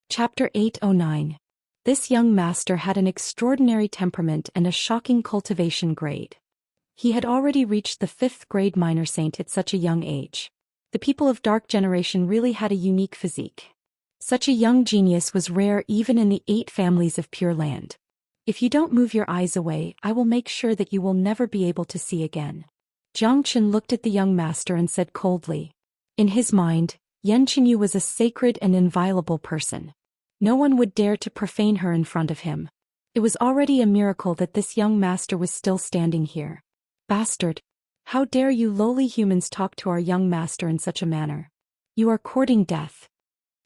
Chapter 809. This young master had an extraordinary temperament and a shocking cultivation grade. He had already reached the 5th grade minor saint at such a young age. The people of Dark Generation really had a unique physique. Such a young genius was rare even in the 8 families of Pure Land. If you don't move your eyes away, I will make sure that you will never be able to see again. Zhou Xian looked at the young master and said coldly. In his mind, Xianxia was a sacred and inviolable person. No one would dare to profane her in front of him. It was already a miracle that this young master was still standing here. Bastard! How dare you lowly humans talk to our young master in such a manner? You are courting death.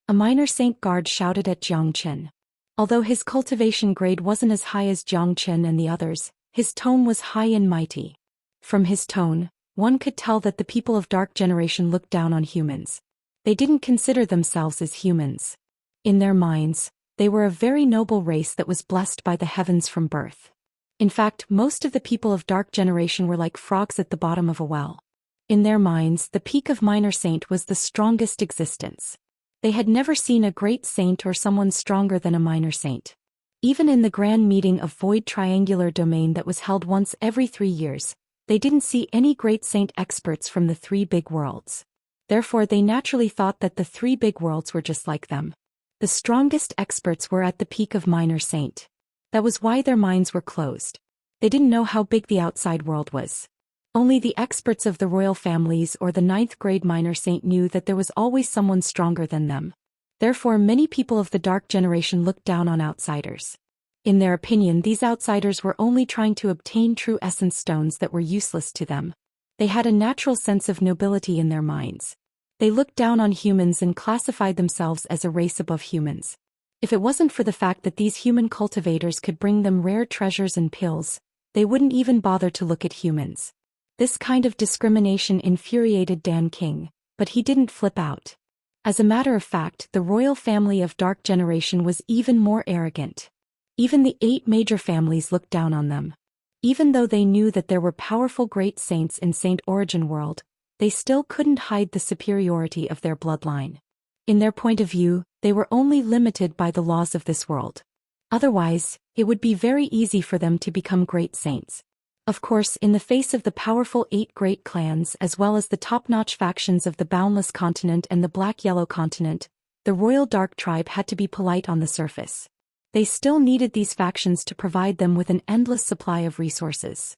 A minor saint guard shouted at Zhou Xian. Although his cultivation grade wasn't as high as Zhou Xian and the others, his tone was high and mighty. From his tone, one could tell that the people of Dark Generation looked down on humans. They didn't consider themselves as humans. In their minds, they were a very noble race that was blessed by the heavens from birth. In fact, most of the people of Dark Generation were like frogs at the bottom of a well. In their minds, the peak of minor saint was the strongest existence. They had never seen a great saint or someone stronger than a minor saint. Even in the grand meeting of Void Triangular Domain that was held once every 3 years, they didn't see any great saint experts from the 3 big worlds. Therefore they naturally thought that the 3 big worlds were just like them. The strongest experts were at the peak of minor saint. That was why their minds were closed. They didn't know how big the outside world was. Only the experts of the royal families or the 9th grade minor saint knew that there was always someone stronger than them. Therefore many people of the Dark Generation looked down on outsiders. In their opinion, these outsiders were only trying to obtain true essence stones that were useless to them. They had a natural sense of nobility in their minds. They looked down on humans and classified themselves as a race above humans. If it wasn't for the fact that these human cultivators could bring them rare treasures and pills, they wouldn't even bother to look at humans. This kind of discrimination infuriated Dan King, but he didn't flip out. As a matter of fact, the royal family of Dark Generation was even more arrogant. Even the 8 major families looked down on them. Even though they knew that there were powerful great saints in Saint Origin World, they still couldn't hide the superiority of their bloodline. In their point of view, they were only limited by the laws of this world. Otherwise, it would be very easy for them to become great saints. Of course, in the face of the powerful 8 great clans as well as the top-notch factions of the Boundless Continent and the Black-Yellow Continent, the Royal Dark Tribe had to be polite on the surface. They still needed these factions to provide them with an endless supply of resources.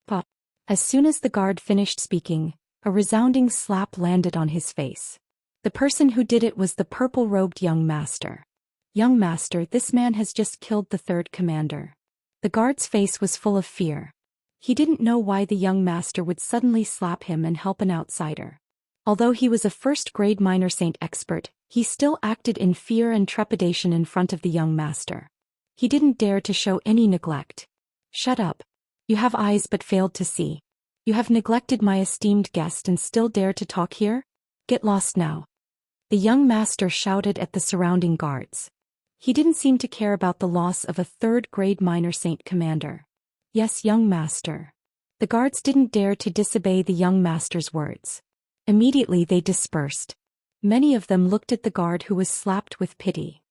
But as soon as the guard finished speaking, a resounding slap landed on his face. The person who did it was the purple-robed young master. Young master, this man has just killed the 3rd commander. The guard's face was full of fear. He didn't know why the young master would suddenly slap him and help an outsider. Although he was a 1st-grade minor saint expert, he still acted in fear and trepidation in front of the young master. He didn't dare to show any neglect. Shut up. You have eyes but failed to see. You have neglected my esteemed guest and still dare to talk here? Get lost now. The young master shouted at the surrounding guards. He didn't seem to care about the loss of a 3rd-grade minor saint commander. Yes, young master. The guards didn't dare to disobey the young master's words. Immediately they dispersed. Many of them looked at the guard who was slapped with pity.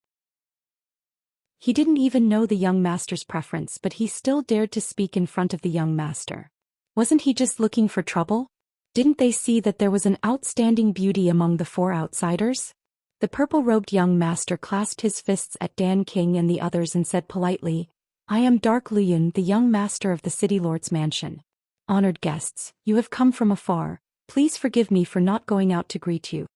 He didn't even know the young master's preference, but he still dared to speak in front of the young master. Wasn't he just looking for trouble? Didn't they see that there was an outstanding beauty among the 4 outsiders? The purple-robed young master clasped his fists at Dan King and the others and said politely, I am Dark Luyun, the young master of the City Lord's mansion. Honored guests, you have come from afar. Please forgive me for not going out to greet you.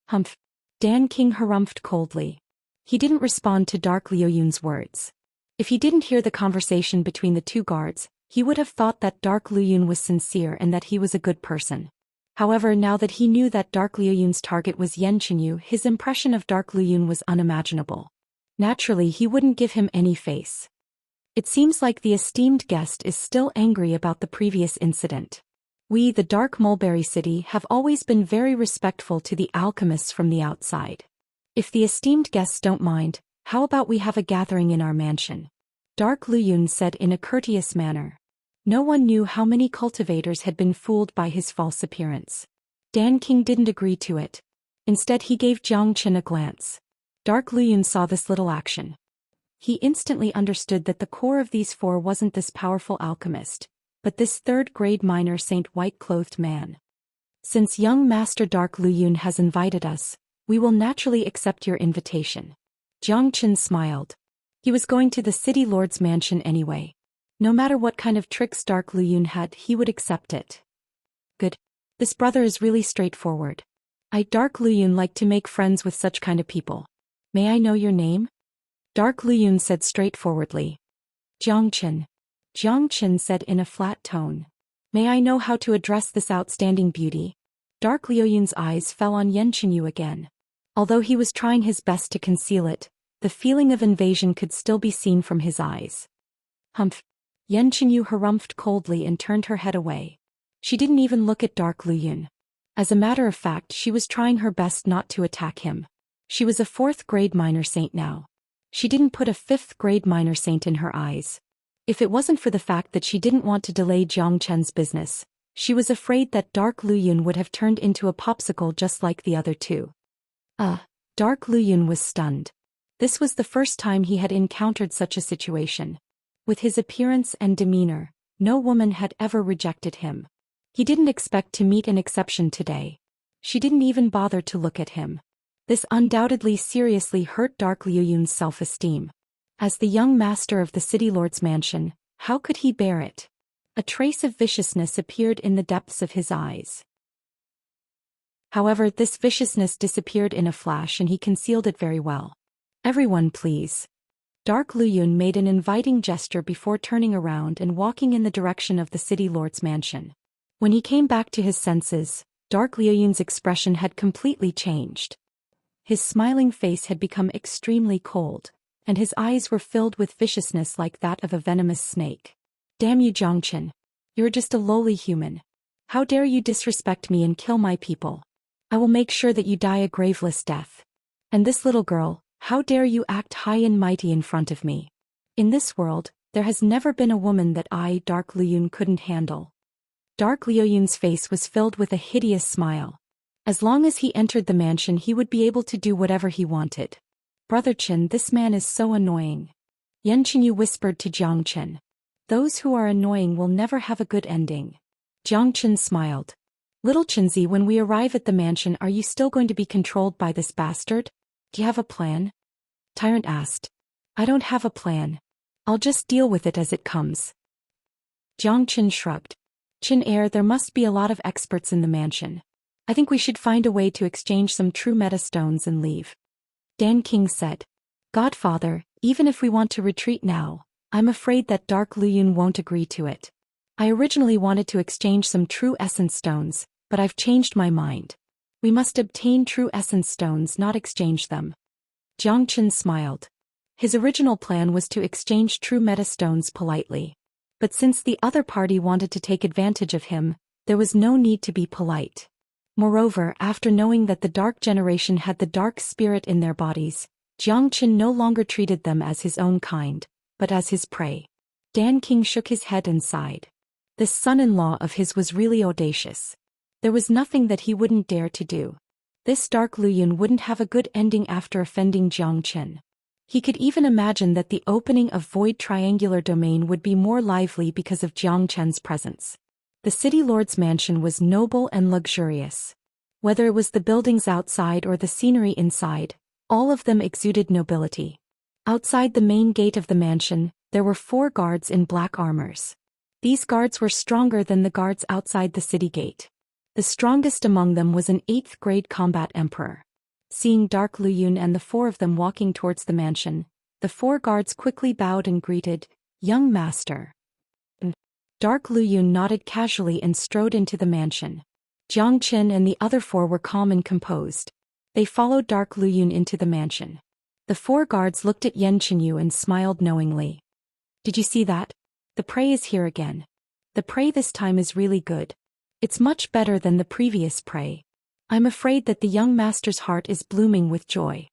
Humph. Dan King harumphed coldly. He didn't respond to Dark Luyun's words. If he didn't hear the conversation between the 2 guards, he would have thought that Dark Luyun was sincere and that he was a good person. However, now that he knew that Dark Luyun's target was Xianxia, his impression of Dark Luyun was unimaginable. Naturally, he wouldn't give him any face. It seems like the esteemed guest is still angry about the previous incident. We, the Dark Mulberry City, have always been very respectful to the alchemists from the outside. If the esteemed guests don't mind, how about we have a gathering in our mansion? Dark Luyun said in a courteous manner. No one knew how many cultivators had been fooled by his false appearance. Dan King didn't agree to it. Instead he gave Zhou Xian a glance. Dark Luyun saw this little action. He instantly understood that the core of these four wasn't this powerful alchemist, but this third-grade minor saint white-clothed man. Since young Master Dark Luyun has invited us, we will naturally accept your invitation. Zhou Xian smiled. He was going to the city lord's mansion anyway. No matter what kind of tricks Dark Luyun had, he would accept it. Good. This brother is really straightforward. I, Dark Luyun, like to make friends with such kind of people. May I know your name? Dark Luyun said straightforwardly. Zhou Xian. Zhou Xian said in a flat tone. May I know how to address this outstanding beauty? Dark Luyun's eyes fell on Xianxia again. Although he was trying his best to conceal it, the feeling of invasion could still be seen from his eyes. Humph. Xianxia harumphed coldly and turned her head away. She didn't even look at Dark Luyun. As a matter of fact, she was trying her best not to attack him. She was a 4th-grade minor saint now. She didn't put a 5th-grade minor saint in her eyes. If it wasn't for the fact that she didn't want to delay Zhou Qian's business, she was afraid that Dark Luyun would have turned into a popsicle just like the other two. Dark Luyun was stunned. This was the first time he had encountered such a situation. With his appearance and demeanor, no woman had ever rejected him. He didn't expect to meet an exception today. She didn't even bother to look at him. This undoubtedly seriously hurt Dark Luyun's self-esteem. As the young master of the city lord's mansion, how could he bear it? A trace of viciousness appeared in the depths of his eyes. However, this viciousness disappeared in a flash and he concealed it very well. Everyone, please. Dark Luyun made an inviting gesture before turning around and walking in the direction of the city lord's mansion. When he came back to his senses, Dark Luyun's expression had completely changed. His smiling face had become extremely cold, and his eyes were filled with viciousness like that of a venomous snake. Damn you, Zhou Qian. You're just a lowly human. How dare you disrespect me and kill my people? I will make sure that you die a graveless death. And this little girl, how dare you act high and mighty in front of me? In this world, there has never been a woman that I, Dark Luyun, couldn't handle. Dark Luyun's face was filled with a hideous smile. As long as he entered the mansion, he would be able to do whatever he wanted. Brother Qian, this man is so annoying. Xianxia whispered to Zhou Qian. Those who are annoying will never have a good ending. Zhou Qian smiled. Little Qianzi, when we arrive at the mansion, are you still going to be controlled by this bastard? Do you have a plan? Tyrant asked. I don't have a plan. I'll just deal with it as it comes. Zhou Qian shrugged. Qin heir, there must be a lot of experts in the mansion. I think we should find a way to exchange some true meta stones and leave. Dan King said. Godfather, even if we want to retreat now, I'm afraid that Dark Luyun won't agree to it. I originally wanted to exchange some true essence stones, but I've changed my mind. We must obtain true essence stones, not exchange them. Zhou Qian smiled. His original plan was to exchange true meta stones politely. But since the other party wanted to take advantage of him, there was no need to be polite. Moreover, after knowing that the Dark Generation had the Dark Spirit in their bodies, Zhou Qian no longer treated them as his own kind, but as his prey. Dan King shook his head and sighed. This son-in-law of his was really audacious. There was nothing that he wouldn't dare to do. This Dark Luyun wouldn't have a good ending after offending Zhou Qian. He could even imagine that the opening of Void Triangular Domain would be more lively because of Zhou Qian's presence. The city lord's mansion was noble and luxurious. Whether it was the buildings outside or the scenery inside, all of them exuded nobility. Outside the main gate of the mansion, there were 4 guards in black armors. These guards were stronger than the guards outside the city gate. The strongest among them was an 8th-grade combat emperor. Seeing Dark Luyun and the 4 of them walking towards the mansion, the 4 guards quickly bowed and greeted, "Young master." Dark Luyun nodded casually and strode into the mansion. Zhou Qian and the other 4 were calm and composed. They followed Dark Luyun into the mansion. The 4 guards looked at Xianxia and smiled knowingly. Did you see that? The prey is here again. The prey this time is really good. It's much better than the previous prey. I'm afraid that the young master's heart is blooming with joy.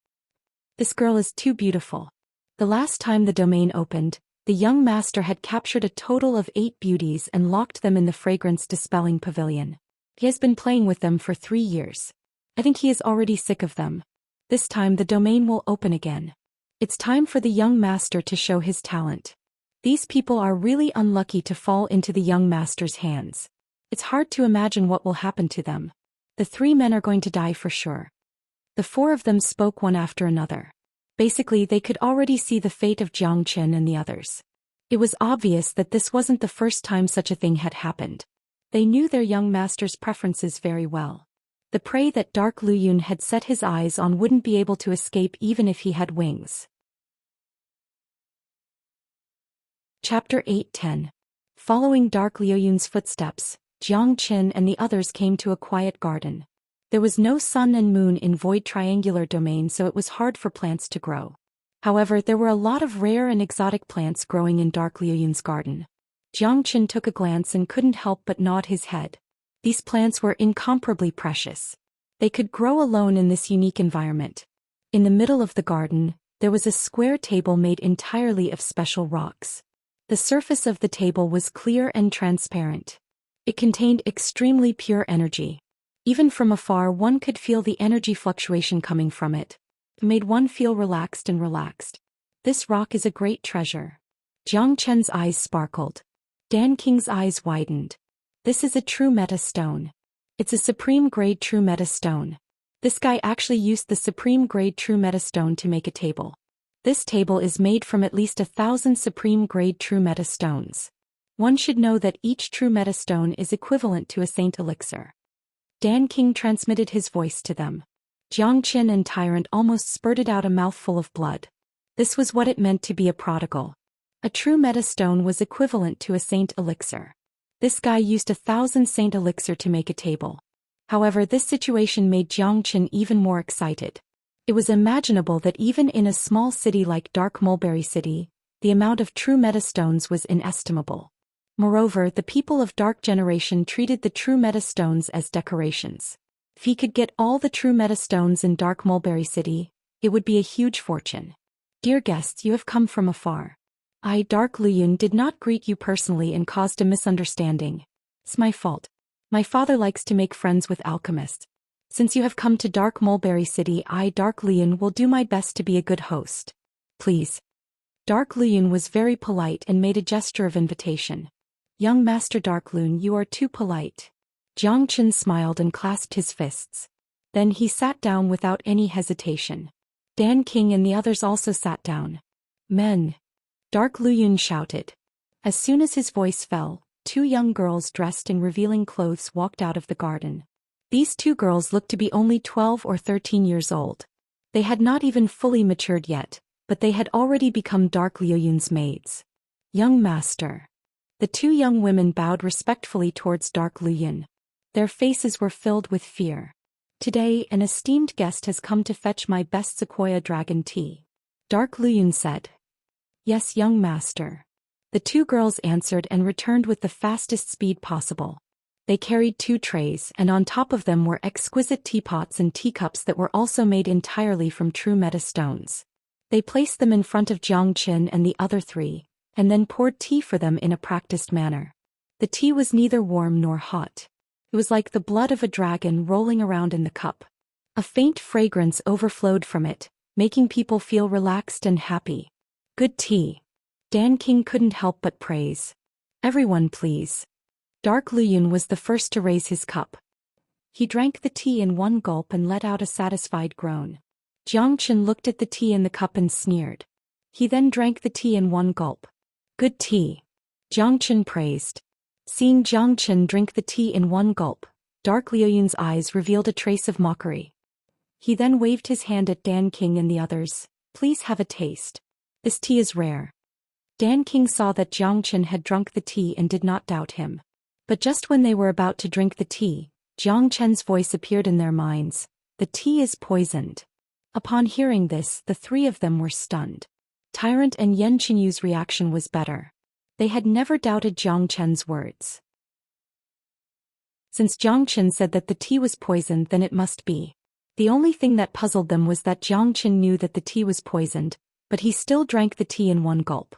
This girl is too beautiful. The last time the domain opened, the young master had captured a total of 8 beauties and locked them in the fragrance-dispelling pavilion. He has been playing with them for 3 years. I think he is already sick of them. This time the domain will open again. It's time for the young master to show his talent. These people are really unlucky to fall into the young master's hands. It's hard to imagine what will happen to them. The 3 men are going to die for sure. The 4 of them spoke one after another. Basically, they could already see the fate of Zhou Xian and the others. It was obvious that this wasn't the first time such a thing had happened. They knew their young master's preferences very well. The prey that Dark Lu Yun had set his eyes on wouldn't be able to escape even if he had wings. Chapter 8-10. Following Dark Liu Yun's footsteps, Zhang Qin and the others came to a quiet garden. There was no sun and moon in void triangular domain, so it was hard for plants to grow. However, there were a lot of rare and exotic plants growing in Dark Liu Yun's garden. Zhang Qin took a glance and couldn't help but nod his head. These plants were incomparably precious. They could grow alone in this unique environment. In the middle of the garden, there was a square table made entirely of special rocks. The surface of the table was clear and transparent. It contained extremely pure energy. Even from afar one could feel the energy fluctuation coming from it. It made one feel relaxed and relaxed. This rock is a great treasure. Zhang Chen's eyes sparkled. Dan King's eyes widened. This is a true meta stone. It's a supreme grade true meta stone. This guy actually used the supreme grade true meta stone to make a table. This table is made from at least 1,000 supreme grade true meta stones. One should know that each true meta stone is equivalent to a saint elixir. Dan King transmitted his voice to them. Jiang Qin and Tyrant almost spurted out a mouthful of blood. This was what it meant to be a prodigal. A true meta stone was equivalent to a saint elixir. This guy used 1,000 saint elixir to make a table. However, this situation made Jiang Qin even more excited. It was imaginable that even in a small city like Dark Mulberry City, the amount of true meta stones was inestimable. Moreover, the people of Dark Generation treated the true meta stones as decorations. If he could get all the true meta stones in Dark Mulberry City, it would be a huge fortune. Dear guests, you have come from afar. I, Dark Lu Yun, did not greet you personally and caused a misunderstanding. It's my fault. My father likes to make friends with alchemists. Since you have come to Dark Mulberry City, I, Dark Lu Yun, will do my best to be a good host. Please. Dark Lu Yun was very polite and made a gesture of invitation. Young Master Dark Lu Yun, you are too polite. Jiang Qin smiled and clasped his fists. Then he sat down without any hesitation. Dan King and the others also sat down. Men. Dark Lu Yun shouted. As soon as his voice fell, 2 young girls dressed in revealing clothes walked out of the garden. These 2 girls looked to be only 12 or 13 years old. They had not even fully matured yet, but they had already become Dark Liu Yun's maids. Young Master. The 2 young women bowed respectfully towards Dark Lu Yun. Their faces were filled with fear. Today, an esteemed guest has come to fetch my best Sequoia Dragon tea. Dark Lu Yun said. Yes, young master. The 2 girls answered and returned with the fastest speed possible. They carried 2 trays, and on top of them were exquisite teapots and teacups that were also made entirely from true meta stones. They placed them in front of Jiang Qin and the other 3, and then poured tea for them in a practiced manner. The tea was neither warm nor hot. It was like the blood of a dragon rolling around in the cup. A faint fragrance overflowed from it, making people feel relaxed and happy. Good tea. Dan King couldn't help but praise. Everyone please. Dark Lu Yun was the first to raise his cup. He drank the tea in one gulp and let out a satisfied groan. Jiang Qin looked at the tea in the cup and sneered. He then drank the tea in one gulp. Good tea. Jiang Qin praised. Seeing Jiang Qin drink the tea in one gulp, Dark Liu Yun's eyes revealed a trace of mockery. He then waved his hand at Dan King and the others. Please have a taste. This tea is rare. Dan King saw that Jiang Qin had drunk the tea and did not doubt him. But just when they were about to drink the tea, Jiang Qin's voice appeared in their minds. The tea is poisoned. Upon hearing this, the 3 of them were stunned. Tyrant and Yan Qinyu's reaction was better. They had never doubted Jiang Qin's words. Since Jiang Qin said that the tea was poisoned, then it must be. The only thing that puzzled them was that Jiang Qin knew that the tea was poisoned, but he still drank the tea in one gulp.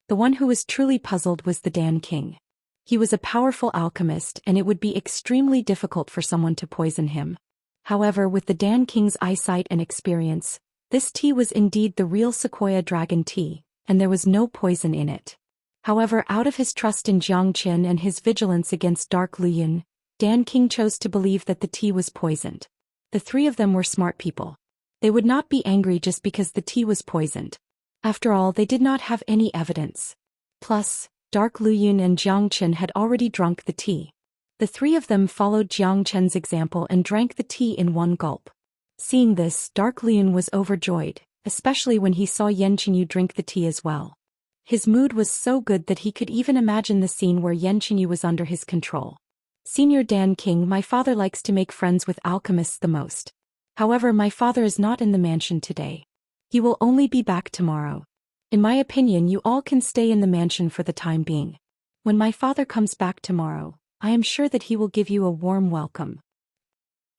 The one who was truly puzzled was the Dan King. He was a powerful alchemist and it would be extremely difficult for someone to poison him. However, with the Dan King's eyesight and experience, this tea was indeed the real Sequoia Dragon tea, and there was no poison in it. However, out of his trust in Zhou Xian and his vigilance against Dark Luyun, Dan King chose to believe that the tea was poisoned. The three of them were smart people. They would not be angry just because the tea was poisoned. After all, they did not have any evidence. Plus, Dark Luyun and Zhou Xian had already drunk the tea. The three of them followed Zhou Qian's example and drank the tea in one gulp. Seeing this, Dark Luyun was overjoyed, especially when he saw Yanqingyu drink the tea as well. His mood was so good that he could even imagine the scene where Yanqingyu was under his control. Senior Dan King, my father likes to make friends with alchemists the most. However, my father is not in the mansion today. He will only be back tomorrow. In my opinion, you all can stay in the mansion for the time being. When my father comes back tomorrow, I am sure that he will give you a warm welcome.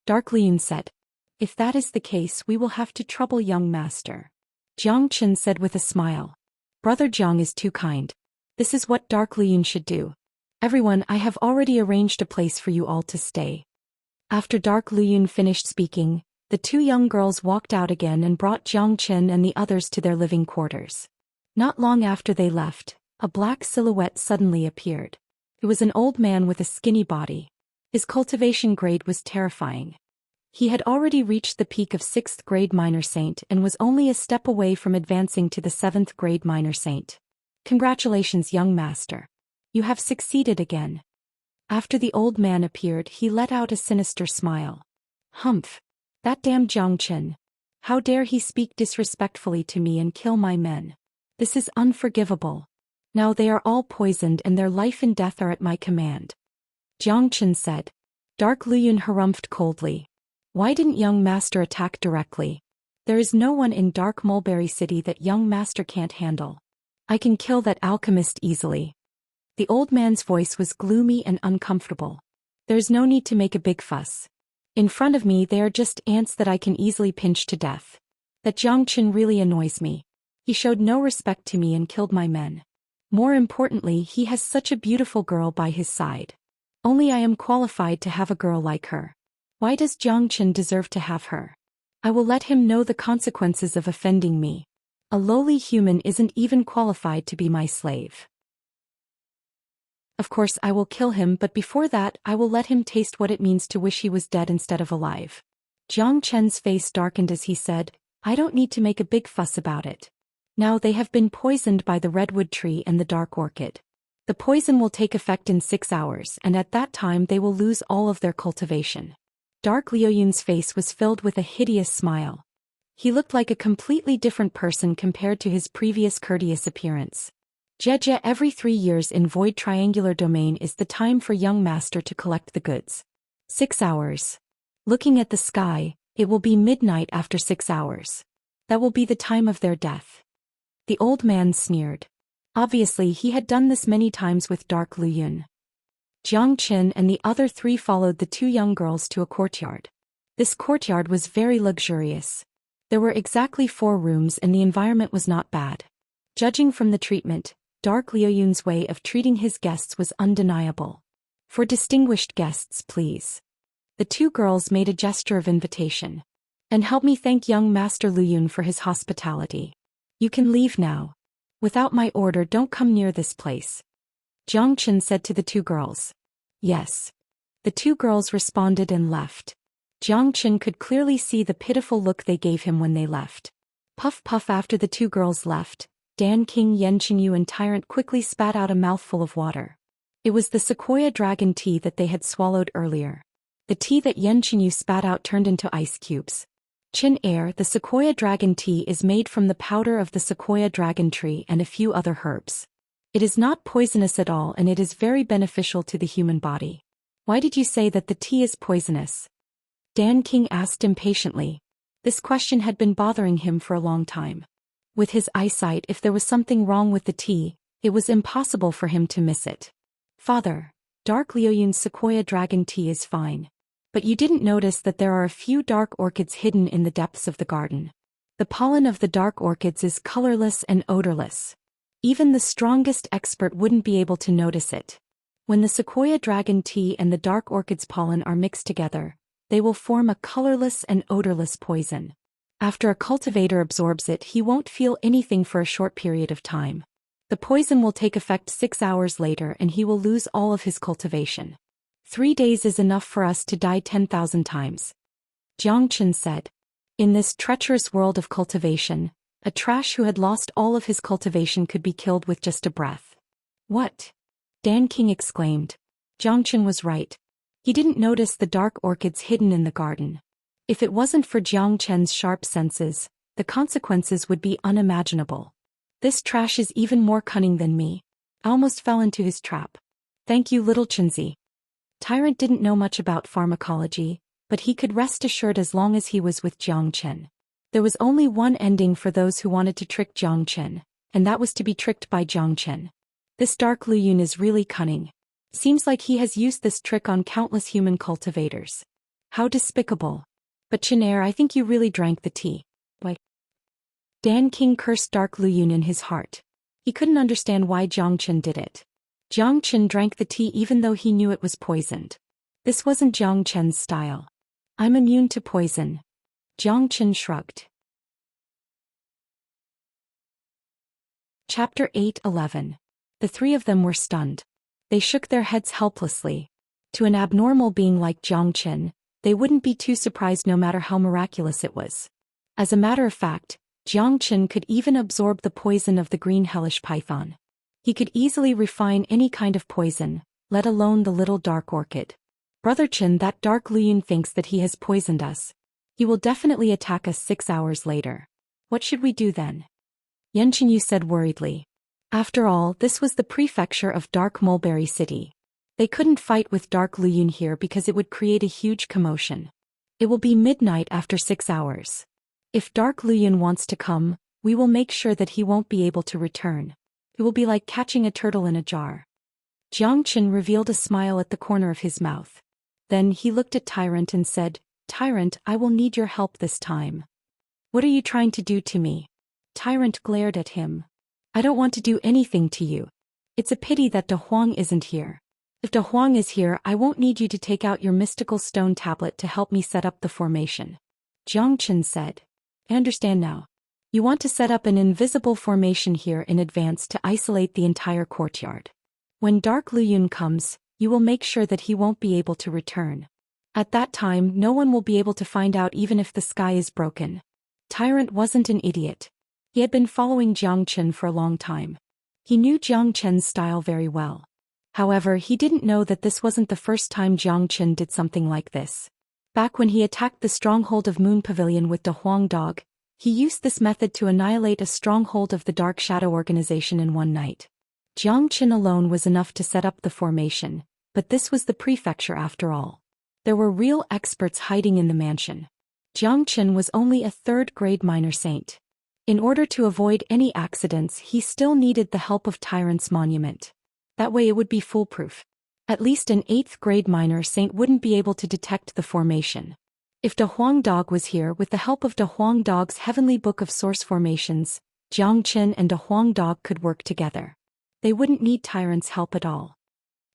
Dark Luyun said. If that is the case, we will have to trouble young master. Zhou Qian said with a smile. Brother Zhang is too kind. This is what Dark Luyun should do. Everyone, I have already arranged a place for you all to stay. After Dark Luyun finished speaking, the two young girls walked out again and brought Zhou Qian and the others to their living quarters. Not long after they left, a black silhouette suddenly appeared. It was an old man with a skinny body. His cultivation grade was terrifying. He had already reached the peak of 6th grade minor saint and was only a step away from advancing to the 7th grade minor saint. Congratulations, young master. You have succeeded again. After the old man appeared, he let out a sinister smile. Humph. That damn Zhou Qian. How dare he speak disrespectfully to me and kill my men. This is unforgivable. Now they are all poisoned and their life and death are at my command. Zhou Qian said. Dark Luyun harumphed coldly. Why didn't young master attack directly? There is no one in Dark Mulberry City that young master can't handle. I can kill that alchemist easily. The old man's voice was gloomy and uncomfortable. There's no need to make a big fuss. In front of me they are just ants that I can easily pinch to death. That Zhou Qian really annoys me. He showed no respect to me and killed my men. More importantly, he has such a beautiful girl by his side. Only I am qualified to have a girl like her. Why does Zhou Qian deserve to have her? I will let him know the consequences of offending me. A lowly human isn't even qualified to be my slave. Of course I will kill him, but before that I will let him taste what it means to wish he was dead instead of alive. Zhou Qian's face darkened as he said, I don't need to make a big fuss about it. Now they have been poisoned by the redwood tree and the dark orchid. The poison will take effect in 6 hours, and at that time they will lose all of their cultivation. Dark Luyun's face was filled with a hideous smile. He looked like a completely different person compared to his previous courteous appearance. Jeje, every 3 years in Void Triangular Domain is the time for young master to collect the goods. 6 hours. Looking at the sky, it will be midnight after 6 hours. That will be the time of their death. The old man sneered. Obviously he had done this many times with Dark Luyun. Zhou Qian and the other three followed the two young girls to a courtyard. This courtyard was very luxurious. There were exactly 4 rooms and the environment was not bad. Judging from the treatment, Dark Luyun's way of treating his guests was undeniable. For distinguished guests, please. The 2 girls made a gesture of invitation. And help me thank young Master Luyun for his hospitality. You can leave now. Without my order, don't come near this place. Zhou Qian said to the 2 girls. Yes. The 2 girls responded and left. Zhou Qian could clearly see the pitiful look they gave him when they left. Puff puff. After the 2 girls left, Dan King, Yanqingyu and Tyrant quickly spat out a mouthful of water. It was the Sequoia Dragon tea that they had swallowed earlier. The tea that Yanqingyu spat out turned into ice cubes. Chin Air, the Sequoia Dragon tea is made from the powder of the Sequoia Dragon tree and a few other herbs. It is not poisonous at all and it is very beneficial to the human body. Why did you say that the tea is poisonous? Dan King asked impatiently. This question had been bothering him for a long time. With his eyesight, if there was something wrong with the tea, it was impossible for him to miss it. Father, Dark Luyun's Sequoia Dragon tea is fine. But you didn't notice that there are a few dark orchids hidden in the depths of the garden. The pollen of the dark orchids is colorless and odorless. Even the strongest expert wouldn't be able to notice it. When the Sequoia Dragon tea and the dark orchid's pollen are mixed together, They will form a colorless and odorless poison. After a cultivator absorbs it, he won't feel anything for a short period of time. The poison will take effect 6 hours later and he will lose all of his cultivation. 3 days is enough for us to die 10,000 times. Jiang Chen said. In this treacherous world of cultivation, a trash who had lost all of his cultivation could be killed with just a breath. What? Dan King exclaimed. Jiang Chen was right. He didn't notice the dark orchids hidden in the garden. If it wasn't for Jiang Chen's sharp senses, the consequences would be unimaginable. This trash is even more cunning than me. I almost fell into his trap. Thank you, little Chenzi. Tyrant didn't know much about pharmacology, but he could rest assured as long as he was with Jiang Chen. There was only one ending for those who wanted to trick Jiang Chen, and that was to be tricked by Jiang Chen. This dark Lu Yun is really cunning. Seems like he has used this trick on countless human cultivators. How despicable. But Chenair, I think you really drank the tea. Why? Dan King cursed dark Lu Yun in his heart. He couldn't understand why Jiang Chen did it. Jiang Chen drank the tea even though he knew it was poisoned. This wasn't Jiang Chen's style. I'm immune to poison. Jiang Chen shrugged. Chapter 8:11. The three of them were stunned. They shook their heads helplessly. To an abnormal being like Jiang Chen, they wouldn't be too surprised no matter how miraculous it was. As a matter of fact, Jiang Chen could even absorb the poison of the green hellish python. He could easily refine any kind of poison, let alone the little dark orchid. Brother Chen, that dark Lu Yun thinks that he has poisoned us. He will definitely attack us 6 hours later. What should we do then? Yan Chenyu said worriedly. After all, this was the prefecture of Dark Mulberry City. They couldn't fight with dark Lu Yun here because it would create a huge commotion. It will be midnight after 6 hours. If dark Lu Yun wants to come, we will make sure that he won't be able to return. It will be like catching a turtle in a jar. Jiang Chen revealed a smile at the corner of his mouth. Then he looked at Tyrant and said, Tyrant, I will need your help this time. What are you trying to do to me? Tyrant glared at him. I don't want to do anything to you. It's a pity that De Huang isn't here. If De Huang is here, I won't need you to take out your mystical stone tablet to help me set up the formation. Jiang Chen said. I understand now. You want to set up an invisible formation here in advance to isolate the entire courtyard. When dark Lu Yun comes, you will make sure that he won't be able to return. At that time, no one will be able to find out even if the sky is broken. Tyrant wasn't an idiot. He had been following Jiang Chen for a long time. He knew Jiang Chen's style very well. However, he didn't know that this wasn't the first time Jiang Chen did something like this. Back when he attacked the stronghold of Moon Pavilion with the Huang Dog, he used this method to annihilate a stronghold of the Dark Shadow Organization in one night. Jiang Chen alone was enough to set up the formation, but this was the prefecture after all. There were real experts hiding in the mansion. Jiang Chen was only a third-grade minor saint. In order to avoid any accidents, he still needed the help of Tyrant's monument. That way it would be foolproof. At least an 8th-grade minor saint wouldn't be able to detect the formation. If De Huang Dog was here with the help of De Huang Dog's Heavenly Book of Source Formations, Jiang Chen and De Huang Dog could work together. They wouldn't need Tyrant's help at all.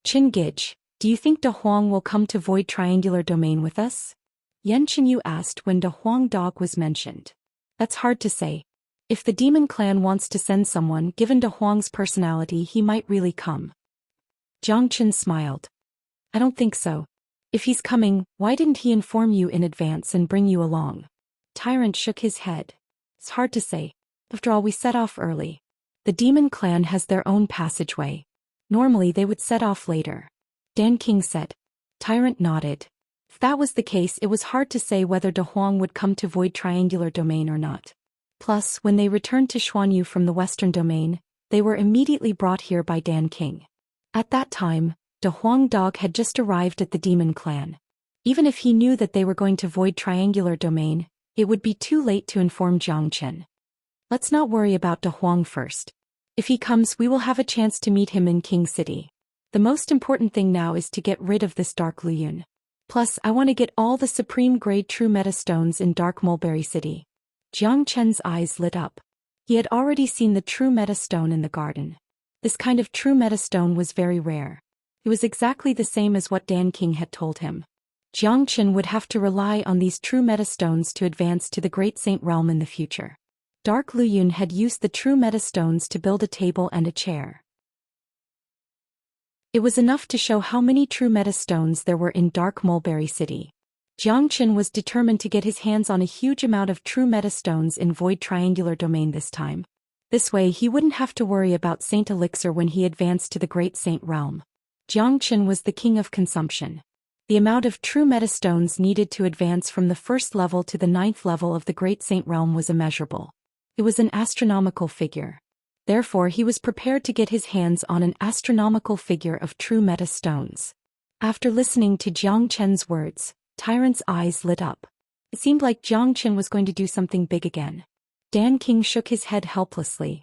Qin Gij, do you think De Huang will come to Void Triangular Domain with us? Yan Chenyu asked when De Huang Dog was mentioned. That's hard to say. If the demon clan wants to send someone, given De Huang's personality, he might really come. Jiang Chen smiled. I don't think so. If he's coming, why didn't he inform you in advance and bring you along? Tyrant shook his head. It's hard to say. After all, we set off early. The demon clan has their own passageway. Normally they would set off later. Dan King said. Tyrant nodded. If that was the case, it was hard to say whether De Huang would come to Void Triangular Domain or not. Plus, when they returned to Xuanyu from the Western Domain, they were immediately brought here by Dan King. At that time, De Huang Dog had just arrived at the Demon Clan. Even if he knew that they were going to Void Triangular Domain, it would be too late to inform Jiang Chen. Let's not worry about De Huang first. If he comes, we will have a chance to meet him in King City. The most important thing now is to get rid of this Dark Lu Yun. Plus, I want to get all the Supreme Grade True Meta Stones in Dark Mulberry City. Jiang Chen's eyes lit up. He had already seen the True Meta Stone in the garden. This kind of True Meta Stone was very rare. It was exactly the same as what Dan King had told him. Jiang Qin would have to rely on these true metastones to advance to the Great Saint Realm in the future. Dark Luyun had used the true metastones to build a table and a chair. It was enough to show how many true metastones there were in Dark Mulberry City. Jiang Qin was determined to get his hands on a huge amount of true metastones in Void Triangular Domain this time. This way he wouldn't have to worry about Saint Elixir when he advanced to the Great Saint Realm. Jiang Qin was the king of consumption. The amount of true metastones needed to advance from the first level to the 9th level of the Great Saint Realm was immeasurable. It was an astronomical figure. Therefore he was prepared to get his hands on an astronomical figure of true metastones. After listening to Jiang Qin's words, Tyrant's eyes lit up. It seemed like Jiang Qin was going to do something big again. Dan King shook his head helplessly.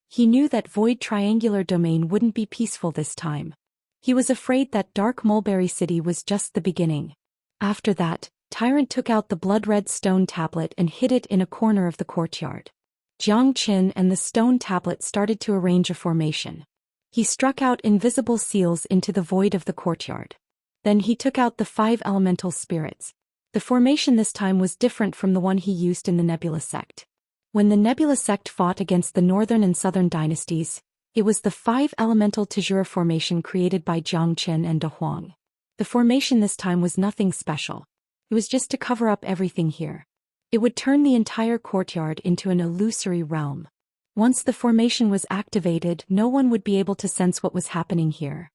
He knew that Void Triangular Domain wouldn't be peaceful this time. He was afraid that Dark Mulberry City was just the beginning. After that, Tyrant took out the blood-red stone tablet and hid it in a corner of the courtyard. Jiang Qin and the stone tablet started to arrange a formation. He struck out invisible seals into the void of the courtyard. Then he took out the 5 elemental spirits. The formation this time was different from the one he used in the Nebula sect. When the Nebula sect fought against the Northern and Southern dynasties, it was the 5 elemental Tejura formation created by Jiang Qin and De Huang. The formation this time was nothing special. It was just to cover up everything here. It would turn the entire courtyard into an illusory realm. Once the formation was activated, no one would be able to sense what was happening here.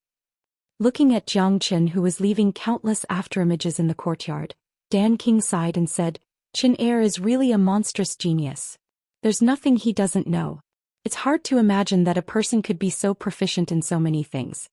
Looking at Jiang Qin, who was leaving countless afterimages in the courtyard, Dan King sighed and said, "Qin Air is really a monstrous genius. There's nothing he doesn't know. It's hard to imagine that a person could be so proficient in so many things.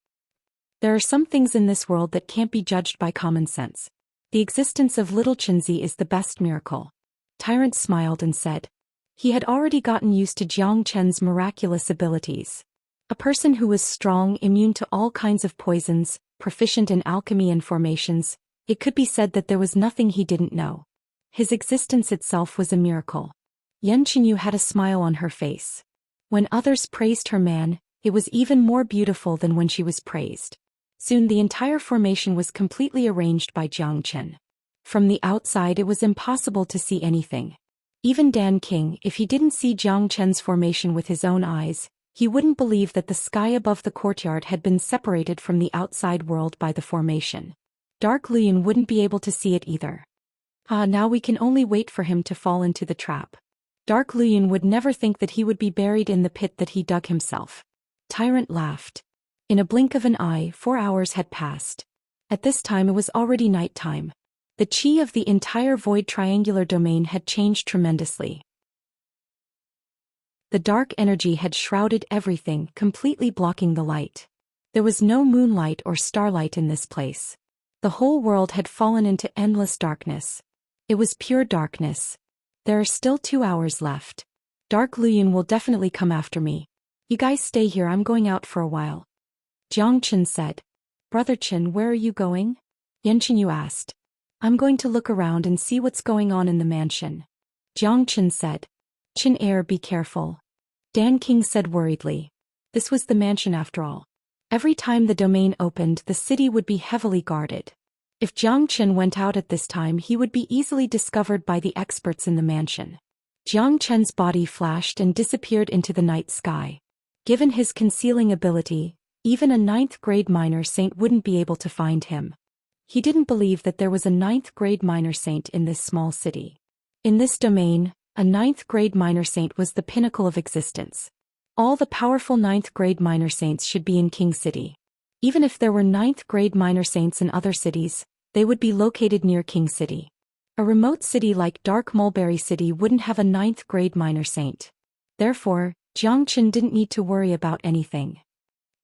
There are some things in this world that can't be judged by common sense. The existence of little Qinzi is the best miracle." Tyrant smiled and said. He had already gotten used to Jiang Qin's miraculous abilities. A person who was strong, immune to all kinds of poisons, proficient in alchemy and formations, it could be said that there was nothing he didn't know. His existence itself was a miracle. Yan Qinyu had a smile on her face. When others praised her man, it was even more beautiful than when she was praised. Soon the entire formation was completely arranged by Jiang Qin. From the outside it was impossible to see anything. Even Dan King, if he didn't see Jiang Qin's formation with his own eyes, he wouldn't believe that the sky above the courtyard had been separated from the outside world by the formation. Dark Luyun wouldn't be able to see it either. Now we can only wait for him to fall into the trap. Dark Luyun would never think that he would be buried in the pit that he dug himself. Tyrant laughed. In a blink of an eye, 4 hours had passed. At this time it was already night time. The chi of the entire Void Triangular Domain had changed tremendously. The dark energy had shrouded everything, completely blocking the light. There was no moonlight or starlight in this place. The whole world had fallen into endless darkness. It was pure darkness. There are still 2 hours left. Dark Luyun will definitely come after me. You guys stay here, I'm going out for a while. Jiang Qin said. Brother Qin, where are you going? Yan Qinyu asked. I'm going to look around and see what's going on in the mansion. Jiang Qin said. Qin Air, be careful. Dan King said worriedly. This was the mansion after all. Every time the domain opened, the city would be heavily guarded. If Jiang Qin went out at this time, he would be easily discovered by the experts in the mansion. Jiang Qin's body flashed and disappeared into the night sky. Given his concealing ability, even a 9th grade minor saint wouldn't be able to find him. He didn't believe that there was a 9th grade minor saint in this small city. In this domain, a 9th grade minor saint was the pinnacle of existence. All the powerful 9th grade minor saints should be in King City. Even if there were 9th grade minor saints in other cities, they would be located near King City. A remote city like Dark Mulberry City wouldn't have a 9th grade minor saint. Therefore, Jiang Qin didn't need to worry about anything.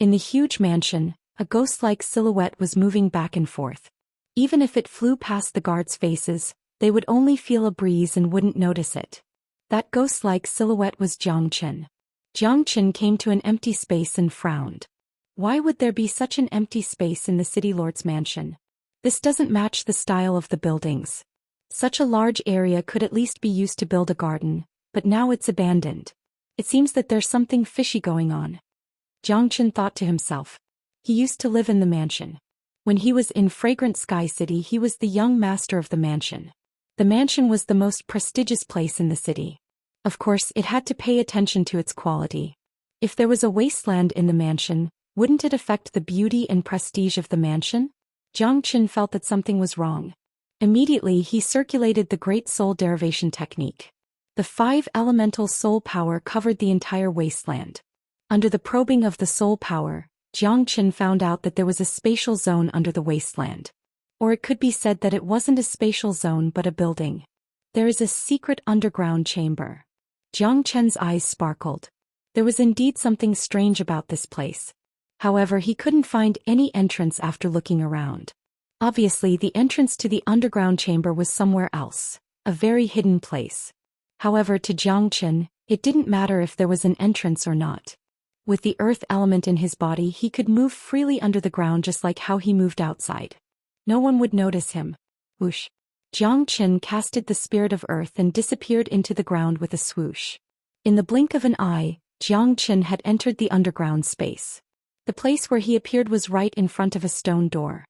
In the huge mansion, a ghost-like silhouette was moving back and forth. Even if it flew past the guards' faces, they would only feel a breeze and wouldn't notice it. That ghost-like silhouette was Jiang Qin. Jiang Qin came to an empty space and frowned. Why would there be such an empty space in the city lord's mansion? This doesn't match the style of the buildings. Such a large area could at least be used to build a garden, but now it's abandoned. It seems that there's something fishy going on. Jiang Qin thought to himself. He used to live in the mansion. When he was in Fragrant Sky City, he was the young master of the mansion. The mansion was the most prestigious place in the city. Of course, it had to pay attention to its quality. If there was a wasteland in the mansion, wouldn't it affect the beauty and prestige of the mansion? Zhou Xian felt that something was wrong. Immediately he circulated the Great Soul Derivation technique. The 5 elemental soul power covered the entire wasteland. Under the probing of the soul power, Zhou Xian found out that there was a spatial zone under the wasteland. Or it could be said that it wasn't a spatial zone but a building. There is a secret underground chamber. Zhou Qian's eyes sparkled. There was indeed something strange about this place. However, he couldn't find any entrance after looking around. Obviously, the entrance to the underground chamber was somewhere else, a very hidden place. However, to Zhou Xian, it didn't matter if there was an entrance or not. With the earth element in his body, he could move freely under the ground just like how he moved outside. No one would notice him. Whoosh. Zhou Xian casted the spirit of earth and disappeared into the ground with a swoosh. In the blink of an eye, Zhou Xian had entered the underground space. The place where he appeared was right in front of a stone door.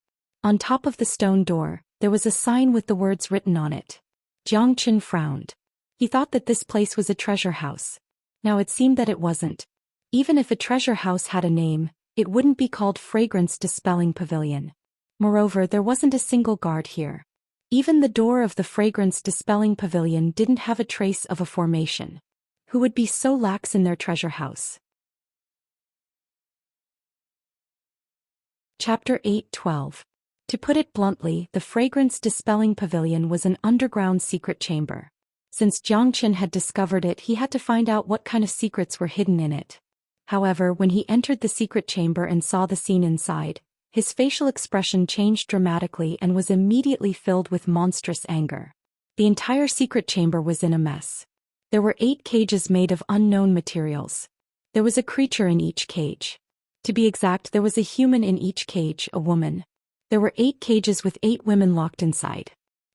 On top of the stone door, there was a sign with the words written on it. Zhou Xian frowned. He thought that this place was a treasure house. Now it seemed that it wasn't. Even if a treasure house had a name, it wouldn't be called Fragrance Dispelling Pavilion. Moreover, there wasn't a single guard here. Even the door of the Fragrance Dispelling Pavilion didn't have a trace of a formation. Who would be so lax in their treasure house? Chapter 8:12. To put it bluntly, the Fragrance Dispelling Pavilion was an underground secret chamber. Since Zhou Xian had discovered it, he had to find out what kind of secrets were hidden in it. However, when he entered the secret chamber and saw the scene inside, his facial expression changed dramatically and was immediately filled with monstrous anger. The entire secret chamber was in a mess. There were 8 cages made of unknown materials. There was a creature in each cage. To be exact, there was a human in each cage, a woman. There were 8 cages with 8 women locked inside.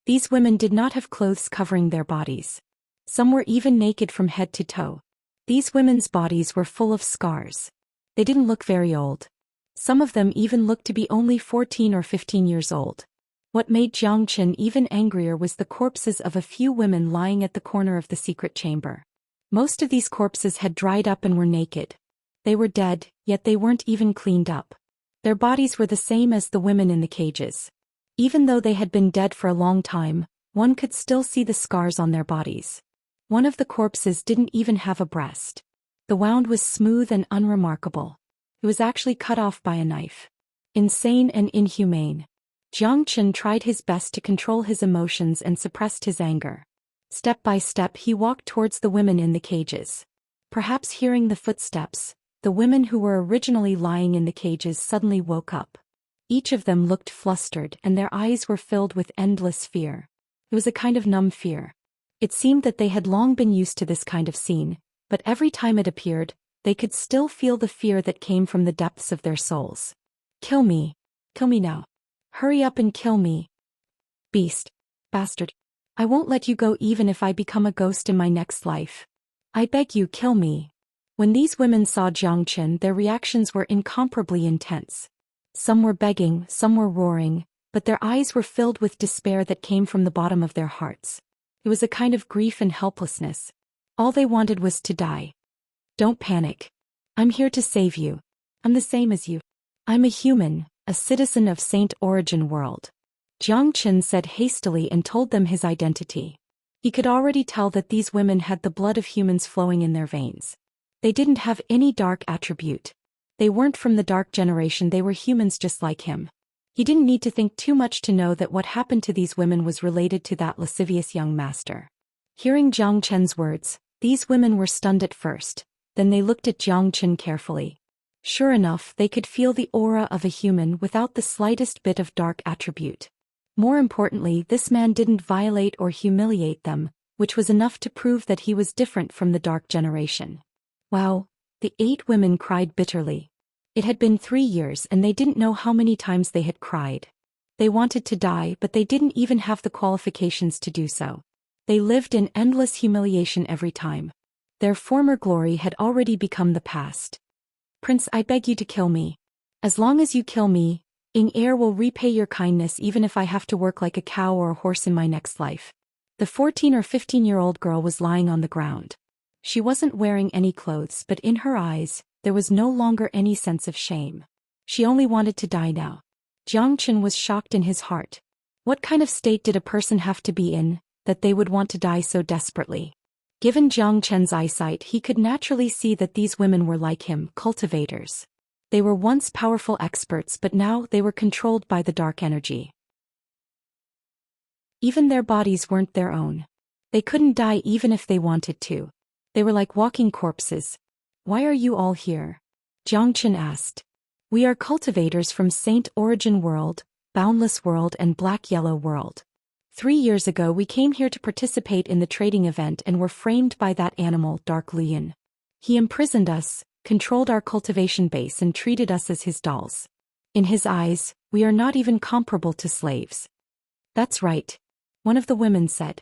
These women did not have clothes covering their bodies. Some were even naked from head to toe. These women's bodies were full of scars. They didn't look very old. Some of them even looked to be only 14 or 15 years old. What made Zhou Xian even angrier was the corpses of a few women lying at the corner of the secret chamber. Most of these corpses had dried up and were naked. They were dead, yet they weren't even cleaned up. Their bodies were the same as the women in the cages. Even though they had been dead for a long time, one could still see the scars on their bodies. One of the corpses didn't even have a breast. The wound was smooth and unremarkable. It was actually cut off by a knife. Insane and inhumane. Zhou Xian tried his best to control his emotions and suppressed his anger. Step by step he walked towards the women in the cages. Perhaps hearing the footsteps, the women who were originally lying in the cages suddenly woke up. Each of them looked flustered and their eyes were filled with endless fear. It was a kind of numb fear. It seemed that they had long been used to this kind of scene, but every time it appeared, they could still feel the fear that came from the depths of their souls. Kill me. Kill me now. Hurry up and kill me. Beast. Bastard. I won't let you go even if I become a ghost in my next life. I beg you, kill me. When these women saw Zhou Xian, their reactions were incomparably intense. Some were begging, some were roaring, but their eyes were filled with despair that came from the bottom of their hearts. It was a kind of grief and helplessness. All they wanted was to die. Don't panic. I'm here to save you. I'm the same as you. I'm a human, a citizen of Saint Origin World. Zhou Xian said hastily and told them his identity. He could already tell that these women had the blood of humans flowing in their veins. They didn't have any dark attribute. They weren't from the dark generation, they were humans just like him. He didn't need to think too much to know that what happened to these women was related to that lascivious young master. Hearing Zhou Qian's words, these women were stunned at first, then they looked at Zhou Qian carefully. Sure enough, they could feel the aura of a human without the slightest bit of dark attribute. More importantly, this man didn't violate or humiliate them, which was enough to prove that he was different from the dark generation. Wow. The 8 women cried bitterly. It had been 3 years and they didn't know how many times they had cried. They wanted to die, but they didn't even have the qualifications to do so. They lived in endless humiliation every time. Their former glory had already become the past. Prince, I beg you to kill me. As long as you kill me, Heir will repay your kindness even if I have to work like a cow or a horse in my next life. The 14 or 15-year-old girl was lying on the ground. She wasn't wearing any clothes, but in her eyes, there was no longer any sense of shame. She only wanted to die now. Jiang Chen was shocked in his heart. What kind of state did a person have to be in, that they would want to die so desperately? Given Jiang Chen's eyesight, he could naturally see that these women were like him, cultivators. They were once powerful experts, but now they were controlled by the dark energy. Even their bodies weren't their own. They couldn't die even if they wanted to. They were like walking corpses. Why are you all here? Jiang Chen asked. We are cultivators from Saint Origin World, Boundless World and Black Yellow World. 3 years ago we came here to participate in the trading event and were framed by that animal, Dark Luyan. He imprisoned us, controlled our cultivation base and treated us as his dolls. In his eyes, we are not even comparable to slaves. That's right. One of the women said.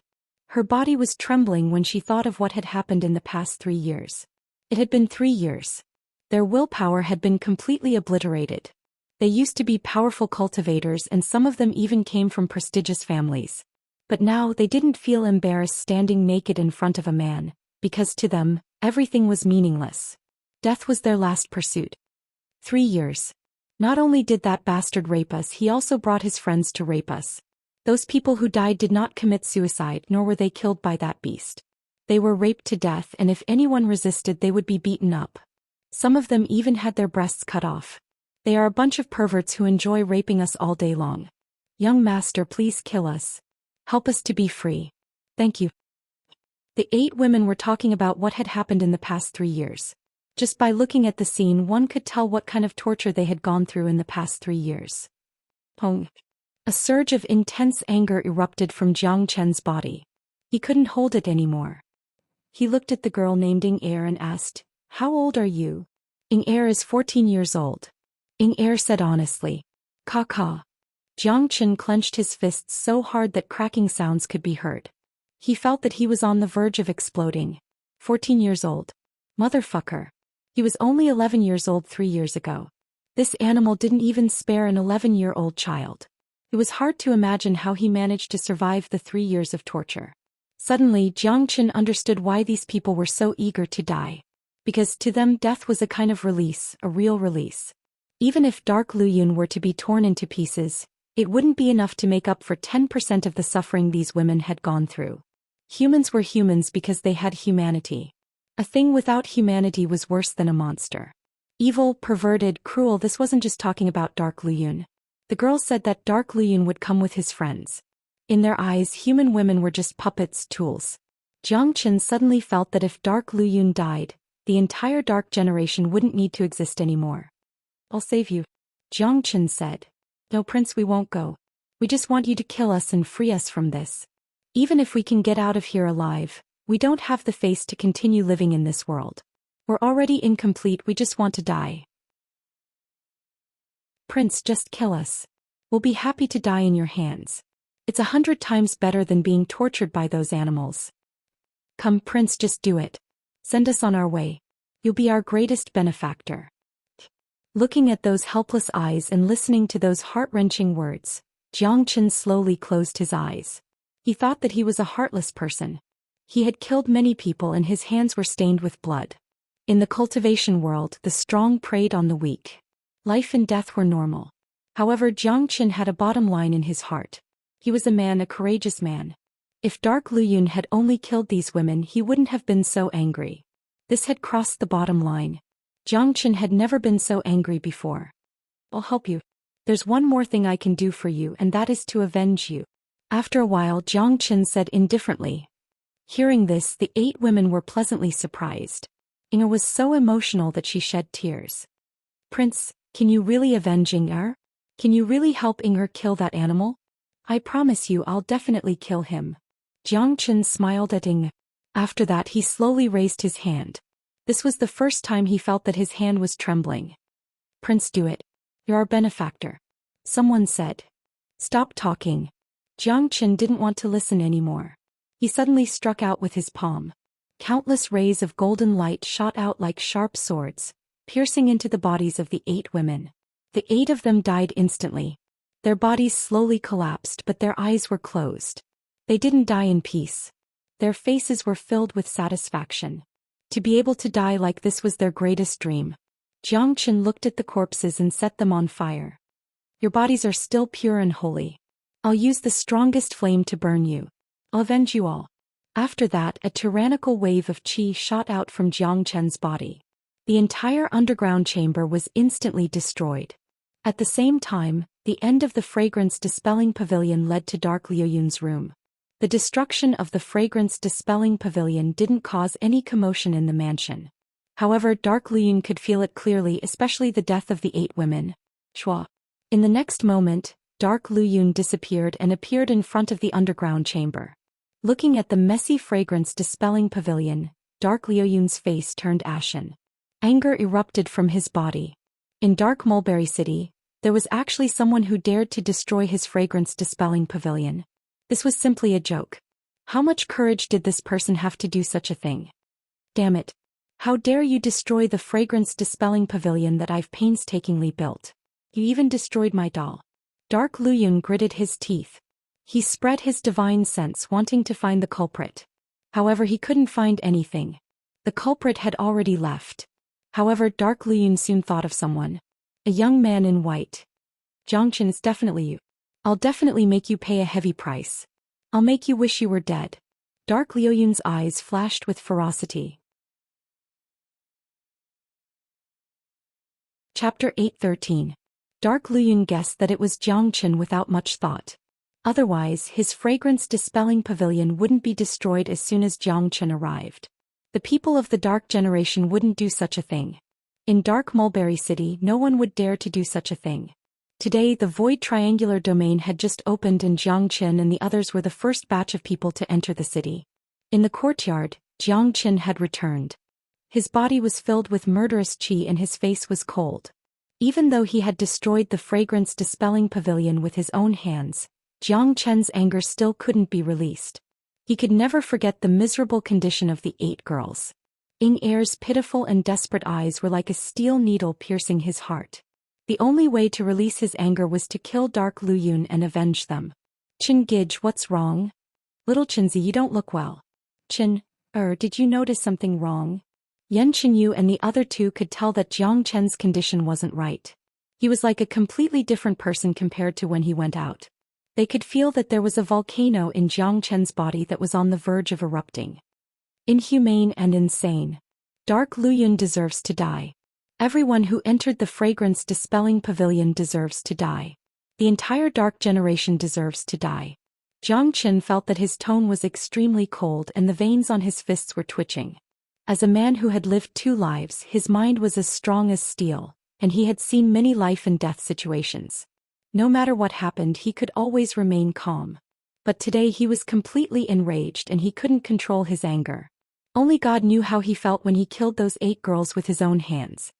Her body was trembling when she thought of what had happened in the past 3 years. It had been 3 years. Their willpower had been completely obliterated. They used to be powerful cultivators and some of them even came from prestigious families. But now they didn't feel embarrassed standing naked in front of a man, because to them, everything was meaningless. Death was their last pursuit. 3 years. Not only did that bastard rape us, he also brought his friends to rape us. Those people who died did not commit suicide, nor were they killed by that beast. They were raped to death, and if anyone resisted they would be beaten up. Some of them even had their breasts cut off. They are a bunch of perverts who enjoy raping us all day long. Young master, please kill us. Help us to be free. Thank you. The 8 women were talking about what had happened in the past 3 years. Just by looking at the scene one could tell what kind of torture they had gone through in the past 3 years. Pong. A surge of intense anger erupted from Jiang Chen's body. He couldn't hold it anymore. He looked at the girl named Heir and asked, How old are you? Heir is 14 years old. Heir said honestly. Ka. Jiang Chen clenched his fists so hard that cracking sounds could be heard. He felt that he was on the verge of exploding. 14 years old. Motherfucker. He was only 11 years old 3 years ago. This animal didn't even spare an 11-year-old child. It was hard to imagine how he managed to survive the 3 years of torture. Suddenly, Jiang Chen understood why these people were so eager to die. Because to them death was a kind of release, a real release. Even if Dark Luyan were to be torn into pieces, it wouldn't be enough to make up for 10% of the suffering these women had gone through. Humans were humans because they had humanity. A thing without humanity was worse than a monster. Evil, perverted, cruel. This wasn't just talking about Dark Luyan. The girl said that Dark Luyan would come with his friends. In their eyes, human women were just puppets, tools. Jiang Chen suddenly felt that if Dark Luyan died, the entire dark generation wouldn't need to exist anymore. I'll save you. Jiang Chen said. No, Prince, we won't go. We just want you to kill us and free us from this. Even if we can get out of here alive, we don't have the face to continue living in this world. We're already incomplete, we just want to die. Prince, just kill us. We'll be happy to die in your hands. It's 100 times better than being tortured by those animals. Come, Prince, just do it. Send us on our way. You'll be our greatest benefactor. Looking at those helpless eyes and listening to those heart-wrenching words, Jiang Chen slowly closed his eyes. He thought that he was a heartless person. He had killed many people and his hands were stained with blood. In the cultivation world, the strong preyed on the weak. Life and death were normal. However, Jiang Chen had a bottom line in his heart. He was a man, a courageous man. If Dark Luyan had only killed these women, he wouldn't have been so angry. This had crossed the bottom line. Jiang Chen had never been so angry before. I'll help you. There's one more thing I can do for you, and that is to avenge you. After a while, Jiang Chen said indifferently. Hearing this, the 8 women were pleasantly surprised. Heir was so emotional that she shed tears. Prince, can you really avenge Heir? Can you really help Heir kill that animal? I promise you I'll definitely kill him. Jiang Chen smiled at Heir. After that he slowly raised his hand. This was the first time he felt that his hand was trembling. Prince, do it. You're our benefactor. Someone said. Stop talking. Jiang Chen didn't want to listen anymore. He suddenly struck out with his palm. Countless rays of golden light shot out like sharp swords, piercing into the bodies of the 8 women. The 8 of them died instantly. Their bodies slowly collapsed, but their eyes were closed. They didn't die in peace. Their faces were filled with satisfaction. To be able to die like this was their greatest dream. Jiang Chen looked at the corpses and set them on fire. Your bodies are still pure and holy. I'll use the strongest flame to burn you. I'll avenge you all. After that, a tyrannical wave of qi shot out from Jiang Chen's body. The entire underground chamber was instantly destroyed. At the same time, the end of the fragrance-dispelling pavilion led to Dark Liuyun's room. The destruction of the fragrance-dispelling pavilion didn't cause any commotion in the mansion. However, Dark Liuyun could feel it clearly, especially the death of the 8 women. Shua. In the next moment, Dark Liuyun disappeared and appeared in front of the underground chamber. Looking at the messy fragrance-dispelling pavilion, Dark Liuyun's face turned ashen. Anger erupted from his body. In Dark Mulberry City, there was actually someone who dared to destroy his fragrance-dispelling pavilion. This was simply a joke. How much courage did this person have to do such a thing? Damn it. How dare you destroy the fragrance-dispelling pavilion that I've painstakingly built? You even destroyed my doll. Dark Liuyun gritted his teeth. He spread his divine sense, wanting to find the culprit. However, he couldn't find anything. The culprit had already left. However, Dark Liuyun soon thought of someone. A young man in white. Jiang Chen, is definitely you. I'll definitely make you pay a heavy price. I'll make you wish you were dead. Dark Liuyun's eyes flashed with ferocity. Chapter 8:13. Dark Liuyun guessed that it was Jiang Chen without much thought. Otherwise, his fragrance-dispelling pavilion wouldn't be destroyed as soon as Jiang Chen arrived. The people of the Dark Generation wouldn't do such a thing. In Dark Mulberry City, no one would dare to do such a thing. Today, the Void Triangular Domain had just opened and Jiang Chen and the others were the first batch of people to enter the city. In the courtyard, Jiang Chen had returned. His body was filled with murderous qi and his face was cold. Even though he had destroyed the fragrance-dispelling pavilion with his own hands, Jiang Chen's anger still couldn't be released. He could never forget the miserable condition of the 8 girls. Ying Er's pitiful and desperate eyes were like a steel needle piercing his heart. The only way to release his anger was to kill Dark Liuyun and avenge them. Qin Gij, what's wrong? Little Qinzi, you don't look well. Qin, did you notice something wrong? Yan Qinyu and the other 2 could tell that Jiang Chen's condition wasn't right. He was like a completely different person compared to when he went out. They could feel that there was a volcano in Jiang Chen's body that was on the verge of erupting. Inhumane and insane. Dark Liuyun deserves to die. Everyone who entered the fragrance-dispelling pavilion deserves to die. The entire Dark Generation deserves to die. Jiang Chen felt that his tone was extremely cold and the veins on his fists were twitching. As a man who had lived 2 lives, his mind was as strong as steel, and he had seen many life-and-death situations. No matter what happened, he could always remain calm. But today he was completely enraged and he couldn't control his anger. Only God knew how he felt when he killed those 8 girls with his own hands.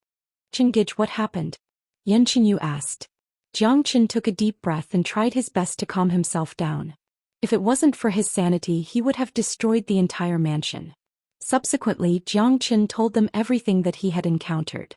Qingij, what happened? Yan Qinyu asked. Jiang Chen took a deep breath and tried his best to calm himself down. If it wasn't for his sanity, he would have destroyed the entire mansion. Subsequently, Jiang Chen told them everything that he had encountered.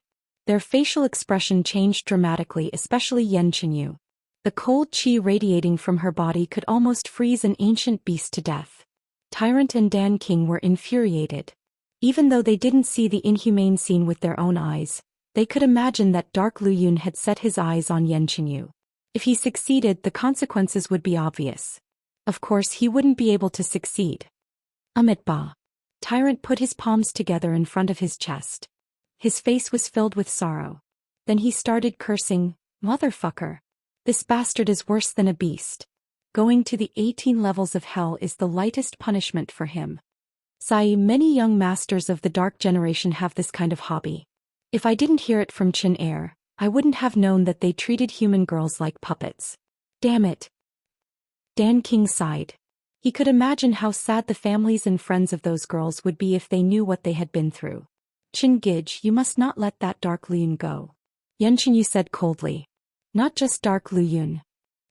Their facial expression changed dramatically, especially Yan Qinyu. The cold qi radiating from her body could almost freeze an ancient beast to death. Tyrant and Dan King were infuriated. Even though they didn't see the inhumane scene with their own eyes, they could imagine that Dark Liuyun had set his eyes on Yan Qinyu. If he succeeded, the consequences would be obvious. Of course, he wouldn't be able to succeed. Amitabha. Tyrant put his palms together in front of his chest. His face was filled with sorrow. Then he started cursing, "Motherfucker. This bastard is worse than a beast. Going to the 18 levels of hell is the lightest punishment for him." Sai, many young masters of the Dark Generation have this kind of hobby. If I didn't hear it from Qin Er, I wouldn't have known that they treated human girls like puppets. Damn it. Dan King sighed. He could imagine how sad the families and friends of those girls would be if they knew what they had been through. Qin Gij, you must not let that Dark Liuyun go. Yan Qinyu said coldly. Not just Dark Liuyun.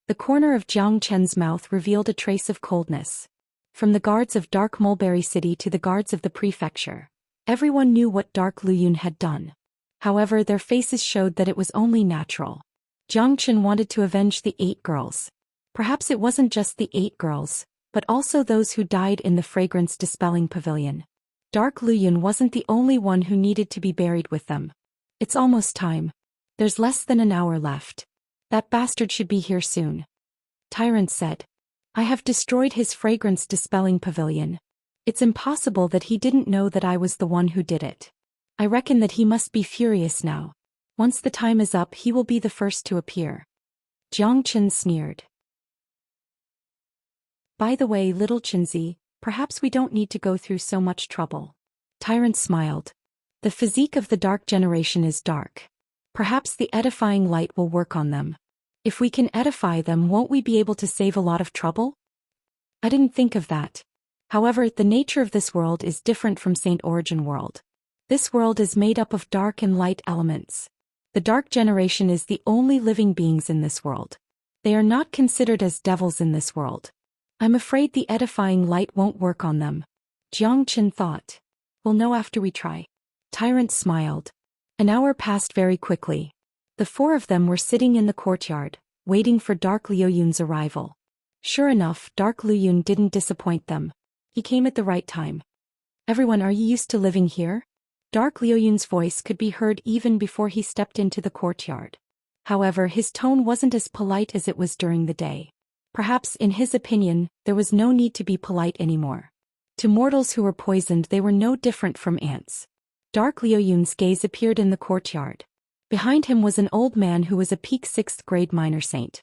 The corner of Jiang Chen's mouth revealed a trace of coldness. From the guards of Dark Mulberry City to the guards of the prefecture, everyone knew what Dark Liuyun had done. However, their faces showed that it was only natural. Xianxia wanted to avenge the 8 girls. Perhaps it wasn't just the 8 girls, but also those who died in the fragrance-dispelling pavilion. Dark Luyun wasn't the only one who needed to be buried with them. It's almost time. There's less than an hour left. That bastard should be here soon. Tyrant said. I have destroyed his fragrance-dispelling pavilion. It's impossible that he didn't know that I was the one who did it. I reckon that he must be furious now. Once the time is up, he will be the first to appear. Xianxia sneered. By the way, little Qinzi, perhaps we don't need to go through so much trouble. Tyrant smiled. The physique of the dark generation is dark. Perhaps the edifying light will work on them. If we can edify them, won't we be able to save a lot of trouble? I didn't think of that. However, the nature of this world is different from Saint Origin world. This world is made up of dark and light elements. The dark generation is the only living beings in this world. They are not considered as devils in this world. I'm afraid the edifying light won't work on them. Xianxia thought. We'll know after we try. Tyrant smiled. An hour passed very quickly. The 4 of them were sitting in the courtyard, waiting for Dark Luyun's arrival. Sure enough, Dark Luyun didn't disappoint them. He came at the right time. Everyone, are you used to living here? Dark Luyun's voice could be heard even before he stepped into the courtyard. However, his tone wasn't as polite as it was during the day. Perhaps, in his opinion, there was no need to be polite anymore. To mortals who were poisoned, they were no different from ants. Dark Luyun's gaze appeared in the courtyard. Behind him was an old man who was a peak 6th grade minor saint.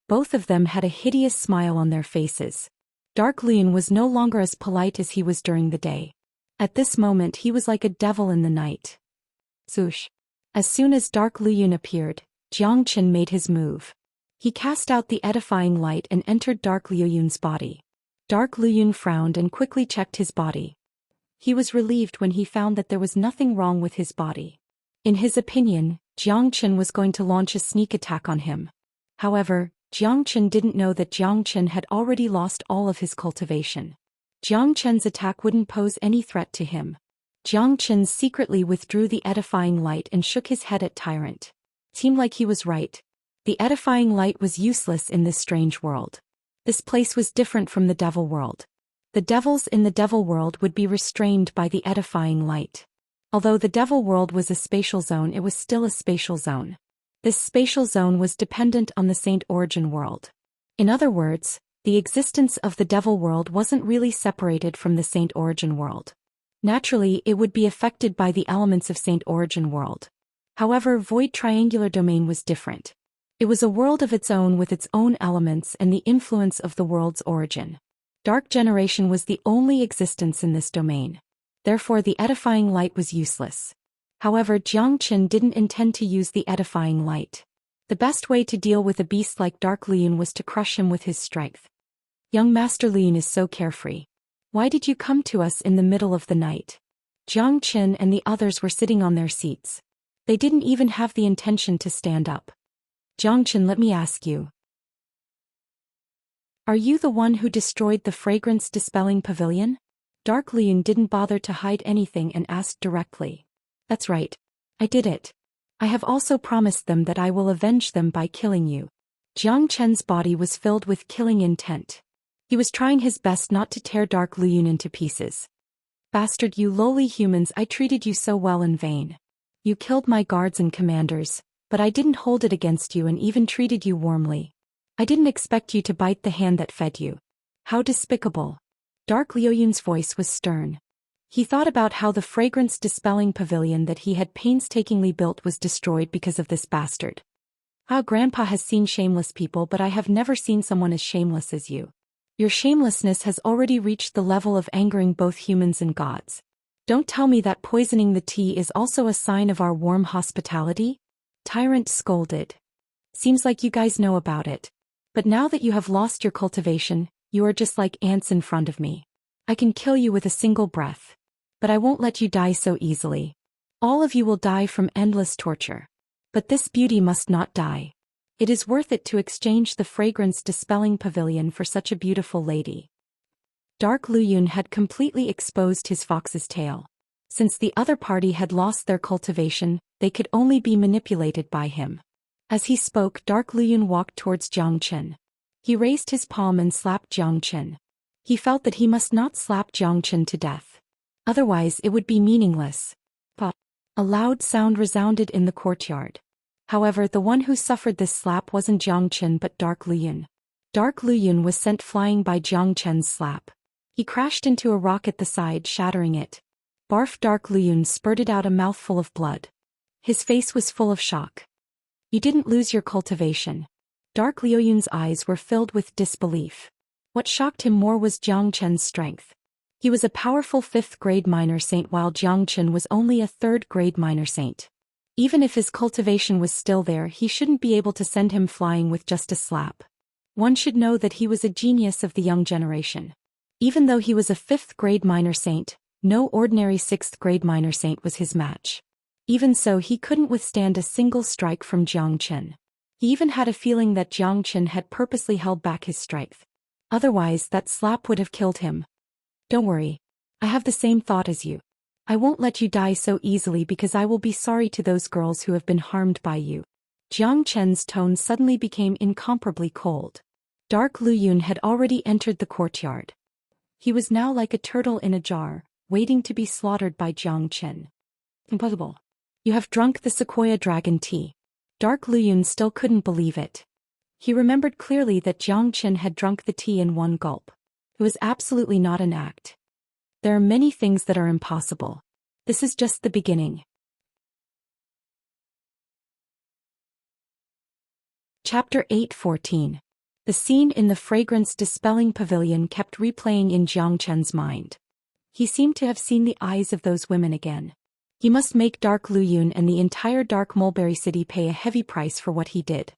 Both of them had a hideous smile on their faces. Dark Luyun was no longer as polite as he was during the day. At this moment he was like a devil in the night. Zhoosh. As soon as Dark Luyun appeared, Xianxia made his move. He cast out the edifying light and entered Dark Luyun's body. Dark Luyun frowned and quickly checked his body. He was relieved when he found that there was nothing wrong with his body. In his opinion, Xianxia was going to launch a sneak attack on him. However, Xianxia didn't know that Xianxia had already lost all of his cultivation. Xianxia's attack wouldn't pose any threat to him. Xianxia secretly withdrew the edifying light and shook his head at Tyrant. Seemed like he was right. The edifying light was useless in this strange world. This place was different from the devil world. The devils in the devil world would be restrained by the edifying light. Although the devil world was a spatial zone, it was still a spatial zone. This spatial zone was dependent on the Saint Origin world. In other words, the existence of the devil world wasn't really separated from the Saint Origin world. Naturally, it would be affected by the elements of Saint Origin world. However, Void Triangular Domain was different. It was a world of its own with its own elements and the influence of the world's origin. Dark Generation was the only existence in this domain. Therefore the edifying light was useless. However, Xianxia didn't intend to use the edifying light. The best way to deal with a beast like Dark Luyun was to crush him with his strength. Young Master Luyun is so carefree. Why did you come to us in the middle of the night? Xianxia and the others were sitting on their seats. They didn't even have the intention to stand up. Xianxia, let me ask you. Are you the one who destroyed the fragrance-dispelling pavilion? Dark Luyun didn't bother to hide anything and asked directly. That's right. I did it. I have also promised them that I will avenge them by killing you. Xianxia's body was filled with killing intent. He was trying his best not to tear Dark Luyun into pieces. Bastard, you lowly humans, I treated you so well in vain. You killed my guards and commanders, but I didn't hold it against you and even treated you warmly. I didn't expect you to bite the hand that fed you. How despicable. Dark Luyun's voice was stern. He thought about how the fragrance-dispelling pavilion that he had painstakingly built was destroyed because of this bastard. Ah, Grandpa has seen shameless people, but I have never seen someone as shameless as you. Your shamelessness has already reached the level of angering both humans and gods. Don't tell me that poisoning the tea is also a sign of our warm hospitality? Tyrant scolded. Seems like you guys know about it. But now that you have lost your cultivation, you are just like ants in front of me. I can kill you with a single breath. But I won't let you die so easily. All of you will die from endless torture. But this beauty must not die. It is worth it to exchange the fragrance-dispelling pavilion for such a beautiful lady. Dark Luyun had completely exposed his fox's tail. Since the other party had lost their cultivation, they could only be manipulated by him. As he spoke, Dark Luyun walked towards Zhang Chen. He raised his palm and slapped Zhang Chen. He felt that he must not slap Zhang Chen to death. Otherwise it would be meaningless. But a loud sound resounded in the courtyard. However, the one who suffered this slap wasn't Zhang Chen but Dark Luyun. Dark Luyun was sent flying by Zhang Chen's slap. He crashed into a rock at the side, shattering it. Barf! Dark Luyun spurted out a mouthful of blood. His face was full of shock. You didn't lose your cultivation. Dark Luyun's eyes were filled with disbelief. What shocked him more was Zhang Chen's strength. He was a powerful 5th-grade minor saint while Zhang Chen was only a 3rd-grade minor saint. Even if his cultivation was still there, he shouldn't be able to send him flying with just a slap. One should know that he was a genius of the young generation. Even though he was a 5th-grade minor saint, no ordinary 6th-grade minor saint was his match. Even so, he couldn't withstand a single strike from Zhang Chen. He even had a feeling that Zhang Chen had purposely held back his strength. Otherwise, that slap would have killed him. Don't worry. I have the same thought as you. I won't let you die so easily because I will be sorry to those girls who have been harmed by you. Zhang Chen's tone suddenly became incomparably cold. Dark Luyun had already entered the courtyard. He was now like a turtle in a jar, waiting to be slaughtered by Zhang Chen. Impossible. You have drunk the Sequoia Dragon tea. Dark Luyun still couldn't believe it. He remembered clearly that Zhang Chen had drunk the tea in one gulp. It was absolutely not an act. There are many things that are impossible. This is just the beginning. Chapter 8:14. The scene in the fragrance-dispelling pavilion kept replaying in Zhang Chen's mind. He seemed to have seen the eyes of those women again. He must make Dark Luyun and the entire Dark Mulberry City pay a heavy price for what he did.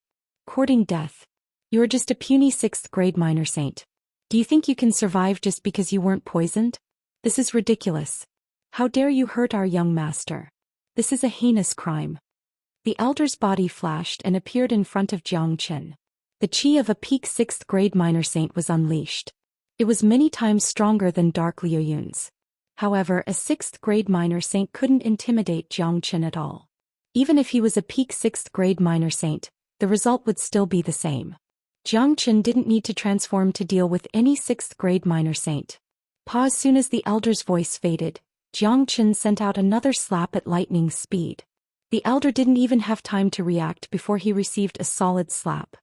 Courting death. You're just a puny 6th-grade minor saint. Do you think you can survive just because you weren't poisoned? This is ridiculous. How dare you hurt our young master? This is a heinous crime. The elder's body flashed and appeared in front of Zhang Chen. The chi of a peak 6th-grade minor saint was unleashed. It was many times stronger than Dark Luyun's. However, a 6th-grade minor saint couldn't intimidate Zhang Chen at all. Even if he was a peak 6th-grade minor saint, the result would still be the same. Zhang Chen didn't need to transform to deal with any 6th-grade minor saint. As soon as the elder's voice faded, Zhang Chen sent out another slap at lightning speed. The elder didn't even have time to react before he received a solid slap.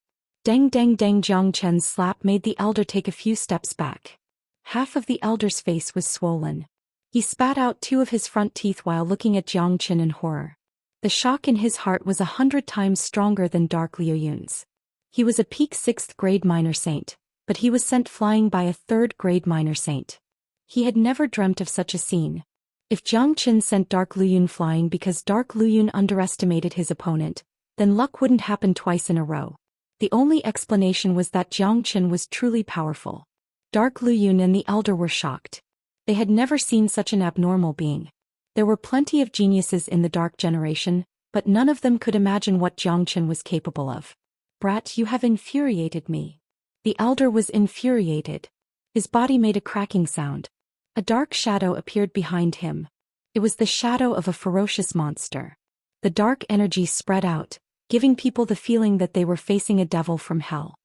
Dang dang dang! Zhang Chen's slap made the elder take a few steps back. Half of the elder's face was swollen. He spat out 2 of his front teeth while looking at Zhang Chen in horror. The shock in his heart was 100 times stronger than Dark Luyun's. He was a peak 6th-grade minor saint, but he was sent flying by a 3rd-grade minor saint. He had never dreamt of such a scene. If Zhang Chen sent Dark Luyun flying because Dark Luyun underestimated his opponent, then luck wouldn't happen twice in a row. The only explanation was that Zhang Chen was truly powerful. Dark Luyun and the elder were shocked. They had never seen such an abnormal being. There were plenty of geniuses in the Dark Generation, but none of them could imagine what Zhang Chen was capable of. Brat, you have infuriated me. The elder was infuriated. His body made a cracking sound. A dark shadow appeared behind him. It was the shadow of a ferocious monster. The dark energy spread out, giving people the feeling that they were facing a devil from hell.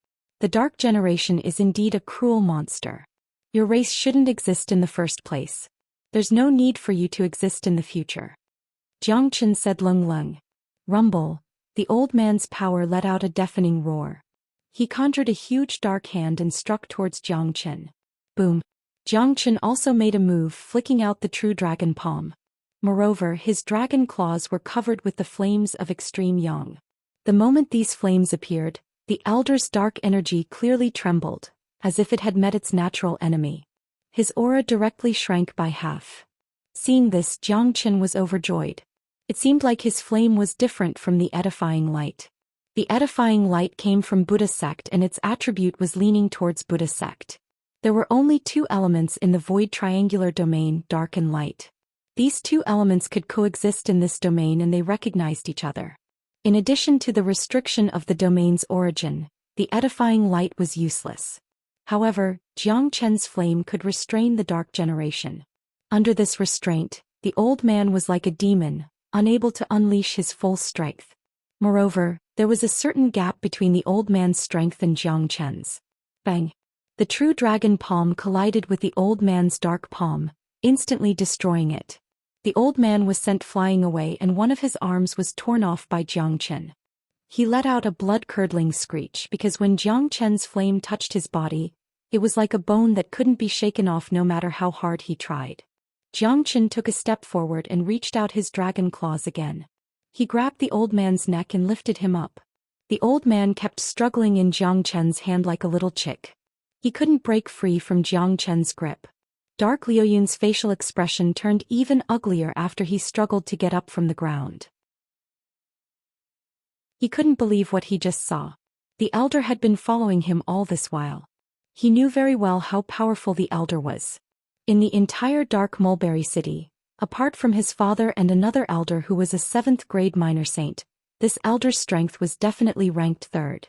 The Dark Generation is indeed a cruel monster. Your race shouldn't exist in the first place. There's no need for you to exist in the future. Zhang Chen said. Lung lung. Rumble. The old man's power let out a deafening roar. He conjured a huge dark hand and struck towards Zhang Chen. Boom. Zhang Chen also made a move, flicking out the true dragon palm. Moreover, his dragon claws were covered with the flames of extreme yang. The moment these flames appeared, the elder's dark energy clearly trembled, as if it had met its natural enemy. His aura directly shrank by half. Seeing this, Zhang Chen was overjoyed. It seemed like his flame was different from the edifying light. The edifying light came from Buddha sect and its attribute was leaning towards Buddha sect. There were only 2 elements in the void triangular domain, dark and light. These 2 elements could coexist in this domain and they recognized each other. In addition to the restriction of the domain's origin, the edifying light was useless. However, Zhang Chen's flame could restrain the Dark Generation. Under this restraint, the old man was like a demon, unable to unleash his full strength. Moreover, There was a certain gap between the old man's strength and Zhang Chen's. Bang! The true dragon palm collided with the old man's dark palm, instantly destroying it. The old man was sent flying away and one of his arms was torn off by Jiang Chen. He let out a blood-curdling screech because when Jiang Chen's flame touched his body, it was like a bone that couldn't be shaken off no matter how hard he tried. Jiang Chen took a step forward and reached out his dragon claws again. He grabbed the old man's neck and lifted him up. The old man kept struggling in Jiang Chen's hand like a little chick. He couldn't break free from Jiang Chen's grip. Dark Liuyun's facial expression turned even uglier after he struggled to get up from the ground. He couldn't believe what he just saw. The elder had been following him all this while. He knew very well how powerful the elder was. In the entire Dark Mulberry City, apart from his father and another elder who was a 7th grade minor saint, this elder's strength was definitely ranked 3rd.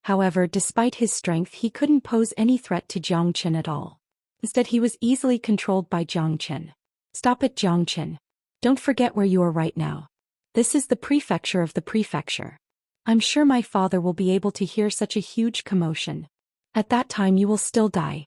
However, despite his strength he couldn't pose any threat to Jiang Chen at all. Instead he was easily controlled by Jiang Chen. Stop it, Jiang Chen. Don't forget where you are right now. This is the prefecture of the prefecture. I'm sure my father will be able to hear such a huge commotion. At that time you will still die.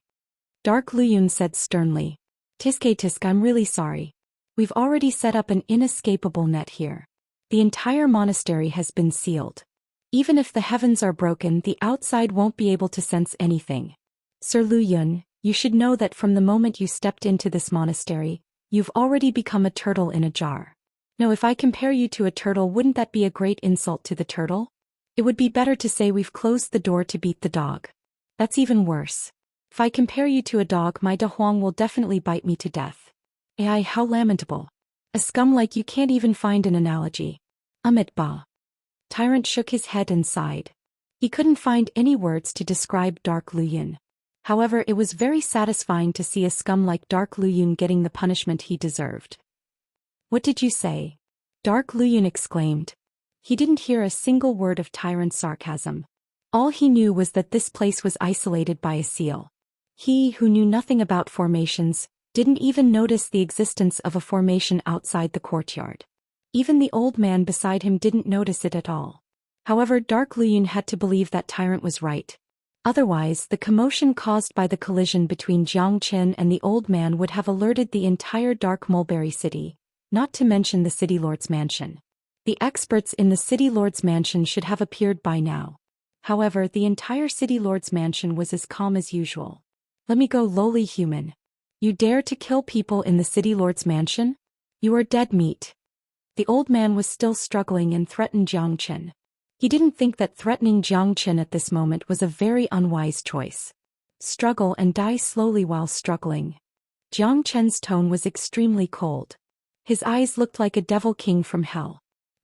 Dark Luyun said sternly. Tisk, I'm really sorry. We've already set up an inescapable net here. The entire monastery has been sealed. Even if the heavens are broken, the outside won't be able to sense anything. Sir Luyun, you should know that from the moment you stepped into this monastery, you've already become a turtle in a jar. Now if I compare you to a turtle, wouldn't that be a great insult to the turtle? It would be better to say we've closed the door to beat the dog. That's even worse. If I compare you to a dog, my De Huang will definitely bite me to death. Ai, how lamentable. A scum like you can't even find an analogy. Amit ba. Tyrant shook his head and sighed. He couldn't find any words to describe Dark Luyun. However, it was very satisfying to see a scum like Dark Luyun getting the punishment he deserved. What did you say? Dark Luyun exclaimed. He didn't hear a single word of tyrant sarcasm. All he knew was that this place was isolated by a seal. He, who knew nothing about formations, didn't even notice the existence of a formation outside the courtyard. Even the old man beside him didn't notice it at all. However, Dark Luyun had to believe that tyrant was right. Otherwise, the commotion caused by the collision between Jiang Chen and the old man would have alerted the entire Dark Mulberry City, not to mention the City Lord's mansion. The experts in the City Lord's mansion should have appeared by now. However, the entire City Lord's mansion was as calm as usual. Let me go, lowly human. You dare to kill people in the City Lord's mansion? You are dead meat. The old man was still struggling and threatened Jiang Chen. He didn't think that threatening Jiang Chen at this moment was a very unwise choice. Struggle and die slowly while struggling. Jiang Chen's tone was extremely cold. His eyes looked like a devil king from hell.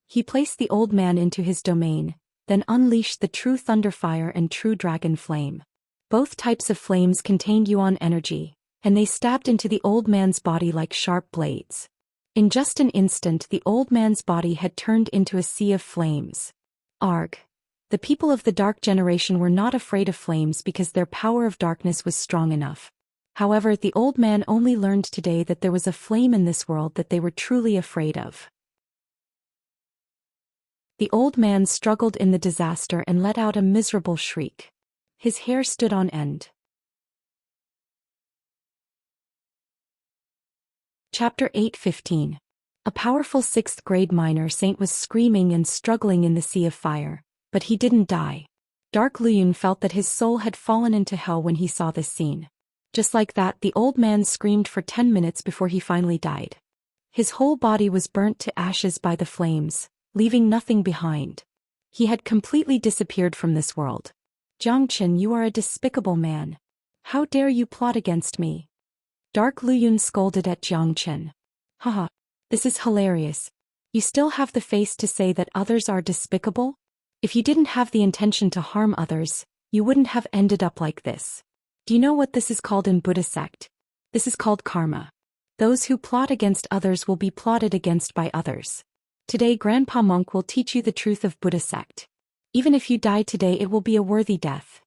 He placed the old man into his domain, then unleashed the true thunder fire and true dragon flame. Both types of flames contained yuan energy, and they stabbed into the old man's body like sharp blades. In just an instant, the old man's body had turned into a sea of flames. Arg. The people of the dark generation were not afraid of flames because their power of darkness was strong enough. However, the old man only learned today that there was a flame in this world that they were truly afraid of. The old man struggled in the disaster and let out a miserable shriek. His hair stood on end. Chapter 8:15. A powerful 6th grade minor saint was screaming and struggling in the sea of fire, but he didn't die. Dark Luyun felt that his soul had fallen into hell when he saw this scene. Just like that, the old man screamed for 10 minutes before he finally died. His whole body was burnt to ashes by the flames, leaving nothing behind. He had completely disappeared from this world. Jiang Chen, you are a despicable man. How dare you plot against me? Dark Luyun scolded at Jiang Chen. Haha, this is hilarious. You still have the face to say that others are despicable? If you didn't have the intention to harm others, you wouldn't have ended up like this. Do you know what this is called in Buddhist sect? This is called karma. Those who plot against others will be plotted against by others. Today Grandpa Monk will teach you the truth of Buddhist sect. Even if you die today, it will be a worthy death.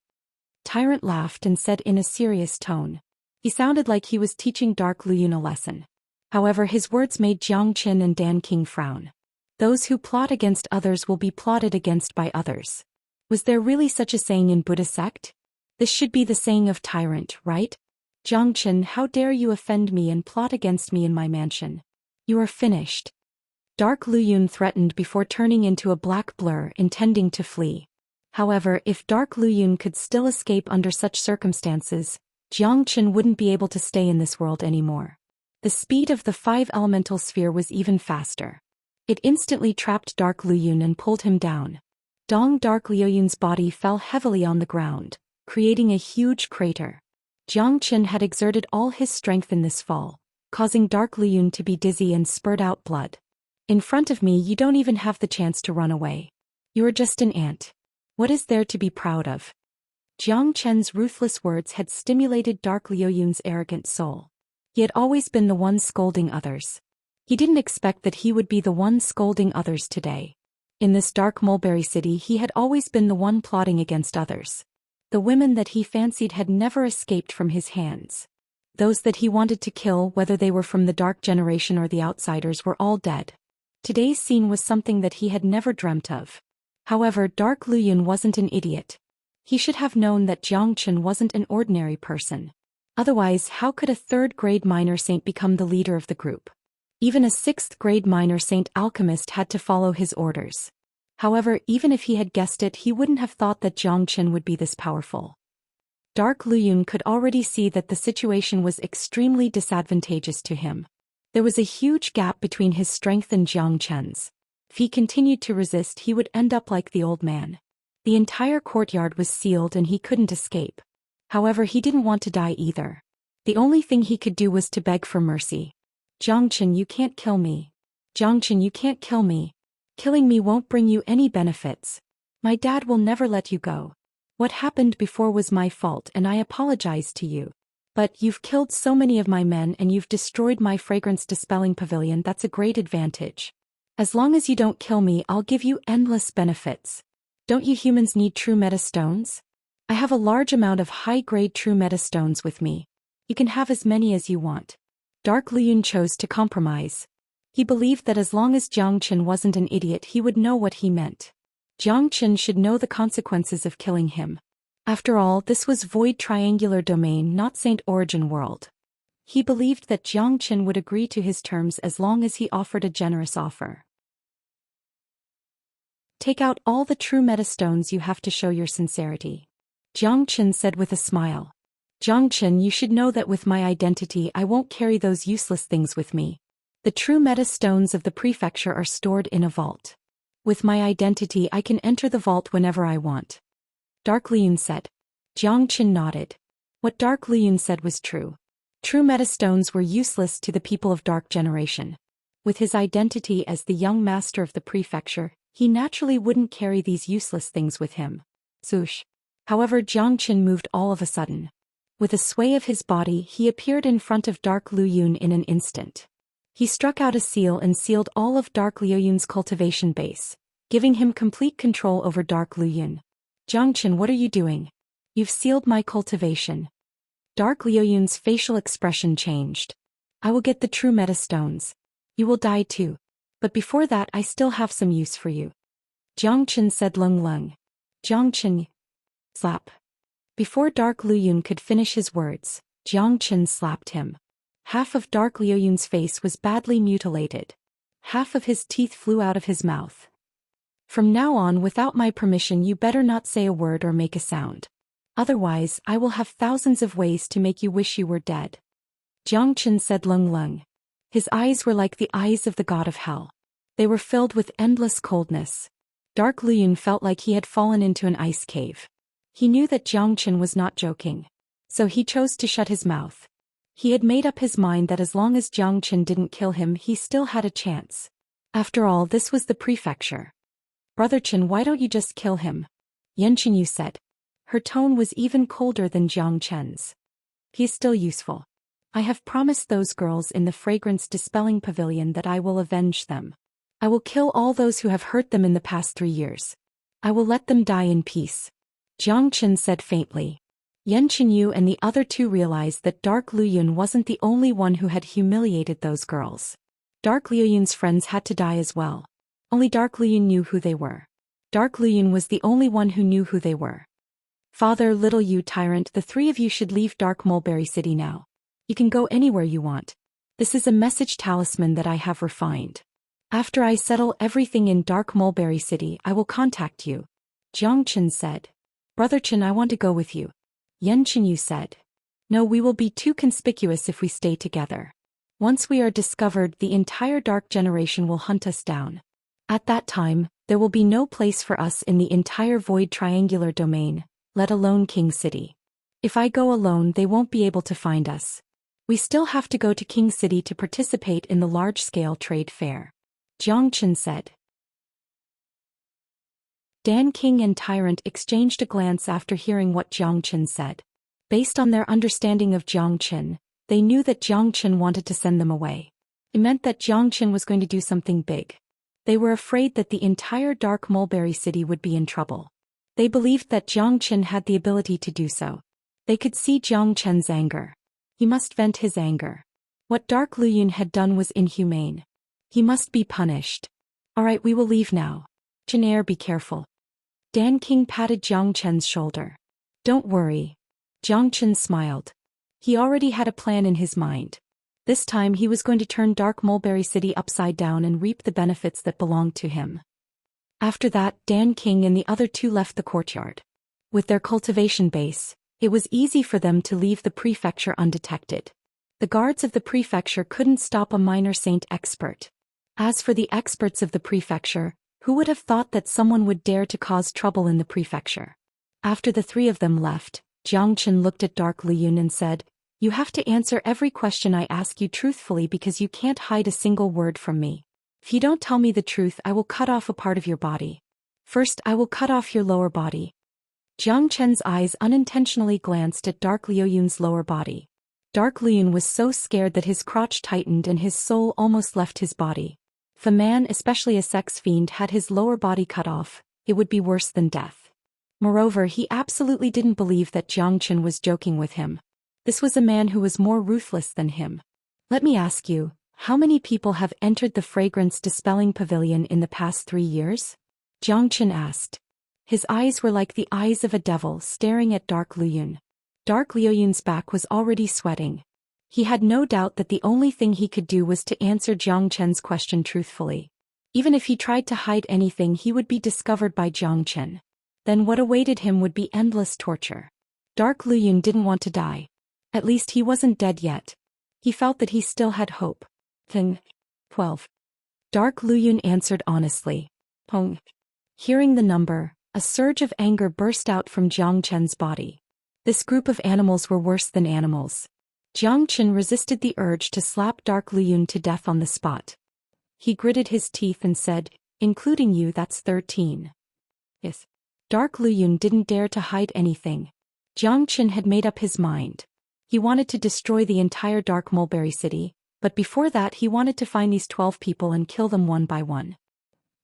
Tyrant laughed and said in a serious tone. He sounded like he was teaching Dark Luyun a lesson. However, his words made Jiang Chen and Dan King frown. Those who plot against others will be plotted against by others. Was there really such a saying in Buddha sect? This should be the saying of tyrant, right? Zhang Chen, how dare you offend me and plot against me in my mansion? You are finished. Dark Luyun threatened before turning into a black blur, intending to flee. However, if Dark Luyun could still escape under such circumstances, Jiang Chen wouldn't be able to stay in this world anymore. The speed of the 5 elemental sphere was even faster. It instantly trapped Dark Luyun and pulled him down. Dark Luyun's body fell heavily on the ground, creating a huge crater. Jiang Chen had exerted all his strength in this fall, causing Dark Luyun to be dizzy and spurt out blood. In front of me, you don't even have the chance to run away. You are just an ant. What is there to be proud of? Jiang Chen's ruthless words had stimulated Dark Luyun's arrogant soul. He had always been the one scolding others. He didn't expect that he would be the one scolding others today. In this dark mulberry city, he had always been the one plotting against others. The women that he fancied had never escaped from his hands. Those that he wanted to kill, whether they were from the dark generation or the outsiders, were all dead. Today's scene was something that he had never dreamt of. However, Dark Luyun wasn't an idiot. He should have known that Jiang Chen wasn't an ordinary person. Otherwise, how could a 3rd-grade minor saint become the leader of the group? Even a 6th-grade minor saint alchemist had to follow his orders. However, even if he had guessed it, he wouldn't have thought that Jiang Chen would be this powerful. Dark Luyun could already see that the situation was extremely disadvantageous to him. There was a huge gap between his strength and Jiang Chen's. If he continued to resist, he would end up like the old man. The entire courtyard was sealed and he couldn't escape. However, he didn't want to die either. The only thing he could do was to beg for mercy. Jiang Chen, you can't kill me. Jiang Chen, you can't kill me. Killing me won't bring you any benefits. My dad will never let you go. What happened before was my fault and I apologize to you. But you've killed so many of my men and you've destroyed my fragrance dispelling pavilion. That's a great advantage. As long as you don't kill me, I'll give you endless benefits. Don't you humans need true meta stones? I have a large amount of high-grade true meta stones with me. You can have as many as you want. Dark Luyun chose to compromise. He believed that as long as Jiang Chen wasn't an idiot, he would know what he meant. Jiang Chen should know the consequences of killing him. After all, this was Void Triangular Domain, not Saint Origin World. He believed that Jiang Chen would agree to his terms as long as he offered a generous offer. Take out all the true meta stones you have to show your sincerity. Jiang Chen said with a smile. Jiang Chen, you should know that with my identity I won't carry those useless things with me. The true meta stones of the prefecture are stored in a vault. With my identity I can enter the vault whenever I want. Dark Luyun said. Jiang Chen nodded. What Dark Luyun said was true. True meta stones were useless to the people of Dark Generation. With his identity as the young master of the prefecture, he naturally wouldn't carry these useless things with him. Swoosh. However, Jiang Chen moved all of a sudden. With a sway of his body, he appeared in front of Dark Luyun in an instant. He struck out a seal and sealed all of Dark Luyun's cultivation base, giving him complete control over Dark Luyun. Jiang Chen, what are you doing? You've sealed my cultivation. Dark Luyun's facial expression changed. I will get the true meta stones. You will die too. But before that I still have some use for you. Jiang Chen said lung lung. Jiang Chen. Slap. Before Dark Luyun could finish his words, Jiang Chen slapped him. Half of Dark Luyun's face was badly mutilated. Half of his teeth flew out of his mouth. From now on, without my permission, you better not say a word or make a sound. Otherwise, I will have thousands of ways to make you wish you were dead. Jiang Chen said lung lung. His eyes were like the eyes of the god of hell. They were filled with endless coldness. Dark Luyun felt like he had fallen into an ice cave. He knew that Jiang Chen was not joking. So he chose to shut his mouth. He had made up his mind that as long as Jiang Chen didn't kill him, he still had a chance. After all, this was the prefecture. Brother Chen, why don't you just kill him? Yanchen Yu said. Her tone was even colder than Jiang Chen's. He is still useful. I have promised those girls in the fragrance dispelling pavilion that I will avenge them. I will kill all those who have hurt them in the past 3 years. I will let them die in peace. Jiang Chen said faintly. Yan Qinyu and the other two realized that Dark Luyun wasn't the only one who had humiliated those girls. Dark Luyun's friends had to die as well. Only Dark Luyun knew who they were. Dark Luyun was the only one who knew who they were. Father, little you tyrant, the three of you should leave Dark Mulberry City now. You can go anywhere you want. This is a message talisman that I have refined. After I settle everything in Dark Mulberry City, I will contact you. Jiang Chen said. Brother Chen, I want to go with you. Yan Chenyu said. No, we will be too conspicuous if we stay together. Once we are discovered, the entire Dark Generation will hunt us down. At that time, there will be no place for us in the entire Void Triangular Domain, let alone King City. If I go alone, they won't be able to find us. We still have to go to King City to participate in the large-scale trade fair. Jiang Chen said. Dan King and Tyrant exchanged a glance after hearing what Jiang Chen said. Based on their understanding of Jiang Chen, they knew that Jiang Chen wanted to send them away. It meant that Jiang Chen was going to do something big. They were afraid that the entire Dark Mulberry City would be in trouble. They believed that Jiang Chen had the ability to do so. They could see Jiang Chen's anger. He must vent his anger. What Dark Luyun had done was inhumane. He must be punished. Alright, we will leave now. Chenair, be careful. Dan King patted Jiang Chen's shoulder. Don't worry. Jiang Chen smiled. He already had a plan in his mind. This time he was going to turn Dark Mulberry City upside down and reap the benefits that belonged to him. After that, Dan King and the other two left the courtyard. With their cultivation base, it was easy for them to leave the prefecture undetected. The guards of the prefecture couldn't stop a minor saint expert. As for the experts of the prefecture, who would have thought that someone would dare to cause trouble in the prefecture? After the three of them left, Jiang Chen looked at Dark Luyun and said, You have to answer every question I ask you truthfully because you can't hide a single word from me. If you don't tell me the truth, I will cut off a part of your body. First, I will cut off your lower body. Jiang Chen's eyes unintentionally glanced at Dark Luyun's lower body. Dark Luyun was so scared that his crotch tightened and his soul almost left his body. If a man, especially a sex fiend, had his lower body cut off, it would be worse than death. Moreover, he absolutely didn't believe that Jiang Chen was joking with him. This was a man who was more ruthless than him. Let me ask you, how many people have entered the fragrance dispelling pavilion in the past 3 years? Jiang Chen asked. His eyes were like the eyes of a devil staring at Dark Luyun. Dark Luyun's back was already sweating. He had no doubt that the only thing he could do was to answer Jiang Chen's question truthfully. Even if he tried to hide anything, he would be discovered by Jiang Chen. Then what awaited him would be endless torture. Dark Luyun didn't want to die. At least he wasn't dead yet. He felt that he still had hope. Thing. 12. Dark Luyun answered honestly. Pong. Hearing the number, a surge of anger burst out from Jiang Chen's body. This group of animals were worse than animals. Jiang Chen resisted the urge to slap Dark Luyun to death on the spot. He gritted his teeth and said, Including you, that's 13. Yes. Dark Luyun didn't dare to hide anything. Jiang Chen had made up his mind. He wanted to destroy the entire Dark Mulberry City, but before that he wanted to find these 12 people and kill them one by one.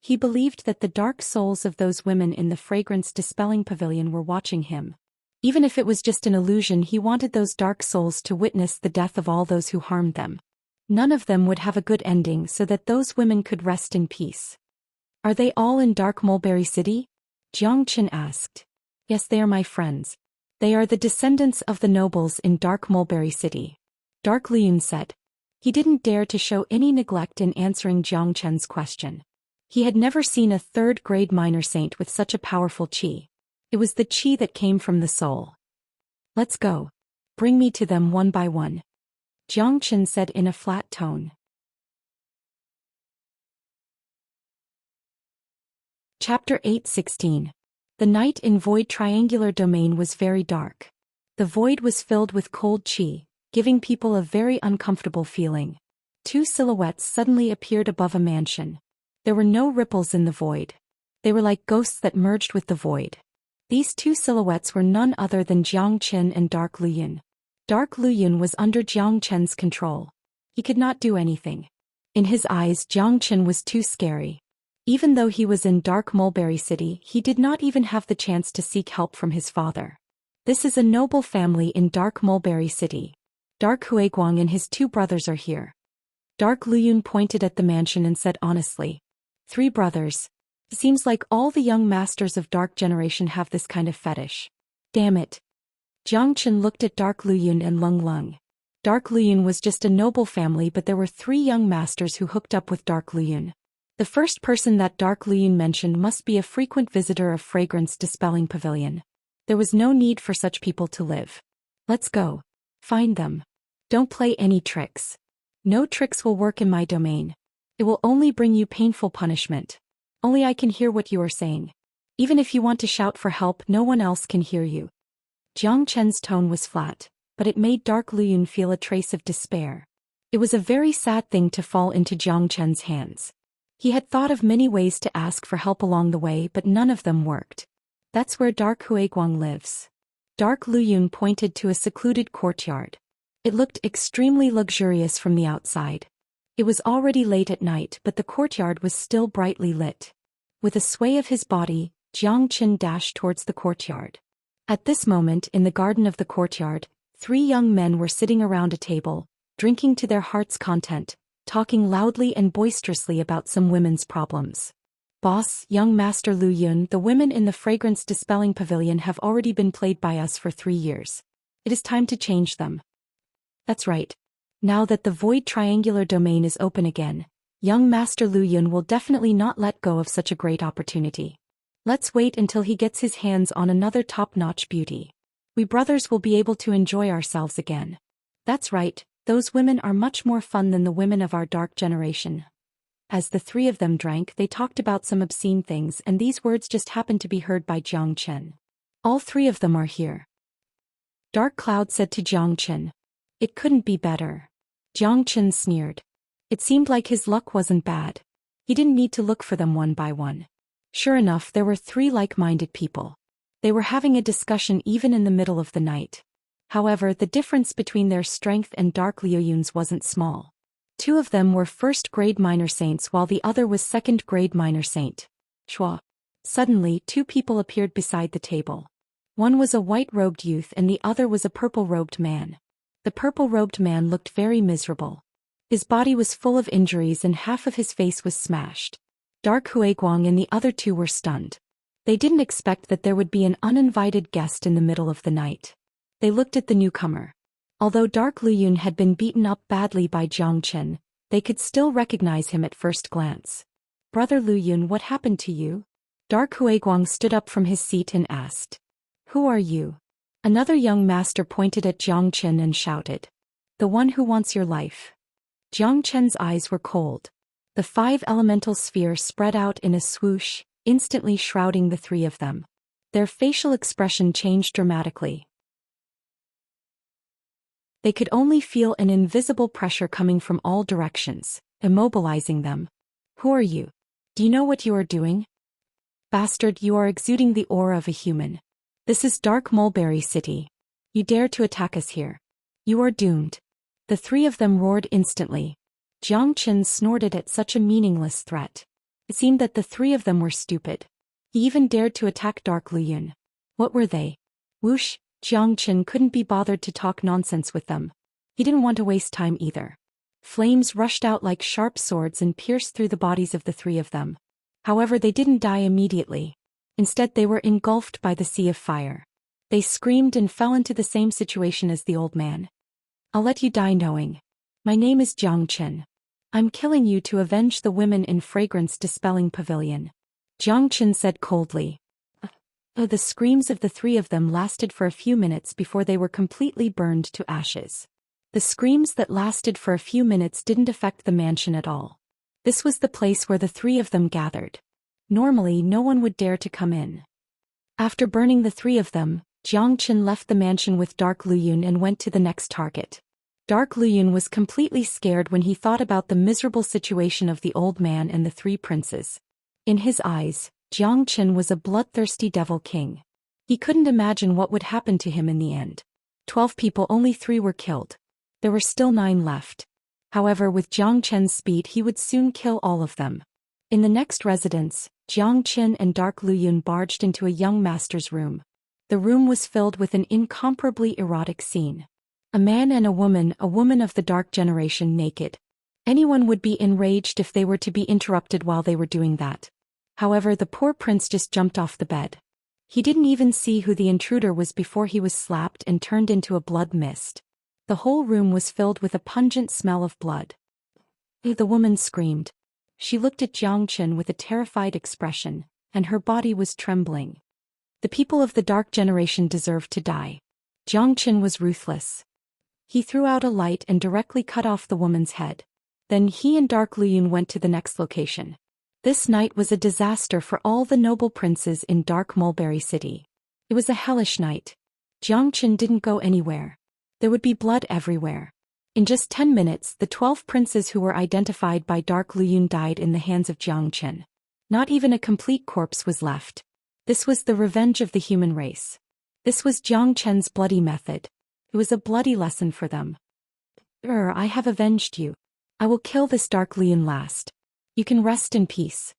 He believed that the dark souls of those women in the fragrance dispelling pavilion were watching him. Even if it was just an illusion, he wanted those dark souls to witness the death of all those who harmed them. None of them would have a good ending so that those women could rest in peace. Are they all in Dark Mulberry City? Jiang Chen asked. Yes, they are my friends. They are the descendants of the nobles in Dark Mulberry City. Dark Luyun said. He didn't dare to show any neglect in answering Jiang Chen's question. He had never seen a third-grade minor saint with such a powerful qi. It was the qi that came from the soul. Let's go. Bring me to them one by one. Jiang Chen said in a flat tone. Chapter 8:16. The night in Void Triangular Domain was very dark. The void was filled with cold qi, giving people a very uncomfortable feeling. Two silhouettes suddenly appeared above a mansion. There were no ripples in the void. They were like ghosts that merged with the void. These two silhouettes were none other than Jiang Chen and Dark Luyun. Dark Luyun was under Jiang Chen's control. He could not do anything. In his eyes, Jiang Chen was too scary. Even though he was in Dark Mulberry City, he did not even have the chance to seek help from his father. This is a noble family in Dark Mulberry City. Dark Huiguang and his two brothers are here. Dark Luyun pointed at the mansion and said honestly. 3 brothers. Seems like all the young masters of Dark Generation have this kind of fetish. Damn it. Jiang Chen looked at Dark Luyun and Lung Lung. Dark Luyun was just a noble family, but there were 3 young masters who hooked up with Dark Luyun. The first person that Dark Luyun mentioned must be a frequent visitor of Fragrance Dispelling Pavilion. There was no need for such people to live. Let's go. Find them. Don't play any tricks. No tricks will work in my domain. It will only bring you painful punishment. Only I can hear what you are saying. Even if you want to shout for help, no one else can hear you. Jiang Chen's tone was flat, but it made Dark Luyun feel a trace of despair. It was a very sad thing to fall into Jiang Chen's hands. He had thought of many ways to ask for help along the way, but none of them worked. That's where Dark Huiguang lives. Dark Luyun pointed to a secluded courtyard. It looked extremely luxurious from the outside. It was already late at night, but the courtyard was still brightly lit. With a sway of his body, Jiang Chen dashed towards the courtyard. At this moment, in the garden of the courtyard, 3 young men were sitting around a table, drinking to their heart's content, talking loudly and boisterously about some women's problems. Boss, young Master Lu Yun, the women in the Fragrance Dispelling Pavilion have already been played by us for 3 years. It is time to change them. That's right. Now that the Void Triangular Domain is open again, young Master Lu Yun will definitely not let go of such a great opportunity. Let's wait until he gets his hands on another top-notch beauty. We brothers will be able to enjoy ourselves again. That's right, those women are much more fun than the women of our Dark Generation. As the 3 of them drank, they talked about some obscene things, and these words just happened to be heard by Jiang Chen. All 3 of them are here. Dark Cloud said to Jiang Chen. It couldn't be better. Jiang Chen sneered. It seemed like his luck wasn't bad. He didn't need to look for them one by one. Sure enough, there were 3 like-minded people. They were having a discussion even in the middle of the night. However, the difference between their strength and Dark Luyun's wasn't small. 2 of them were first-grade minor saints while the other was second-grade minor saint. Shua. Suddenly, 2 people appeared beside the table. One was a white-robed youth and the other was a purple-robed man. The purple-robed man looked very miserable. His body was full of injuries and half of his face was smashed. Dark Huiguang and the other 2 were stunned. They didn't expect that there would be an uninvited guest in the middle of the night. They looked at the newcomer. Although Dark Luyun had been beaten up badly by Jiang Chen, they could still recognize him at first glance. Brother Luyun, what happened to you? Dark Huiguang stood up from his seat and asked. Who are you? Another young master pointed at Jiang Chen and shouted. The one who wants your life. Jiang Chen's eyes were cold. The 5 elemental sphere spread out in a swoosh, instantly shrouding the 3 of them. Their facial expression changed dramatically. They could only feel an invisible pressure coming from all directions, immobilizing them. Who are you? Do you know what you are doing? Bastard, you are exuding the aura of a human. This is Dark Mulberry City. You dare to attack us here. You are doomed. The 3 of them roared instantly. Jiang Chen snorted at such a meaningless threat. It seemed that the 3 of them were stupid. He even dared to attack Dark Luyun. What were they? Whoosh, Jiang Chen couldn't be bothered to talk nonsense with them. He didn't want to waste time either. Flames rushed out like sharp swords and pierced through the bodies of the 3 of them. However, they didn't die immediately. Instead, they were engulfed by the sea of fire. They screamed and fell into the same situation as the old man. I'll let you die knowing. My name is Jiang Chen. I'm killing you to avenge the women in Fragrance Dispelling Pavilion. Jiang Chen said coldly. The screams of the 3 of them lasted for a few minutes before they were completely burned to ashes. The screams that lasted for a few minutes didn't affect the mansion at all. This was the place where the 3 of them gathered. Normally, no one would dare to come in. After burning the 3 of them, Jiang Chen left the mansion with Dark Luyun and went to the next target. Dark Luyun was completely scared when he thought about the miserable situation of the old man and the 3 princes. In his eyes, Jiang Chen was a bloodthirsty devil king. He couldn't imagine what would happen to him in the end. 12 people, only 3 were killed. There were still 9 left. However, with Jiang Chen's speed, he would soon kill all of them. In the next residence, Jiang Chen and Dark Luyun barged into a young master's room. The room was filled with an incomparably erotic scene. A man and a woman of the Dark Generation naked. Anyone would be enraged if they were to be interrupted while they were doing that. However, the poor prince just jumped off the bed. He didn't even see who the intruder was before he was slapped and turned into a blood mist. The whole room was filled with a pungent smell of blood. The woman screamed. She looked at Xianxia with a terrified expression, and her body was trembling. The people of the Dark Generation deserved to die. Xianxia was ruthless. He threw out a light and directly cut off the woman's head. Then he and Dark Luyun went to the next location. This night was a disaster for all the noble princes in Dark Mulberry City. It was a hellish night. Xianxia didn't go anywhere. There would be blood everywhere. In just 10 minutes, the 12 princes who were identified by Dark Luyun died in the hands of Xianxia. Not even a complete corpse was left. This was the revenge of the human race. This was Xianxia's bloody method. It was a bloody lesson for them. I have avenged you. I will kill this Dark Luyun last. You can rest in peace.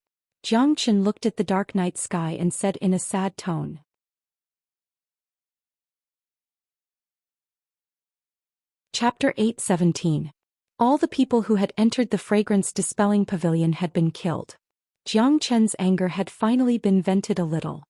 Xianxia looked at the dark night sky and said in a sad tone. Chapter 8:17. All the people who had entered the fragrance-dispelling pavilion had been killed. Xianxia's anger had finally been vented a little.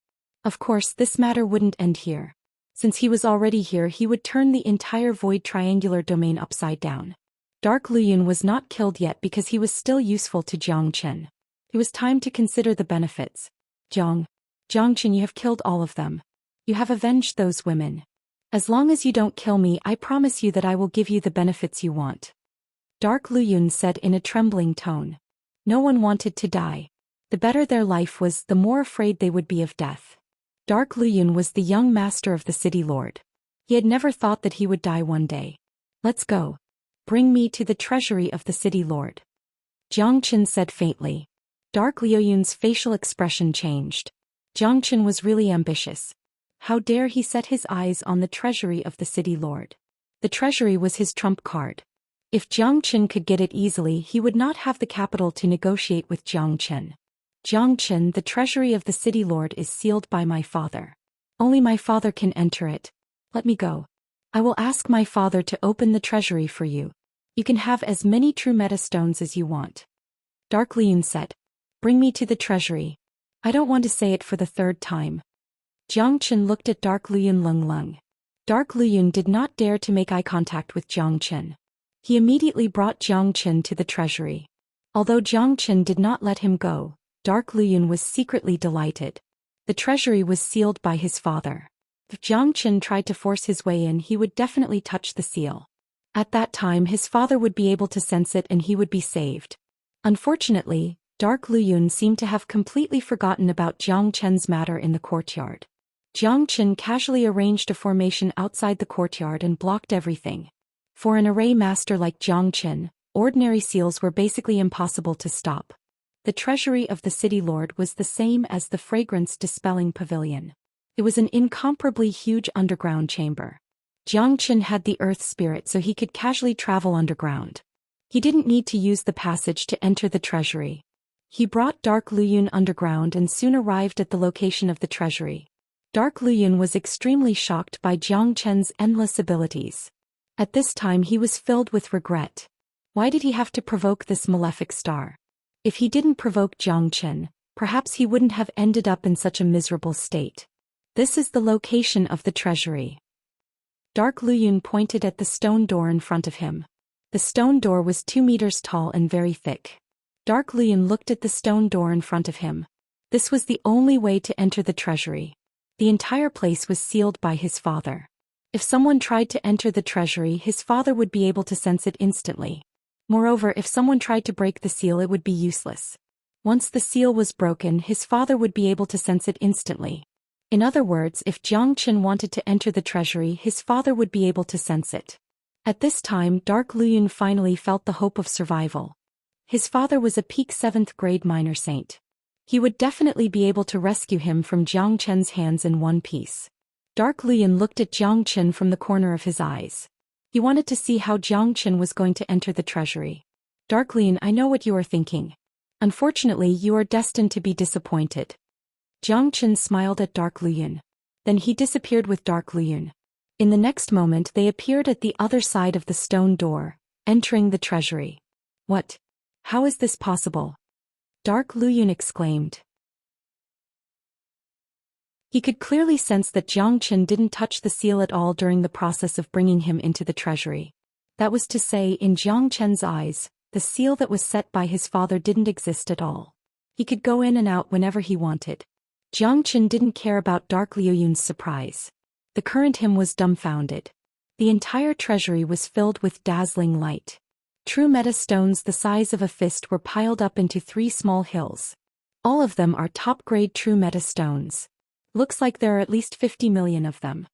Of course, this matter wouldn't end here. Since he was already here, he would turn the entire void triangular domain upside down. Dark Luyun was not killed yet because he was still useful to Xianxia. It was time to consider the benefits. Xianxia, you have killed all of them. You have avenged those women. As long as you don't kill me, I promise you that I will give you the benefits you want. Dark Luyun said in a trembling tone. No one wanted to die. The better their life was, the more afraid they would be of death. Dark Luyun was the young master of the city lord. He had never thought that he would die one day. Let's go. Bring me to the treasury of the city lord. Xianxia said faintly. Dark Luyun's facial expression changed. Xianxia was really ambitious. How dare he set his eyes on the treasury of the city lord? The treasury was his trump card. If Xianxia could get it easily, he would not have the capital to negotiate with Xianxia. Xianxia, the treasury of the city lord is sealed by my father. Only my father can enter it. Let me go. I will ask my father to open the treasury for you. You can have as many true metastones as you want. Dark Luyun said. Bring me to the treasury. I don't want to say it for the third time. Xianxia looked at Dark Luyun Lung. Dark Luyun did not dare to make eye contact with Xianxia. He immediately brought Xianxia to the treasury. Although Xianxia did not let him go, Dark Luyun was secretly delighted. The treasury was sealed by his father. If Xianxia tried to force his way in, he would definitely touch the seal. At that time, his father would be able to sense it and he would be saved. Unfortunately, Dark Luyun seemed to have completely forgotten about Xianxia's matter in the courtyard. Xianxia casually arranged a formation outside the courtyard and blocked everything. For an array master like Xianxia, ordinary seals were basically impossible to stop. The treasury of the city lord was the same as the fragrance-dispelling pavilion. It was an incomparably huge underground chamber. Xianxia had the earth spirit, so he could casually travel underground. He didn't need to use the passage to enter the treasury. He brought Dark Luyun underground and soon arrived at the location of the treasury. Dark Luyun was extremely shocked by Xianxia's endless abilities. At this time he was filled with regret. Why did he have to provoke this malefic star? If he didn't provoke Xianxia, perhaps he wouldn't have ended up in such a miserable state. This is the location of the treasury. Dark Luyun pointed at the stone door in front of him. The stone door was 2 meters tall and very thick. Dark Luyun looked at the stone door in front of him. This was the only way to enter the treasury. The entire place was sealed by his father. If someone tried to enter the treasury, his father would be able to sense it instantly. Moreover, if someone tried to break the seal, it would be useless. Once the seal was broken, his father would be able to sense it instantly. In other words, if Xianxia wanted to enter the treasury, his father would be able to sense it. At this time, Dark Luyun finally felt the hope of survival. His father was a peak 7th grade minor saint. He would definitely be able to rescue him from Xianxia's hands in one piece. Dark Luyun looked at Xianxia from the corner of his eyes. He wanted to see how Xianxia was going to enter the treasury. Dark Luyun, I know what you are thinking. Unfortunately, you are destined to be disappointed. Xianxia smiled at Dark Luyun. Then he disappeared with Dark Luyun. In the next moment they appeared at the other side of the stone door, entering the treasury. What? How is this possible? Dark Luyun exclaimed. He could clearly sense that Jiang Chen didn't touch the seal at all during the process of bringing him into the treasury. That was to say, in Jiang Chen's eyes, the seal that was set by his father didn't exist at all. He could go in and out whenever he wanted. Jiang Chen didn't care about Dark Luyun's surprise. The current him was dumbfounded. The entire treasury was filled with dazzling light. True meta stones the size of a fist were piled up into 3 small hills. All of them are top-grade true meta stones. Looks like there are at least 50 million of them.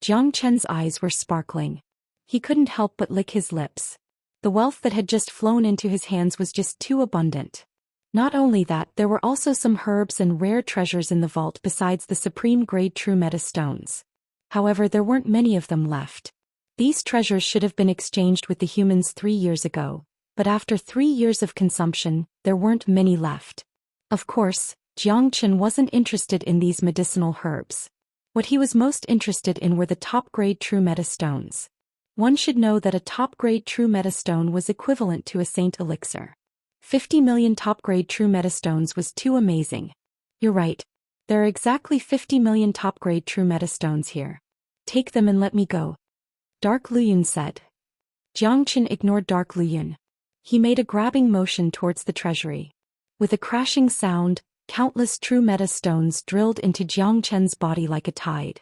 Jiang Chen's eyes were sparkling. He couldn't help but lick his lips. The wealth that had just flown into his hands was just too abundant. Not only that, there were also some herbs and rare treasures in the vault besides the supreme-grade true meta stones. However, there weren't many of them left. These treasures should have been exchanged with the humans 3 years ago, but after 3 years of consumption, there weren't many left. Of course, Jiang Chen wasn't interested in these medicinal herbs. What he was most interested in were the top-grade true meta stones. One should know that a top-grade true meta stone was equivalent to a saint elixir. 50 million top-grade true meta stones was too amazing. You're right. There are exactly 50 million top-grade true meta stones here. Take them and let me go. Dark Luyun said. Jiang Chen ignored Dark Luyun. He made a grabbing motion towards the treasury. With a crashing sound, countless true meta stones drilled into Jiang Chen's body like a tide.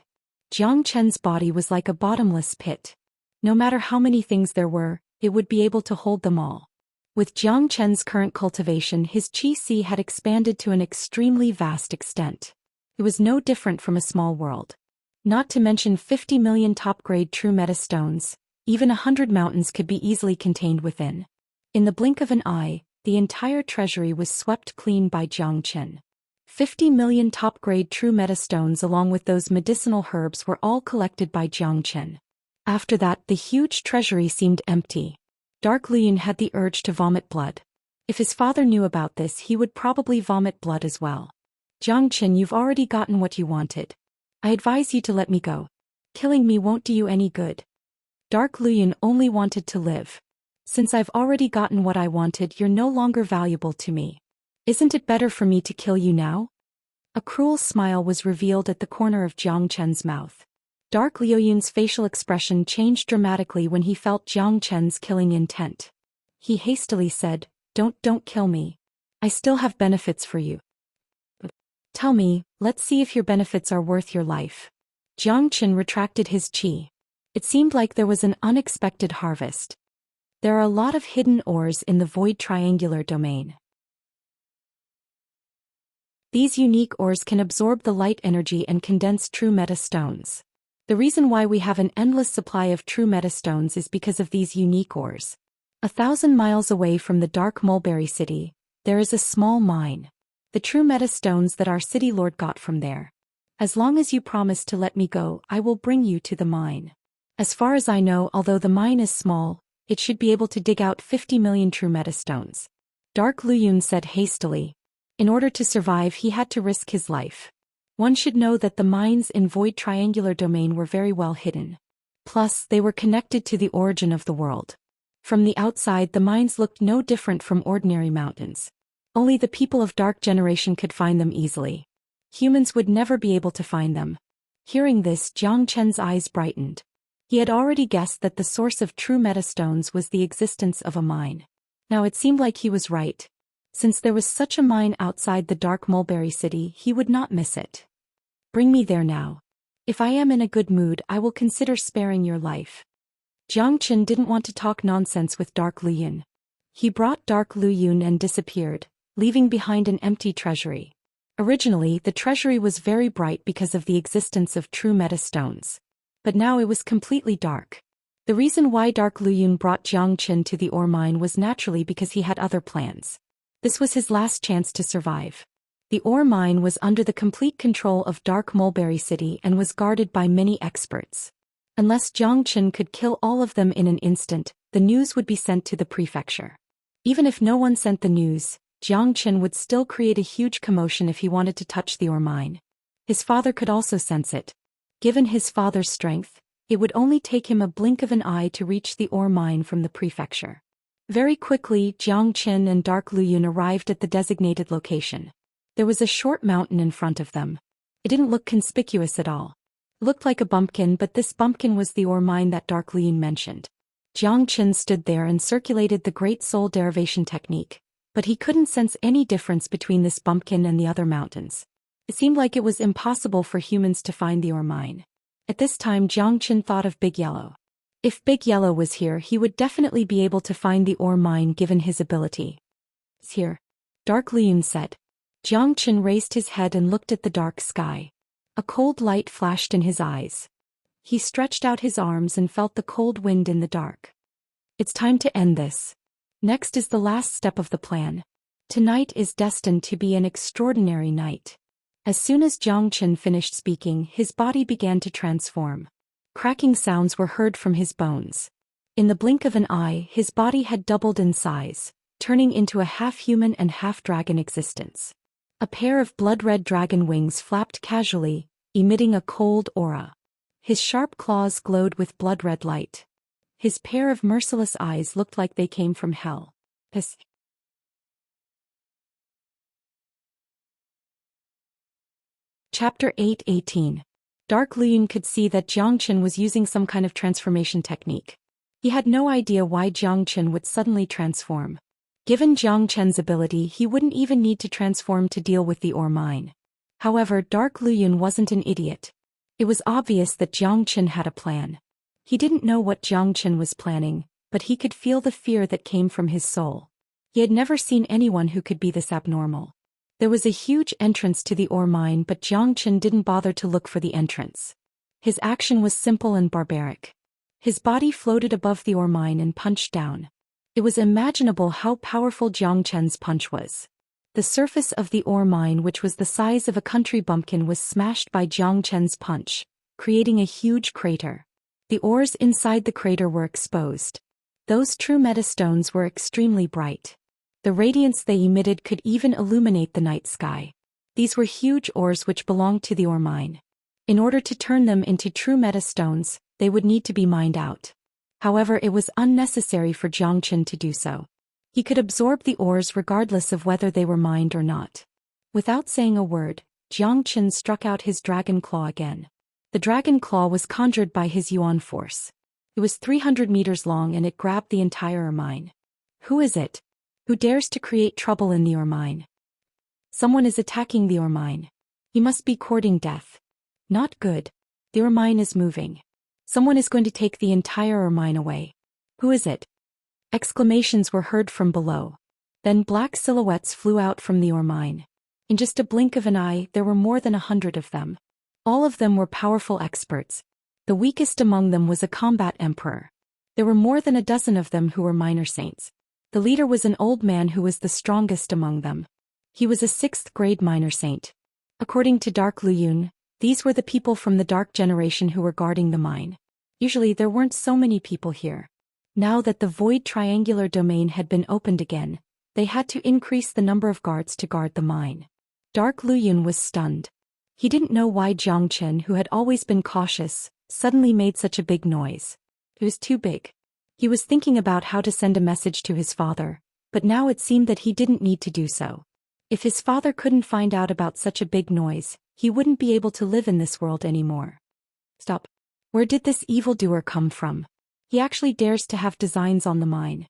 Jiang Chen's body was like a bottomless pit. No matter how many things there were, it would be able to hold them all. With Jiang Chen's current cultivation, his qi had expanded to an extremely vast extent. It was no different from a small world. Not to mention 50 million top-grade true meta stones, even 100 mountains could be easily contained within. In the blink of an eye, the entire treasury was swept clean by Jiang Chen. 50 million top-grade true meta stones along with those medicinal herbs were all collected by Jiang Chen. After that, the huge treasury seemed empty. Dark Luyun had the urge to vomit blood. If his father knew about this, he would probably vomit blood as well. Jiang Chen, you've already gotten what you wanted. I advise you to let me go. Killing me won't do you any good. Dark Luyun only wanted to live. Since I've already gotten what I wanted, you're no longer valuable to me. Isn't it better for me to kill you now? A cruel smile was revealed at the corner of Jiang Chen's mouth. Dark Luyun's facial expression changed dramatically when he felt Jiang Chen's killing intent. He hastily said, Don't kill me. I still have benefits for you. Tell me, let's see if your benefits are worth your life. Jiang Chen retracted his qi. It seemed like there was an unexpected harvest. There are a lot of hidden ores in the void triangular domain. These unique ores can absorb the light energy and condense true meta stones. The reason why we have an endless supply of true meta stones is because of these unique ores. 1,000 miles away from the Dark Mulberry City, there is a small mine. The true meta stones that our city lord got from there. As long as you promise to let me go, I will bring you to the mine. As far as I know, although the mine is small, it should be able to dig out 50 million true meta stones. Dark Luyun said hastily. In order to survive, he had to risk his life. One should know that the mines in Void Triangular Domain were very well hidden. Plus, they were connected to the origin of the world. From the outside, the mines looked no different from ordinary mountains. Only the people of Dark Generation could find them easily. Humans would never be able to find them. Hearing this, Jiang Chen's eyes brightened. He had already guessed that the source of true metastones was the existence of a mine. Now it seemed like he was right. Since there was such a mine outside the Dark Mulberry City, he would not miss it. Bring me there now. If I am in a good mood, I will consider sparing your life. Jiang Chen didn't want to talk nonsense with Dark Luyun. He brought Dark Luyun and disappeared, leaving behind an empty treasury. Originally, the treasury was very bright because of the existence of true metastones. But now it was completely dark. The reason why Dark Luyun brought Jiang Chen to the ore mine was naturally because he had other plans. This was his last chance to survive. The ore mine was under the complete control of Dark Mulberry City and was guarded by many experts. Unless Jiang Chen could kill all of them in an instant, the news would be sent to the prefecture. Even if no one sent the news, Jiang Chen would still create a huge commotion if he wanted to touch the ore mine. His father could also sense it. Given his father's strength, it would only take him a blink of an eye to reach the ore mine from the prefecture. Very quickly, Jiang Qin and Dark Luyun arrived at the designated location. There was a short mountain in front of them. It didn't look conspicuous at all. It looked like a bumpkin, but this bumpkin was the ore mine that Dark Luyun mentioned. Jiang Qin stood there and circulated the Great Soul Derivation technique, but he couldn't sense any difference between this bumpkin and the other mountains. It seemed like it was impossible for humans to find the ore mine. At this time, Jiang Qin thought of Big Yellow. If Big Yellow was here, he would definitely be able to find the ore mine given his ability. It's here, Dark Luyun said. Jiang Qin raised his head and looked at the dark sky. A cold light flashed in his eyes. He stretched out his arms and felt the cold wind in the dark. It's time to end this. Next is the last step of the plan. Tonight is destined to be an extraordinary night. As soon as Jiang Qin finished speaking, his body began to transform. Cracking sounds were heard from his bones. In the blink of an eye, his body had doubled in size, turning into a half-human and half-dragon existence. A pair of blood-red dragon wings flapped casually, emitting a cold aura. His sharp claws glowed with blood-red light. His pair of merciless eyes looked like they came from hell. Hiss. Chapter 8:18. Dark Luyun could see that Jiang Qin was using some kind of transformation technique. He had no idea why Jiang Qin would suddenly transform. Given Jiang Qin's ability, he wouldn't even need to transform to deal with the ore mine. However, Dark Luyun wasn't an idiot. It was obvious that Jiang Qin had a plan. He didn't know what Jiang Qin was planning, but he could feel the fear that came from his soul. He had never seen anyone who could be this abnormal. There was a huge entrance to the ore mine, but Jiang Qin didn't bother to look for the entrance. His action was simple and barbaric. His body floated above the ore mine and punched down. It was imaginable how powerful Jiang Qin's punch was. The surface of the ore mine, which was the size of a country bumpkin, was smashed by Jiang Qin's punch, creating a huge crater. The ores inside the crater were exposed. Those true metastones were extremely bright. The radiance they emitted could even illuminate the night sky. These were huge ores which belonged to the ore mine. In order to turn them into true metastones, they would need to be mined out. However, it was unnecessary for Jiang Qin to do so. He could absorb the ores regardless of whether they were mined or not. Without saying a word, Jiang Qin struck out his dragon claw again. The dragon claw was conjured by his yuan force. It was 300 meters long and it grabbed the entire ore mine. Who is it? Who dares to create trouble in the ore mine? Someone is attacking the ore mine. He must be courting death. Not good. The ore mine is moving. Someone is going to take the entire ore mine away. Who is it? Exclamations were heard from below. Then black silhouettes flew out from the ore mine. In just a blink of an eye, there were more than 100 of them. All of them were powerful experts. The weakest among them was a combat emperor. There were more than a dozen of them who were minor saints. The leader was an old man who was the strongest among them. He was a 6th grade minor saint. According to Dark Luyun, these were the people from the Dark Generation who were guarding the mine. Usually there weren't so many people here. Now that the void triangular domain had been opened again, they had to increase the number of guards to guard the mine. Dark Luyun was stunned. He didn't know why Jiang Qin, who had always been cautious, suddenly made such a big noise. It was too big. He was thinking about how to send a message to his father, but now it seemed that he didn't need to do so. If his father couldn't find out about such a big noise, he wouldn't be able to live in this world anymore. Stop. Where did this evildoer come from? He actually dares to have designs on the mine.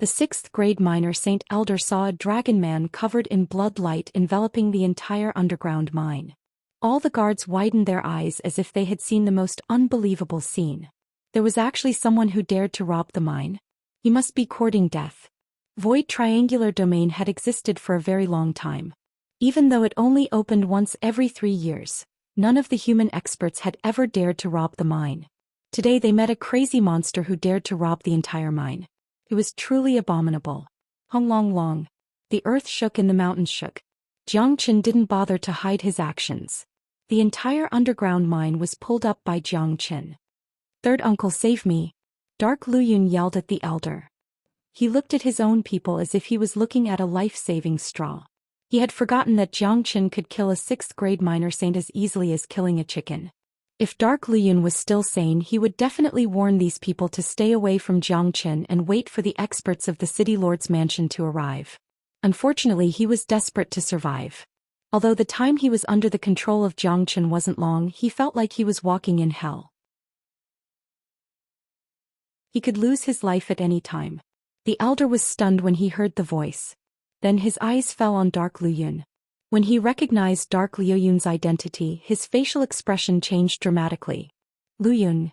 The 6th grade minor Saint Elder saw a dragon man covered in blood light enveloping the entire underground mine. All the guards widened their eyes as if they had seen the most unbelievable scene. There was actually someone who dared to rob the mine. He must be courting death. Void triangular domain had existed for a very long time. Even though it only opened once every 3 years, none of the human experts had ever dared to rob the mine. Today they met a crazy monster who dared to rob the entire mine. It was truly abominable. Hung long long. The earth shook and the mountains shook. Jiang Qin didn't bother to hide his actions. The entire underground mine was pulled up by Jiang Qin. Third uncle, save me. Dark Luyun yelled at the elder. He looked at his own people as if he was looking at a life-saving straw. He had forgotten that Jiang Qin could kill a 6th grade minor saint as easily as killing a chicken. If Dark Luyun was still sane, he would definitely warn these people to stay away from Jiangchen and wait for the experts of the city lord's mansion to arrive. Unfortunately, he was desperate to survive. Although the time he was under the control of Jiangchen wasn't long, he felt like he was walking in hell. He could lose his life at any time. The elder was stunned when he heard the voice. Then his eyes fell on Dark Luyun. When he recognized Dark Luyun's identity, his facial expression changed dramatically. Luyun.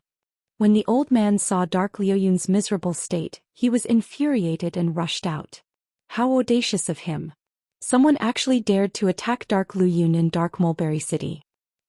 When the old man saw Dark Luyun's miserable state, he was infuriated and rushed out. How audacious of him. Someone actually dared to attack Dark Luyun in Dark Mulberry City.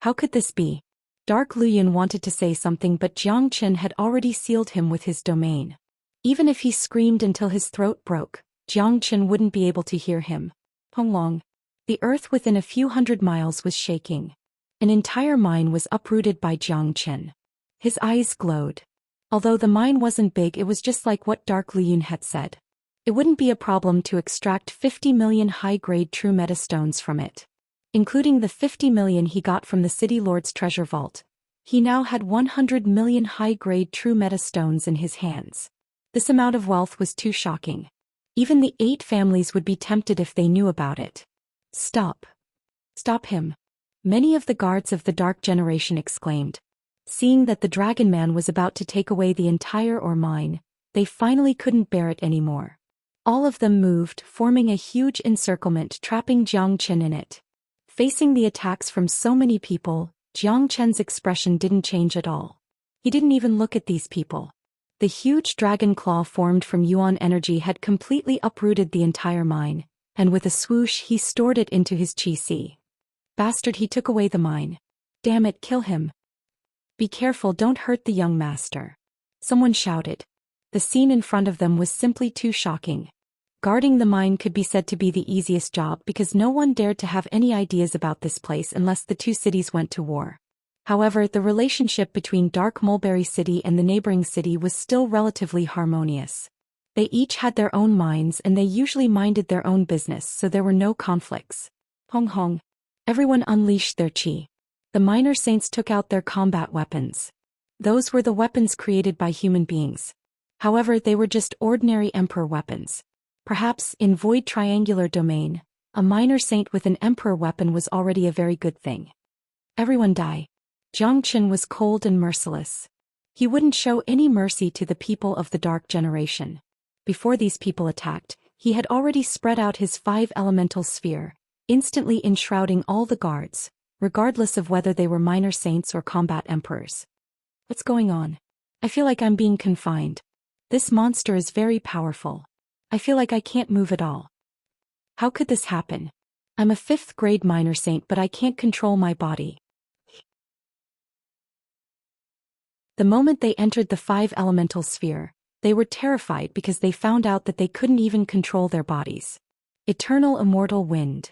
How could this be? Dark Luyun wanted to say something, but Jiangchen had already sealed him with his domain. Even if he screamed until his throat broke, Jiangchen wouldn't be able to hear him. Honglong. The earth within a few hundred miles was shaking. An entire mine was uprooted by Jiangchen. His eyes glowed. Although the mine wasn't big, it was just like what Dark Luyun had said. It wouldn't be a problem to extract 50 million high-grade true metastones from it. Including the 50 million he got from the city lord's treasure vault. He now had 100 million high-grade true metastones in his hands. This amount of wealth was too shocking. Even the 8 families would be tempted if they knew about it. Stop. Stop him. Many of the guards of the Dark Generation exclaimed. Seeing that the Dragon Man was about to take away the entire ore mine, they finally couldn't bear it anymore. All of them moved, forming a huge encirclement, trapping Jiangchen in it. Facing the attacks from so many people, Jiangchen's expression didn't change at all. He didn't even look at these people. The huge dragon claw formed from Yuan energy had completely uprooted the entire mine, and with a swoosh he stored it into his chi-si. Bastard, he took away the mine. Damn it, kill him. Be careful, don't hurt the young master. Someone shouted. The scene in front of them was simply too shocking. Guarding the mine could be said to be the easiest job because no one dared to have any ideas about this place unless the two cities went to war. However, the relationship between Dark Mulberry City and the neighboring city was still relatively harmonious. They each had their own mines and they usually minded their own business, so there were no conflicts. Hong hong. Everyone unleashed their chi. The minor saints took out their combat weapons. Those were the weapons created by human beings. However, they were just ordinary emperor weapons. Perhaps, in Void Triangular Domain, a minor saint with an emperor weapon was already a very good thing. Everyone die. Jiangchen was cold and merciless. He wouldn't show any mercy to the people of the Dark Generation. Before these people attacked, he had already spread out his 5 elemental sphere, instantly enshrouding all the guards, regardless of whether they were minor saints or combat emperors. What's going on? I feel like I'm being confined. This monster is very powerful. I feel like I can't move at all. How could this happen? I'm a 5th grade minor saint, but I can't control my body. The moment they entered the 5 elemental sphere, they were terrified because they found out that they couldn't even control their bodies. Eternal Immortal Wind.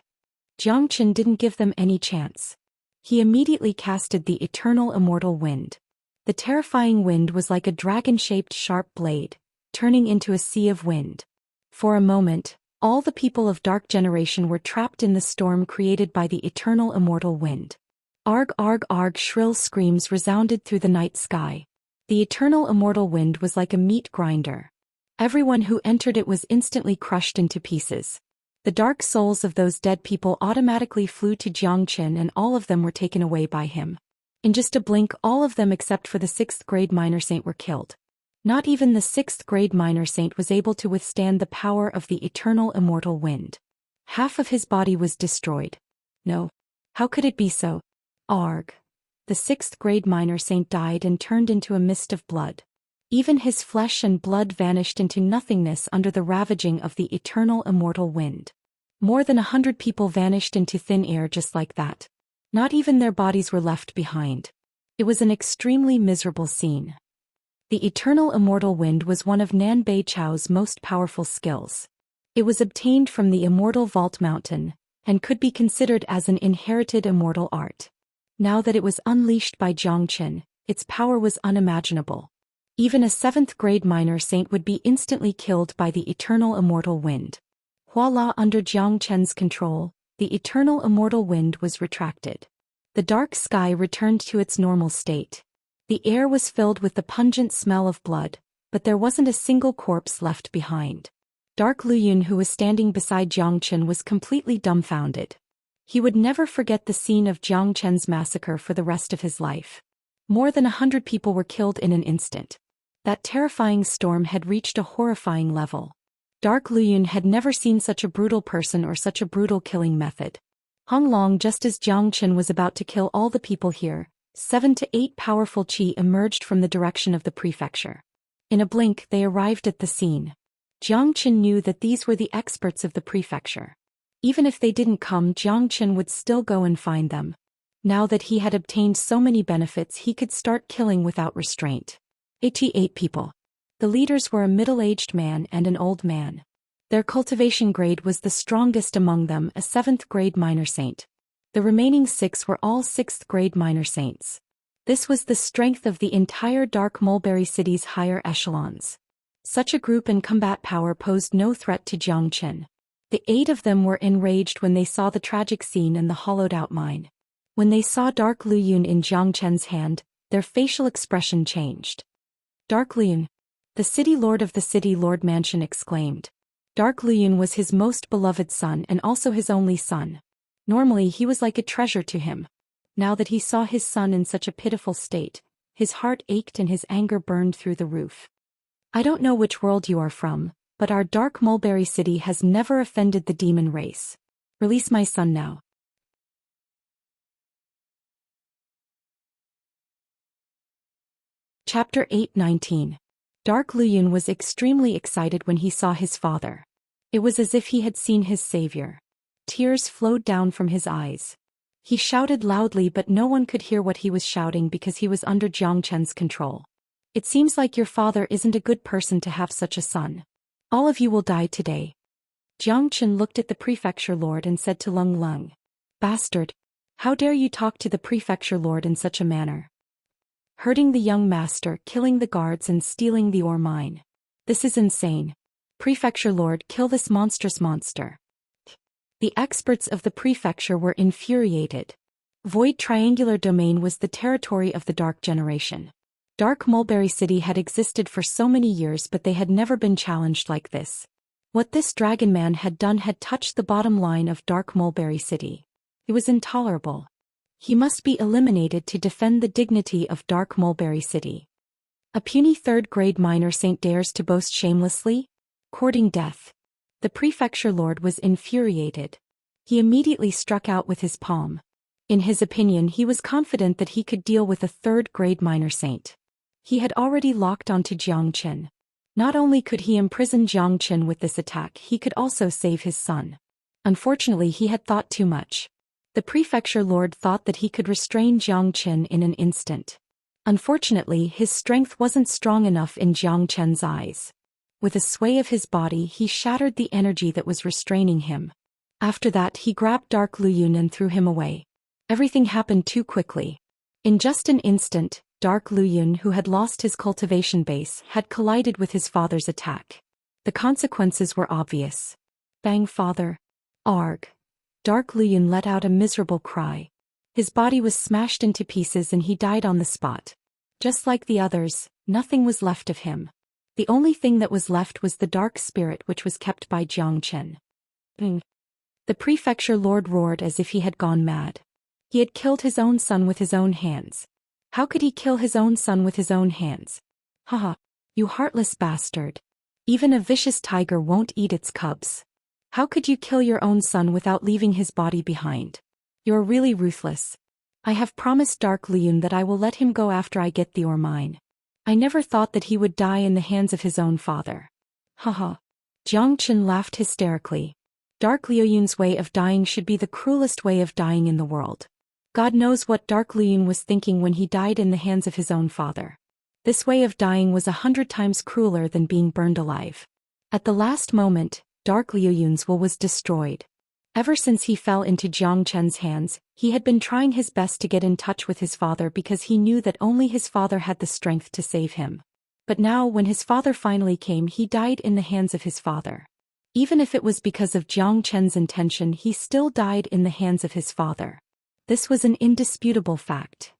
Jiangchen didn't give them any chance. He immediately casted the Eternal Immortal Wind. The terrifying wind was like a dragon-shaped sharp blade, turning into a sea of wind. For a moment, all the people of Dark Generation were trapped in the storm created by the Eternal Immortal Wind. Arg arg arg, shrill screams resounded through the night sky. The Eternal Immortal Wind was like a meat grinder. Everyone who entered it was instantly crushed into pieces. The dark souls of those dead people automatically flew to Jiangchen and all of them were taken away by him. In just a blink, all of them except for the 6th grade minor saint were killed. Not even the 6th grade minor saint was able to withstand the power of the Eternal Immortal Wind. Half of his body was destroyed. No. How could it be so? Arg. The 6th grade minor saint died and turned into a mist of blood. Even his flesh and blood vanished into nothingness under the ravaging of the Eternal Immortal Wind. More than 100 people vanished into thin air just like that. Not even their bodies were left behind. It was an extremely miserable scene. The Eternal Immortal Wind was one of Nan Beichao's most powerful skills. It was obtained from the Immortal Vault Mountain, and could be considered as an inherited immortal art. Now that it was unleashed by Jiangchen, its power was unimaginable. Even a 7th grade minor saint would be instantly killed by the Eternal Immortal Wind. Voila! Under Jiangchen's control, the Eternal Immortal Wind was retracted. The The dark sky returned to its normal state. The air was filled with the pungent smell of blood, but there wasn't a single corpse left behind. Dark Luyun, who was standing beside Jiang Chen, was completely dumbfounded. He would never forget the scene of Jiang Chen's massacre for the rest of his life. More than 100 people were killed in an instant. That terrifying storm had reached a horrifying level. Dark Luyun had never seen such a brutal person or such a brutal killing method. Hong Long, just as Jiang Chen was about to kill all the people here, 7 to 8 powerful qi emerged from the direction of the prefecture. In a blink they arrived at the scene. Jiang Chen knew that these were the experts of the prefecture. Even if they didn't come, Jiang Chen would still go and find them. Now that he had obtained so many benefits, he could start killing without restraint. 88 people. The leaders were a middle-aged man and an old man. Their cultivation grade was the strongest among them, a 7th grade minor saint. The remaining 6 were all 6th grade minor saints. This was the strength of the entire Dark Mulberry City's higher echelons. Such a group and combat power posed no threat to Jiang Chen. The 8 of them were enraged when they saw the tragic scene in the hollowed-out mine. When they saw Dark Luyun in Jiang Chen's hand, their facial expression changed. Dark Luyun. The city lord of the city lord mansion exclaimed. Dark Luyun was his most beloved son and also his only son. Normally he was like a treasure to him. Now that he saw his son in such a pitiful state, his heart ached and his anger burned through the roof. I don't know which world you are from, but our Dark Mulberry City has never offended the demon race. Release my son now. Chapter 8:19. Dark Luyun was extremely excited when he saw his father. It was as if he had seen his savior. Tears flowed down from his eyes. He shouted loudly, but no one could hear what he was shouting because he was under Jiang Chen's control. It seems like your father isn't a good person to have such a son. All of you will die today. Jiang Chen looked at the prefecture lord and said to Lung Lung. Bastard! How dare you talk to the prefecture lord in such a manner? Hurting the young master, killing the guards and stealing the ore mine. This is insane. Prefecture lord, kill this monstrous monster. The experts of the prefecture were infuriated. Void Triangular Domain was the territory of the Dark Generation. Dark Mulberry City had existed for so many years, but they had never been challenged like this. What this dragon man had done had touched the bottom line of Dark Mulberry City. It was intolerable. He must be eliminated to defend the dignity of Dark Mulberry City. A puny 3rd grade minor saint dares to boast shamelessly? Courting death. The prefecture lord was infuriated. He immediately struck out with his palm. In his opinion, he was confident that he could deal with a 3rd grade minor saint. He had already locked onto Jiang Chen. Not only could he imprison Jiang Chen with this attack, he could also save his son. Unfortunately, he had thought too much. The prefecture lord thought that he could restrain Jiang Chen in an instant. Unfortunately, his strength wasn't strong enough in Jiang Chen's eyes. With a sway of his body, he shattered the energy that was restraining him. After that, he grabbed Dark Luyun and threw him away. Everything happened too quickly. In just an instant, Dark Luyun, who had lost his cultivation base, had collided with his father's attack. The consequences were obvious. Bang, father. Arg. Dark Luyun let out a miserable cry. His body was smashed into pieces and he died on the spot. Just like the others, nothing was left of him. The only thing that was left was the dark spirit which was kept by Jiang Chen. The prefecture lord roared as if he had gone mad. He had killed his own son with his own hands. How could he kill his own son with his own hands? Haha, you heartless bastard. Even a vicious tiger won't eat its cubs. How could you kill your own son without leaving his body behind? You're really ruthless. I have promised Dark Luyun that I will let him go after I get the ore mine. I never thought that he would die in the hands of his own father. Haha. Jiang Chen laughed hysterically. Dark Luyun's way of dying should be the cruelest way of dying in the world. God knows what Dark Luyun was thinking when he died in the hands of his own father. This way of dying was 100 times crueler than being burned alive. At the last moment, Dark Luyun's will was destroyed. Ever since he fell into Jiang Chen's hands, he had been trying his best to get in touch with his father because he knew that only his father had the strength to save him. But now when his father finally came, he died in the hands of his father. Even if it was because of Jiang Chen's intention, he still died in the hands of his father. This was an indisputable fact.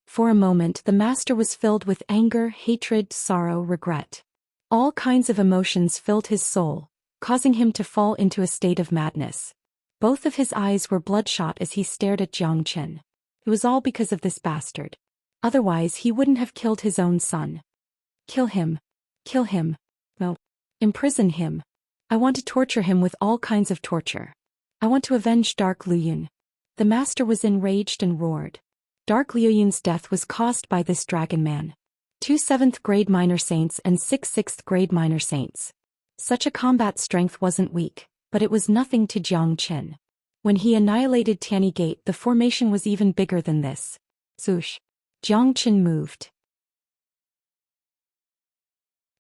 For a moment the master was filled with anger, hatred, sorrow, regret. All kinds of emotions filled his soul, causing him to fall into a state of madness. Both of his eyes were bloodshot as he stared at Zhou Xian. It was all because of this bastard. Otherwise he wouldn't have killed his own son. Kill him. Kill him. No. Imprison him. I want to torture him with all kinds of torture. I want to avenge Dark Luyun. The master was enraged and roared. Dark Luyun's death was caused by this dragon man. 2 7th grade minor saints and 6 6th grade minor saints. Such a combat strength wasn't weak, but it was nothing to Zhou Xian. When he annihilated Tianyi Gate, the formation was even bigger than this. Swoosh. Zhou Xian moved.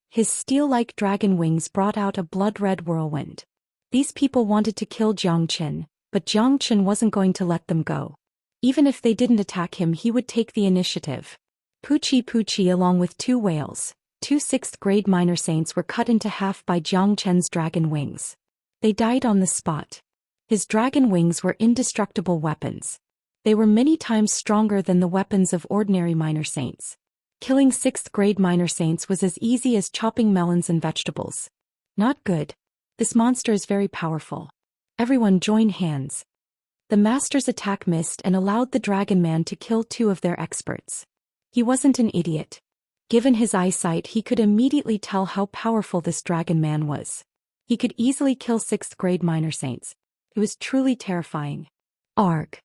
His steel-like dragon wings brought out a blood-red whirlwind. These people wanted to kill Zhou Xian, but Zhou Xian wasn't going to let them go. Even if they didn't attack him, he would take the initiative. Puchi Puchi along with 2 whales, 2 6th grade minor saints were cut into half by Zhou Qian's dragon wings. They died on the spot. His dragon wings were indestructible weapons. They were many times stronger than the weapons of ordinary minor saints. Killing 6th grade minor saints was as easy as chopping melons and vegetables. Not good. This monster is very powerful. Everyone join hands. The master's attack missed and allowed the dragon man to kill 2 of their experts. He wasn't an idiot. Given his eyesight, he could immediately tell how powerful this dragon man was. He could easily kill 6th grade minor saints. It was truly terrifying. Arg.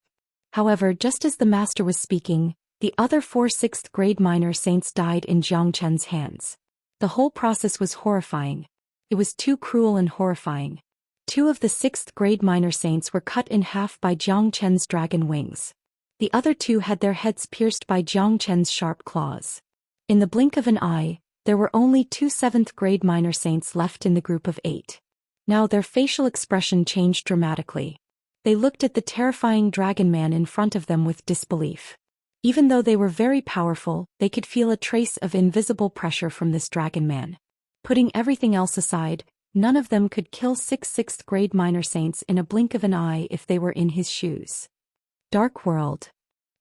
However, just as the master was speaking, the other 4 6th grade minor saints died in Zhou Qian's hands. The whole process was horrifying. It was too cruel and horrifying. 2 of the 6th grade minor saints were cut in half by Zhou Qian's dragon wings. The other 2 had their heads pierced by Zhou Qian's sharp claws. In the blink of an eye, there were only 2 7th grade minor saints left in the group of 8. Now their facial expression changed dramatically. They looked at the terrifying dragon man in front of them with disbelief. Even though they were very powerful, they could feel a trace of invisible pressure from this dragon man. Putting everything else aside, none of them could kill 6 6th grade minor saints in a blink of an eye if they were in his shoes. Dark World.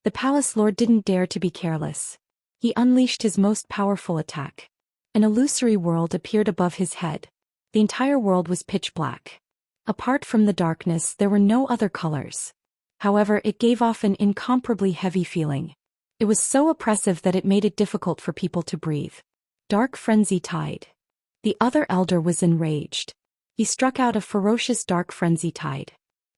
The Palace Lord didn't dare to be careless. He unleashed his most powerful attack. An illusory world appeared above his head. The entire world was pitch black. Apart from the darkness, there were no other colors. However, it gave off an incomparably heavy feeling. It was so oppressive that it made it difficult for people to breathe. Dark frenzy tide. The other elder was enraged. He struck out a ferocious dark frenzy tide.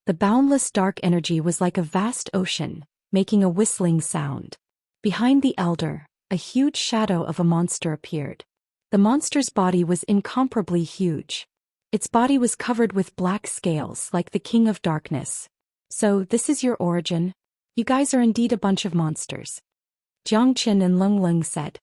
The boundless dark energy was like a vast ocean, making a whistling sound. Behind the elder, a huge shadow of a monster appeared. The monster's body was incomparably huge. Its body was covered with black scales like the King of Darkness. So, this is your origin? You guys are indeed a bunch of monsters. Zhou Xian and Leng Leng said.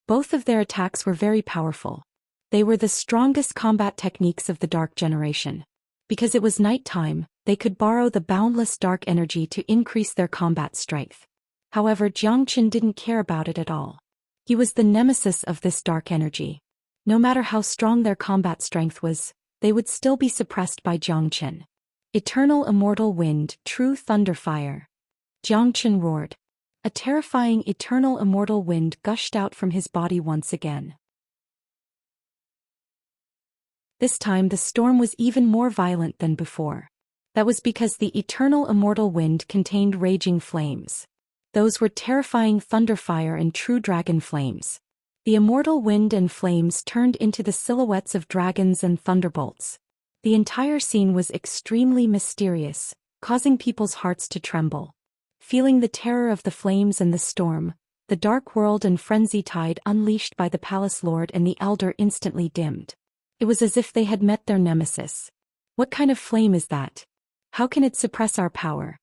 Both of their attacks were very powerful. They were the strongest combat techniques of the Dark Generation. Because it was night time, they could borrow the boundless dark energy to increase their combat strength. However, Zhou Xian didn't care about it at all. He was the nemesis of this dark energy. No matter how strong their combat strength was, they would still be suppressed by Zhou Xian. Eternal immortal wind, true thunder fire. Zhou Xian roared. A terrifying eternal immortal wind gushed out from his body once again. This time the storm was even more violent than before. That was because the eternal immortal wind contained raging flames. Those were terrifying thunder fire and true dragon flames. The immortal wind and flames turned into the silhouettes of dragons and thunderbolts. The entire scene was extremely mysterious, causing people's hearts to tremble. Feeling the terror of the flames and the storm, the dark world and frenzy tide unleashed by the Palace Lord and the Elder instantly dimmed. It was as if they had met their nemesis. What kind of flame is that? How can it suppress our power?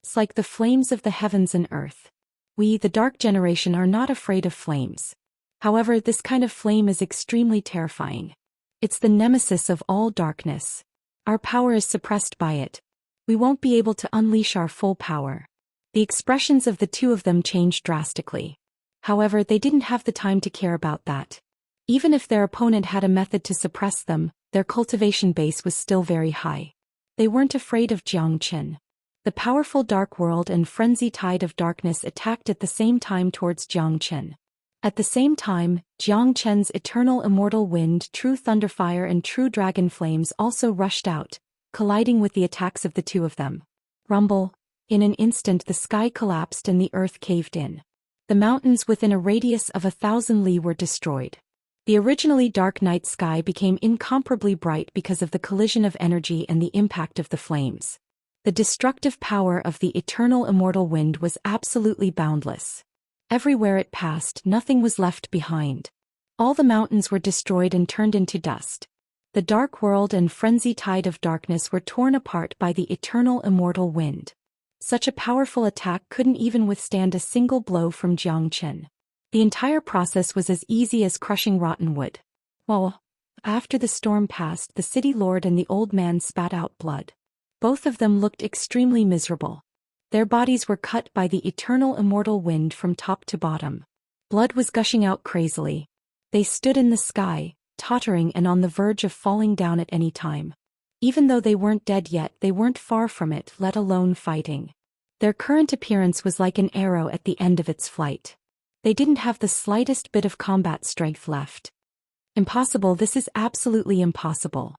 It's like the flames of the heavens and earth. We, the Dark Generation, are not afraid of flames. However, this kind of flame is extremely terrifying. It's the nemesis of all darkness. Our power is suppressed by it. We won't be able to unleash our full power. The expressions of the 2 of them changed drastically. However, they didn't have the time to care about that. Even if their opponent had a method to suppress them, their cultivation base was still very high. They weren't afraid of Zhou Xian. The powerful dark world and frenzy tide of darkness attacked at the same time towards Xianxia. At the same time, Xianxia's eternal immortal wind, true thunderfire and true dragon flames also rushed out, colliding with the attacks of the two of them. Rumble. In an instant the sky collapsed and the earth caved in. The mountains within a radius of 1,000 li were destroyed. The originally dark night sky became incomparably bright because of the collision of energy and the impact of the flames. The destructive power of the eternal immortal wind was absolutely boundless. Everywhere it passed, nothing was left behind. All the mountains were destroyed and turned into dust. The dark world and frenzy tide of darkness were torn apart by the eternal immortal wind. Such a powerful attack couldn't even withstand a single blow from Xianxia. The entire process was as easy as crushing rotten wood. After the storm passed, the city lord and the old man spat out blood. Both of them looked extremely miserable. Their bodies were cut by the eternal immortal wind from top to bottom. Blood was gushing out crazily. They stood in the sky, tottering and on the verge of falling down at any time. Even though they weren't dead yet, they weren't far from it, let alone fighting. Their current appearance was like an arrow at the end of its flight. They didn't have the slightest bit of combat strength left. Impossible, this is absolutely impossible.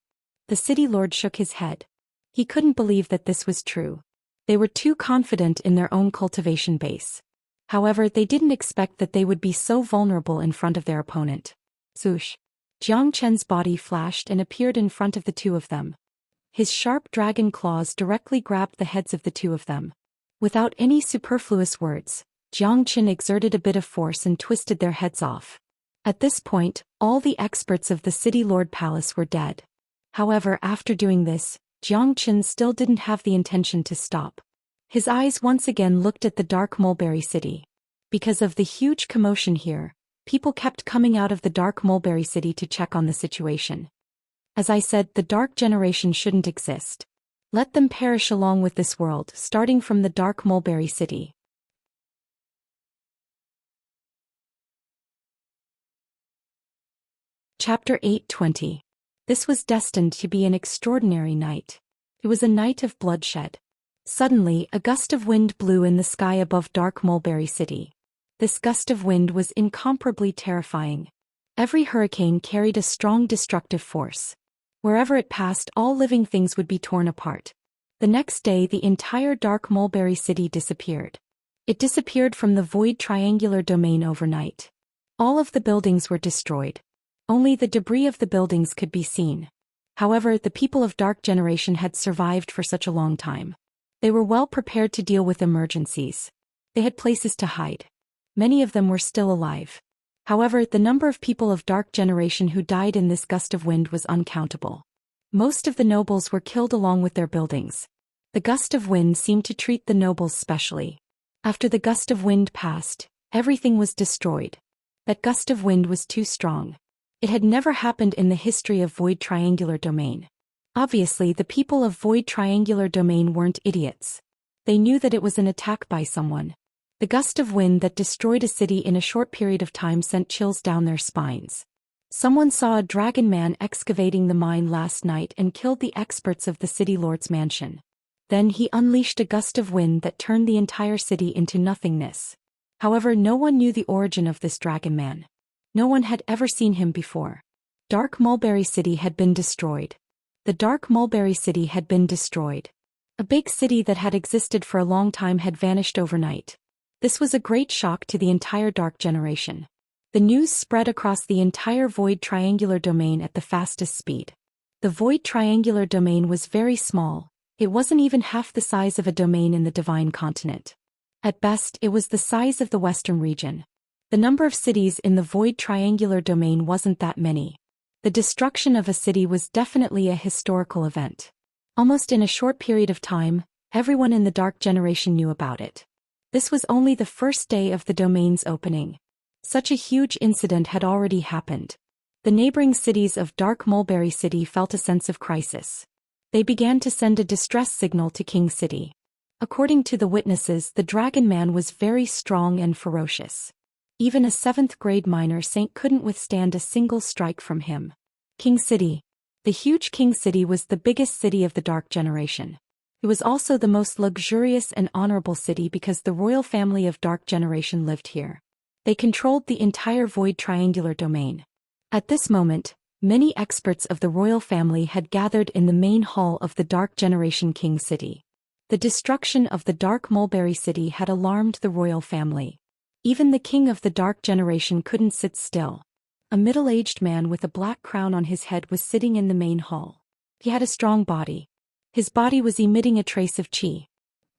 The city lord shook his head. He couldn't believe that this was true. They were too confident in their own cultivation base. However, they didn't expect that they would be so vulnerable in front of their opponent. Swoosh. Xianxia's body flashed and appeared in front of the two of them. His sharp dragon claws directly grabbed the heads of the two of them. Without any superfluous words, Xianxia exerted a bit of force and twisted their heads off. At this point, all the experts of the City Lord Palace were dead. However, after doing this, Xianxia still didn't have the intention to stop. His eyes once again looked at the dark mulberry city. Because of the huge commotion here, people kept coming out of the dark mulberry city to check on the situation. As I said, the dark generation shouldn't exist. Let them perish along with this world, starting from the dark mulberry city. Chapter 8:20. This was destined to be an extraordinary night. It was a night of bloodshed. Suddenly, a gust of wind blew in the sky above dark mulberry city. This gust of wind was incomparably terrifying. Every hurricane carried a strong destructive force. Wherever it passed, all living things would be torn apart. The next day, the entire dark mulberry city disappeared. It disappeared from the void triangular domain overnight. All of the buildings were destroyed. Only the debris of the buildings could be seen. However, the people of Dark Generation had survived for such a long time. They were well prepared to deal with emergencies. They had places to hide. Many of them were still alive. However, the number of people of Dark Generation who died in this gust of wind was uncountable. Most of the nobles were killed along with their buildings. The gust of wind seemed to treat the nobles specially. After the gust of wind passed, everything was destroyed. That gust of wind was too strong. It had never happened in the history of Void Triangular Domain. Obviously, the people of Void Triangular Domain weren't idiots. They knew that it was an attack by someone. The gust of wind that destroyed a city in a short period of time sent chills down their spines. Someone saw a dragon man excavating the mine last night and killed the experts of the city lord's mansion. Then he unleashed a gust of wind that turned the entire city into nothingness. However, no one knew the origin of this dragon man. No one had ever seen him before. Dark Mulberry City had been destroyed. The Dark Mulberry City had been destroyed. A big city that had existed for a long time had vanished overnight. This was a great shock to the entire Dark Generation. The news spread across the entire Void Triangular Domain at the fastest speed. The Void Triangular Domain was very small. It wasn't even half the size of a domain in the Divine Continent. At best, it was the size of the Western region. The number of cities in the Void Triangular Domain wasn't that many. The destruction of a city was definitely a historical event. Almost in a short period of time, everyone in the Dark Generation knew about it. This was only the first day of the domain's opening. Such a huge incident had already happened. The neighboring cities of Dark Mulberry City felt a sense of crisis. They began to send a distress signal to King City. According to the witnesses, the Dragon Man was very strong and ferocious. Even a 7th grade minor saint couldn't withstand a single strike from him. King City. The huge King City was the biggest city of the Dark Generation. It was also the most luxurious and honorable city because the royal family of Dark Generation lived here. They controlled the entire Void Triangular domain. At this moment, many experts of the royal family had gathered in the main hall of the Dark Generation King City. The destruction of the Dark Mulberry City had alarmed the royal family. Even the king of the Dark Generation couldn't sit still. A middle-aged man with a black crown on his head was sitting in the main hall. He had a strong body. His body was emitting a trace of qi.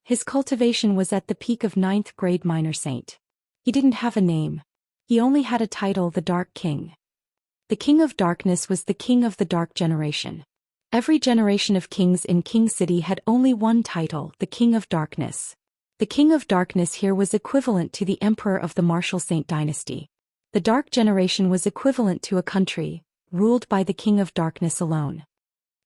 His cultivation was at the peak of 9th grade minor saint. He didn't have a name. He only had a title, the Dark King. The King of Darkness was the King of the Dark Generation. Every generation of kings in King City had only one title, the King of Darkness. The King of Darkness here was equivalent to the Emperor of the Martial Saint dynasty. The Dark Generation was equivalent to a country, ruled by the King of Darkness alone.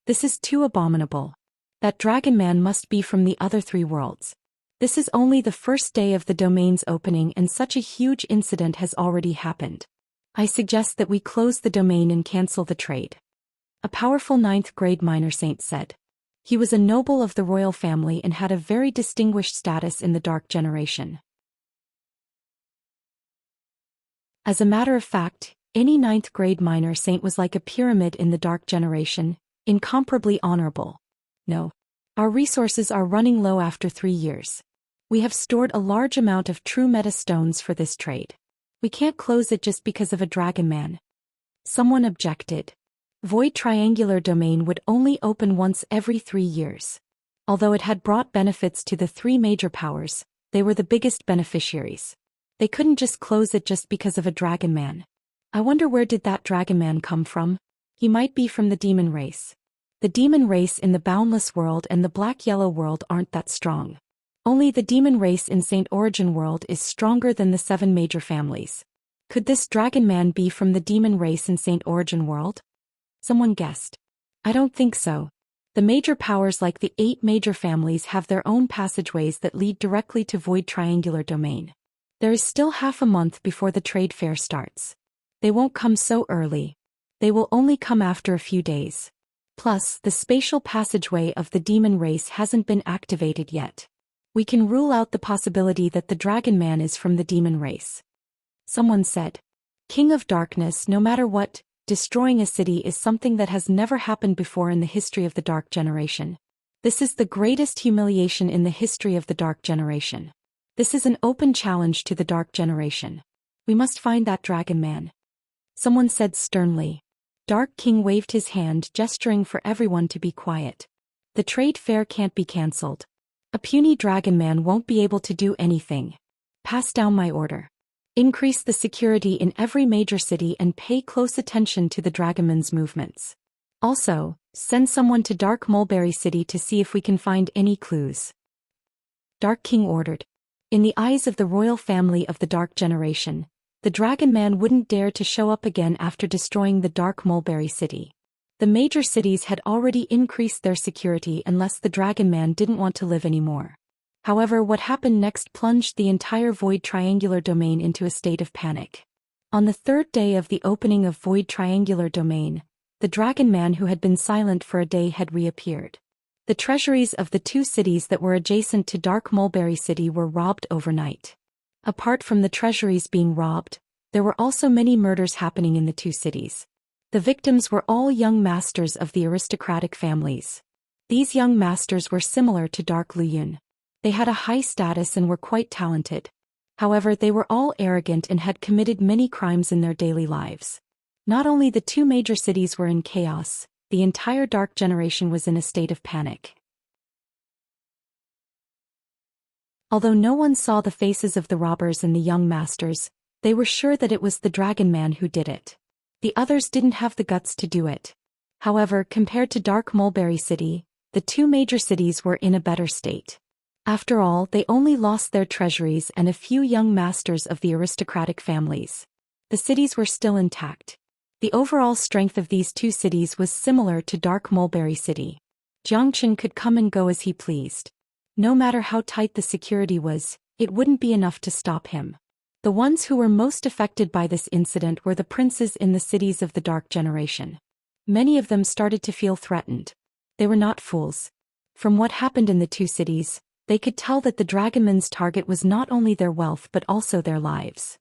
This is too abominable. That dragon man must be from the other 3 worlds. This is only the first day of the domain's opening and such a huge incident has already happened. I suggest that we close the domain and cancel the trade. A powerful 9th grade minor saint said. He was a noble of the royal family and had a very distinguished status in the Dark Generation. As a matter of fact, any 9th grade minor saint was like a pyramid in the Dark Generation, incomparably honorable. No. Our resources are running low after 3 years. We have stored a large amount of true meta stones for this trade. We can't close it just because of a dragon man. Someone objected. Void Triangular Domain would only open once every 3 years. Although it had brought benefits to the 3 major powers, they were the biggest beneficiaries. They couldn't just close it just because of a dragon man. I wonder where did that dragon man come from? He might be from the demon race. The demon race in the Boundless world and the Black-Yellow world aren't that strong. Only the demon race in Saint Origin world is stronger than the 7 major families. Could this dragon man be from the demon race in Saint Origin world? Someone guessed. I don't think so. The major powers like the 8 major families have their own passageways that lead directly to Void Triangular Domain. There is still half a month before the trade fair starts. They won't come so early. They will only come after a few days. Plus, the spatial passageway of the demon race hasn't been activated yet. We can rule out the possibility that the dragon man is from the demon race. Someone said. King of Darkness, no matter what, destroying a city is something that has never happened before in the history of the Dark Generation. This is the greatest humiliation in the history of the Dark Generation. This is an open challenge to the Dark Generation. We must find that dragon man. Someone said sternly. Dark King waved his hand, gesturing for everyone to be quiet. The trade fair can't be cancelled. A puny dragon man won't be able to do anything. Pass down my order. Increase the security in every major city and pay close attention to the dragonman's movements. Also, send someone to Dark Mulberry City to see if we can find any clues. Dark King ordered. In the eyes of the royal family of the Dark Generation, the dragon man wouldn't dare to show up again after destroying the Dark Mulberry City. The major cities had already increased their security unless the dragon man didn't want to live anymore. However, what happened next plunged the entire Void Triangular Domain into a state of panic. On the 3rd day of the opening of Void Triangular Domain, the dragon man who had been silent for a day had reappeared. The treasuries of the 2 cities that were adjacent to Dark Mulberry City were robbed overnight. Apart from the treasuries being robbed, there were also many murders happening in the 2 cities. The victims were all young masters of the aristocratic families. These young masters were similar to Dark Luyun. They had a high status and were quite talented. However, they were all arrogant and had committed many crimes in their daily lives. Not only the 2 major cities were in chaos, the entire Dark Generation was in a state of panic. Although no one saw the faces of the robbers and the young masters, they were sure that it was the dragon man who did it. The others didn't have the guts to do it. However, compared to Dark Mulberry City, the 2 major cities were in a better state. After all, they only lost their treasuries and a few young masters of the aristocratic families. The cities were still intact. The overall strength of these 2 cities was similar to Dark Mulberry City. Xianxia could come and go as he pleased. No matter how tight the security was, it wouldn't be enough to stop him. The ones who were most affected by this incident were the princes in the cities of the Dark Generation. Many of them started to feel threatened. They were not fools. From what happened in the two cities, they could tell that the dragonman's target was not only their wealth but also their lives.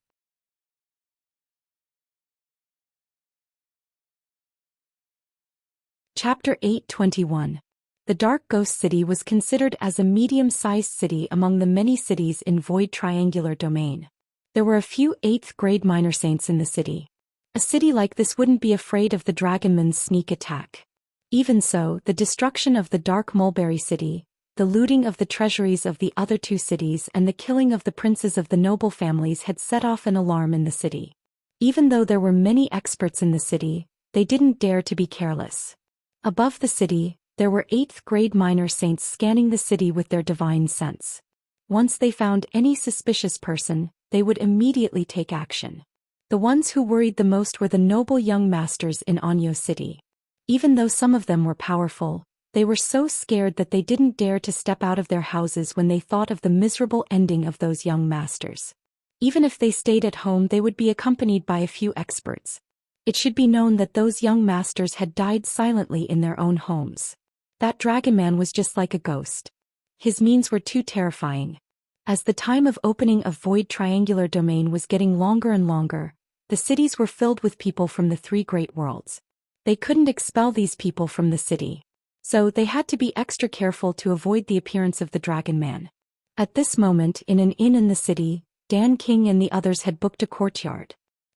Chapter 8:21. The Dark Ghost City was considered as a medium-sized city among the many cities in Void Triangular Domain. There were a few 8th grade minor saints in the city. A city like this wouldn't be afraid of the dragonman's sneak attack. Even so, the destruction of the Dark Mulberry City, the looting of the treasuries of the other two cities and the killing of the princes of the noble families had set off an alarm in the city. Even though there were many experts in the city, they didn't dare to be careless. Above the city, there were 8th grade minor saints scanning the city with their divine sense. Once they found any suspicious person, they would immediately take action. The ones who worried the most were the noble young masters in Anyo City. Even though some of them were powerful, they were so scared that they didn't dare to step out of their houses when they thought of the miserable ending of those young masters. Even if they stayed at home, they would be accompanied by a few experts. It should be known that those young masters had died silently in their own homes. That dragonman was just like a ghost. His means were too terrifying. As the time of opening of Void Triangular Domain was getting longer and longer, the cities were filled with people from the 3 great worlds. They couldn't expel these people from the city, so they had to be extra careful to avoid the appearance of the dragonman. At this moment, in an inn in the city, Dan King and the others had booked a courtyard.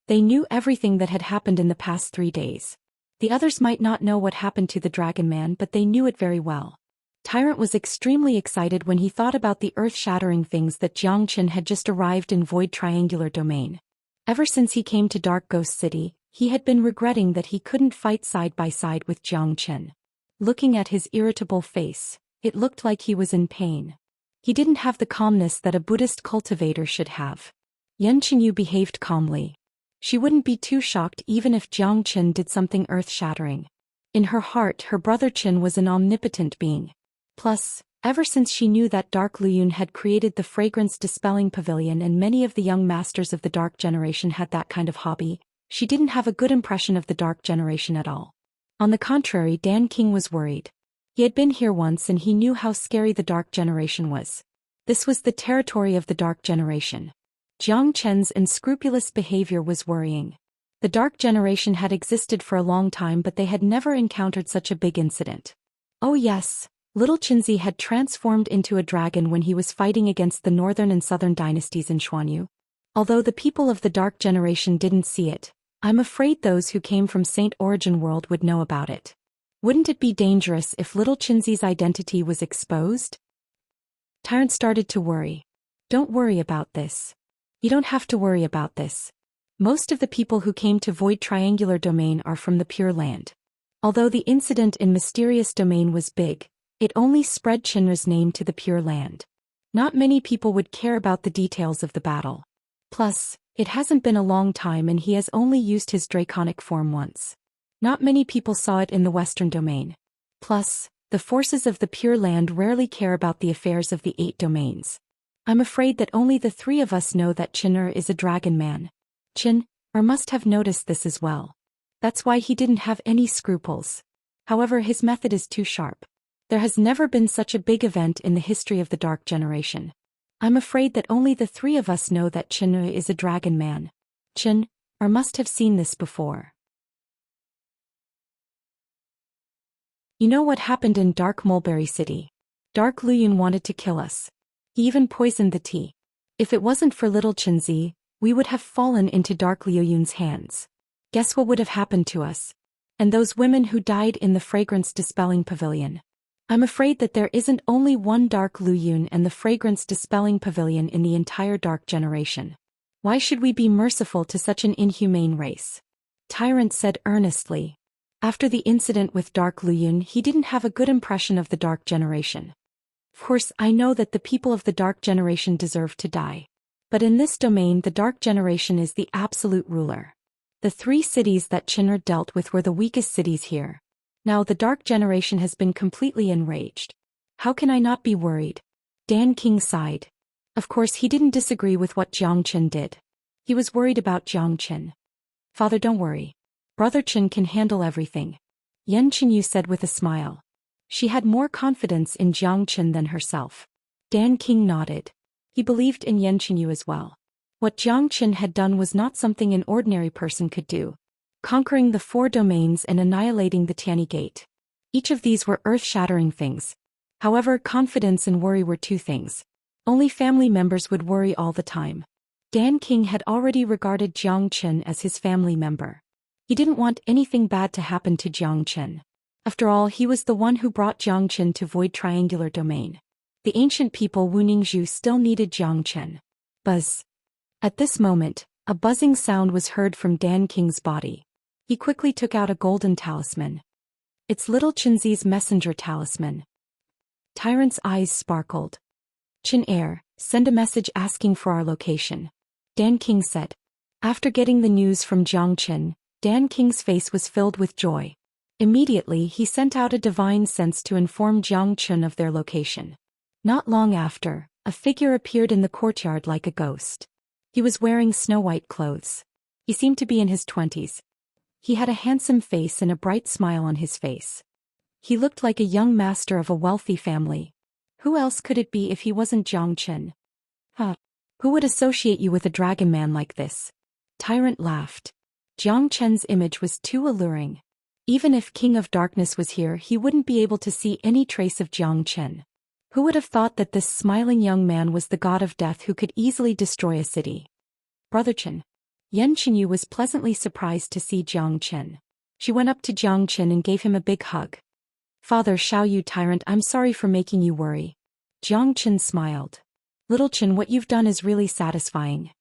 They knew everything that had happened in the past 3 days. The others might not know what happened to the dragonman, but they knew it very well. Tyrant was extremely excited when he thought about the earth-shattering things that Xianxia had just arrived in Void Triangular Domain. Ever since he came to Dark Ghost City, he had been regretting that he couldn't fight side by side with Xianxia. Looking at his irritable face, it looked like he was in pain. He didn't have the calmness that a Buddhist cultivator should have. Yan Qingyu behaved calmly. She wouldn't be too shocked even if Xianxia did something earth-shattering. In her heart, her brother Qin was an omnipotent being. Plus, ever since she knew that Dark Luyun had created the fragrance-dispelling pavilion and many of the young masters of the Dark Generation had that kind of hobby, she didn't have a good impression of the Dark Generation at all. On the contrary, Dan King was worried. He had been here once and he knew how scary the Dark Generation was. This was the territory of the Dark Generation. Jiang Chen's unscrupulous behavior was worrying. The Dark Generation had existed for a long time, but they had never encountered such a big incident. Oh yes, little Qinzi had transformed into a dragon when he was fighting against the northern and southern dynasties in Xuanyu. Although the people of the Dark Generation didn't see it, I'm afraid those who came from Saint Origin World would know about it. Wouldn't it be dangerous if little Qinzi's identity was exposed? Tyrant started to worry. Don't worry about this. You don't have to worry about this. Most of the people who came to Void Triangular Domain are from the Pure Land. Although the incident in Mysterious Domain was big, it only spread Shinra's name to the Pure Land. Not many people would care about the details of the battle. Plus, it hasn't been a long time and he has only used his draconic form once. Not many people saw it in the Western Domain. Plus, the forces of the Pure Land rarely care about the affairs of the 8 domains. I'm afraid that only the 3 of us know that Qin'er is a dragon man. Qin'er must have noticed this as well. That's why he didn't have any scruples. However, his method is too sharp. There has never been such a big event in the history of the Dark Generation. I'm afraid that only the 3 of us know that Qin'er is a dragon man. Qin'er must have seen this before. You know what happened in Dark Mulberry City? Dark Luyun wanted to kill us. He even poisoned the tea. If it wasn't for little Qinzi, we would have fallen into Dark Luyun's hands. Guess what would have happened to us? And those women who died in the fragrance-dispelling pavilion. I'm afraid that there isn't only one Dark Luyun and the fragrance-dispelling pavilion in the entire Dark Generation. Why should we be merciful to such an inhumane race? Tyrant said earnestly. After the incident with Dark Luyun, he didn't have a good impression of the Dark Generation. Of course, I know that the people of the Dark Generation deserve to die. But in this domain, the Dark Generation is the absolute ruler. The 3 cities that Qin'er dealt with were the weakest cities here. Now the Dark Generation has been completely enraged. How can I not be worried? Dan King sighed. Of course, he didn't disagree with what Xianxia did. He was worried about Xianxia. Father, don't worry. Brother Qin can handle everything. Yan Qingyu said with a smile. She had more confidence in Jiang Chen than herself. Dan King nodded. He believed in Yanqinyu as well. What Jiang Chen had done was not something an ordinary person could do. Conquering the 4 domains and annihilating the Tianyi Gate. Each of these were earth-shattering things. However, confidence and worry were 2 things. Only family members would worry all the time. Dan King had already regarded Jiang Chen as his family member. He didn't want anything bad to happen to Jiang Chen. After all, he was the one who brought Jiang Chen to Void Triangular Domain. The ancient people Wu Ningzhu still needed Jiang Chen. Buzz. At this moment, a buzzing sound was heard from Dan King's body. He quickly took out a golden talisman. It's little Chenzi's messenger talisman. Tyrant's eyes sparkled. Chen Heir, send a message asking for our location. Dan King said. After getting the news from Jiang Chen, Dan King's face was filled with joy. Immediately he sent out a divine sense to inform Jiang Chen of their location. Not long after, a figure appeared in the courtyard like a ghost. He was wearing snow-white clothes. He seemed to be in his 20s. He had a handsome face and a bright smile on his face. He looked like a young master of a wealthy family. Who else could it be if he wasn't Jiang Chen? Who would associate you with a dragon man like this? Tyrant laughed. Jiang Chen's image was too alluring. Even if King of Darkness was here, he wouldn't be able to see any trace of Jiang Chen. Who would have thought that this smiling young man was the god of death who could easily destroy a city? Brother Chen. Yanqinyu was pleasantly surprised to see Jiang Chen. She went up to Jiang Chen and gave him a big hug. Father Xiaoyu Tyrant, I'm sorry for making you worry. Jiang Chen smiled. Little Chen, what you've done is really satisfying.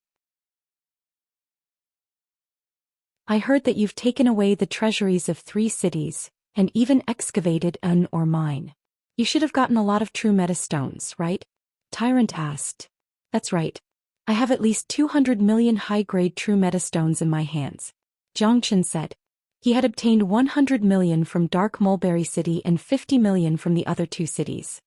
I heard that you've taken away the treasuries of 3 cities, and even excavated an or mine. You should have gotten a lot of true meta stones, right? Tyrant asked. That's right. I have at least 200 million high-grade true meta stones in my hands. Jiang Chen said. He had obtained 100 million from Dark Mulberry City and 50 million from the other 2 cities.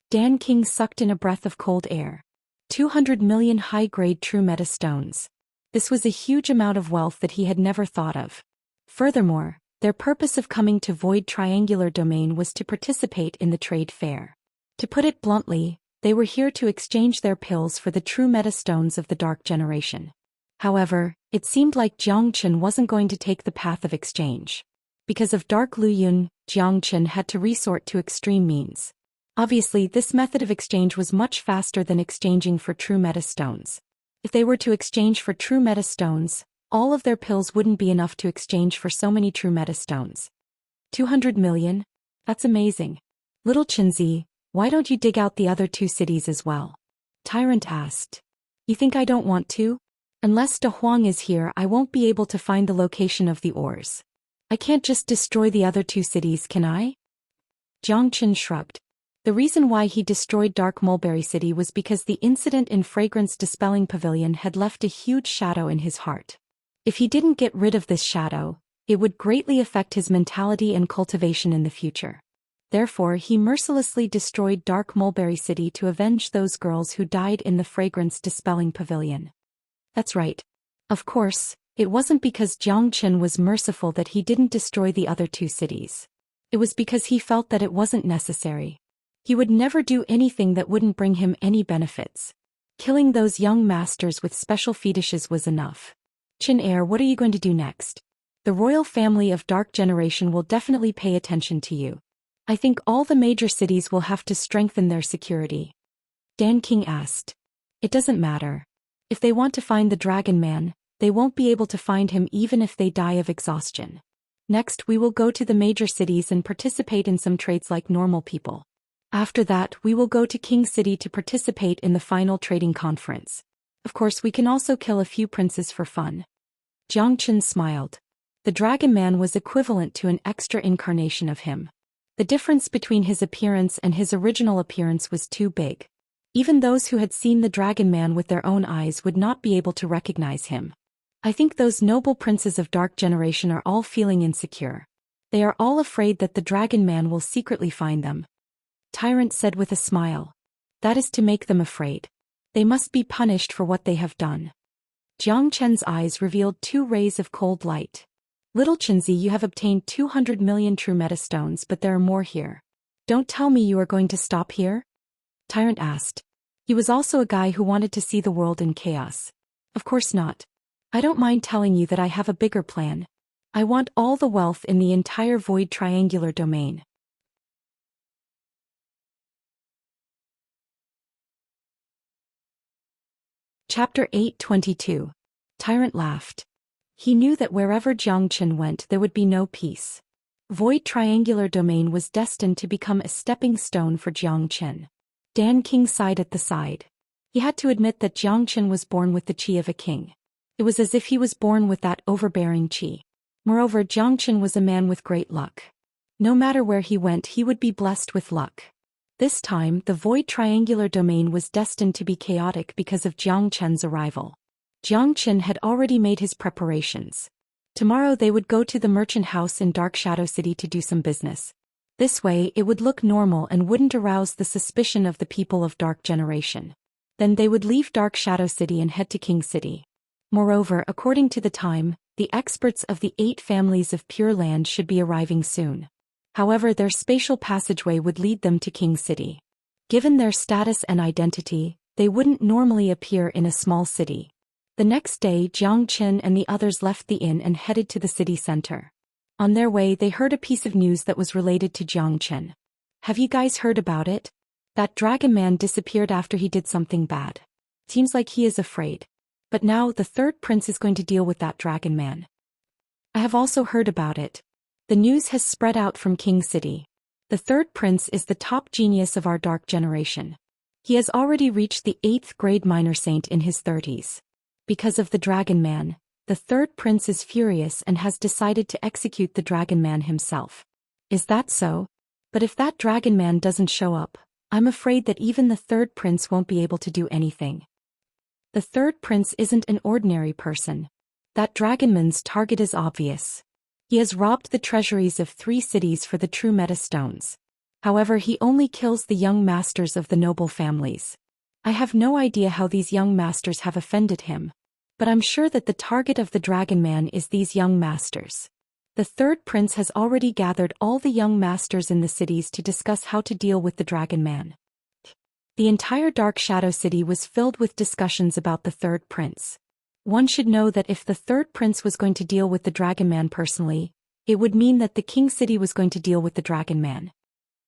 Dan King sucked in a breath of cold air. 200 million high-grade true meta stones. This was a huge amount of wealth that he had never thought of. Furthermore, their purpose of coming to Void Triangular Domain was to participate in the trade fair. To put it bluntly, they were here to exchange their pills for the true meta stones of the Dark Generation. However, it seemed like Jiang Chen wasn't going to take the path of exchange. Because of Dark Lu Yun, Jiang Chen had to resort to extreme means. Obviously, this method of exchange was much faster than exchanging for true meta stones. If they were to exchange for true meta stones, all of their pills wouldn't be enough to exchange for so many true meta stones. 200 million? That's amazing. Little Chenzi, why don't you dig out the other 2 cities as well? Tyrant asked. You think I don't want to? Unless De Huang is here, I won't be able to find the location of the ores. I can't just destroy the other 2 cities, can I? Jiang Chen shrugged. The reason why he destroyed Dark Mulberry City was because the incident in Fragrance Dispelling Pavilion had left a huge shadow in his heart. If he didn't get rid of this shadow, it would greatly affect his mentality and cultivation in the future. Therefore, he mercilessly destroyed Dark Mulberry City to avenge those girls who died in the Fragrance Dispelling Pavilion. That's right. Of course, it wasn't because Jiang Chen was merciful that he didn't destroy the other 2 cities. It was because he felt that it wasn't necessary. He would never do anything that wouldn't bring him any benefits. Killing those young masters with special fetishes was enough. Chen Heir, what are you going to do next? The royal family of Dark Generation will definitely pay attention to you. I think all the major cities will have to strengthen their security. Dan King asked. It doesn't matter. If they want to find the Dragon Man, they won't be able to find him even if they die of exhaustion. Next, we will go to the major cities and participate in some trades like normal people. After that, we will go to King City to participate in the final trading conference. Of course, we can also kill a few princes for fun. Jiang Chen smiled. The Dragon Man was equivalent to an extra incarnation of him. The difference between his appearance and his original appearance was too big. Even those who had seen the Dragon Man with their own eyes would not be able to recognize him. I think those noble princes of Dark Generation are all feeling insecure. They are all afraid that the Dragon Man will secretly find them. Tyrant said with a smile. That is to make them afraid. They must be punished for what they have done. Jiang Chen's eyes revealed 2 rays of cold light. Little Chenzi, you have obtained 200 million true meta stones, but there are more here. Don't tell me you are going to stop here? Tyrant asked. He was also a guy who wanted to see the world in chaos. Of course not. I don't mind telling you that I have a bigger plan. I want all the wealth in the entire void triangular domain. Chapter 8:22. Tyrant laughed. He knew that wherever Xianxia went there would be no peace. Void triangular domain was destined to become a stepping stone for Xianxia. Dan King sighed at the side. He had to admit that Xianxia was born with the qi of a king. It was as if he was born with that overbearing qi. Moreover, Xianxia was a man with great luck. No matter where he went he would be blessed with luck. This time, the void triangular domain was destined to be chaotic because of Xianxia's arrival. Xianxia had already made his preparations. Tomorrow they would go to the merchant house in Dark Shadow City to do some business. This way it would look normal and wouldn't arouse the suspicion of the people of Dark Generation. Then they would leave Dark Shadow City and head to King City. Moreover, according to the time, the experts of the 8 families of Pure Land should be arriving soon. However, their spatial passageway would lead them to King City. Given their status and identity, they wouldn't normally appear in a small city. The next day, Xianxia and the others left the inn and headed to the city center. On their way they heard a piece of news that was related to Xianxia. Have you guys heard about it? That dragon man disappeared after he did something bad. Seems like he is afraid. But now the third prince is going to deal with that dragon man. I have also heard about it. The news has spread out from King City. The third prince is the top genius of our Dark Generation. He has already reached the 8th grade minor saint in his 30s. Because of the dragon man, the third prince is furious and has decided to execute the dragon man himself. Is that so? But if that dragon man doesn't show up, I'm afraid that even the third prince won't be able to do anything. The third prince isn't an ordinary person. That dragonman's target is obvious. He has robbed the treasuries of 3 cities for the true meta stones. However, he only kills the young masters of the noble families. I have no idea how these young masters have offended him. But I'm sure that the target of the dragon man is these young masters. The third prince has already gathered all the young masters in the cities to discuss how to deal with the dragon man. The entire Dark Shadow City was filled with discussions about the third prince. One should know that if the third prince was going to deal with the dragon man personally, it would mean that the King City was going to deal with the dragon man.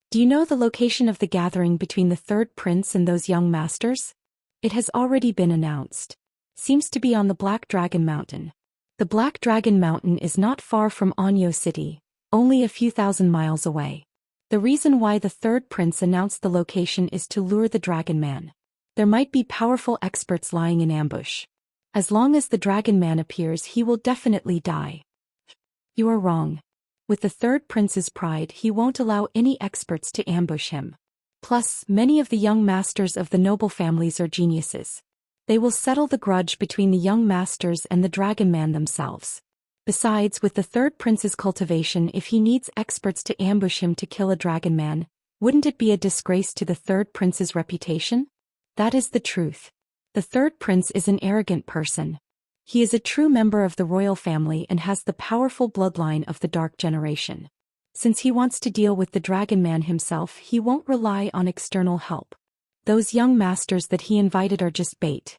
Do you know the location of the gathering between the third prince and those young masters? It has already been announced. Seems to be on the Black Dragon Mountain. The Black Dragon Mountain is not far from Anyo City, only a few thousand miles away. The reason why the third prince announced the location is to lure the dragon man. There might be powerful experts lying in ambush. As long as the dragon man appears, he will definitely die. You are wrong. With the third prince's pride, he won't allow any experts to ambush him. Plus, many of the young masters of the noble families are geniuses. They will settle the grudge between the young masters and the dragon man themselves. Besides, with the third prince's cultivation, if he needs experts to ambush him to kill a dragon man, wouldn't it be a disgrace to the third prince's reputation? That is the truth. The third prince is an arrogant person. He is a true member of the royal family and has the powerful bloodline of the Dark Generation. Since he wants to deal with the dragon man himself, he won't rely on external help. Those young masters that he invited are just bait.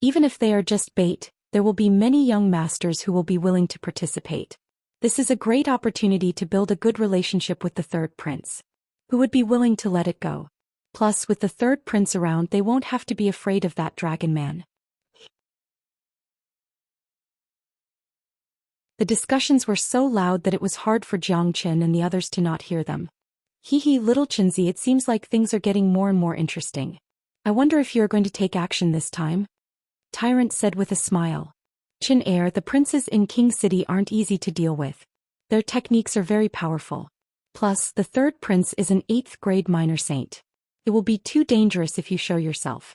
Even if they are just bait, there will be many young masters who will be willing to participate. This is a great opportunity to build a good relationship with the third prince, who would be willing to let it go. Plus, with the third prince around, they won't have to be afraid of that dragon man. The discussions were so loud that it was hard for Xianxia and the others to not hear them. Hee little Chinzi, it seems like things are getting more and more interesting. I wonder if you are going to take action this time? Tyrant said with a smile. Chin Air, the princes in King City aren't easy to deal with. Their techniques are very powerful. Plus, the third prince is an 8th grade minor saint. It will be too dangerous if you show yourself.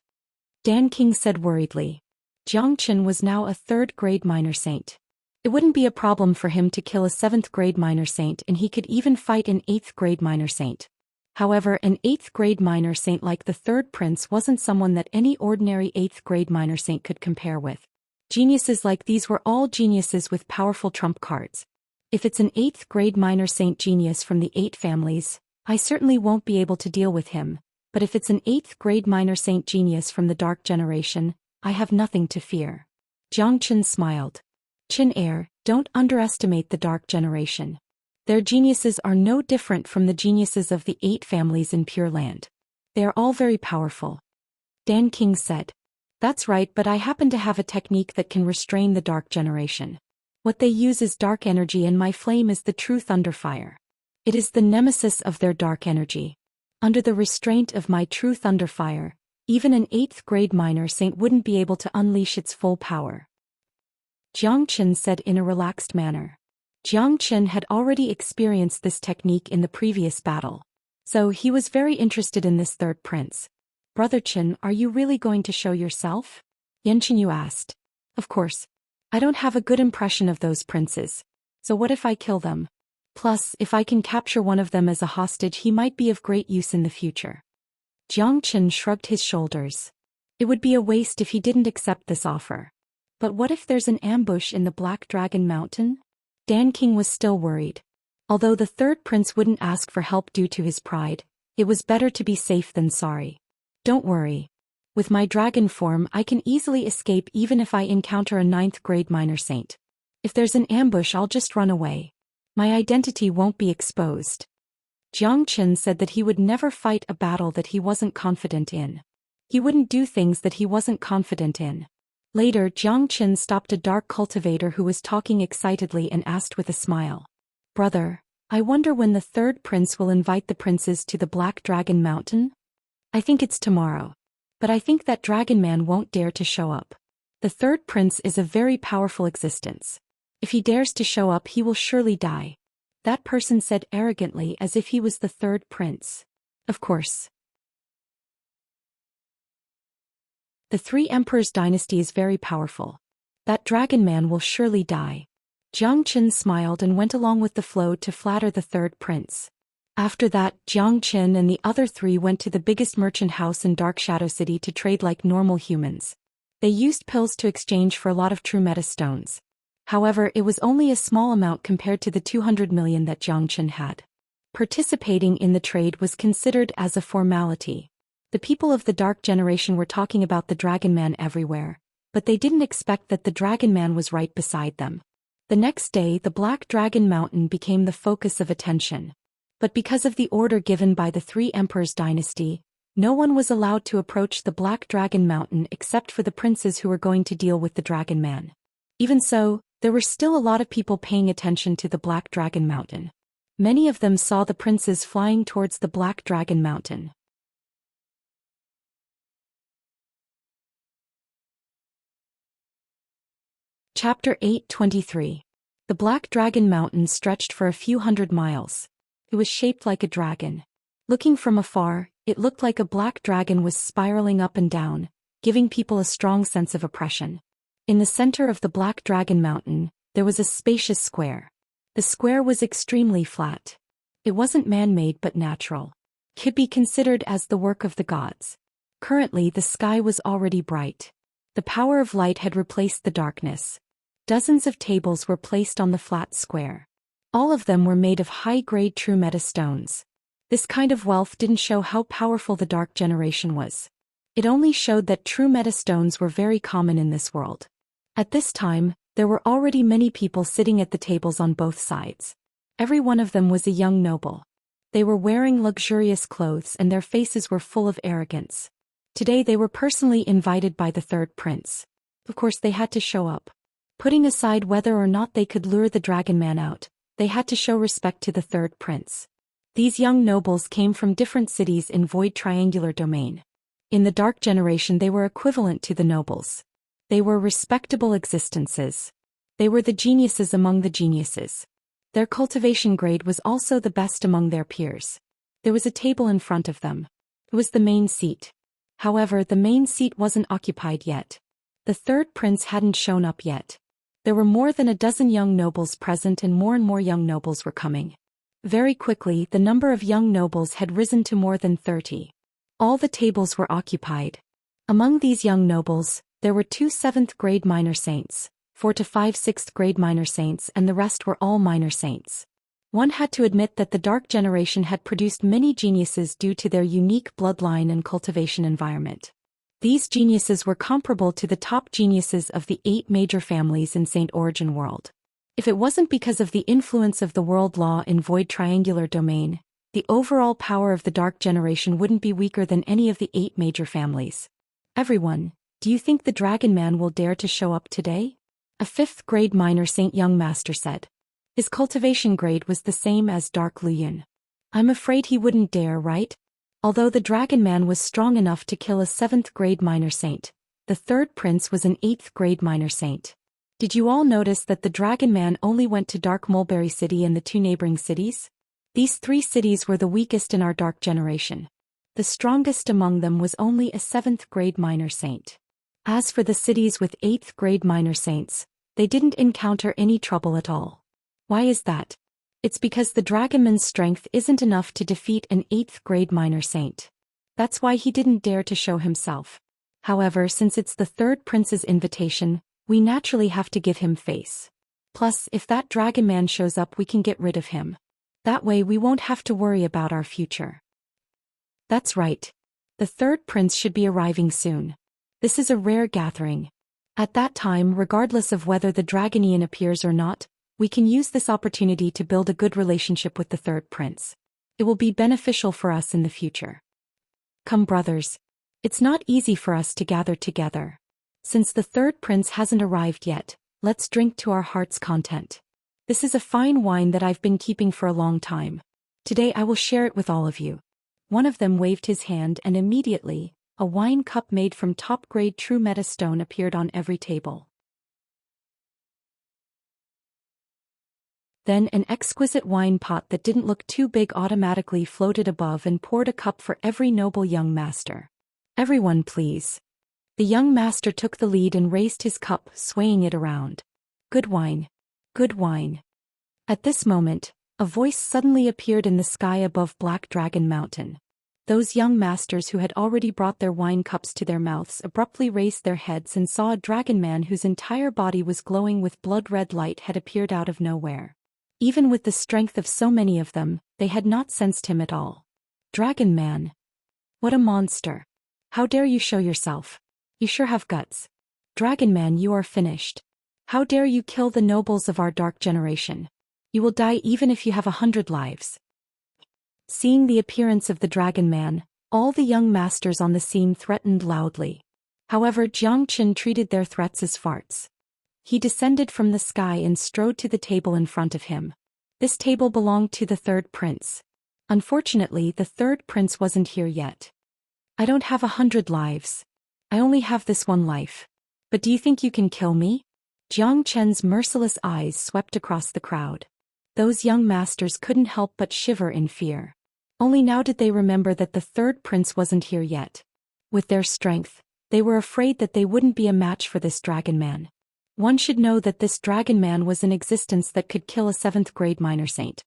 Dan King said worriedly. Xianxia was now a 3rd grade minor saint. It wouldn't be a problem for him to kill a 7th grade minor saint, and he could even fight an 8th grade minor saint. However, an 8th grade minor saint like the third prince wasn't someone that any ordinary 8th grade minor saint could compare with. Geniuses like these were all geniuses with powerful trump cards. If it's an 8th grade minor saint genius from the 8 families, I certainly won't be able to deal with him, but if it's an 8th grade minor saint genius from the dark generation, I have nothing to fear. Jiang Chen smiled. Chin heir, don't underestimate the dark generation. Their geniuses are no different from the geniuses of the 8 families in Pure Land. They are all very powerful. Dan King said. That's right, but I happen to have a technique that can restrain the dark generation. What they use is dark energy, and my flame is the true thunder fire. It is the nemesis of their dark energy. Under the restraint of my true thunder fire, even an 8th grade minor saint wouldn't be able to unleash its full power. Jiang Chen said in a relaxed manner. Jiang Chen had already experienced this technique in the previous battle, so he was very interested in this third prince. Brother Chen, are you really going to show yourself? Yan Chenyu asked. Of course. I don't have a good impression of those princes. So what if I kill them? Plus, if I can capture one of them as a hostage, he might be of great use in the future. Jiang Chen shrugged his shoulders. It would be a waste if he didn't accept this offer. But what if there's an ambush in the Black Dragon Mountain? Dan King was still worried. Although the third prince wouldn't ask for help due to his pride, it was better to be safe than sorry. Don't worry. With my dragon form, I can easily escape even if I encounter a 9th grade minor saint. If there's an ambush, I'll just run away. My identity won't be exposed. Jiang Chen said that he would never fight a battle that he wasn't confident in. He wouldn't do things that he wasn't confident in. Later, Jiang Chen stopped a dark cultivator who was talking excitedly and asked with a smile. Brother, I wonder when the third prince will invite the princes to the Black Dragon Mountain? I think it's tomorrow. But I think that dragon man won't dare to show up. The third prince is a very powerful existence. If he dares to show up, he will surely die. That person said arrogantly as if he was the third prince. Of course. The Three Emperors dynasty is very powerful. That dragon man will surely die. Jiang Chen smiled and went along with the flow to flatter the third prince. After that, Jiang Chen and the other 3 went to the biggest merchant house in Dark Shadow City to trade like normal humans. They used pills to exchange for a lot of true meta stones. However, it was only a small amount compared to the 200 million that Jiang Chen had. Participating in the trade was considered as a formality. The people of the Dark Generation were talking about the Dragon Man everywhere, but they didn't expect that the Dragon Man was right beside them. The next day, the Black Dragon Mountain became the focus of attention. But because of the order given by the Three Emperors dynasty, no one was allowed to approach the Black Dragon Mountain except for the princes who were going to deal with the Dragon Man. Even so, there were still a lot of people paying attention to the Black Dragon Mountain. Many of them saw the princes flying towards the Black Dragon Mountain. Chapter 8:23. The Black Dragon Mountain stretched for a few hundred miles. It was shaped like a dragon. Looking from afar, it looked like a black dragon was spiraling up and down, giving people a strong sense of oppression. In the center of the Black Dragon Mountain, there was a spacious square. The square was extremely flat. It wasn't man-made but natural. It could be considered as the work of the gods. Currently, the sky was already bright. The power of light had replaced the darkness. Dozens of tables were placed on the flat square. All of them were made of high-grade true meta stones. This kind of wealth didn't show how powerful the Dark Generation was. It only showed that true meta stones were very common in this world. At this time, there were already many people sitting at the tables on both sides. Every one of them was a young noble. They were wearing luxurious clothes and their faces were full of arrogance. Today they were personally invited by the third prince. Of course they had to show up. Putting aside whether or not they could lure the dragon man out, they had to show respect to the third prince. These young nobles came from different cities in Void Triangular Domain. In the Dark Generation they were equivalent to the nobles. They were respectable existences. They were the geniuses among the geniuses. Their cultivation grade was also the best among their peers. There was a table in front of them. It was the main seat. However, the main seat wasn't occupied yet. The third prince hadn't shown up yet. There were more than a dozen young nobles present and more young nobles were coming. Very quickly, the number of young nobles had risen to more than 30. All the tables were occupied. Among these young nobles, there were 2 7th-grade minor saints, 4 to 5 6th-grade minor saints, and the rest were all minor saints. One had to admit that the Dark Generation had produced many geniuses due to their unique bloodline and cultivation environment. These geniuses were comparable to the top geniuses of the 8 major families in Saint Origin World. If it wasn't because of the influence of the world law in Void Triangular Domain, the overall power of the Dark Generation wouldn't be weaker than any of the 8 major families. Everyone, do you think the Dragon Man will dare to show up today? A 5th grade minor Saint Young Master said. His cultivation grade was the same as Dark Luyun. I'm afraid he wouldn't dare, right? Although the Dragon Man was strong enough to kill a 7th grade minor saint, the 3rd prince was an 8th grade minor saint. Did you all notice that the Dragon Man only went to Dark Mulberry City and the 2 neighboring cities? These 3 cities were the weakest in our Dark Generation. The strongest among them was only a 7th grade minor saint. As for the cities with 8th grade minor saints, they didn't encounter any trouble at all. Why is that? It's because the Dragonman's strength isn't enough to defeat an 8th grade minor saint. That's why he didn't dare to show himself. However, since it's the 3rd prince's invitation, we naturally have to give him face. Plus, if that Dragon Man shows up, we can get rid of him. That way we won't have to worry about our future. That's right. The 3rd prince should be arriving soon. This is a rare gathering. At that time, regardless of whether the Dragonian appears or not, we can use this opportunity to build a good relationship with the 3rd prince. It will be beneficial for us in the future. Come, brothers. It's not easy for us to gather together. Since the 3rd prince hasn't arrived yet, let's drink to our heart's content. This is a fine wine that I've been keeping for a long time. Today I will share it with all of you. One of them waved his hand and immediately, a wine cup made from top-grade true meta stone appeared on every table. Then an exquisite wine pot that didn't look too big automatically floated above and poured a cup for every noble young master. Everyone please. The young master took the lead and raised his cup, swaying it around. Good wine. Good wine. At this moment, a voice suddenly appeared in the sky above Black Dragon Mountain. Those young masters who had already brought their wine cups to their mouths abruptly raised their heads and saw a dragon man whose entire body was glowing with blood-red light had appeared out of nowhere. Even with the strength of so many of them, they had not sensed him at all. Dragon man. What a monster. How dare you show yourself? You sure have guts. Dragon man, you are finished. How dare you kill the nobles of our Dark Generation? You will die even if you have 100 lives. Seeing the appearance of the Dragon Man, all the young masters on the scene threatened loudly. However, Xianxia treated their threats as farts. He descended from the sky and strode to the table in front of him. This table belonged to the 3rd prince. Unfortunately, the 3rd prince wasn't here yet. I don't have 100 lives. I only have this one life. But do you think you can kill me? Jiang Chen's merciless eyes swept across the crowd. Those young masters couldn't help but shiver in fear. Only now did they remember that the 3rd prince wasn't here yet. With their strength, they were afraid that they wouldn't be a match for this dragon man. One should know that this dragon man was in existence that could kill a 7th grade minor saint.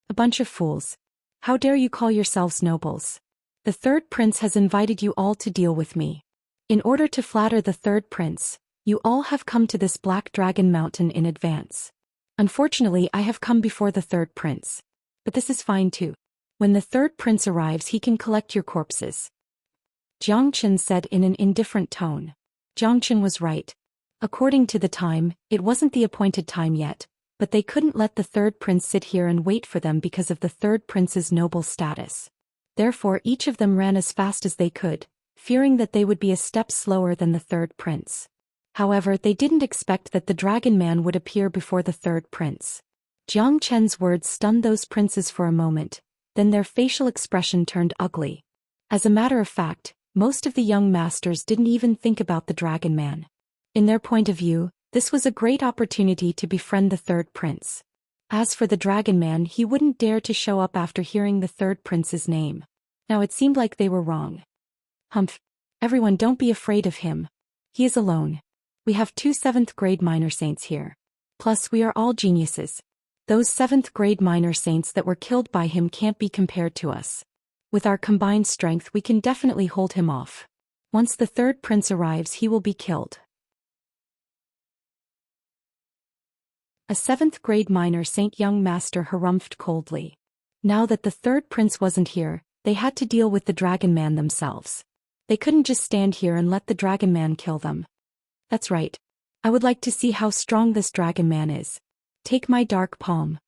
A bunch of fools. How dare you call yourselves nobles? The 3rd prince has invited you all to deal with me. In order to flatter the 3rd prince, you all have come to this Black Dragon Mountain in advance. Unfortunately, I have come before the 3rd prince. But this is fine too. When the 3rd prince arrives, he can collect your corpses. Jiangchen said in an indifferent tone. Jiangchen was right. According to the time, it wasn't the appointed time yet, but they couldn't let the 3rd prince sit here and wait for them because of the 3rd prince's noble status. Therefore, each of them ran as fast as they could, fearing that they would be a step slower than the 3rd prince. However, they didn't expect that the dragon man would appear before the 3rd prince. Jiang Chen's words stunned those princes for a moment, then their facial expression turned ugly. As a matter of fact, most of the young masters didn't even think about the dragon man. In their point of view, this was a great opportunity to befriend the 3rd prince. As for the dragon man, he wouldn't dare to show up after hearing the 3rd prince's name. Now it seemed like they were wrong. Humph. Everyone, don't be afraid of him. He is alone. We have 2 7th grade minor saints here. Plus we are all geniuses. Those 7th grade minor saints that were killed by him can't be compared to us. With our combined strength we can definitely hold him off. Once the 3rd prince arrives he will be killed. A 7th grade minor saint young master harumphed coldly. Now that the third prince wasn't here, they had to deal with the dragon man themselves. They couldn't just stand here and let the dragon man kill them. That's right. I would like to see how strong this dragon man is. Take my dark palm.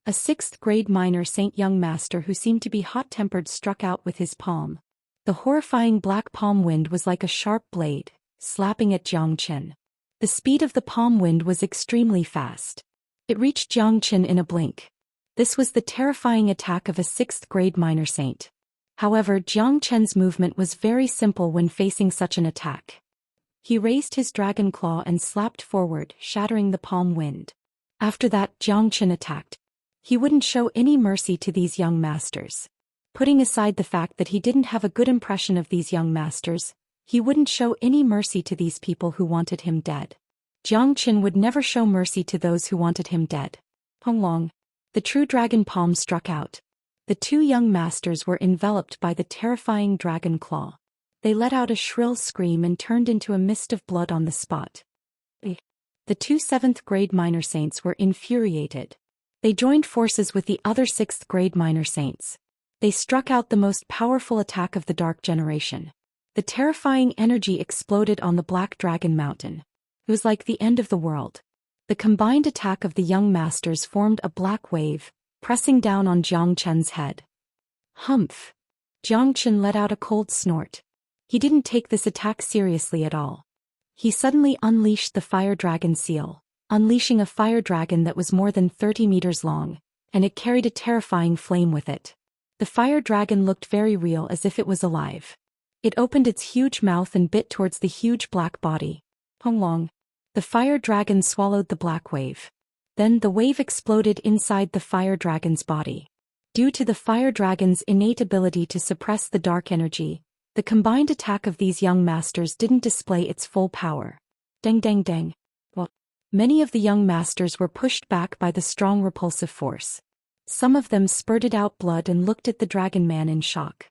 A 6th grade minor saint young master who seemed to be hot-tempered struck out with his palm. The horrifying black palm wind was like a sharp blade, slapping at Zhou Xian. The speed of the palm wind was extremely fast. It reached Zhou Xian in a blink. This was the terrifying attack of a 6th grade minor saint. However, Zhou Qian's movement was very simple when facing such an attack. He raised his dragon claw and slapped forward, shattering the palm wind. After that, Zhou Qian attacked. He wouldn't show any mercy to these young masters. Putting aside the fact that he didn't have a good impression of these young masters, he wouldn't show any mercy to these people who wanted him dead. Zhou Qian would never show mercy to those who wanted him dead. Honglong. The true dragon palm struck out. The two young masters were enveloped by the terrifying dragon claw. They let out a shrill scream and turned into a mist of blood on the spot. The two 7th grade minor saints were infuriated. They joined forces with the other 6th grade minor saints. They struck out the most powerful attack of the Dark Generation. The terrifying energy exploded on the Black Dragon Mountain. It was like the end of the world. The combined attack of the young masters formed a black wave, pressing down on Zhou Qian's head. Humph! Zhou Qian let out a cold snort. He didn't take this attack seriously at all. He suddenly unleashed the fire dragon seal, unleashing a fire dragon that was more than 30 meters long, and it carried a terrifying flame with it. The fire dragon looked very real, as if it was alive. It opened its huge mouth and bit towards the huge black body. Honglong. The fire dragon swallowed the black wave. Then the wave exploded inside the fire dragon's body. Due to the fire dragon's innate ability to suppress the dark energy, the combined attack of these young masters didn't display its full power. Deng deng deng. Well, many of the young masters were pushed back by the strong repulsive force. Some of them spurted out blood and looked at the dragon man in shock.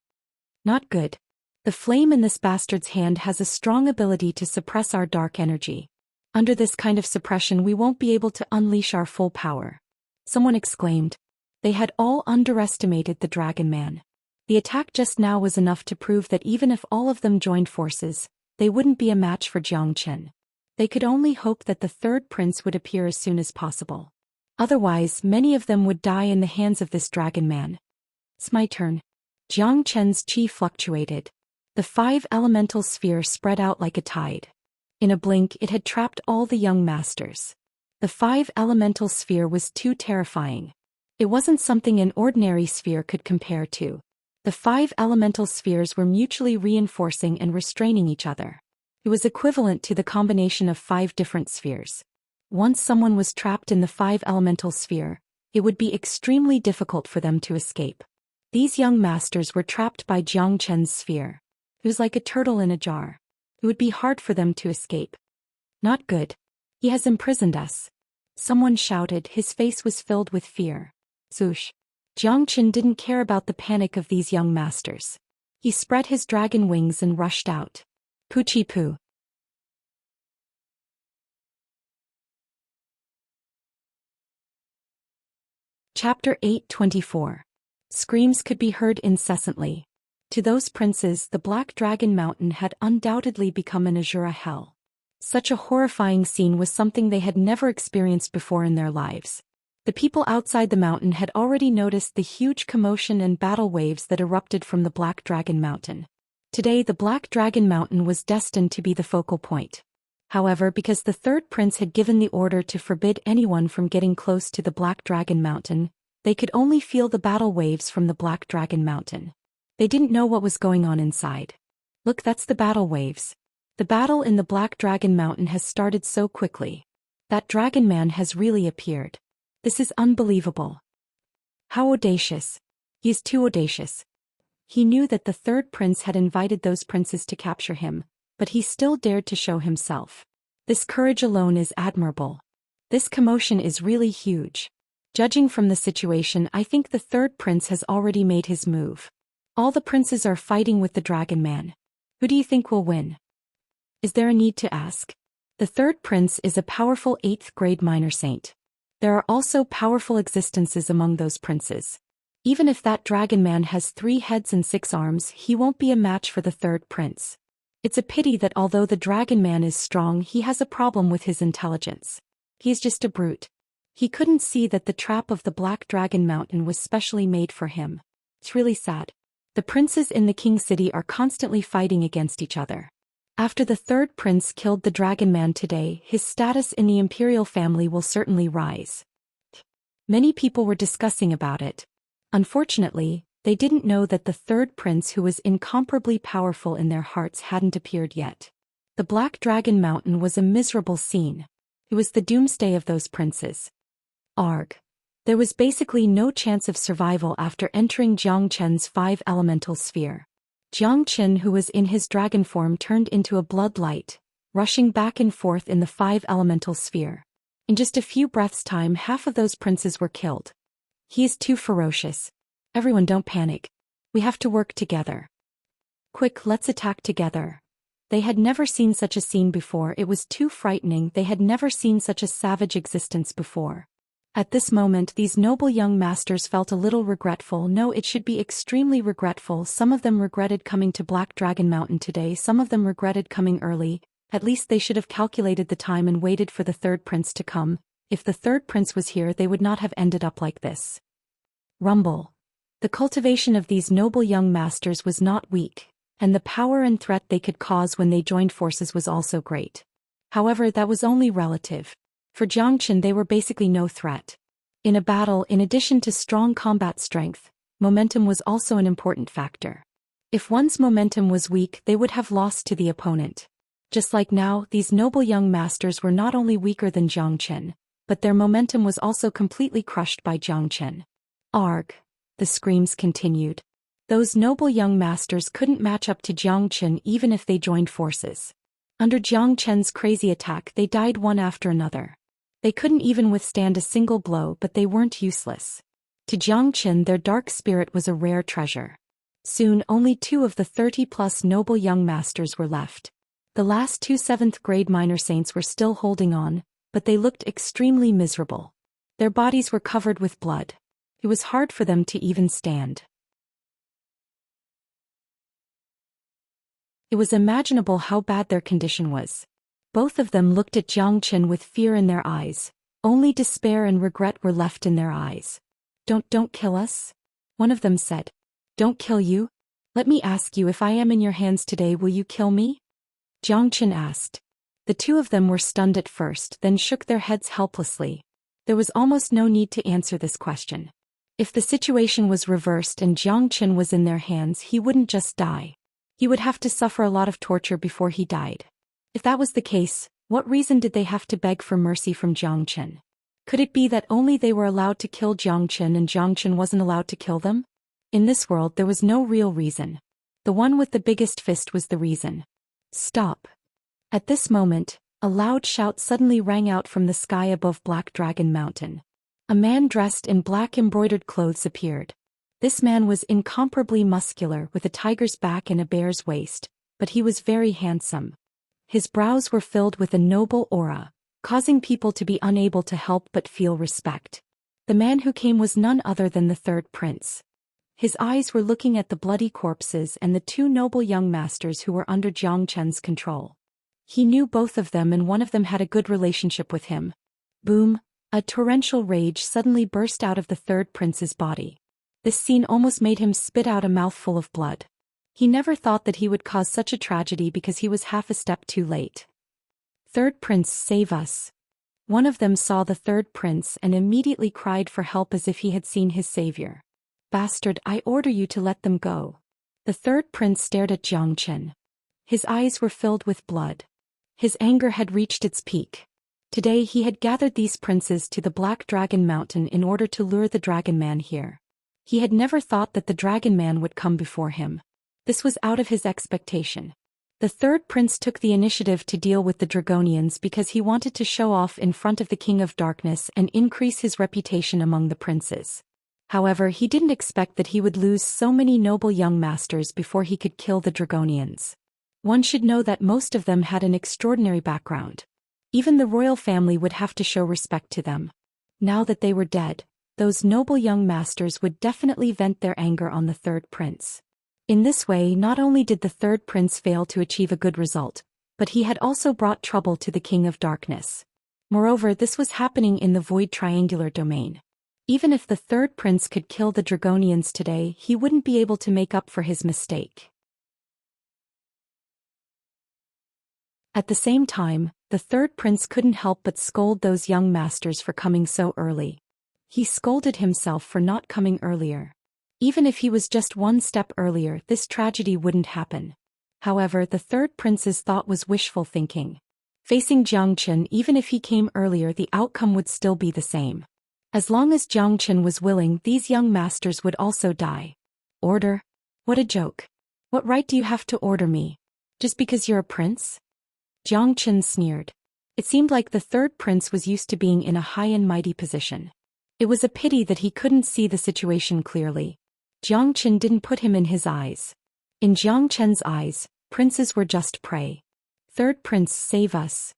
Not good. The flame in this bastard's hand has a strong ability to suppress our dark energy. Under this kind of suppression we won't be able to unleash our full power. Someone exclaimed. They had all underestimated the dragon man. The attack just now was enough to prove that even if all of them joined forces, they wouldn't be a match for Zhou Qian. They could only hope that the third prince would appear as soon as possible. Otherwise, many of them would die in the hands of this dragon man. It's my turn. Zhou Qian's chi fluctuated. The 5 elemental sphere spread out like a tide. In a blink it had trapped all the young masters. The 5 elemental sphere was too terrifying. It wasn't something an ordinary sphere could compare to. The 5 elemental spheres were mutually reinforcing and restraining each other. It was equivalent to the combination of 5 different spheres. Once someone was trapped in the 5 elemental sphere, it would be extremely difficult for them to escape. These young masters were trapped by Zhou Qian's sphere. It was like a turtle in a jar. It would be hard for them to escape. Not good. He has imprisoned us. Someone shouted, his face was filled with fear. Zhoosh. Zhou Qian didn't care about the panic of these young masters. He spread his dragon wings and rushed out. Poochie poo. Chapter 8:24. Screams could be heard incessantly. To those princes, the Black Dragon Mountain had undoubtedly become an Azura hell. Such a horrifying scene was something they had never experienced before in their lives. The people outside the mountain had already noticed the huge commotion and battle waves that erupted from the Black Dragon Mountain. Today the Black Dragon Mountain was destined to be the focal point. However, because the third prince had given the order to forbid anyone from getting close to the Black Dragon Mountain, they could only feel the battle waves from the Black Dragon Mountain. They didn't know what was going on inside. Look, that's the battle waves. The battle in the Black Dragon Mountain has started so quickly. That dragon man has really appeared. This is unbelievable. How audacious. He is too audacious. He knew that the third prince had invited those princes to capture him, but he still dared to show himself. This courage alone is admirable. This commotion is really huge. Judging from the situation, I think the third prince has already made his move. All the princes are fighting with the dragon man. Who do you think will win? Is there a need to ask? The third prince is a powerful 8th grade minor saint. There are also powerful existences among those princes. Even if that dragon man has 3 heads and 6 arms, he won't be a match for the third prince. It's a pity that although the dragon man is strong, he has a problem with his intelligence. He's just a brute. He couldn't see that the trap of the Black Dragon Mountain was specially made for him. It's really sad. The princes in the King City are constantly fighting against each other. After the third prince killed the dragon man today, his status in the imperial family will certainly rise. Many people were discussing about it. Unfortunately, they didn't know that the third prince, who was incomparably powerful in their hearts, hadn't appeared yet. The Black Dragon Mountain was a miserable scene. It was the doomsday of those princes. Arg. There was basically no chance of survival after entering Jiang Chen's 5 elemental sphere. Jiang Chen, who was in his dragon form, turned into a bloodlight, rushing back and forth in the 5 elemental sphere. In just a few breaths' time, half of those princes were killed. He is too ferocious. Everyone, don't panic. We have to work together. Quick, let's attack together. They had never seen such a scene before. It was too frightening. They had never seen such a savage existence before. At this moment, these noble young masters felt a little regretful. No, it should be extremely regretful. Some of them regretted coming to Black Dragon Mountain today. Some of them regretted coming early. At least they should have calculated the time and waited for the third prince to come. If the third prince was here, they would not have ended up like this. Rumble. The cultivation of these noble young masters was not weak, and the power and threat they could cause when they joined forces was also great. However, that was only relative. For Jiang Chen, they were basically no threat. In a battle, in addition to strong combat strength, momentum was also an important factor. If one's momentum was weak, they would have lost to the opponent. Just like now, these noble young masters were not only weaker than Jiang Chen, but their momentum was also completely crushed by Jiang Chen. Arg. The screams continued. Those noble young masters couldn't match up to Jiang Chen even if they joined forces. Under Jiang Chen's crazy attack, they died one after another. They couldn't even withstand a single blow, but they weren't useless. To Jiang Chen, their dark spirit was a rare treasure. Soon, only 2 of the 30+ noble young masters were left. The last 2 7th-grade minor saints were still holding on, but they looked extremely miserable. Their bodies were covered with blood. It was hard for them to even stand. It was imaginable how bad their condition was. Both of them looked at Jiang Chen with fear in their eyes. Only despair and regret were left in their eyes. Don't kill us? One of them said. Don't kill you? Let me ask you, if I am in your hands today, will you kill me? Jiang Chen asked. The 2 of them were stunned at first, then shook their heads helplessly. There was almost no need to answer this question. If the situation was reversed and Jiang Chen was in their hands, he wouldn't just die. He would have to suffer a lot of torture before he died. If that was the case, what reason did they have to beg for mercy from Jiang Chen? Could it be that only they were allowed to kill Jiang Chen and Jiang Chen wasn't allowed to kill them? In this world, there was no real reason. The one with the biggest fist was the reason. Stop. At this moment, a loud shout suddenly rang out from the sky above Black Dragon Mountain. A man dressed in black embroidered clothes appeared. This man was incomparably muscular, with a tiger's back and a bear's waist, but he was very handsome. His brows were filled with a noble aura, causing people to be unable to help but feel respect. The man who came was none other than the third prince. His eyes were looking at the bloody corpses and the 2 noble young masters who were under Jiang Chen's control. He knew both of them, and one of them had a good relationship with him. Boom! A torrential rage suddenly burst out of the third prince's body. This scene almost made him spit out a mouthful of blood. He never thought that he would cause such a tragedy because he was half a step too late. Third prince, save us. One of them saw the third prince and immediately cried for help as if he had seen his savior. Bastard, I order you to let them go. The third prince stared at Jiang Chen. His eyes were filled with blood. His anger had reached its peak. Today he had gathered these princes to the Black Dragon Mountain in order to lure the Dragon Man here. He had never thought that the Dragon Man would come before him. This was out of his expectation. The third prince took the initiative to deal with the Dragonians because he wanted to show off in front of the King of Darkness and increase his reputation among the princes. However, he didn't expect that he would lose so many noble young masters before he could kill the Dragonians. One should know that most of them had an extraordinary background. Even the royal family would have to show respect to them. Now that they were dead, those noble young masters would definitely vent their anger on the third prince. In this way, not only did the third prince fail to achieve a good result, but he had also brought trouble to the King of Darkness. Moreover, this was happening in the Void Triangular domain. Even if the third prince could kill the Dragonians today, he wouldn't be able to make up for his mistake. At the same time, the third prince couldn't help but scold those young masters for coming so early. He scolded himself for not coming earlier. Even if he was just one step earlier, this tragedy wouldn't happen. However, the third prince's thought was wishful thinking. Facing Xianxia, even if he came earlier, the outcome would still be the same. As long as Xianxia was willing, these young masters would also die. Order? What a joke. What right do you have to order me? Just because you're a prince? Xianxia sneered. It seemed like the third prince was used to being in a high and mighty position. It was a pity that he couldn't see the situation clearly. Xianxia didn't put him in his eyes. In Xianxia's eyes, princes were just prey. Third prince, save us.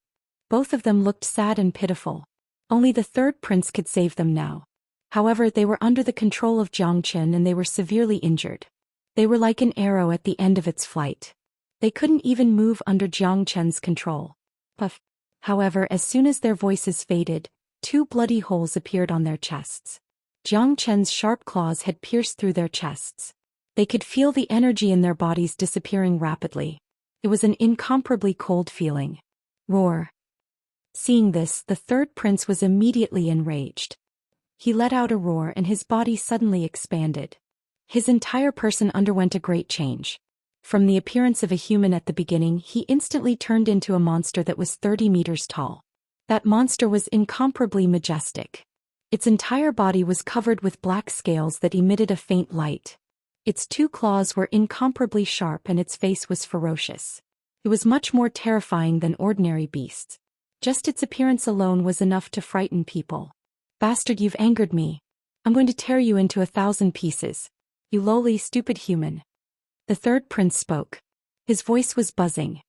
Both of them looked sad and pitiful. Only the third prince could save them now. However, they were under the control of Xianxia and they were severely injured. They were like an arrow at the end of its flight. They couldn't even move under Xianxia's control. Puff. However, as soon as their voices faded, 2 bloody holes appeared on their chests. Xianxia's sharp claws had pierced through their chests. They could feel the energy in their bodies disappearing rapidly. It was an incomparably cold feeling. Roar. Seeing this, the third prince was immediately enraged. He let out a roar and his body suddenly expanded. His entire person underwent a great change. From the appearance of a human at the beginning, he instantly turned into a monster that was 30 meters tall. That monster was incomparably majestic. Its entire body was covered with black scales that emitted a faint light. Its 2 claws were incomparably sharp and its face was ferocious. It was much more terrifying than ordinary beasts. Just its appearance alone was enough to frighten people. Bastard, you've angered me. I'm going to tear you into 1,000 pieces. You lowly, stupid human. The third prince spoke. His voice was buzzing.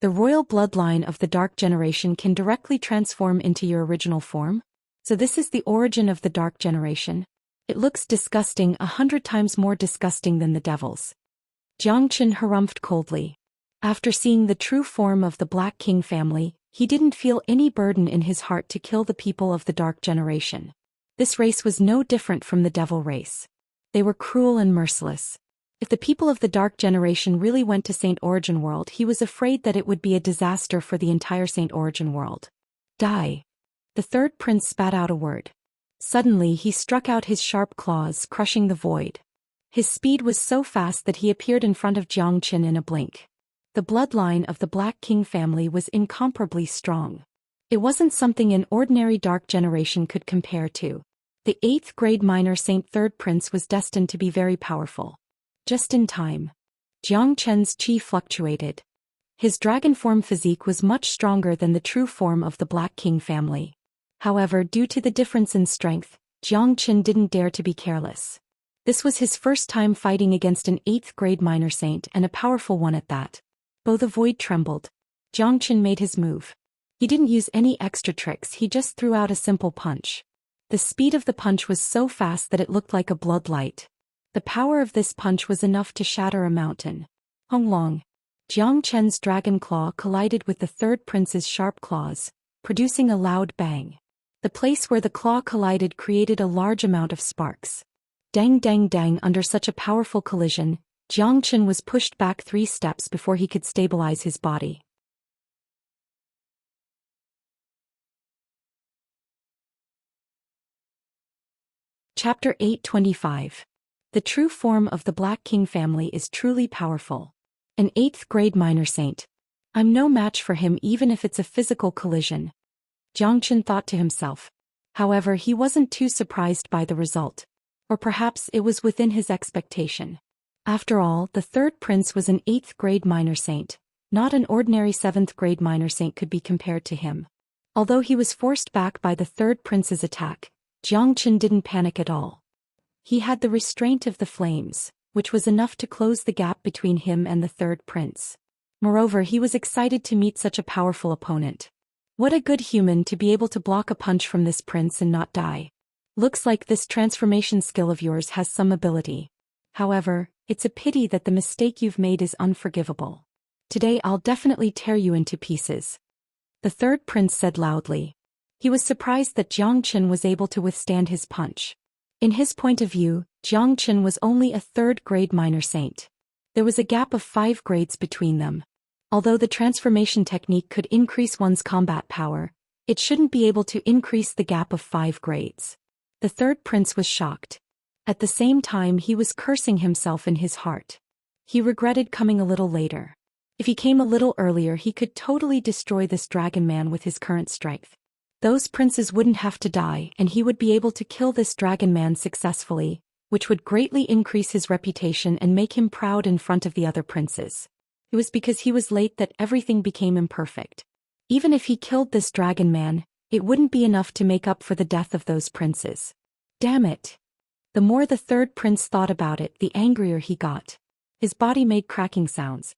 The royal bloodline of the Dark Generation can directly transform into your original form? So this is the origin of the Dark Generation? It looks disgusting, 100 times more disgusting than the devils. Xianxia harumphed coldly. After seeing the true form of the Black King family, he didn't feel any burden in his heart to kill the people of the Dark Generation. This race was no different from the devil race. They were cruel and merciless. If the people of the Dark Generation really went to Saint Origin World, he was afraid that it would be a disaster for the entire Saint Origin World. Die. The third prince spat out a word. Suddenly he struck out his sharp claws, crushing the void. His speed was so fast that he appeared in front of Xianxia in a blink. The bloodline of the Black King family was incomparably strong. It wasn't something an ordinary Dark Generation could compare to. The 8th grade minor Saint Third Prince was destined to be very powerful. Just in time. Xianxia's chi fluctuated. His dragon form physique was much stronger than the true form of the Black King family. However, due to the difference in strength, Xianxia didn't dare to be careless. This was his first time fighting against an 8th grade minor saint and a powerful one at that. Though the void trembled, Xianxia made his move. He didn't use any extra tricks, he just threw out a simple punch. The speed of the punch was so fast that it looked like a blood light. The power of this punch was enough to shatter a mountain. Honglong. Xianxia's dragon claw collided with the third prince's sharp claws, producing a loud bang. The place where the claw collided created a large amount of sparks. Dang dang dang, under such a powerful collision, Xianxia was pushed back 3 steps before he could stabilize his body. Chapter 825. The true form of the Black King family is truly powerful. An 8th grade minor saint. I'm no match for him even if it's a physical collision. Xianxia thought to himself. However, he wasn't too surprised by the result. Or perhaps it was within his expectation. After all, the third prince was an 8th grade minor saint. Not an ordinary 7th grade minor saint could be compared to him. Although he was forced back by the third prince's attack, Xianxia didn't panic at all. He had the restraint of the flames, which was enough to close the gap between him and the third prince. Moreover, he was excited to meet such a powerful opponent. What a good human to be able to block a punch from this prince and not die. Looks like this transformation skill of yours has some ability. However, it's a pity that the mistake you've made is unforgivable. Today I'll definitely tear you into pieces. The third prince said loudly. He was surprised that Xianxia was able to withstand his punch. In his point of view, Xianxia was only a third-grade minor saint. There was a gap of 5 grades between them. Although the transformation technique could increase one's combat power, it shouldn't be able to increase the gap of 5 grades. The third prince was shocked. At the same time he was cursing himself in his heart. He regretted coming a little later. If he came a little earlier he could totally destroy this dragon man with his current strength. Those princes wouldn't have to die and he would be able to kill this dragon man successfully, which would greatly increase his reputation and make him proud in front of the other princes. It was because he was late that everything became imperfect. Even if he killed this dragon man, it wouldn't be enough to make up for the death of those princes. Damn it! The more the third prince thought about it, the angrier he got. His body made cracking sounds.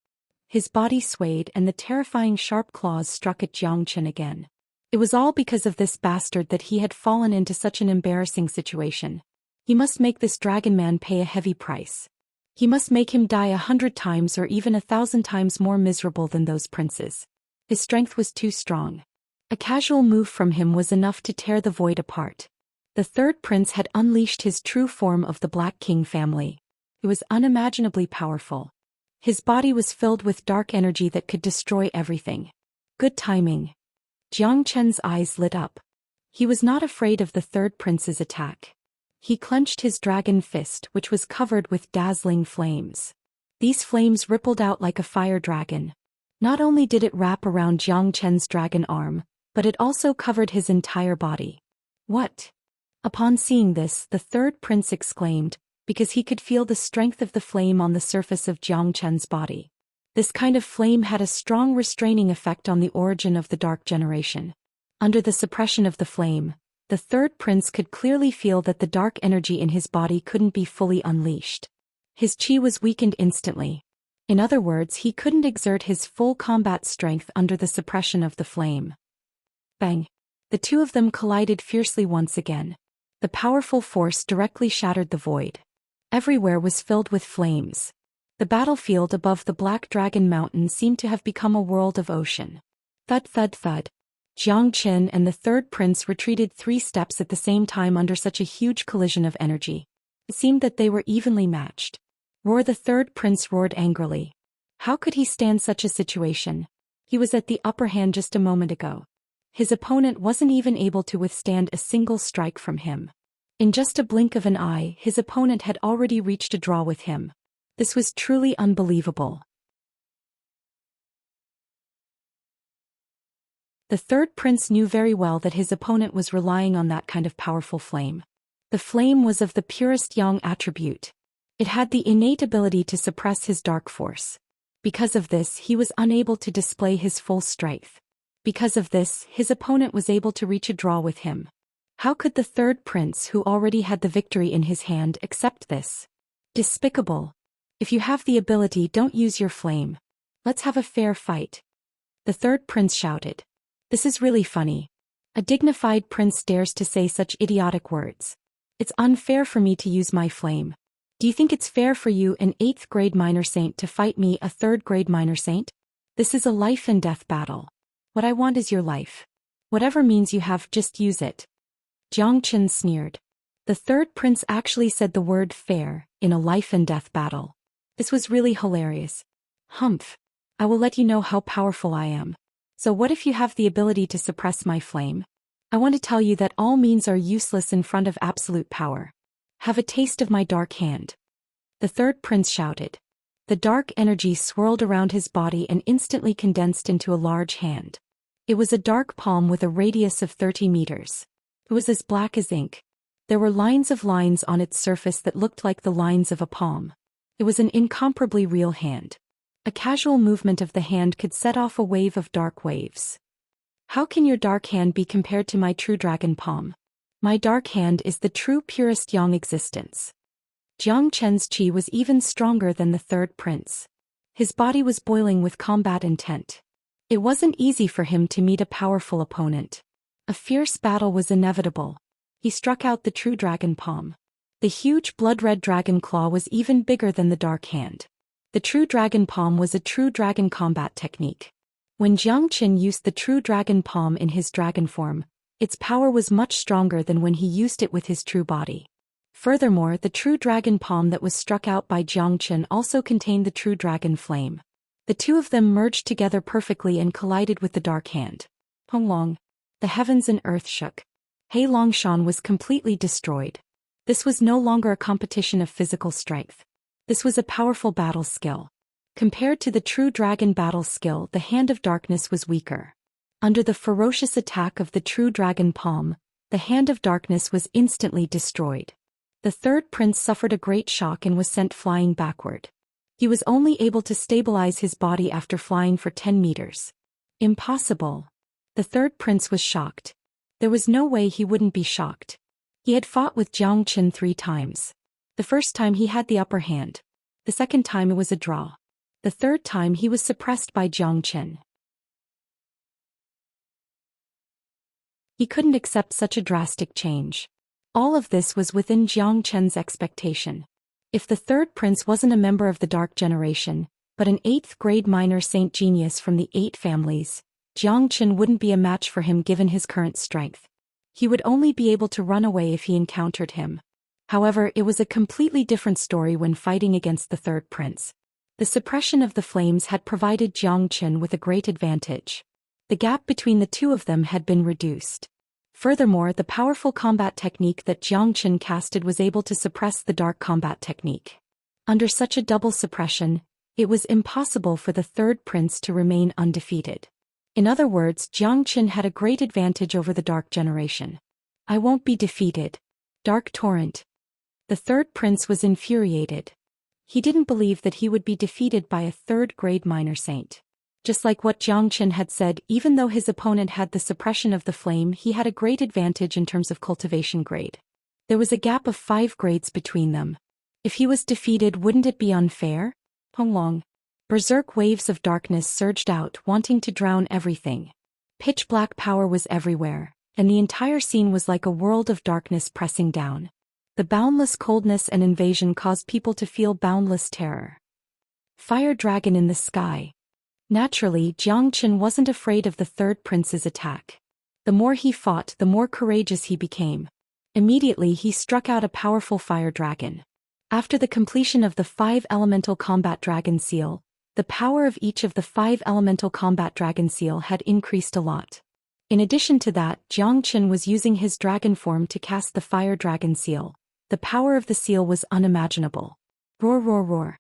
His body swayed and the terrifying sharp claws struck at Xianxia again. It was all because of this bastard that he had fallen into such an embarrassing situation. He must make this dragon man pay a heavy price. He must make him die 100 times or even 1,000 times more miserable than those princes. His strength was too strong. A casual move from him was enough to tear the void apart. The third prince had unleashed his true form of the Black King family. It was unimaginably powerful. His body was filled with dark energy that could destroy everything. Good timing. Xianxia's eyes lit up. He was not afraid of the third prince's attack. He clenched his dragon fist, which was covered with dazzling flames. These flames rippled out like a fire dragon. Not only did it wrap around Xianxia's dragon arm, but it also covered his entire body. What? Upon seeing this, the third prince exclaimed, because he could feel the strength of the flame on the surface of Xianxia's body. This kind of flame had a strong restraining effect on the origin of the Dark Generation. Under the suppression of the flame, the third prince could clearly feel that the dark energy in his body couldn't be fully unleashed. His chi was weakened instantly. In other words, he couldn't exert his full combat strength under the suppression of the flame. Bang! The two of them collided fiercely once again. The powerful force directly shattered the void. Everywhere was filled with flames. The battlefield above the Black Dragon Mountain seemed to have become a world of ocean. Thud thud thud. Xianxia and the third prince retreated 3 steps at the same time under such a huge collision of energy. It seemed that they were evenly matched. Roar! The third prince roared angrily. How could he stand such a situation? He was at the upper hand just a moment ago. His opponent wasn't even able to withstand a single strike from him. In just a blink of an eye, his opponent had already reached a draw with him. This was truly unbelievable. The third prince knew very well that his opponent was relying on that kind of powerful flame. The flame was of the purest yang attribute. It had the innate ability to suppress his dark force. Because of this, he was unable to display his full strength. Because of this, his opponent was able to reach a draw with him. How could the third prince, who already had the victory in his hand, accept this? Despicable. If you have the ability, don't use your flame. Let's have a fair fight. The third prince shouted. This is really funny. A dignified prince dares to say such idiotic words. It's unfair for me to use my flame. Do you think it's fair for you, an 8th grade minor saint, to fight me, a 3rd grade minor saint? This is a life and death battle. What I want is your life. Whatever means you have, just use it. Xianxia sneered. The third prince actually said the word fair in a life and death battle. This was really hilarious. Humph. I will let you know how powerful I am. So what if you have the ability to suppress my flame? I want to tell you that all means are useless in front of absolute power. Have a taste of my dark hand. The third prince shouted. The dark energy swirled around his body and instantly condensed into a large hand. It was a dark palm with a radius of 30 meters. It was as black as ink. There were lines on its surface that looked like the lines of a palm. It was an incomparably real hand. A casual movement of the hand could set off a wave of dark waves. How can your dark hand be compared to my true dragon palm? My dark hand is the true purest yang existence. Xianxia's chi was even stronger than the third prince. His body was boiling with combat intent. It wasn't easy for him to meet a powerful opponent. A fierce battle was inevitable. He struck out the true dragon palm. The huge blood-red dragon claw was even bigger than the dark hand. The true dragon palm was a true dragon combat technique. When Zhou Xian used the true dragon palm in his dragon form, its power was much stronger than when he used it with his true body. Furthermore, the true dragon palm that was struck out by Zhou Xian also contained the true dragon flame. The two of them merged together perfectly and collided with the dark hand. Long. The heavens and earth shook. He Longshan was completely destroyed. This was no longer a competition of physical strength. This was a powerful battle skill. Compared to the true dragon battle skill, the Hand of Darkness was weaker. Under the ferocious attack of the true dragon palm, the Hand of Darkness was instantly destroyed. The third prince suffered a great shock and was sent flying backward. He was only able to stabilize his body after flying for 10 meters. Impossible. The third prince was shocked. There was no way he wouldn't be shocked. He had fought with Zhou Xian 3 times. The first time he had the upper hand. The second time it was a draw. The third time he was suppressed by Zhou Xian. He couldn't accept such a drastic change. All of this was within Zhou Xian's expectation. If the third prince wasn't a member of the Dark Generation, but an 8th grade minor saint genius from the 8 families, Zhou Xian wouldn't be a match for him given his current strength. He would only be able to run away if he encountered him. However, it was a completely different story when fighting against the third prince. The suppression of the flames had provided Zhou Xian with a great advantage. The gap between the two of them had been reduced. Furthermore, the powerful combat technique that Zhou Xian casted was able to suppress the dark combat technique. Under such a double suppression, it was impossible for the third prince to remain undefeated. In other words, Zhou Xian had a great advantage over the Dark Generation. I won't be defeated. Dark Torrent. The third prince was infuriated. He didn't believe that he would be defeated by a 3rd grade minor saint. Just like what Zhou Xian had said, even though his opponent had the suppression of the flame, he had a great advantage in terms of cultivation grade. There was a gap of 5 grades between them. If he was defeated, wouldn't it be unfair? Long. Berserk waves of darkness surged out, wanting to drown everything. Pitch black power was everywhere, and the entire scene was like a world of darkness pressing down. The boundless coldness and invasion caused people to feel boundless terror. Fire dragon in the sky. Naturally, Zhou Xian wasn't afraid of the third prince's attack. The more he fought, the more courageous he became. Immediately he struck out a powerful fire dragon. After the completion of the 5 elemental combat dragon seal, the power of each of the 5 elemental combat dragon seal had increased a lot. In addition to that, Zhou Xian was using his dragon form to cast the fire dragon seal. The power of the seal was unimaginable. Roar roar roar.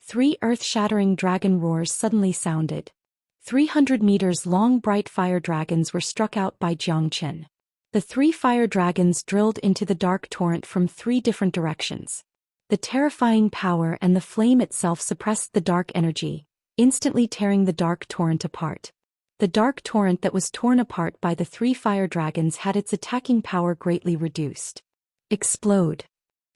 3 earth-shattering dragon roars suddenly sounded. 300 meters long bright fire dragons were struck out by Zhou Xian. The 3 fire dragons drilled into the dark torrent from 3 different directions. The terrifying power and the flame itself suppressed the dark energy, instantly tearing the dark torrent apart. The dark torrent that was torn apart by the 3 fire dragons had its attacking power greatly reduced. Explode.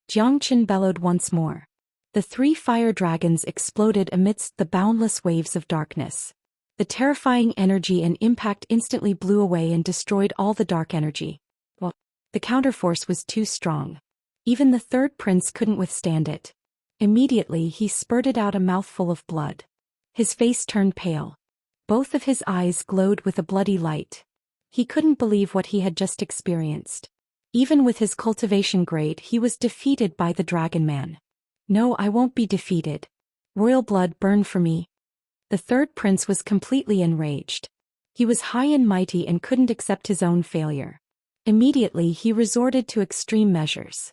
Zhou Xian bellowed once more. The 3 fire dragons exploded amidst the boundless waves of darkness. The terrifying energy and impact instantly blew away and destroyed all the dark energy. Well, the counterforce was too strong. Even the third prince couldn't withstand it. Immediately he spurted out a mouthful of blood. His face turned pale. Both of his eyes glowed with a bloody light. He couldn't believe what he had just experienced. Even with his cultivation grade, he was defeated by the Dragon Man. No, I won't be defeated. Royal blood, burn for me. The third prince was completely enraged. He was high and mighty and couldn't accept his own failure. Immediately he resorted to extreme measures.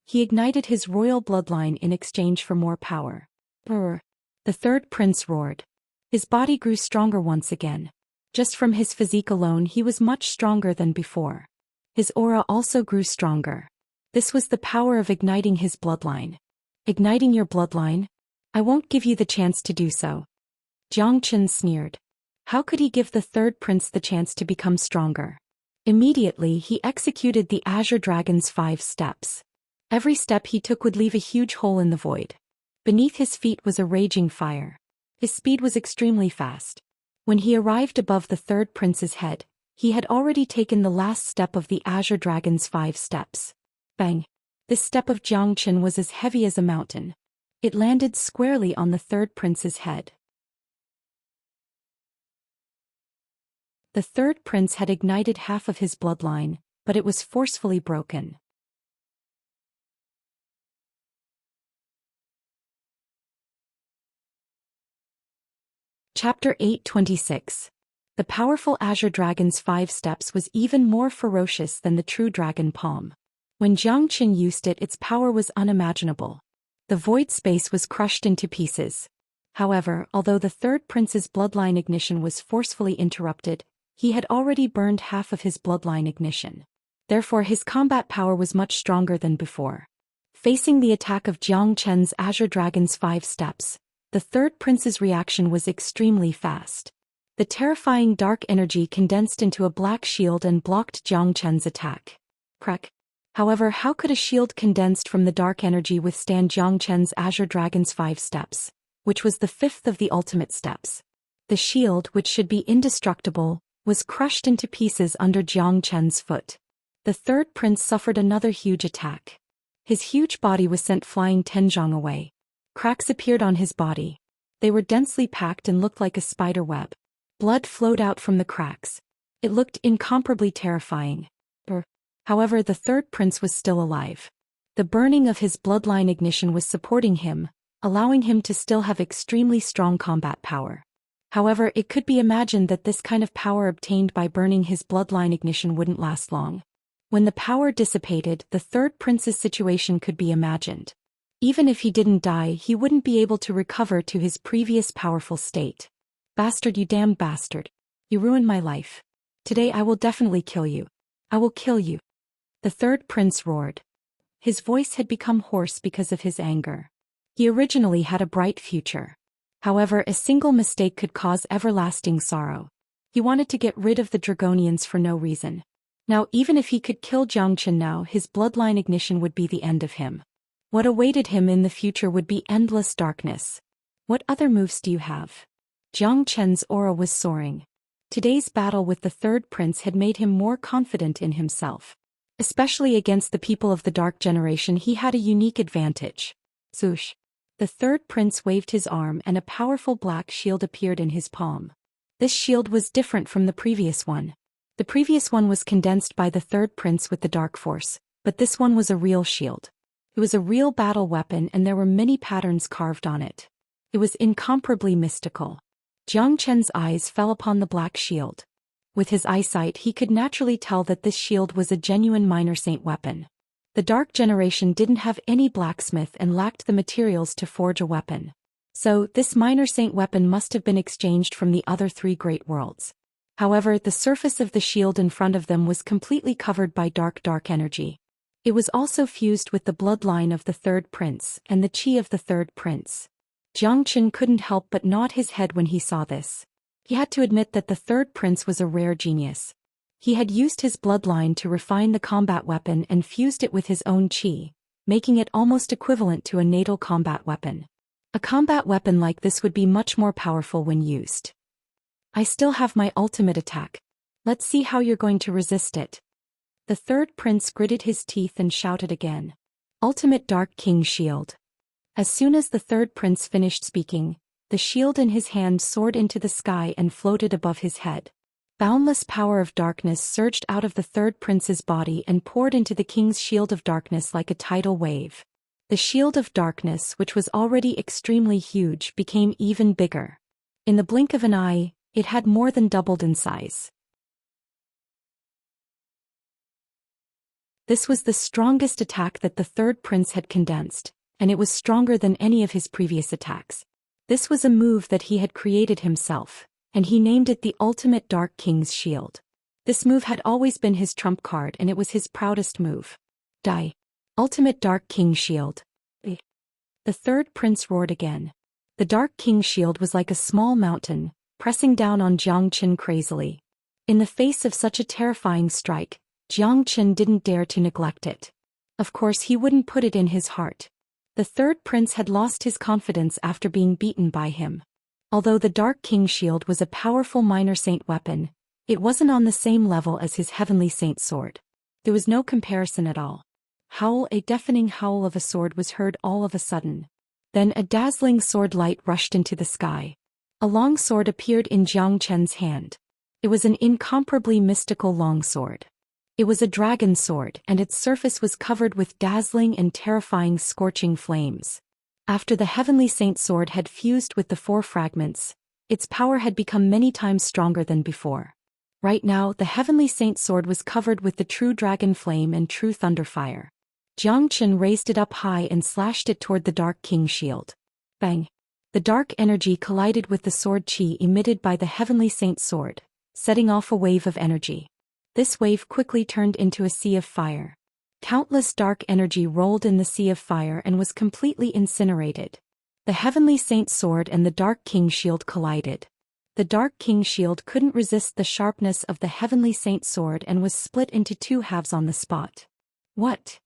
He ignited his royal bloodline in exchange for more power. Brr! The third prince roared. His body grew stronger once again. Just from his physique alone he was much stronger than before. His aura also grew stronger. This was the power of igniting his bloodline. Igniting your bloodline? I won't give you the chance to do so. Zhou Xian sneered. How could he give the third prince the chance to become stronger? Immediately he executed the Azure Dragon's 5 steps. Every step he took would leave a huge hole in the void. Beneath his feet was a raging fire. His speed was extremely fast. When he arrived above the third prince's head, he had already taken the last step of the Azure Dragon's 5 steps. Bang! This step of Xianxia was as heavy as a mountain. It landed squarely on the third prince's head. The third prince had ignited half of his bloodline, but it was forcefully broken. Chapter 826. The powerful Azure Dragon's 5 steps was even more ferocious than the true dragon palm. When Xianxia used it, its power was unimaginable. The void space was crushed into pieces. However, although the third prince's bloodline ignition was forcefully interrupted, he had already burned half of his bloodline ignition. Therefore his combat power was much stronger than before. Facing the attack of Xianxia's Azure Dragon's 5 steps, the third prince's reaction was extremely fast. The terrifying dark energy condensed into a black shield and blocked Xianxia's attack. Crack. However, how could a shield condensed from the dark energy withstand Xianxia's Azure Dragon's 5 steps, which was the 5th of the ultimate steps? The shield, which should be indestructible, was crushed into pieces under Xianxia's foot. The third prince suffered another huge attack. His huge body was sent flying 10 zhang away. Cracks appeared on his body. They were densely packed and looked like a spider web. Blood flowed out from the cracks. It looked incomparably terrifying. However, the third prince was still alive. The burning of his bloodline ignition was supporting him, allowing him to still have extremely strong combat power. However, it could be imagined that this kind of power obtained by burning his bloodline ignition wouldn't last long. When the power dissipated, the third prince's situation could be imagined. Even if he didn't die, he wouldn't be able to recover to his previous powerful state. Bastard, you damn bastard. You ruined my life. Today I will definitely kill you. I will kill you. The third prince roared. His voice had become hoarse because of his anger. He originally had a bright future. However, a single mistake could cause everlasting sorrow. He wanted to get rid of the Dragonians for no reason. Now, even if he could kill Xianxia now, his bloodline ignition would be the end of him. What awaited him in the future would be endless darkness. What other moves do you have? Xianxia's aura was soaring. Today's battle with the third prince had made him more confident in himself. Especially against the people of the Dark Generation, he had a unique advantage. Swoosh. The third prince waved his arm and a powerful black shield appeared in his palm. This shield was different from the previous one. The previous one was condensed by the third prince with the dark force, but this one was a real shield. It was a real battle weapon and there were many patterns carved on it. It was incomparably mystical. Xianxia's eyes fell upon the black shield. With his eyesight he could naturally tell that this shield was a genuine minor saint weapon. The Dark Generation didn't have any blacksmith and lacked the materials to forge a weapon. So, this minor saint weapon must have been exchanged from the other 3 great worlds. However, the surface of the shield in front of them was completely covered by dark energy. It was also fused with the bloodline of the third prince and the chi of the third prince. Xianxia couldn't help but nod his head when he saw this. He had to admit that the third prince was a rare genius. He had used his bloodline to refine the combat weapon and fused it with his own chi, making it almost equivalent to a natal combat weapon. A combat weapon like this would be much more powerful when used. I still have my ultimate attack. Let's see how you're going to resist it. The third prince gritted his teeth and shouted again. Ultimate Dark King Shield. As soon as the third prince finished speaking, the shield in his hand soared into the sky and floated above his head. Boundless power of darkness surged out of the third prince's body and poured into the king's shield of darkness like a tidal wave. The shield of darkness, which was already extremely huge, became even bigger. In the blink of an eye, it had more than doubled in size. This was the strongest attack that the third prince had condensed, and it was stronger than any of his previous attacks. This was a move that he had created himself, and he named it the Ultimate Dark King's Shield. This move had always been his trump card and it was his proudest move. Die. Ultimate Dark King Shield. The third prince roared again. The Dark King Shield was like a small mountain, pressing down on Xianxia crazily. In the face of such a terrifying strike, Xianxia didn't dare to neglect it. Of course he wouldn't put it in his heart. The third prince had lost his confidence after being beaten by him. Although the Dark King's shield was a powerful minor saint weapon, it wasn't on the same level as his Heavenly Saint sword. There was no comparison at all. A deafening howl of a sword was heard all of a sudden. Then a dazzling sword light rushed into the sky. A long sword appeared in Jiang Chen's hand. It was an incomparably mystical long sword. It was a dragon sword, and its surface was covered with dazzling and terrifying scorching flames. After the Heavenly Saint sword had fused with the 4 fragments, its power had become many times stronger than before. Right now, the Heavenly Saint sword was covered with the true dragon flame and true thunder fire. Jiang Chen raised it up high and slashed it toward the Dark King's shield. Bang! The dark energy collided with the sword qi emitted by the Heavenly Saint sword, setting off a wave of energy. This wave quickly turned into a sea of fire. Countless dark energy rolled in the sea of fire and was completely incinerated. The Heavenly Saint sword and the Dark King's shield collided. The Dark King's shield couldn't resist the sharpness of the Heavenly Saint sword and was split into 2 halves on the spot. What?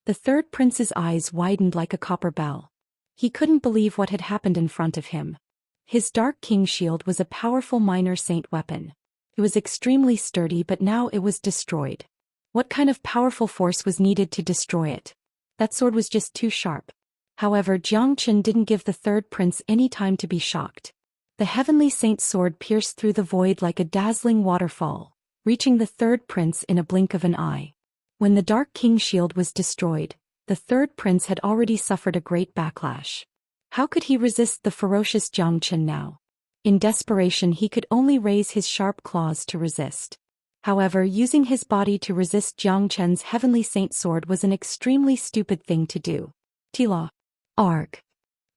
The third prince's eyes widened like a copper bell. He couldn't believe what had happened in front of him. His Dark King's shield was a powerful minor saint weapon. It was extremely sturdy, but now it was destroyed. What kind of powerful force was needed to destroy it? That sword was just too sharp. However, Jiang Chen didn't give the third prince any time to be shocked. The Heavenly Saint sword pierced through the void like a dazzling waterfall, reaching the third prince in a blink of an eye. When the Dark King's shield was destroyed, the third prince had already suffered a great backlash. How could he resist the ferocious Jiang Chen now? In desperation, he could only raise his sharp claws to resist. However, using his body to resist Jiang Chen's Heavenly Saint sword was an extremely stupid thing to do. Tila. Arg.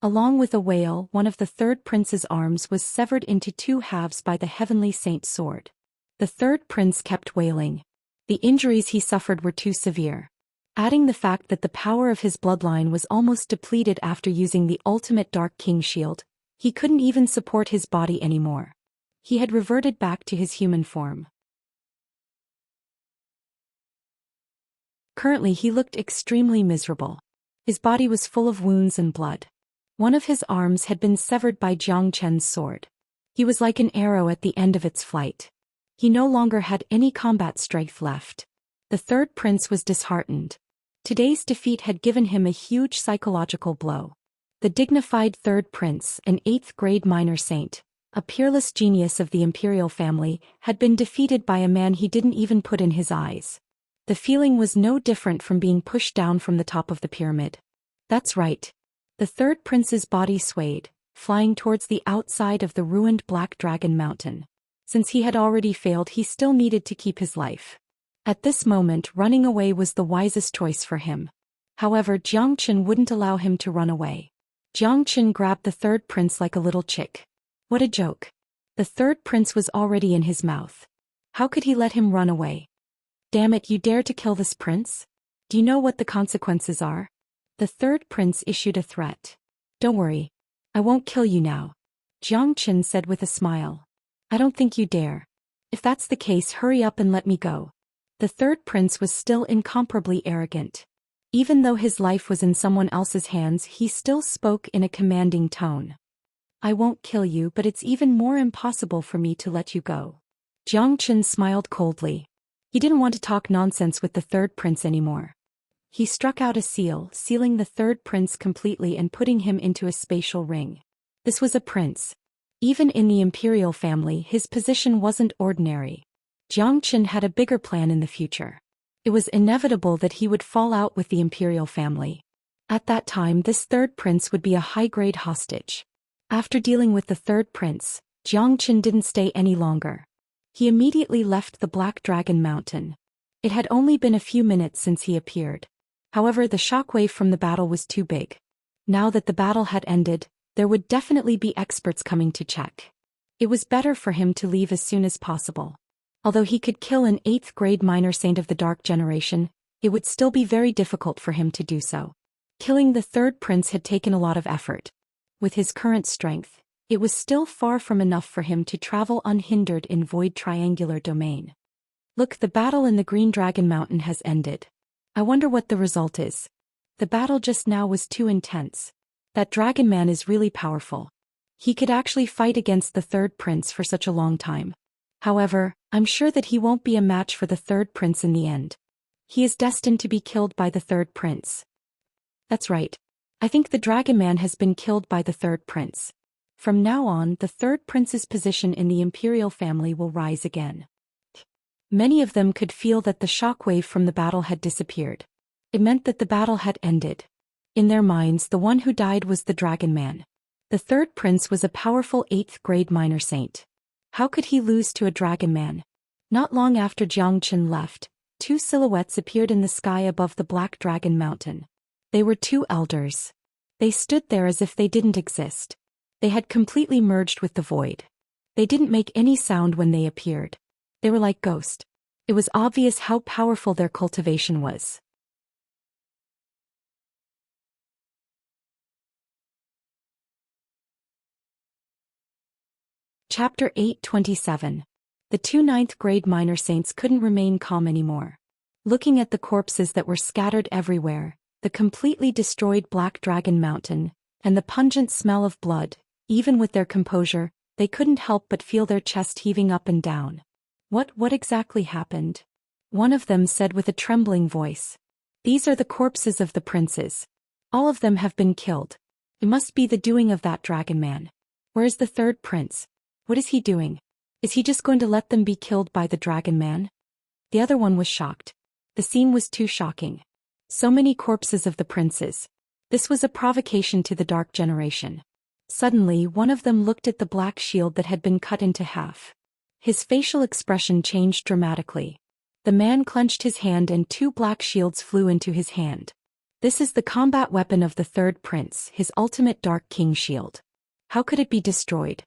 Along with a wail, one of the third prince's arms was severed into 2 halves by the Heavenly Saint sword. The third prince kept wailing. The injuries he suffered were too severe. Adding the fact that the power of his bloodline was almost depleted after using the ultimate Dark King shield, he couldn't even support his body anymore. He had reverted back to his human form. Currently, he looked extremely miserable. His body was full of wounds and blood. One of his arms had been severed by Jiang Chen's sword. He was like an arrow at the end of its flight. He no longer had any combat strength left. The third prince was disheartened. Today's defeat had given him a huge psychological blow. The dignified third prince, an 8th-grade minor saint, a peerless genius of the imperial family, had been defeated by a man he didn't even put in his eyes. The feeling was no different from being pushed down from the top of the pyramid. That's right. The third prince's body swayed, flying towards the outside of the ruined Black Dragon Mountain. Since he had already failed, he still needed to keep his life. At this moment, running away was the wisest choice for him. However, Jiang Chen wouldn't allow him to run away. Jiang Chen grabbed the third prince like a little chick. What a joke. The third prince was already in his mouth. How could he let him run away? Damn it, you dare to kill this prince? Do you know what the consequences are? The third prince issued a threat. Don't worry. I won't kill you now. Jiang Chen said with a smile. I don't think you dare. If that's the case, hurry up and let me go. The third prince was still incomparably arrogant. Even though his life was in someone else's hands, he still spoke in a commanding tone. I won't kill you, but it's even more impossible for me to let you go. Jiang Chen smiled coldly. He didn't want to talk nonsense with the third prince anymore. He struck out a seal, sealing the third prince completely and putting him into a spatial ring. This was a prince. Even in the imperial family, his position wasn't ordinary. Jiang Chen had a bigger plan in the future. It was inevitable that he would fall out with the imperial family. At that time, this third prince would be a high-grade hostage. After dealing with the third prince, Jiang Chen didn't stay any longer. He immediately left the Black Dragon Mountain. It had only been a few minutes since he appeared. However, the shockwave from the battle was too big. Now that the battle had ended, there would definitely be experts coming to check. It was better for him to leave as soon as possible. Although he could kill an 8th-grade minor saint of the Dark Generation, it would still be very difficult for him to do so. Killing the third prince had taken a lot of effort. With his current strength, it was still far from enough for him to travel unhindered in Void Triangular Domain. Look, the battle in the Green Dragon Mountain has ended. I wonder what the result is. The battle just now was too intense. That dragon man is really powerful. He could actually fight against the third prince for such a long time. However, I'm sure that he won't be a match for the third prince in the end. He is destined to be killed by the third prince. That's right. I think the Dragon Man has been killed by the third prince. From now on, the third prince's position in the imperial family will rise again. Many of them could feel that the shockwave from the battle had disappeared. It meant that the battle had ended. In their minds, the one who died was the Dragon Man. The third prince was a powerful 8th grade minor saint. How could he lose to a Dragon Man? Not long after Zhou Xian left, 2 silhouettes appeared in the sky above the Black Dragon Mountain. They were 2 elders. They stood there as if they didn't exist. They had completely merged with the void. They didn't make any sound when they appeared. They were like ghosts. It was obvious how powerful their cultivation was. Chapter 8:27. The 2 9th grade minor saints couldn't remain calm anymore. Looking at the corpses that were scattered everywhere, the completely destroyed Black Dragon Mountain, and the pungent smell of blood, even with their composure, they couldn't help but feel their chest heaving up and down. What exactly happened? One of them said with a trembling voice. These are the corpses of the princes. All of them have been killed. It must be the doing of that Dragon Man. Where is the third prince? What is he doing? Is he just going to let them be killed by the Dragon Man? The other one was shocked. The scene was too shocking. So many corpses of the princes. This was a provocation to the Dark Generation. Suddenly, one of them looked at the black shield that had been cut into half. His facial expression changed dramatically. The man clenched his hand and 2 black shields flew into his hand. This is the combat weapon of the third prince, his ultimate Dark King shield. How could it be destroyed?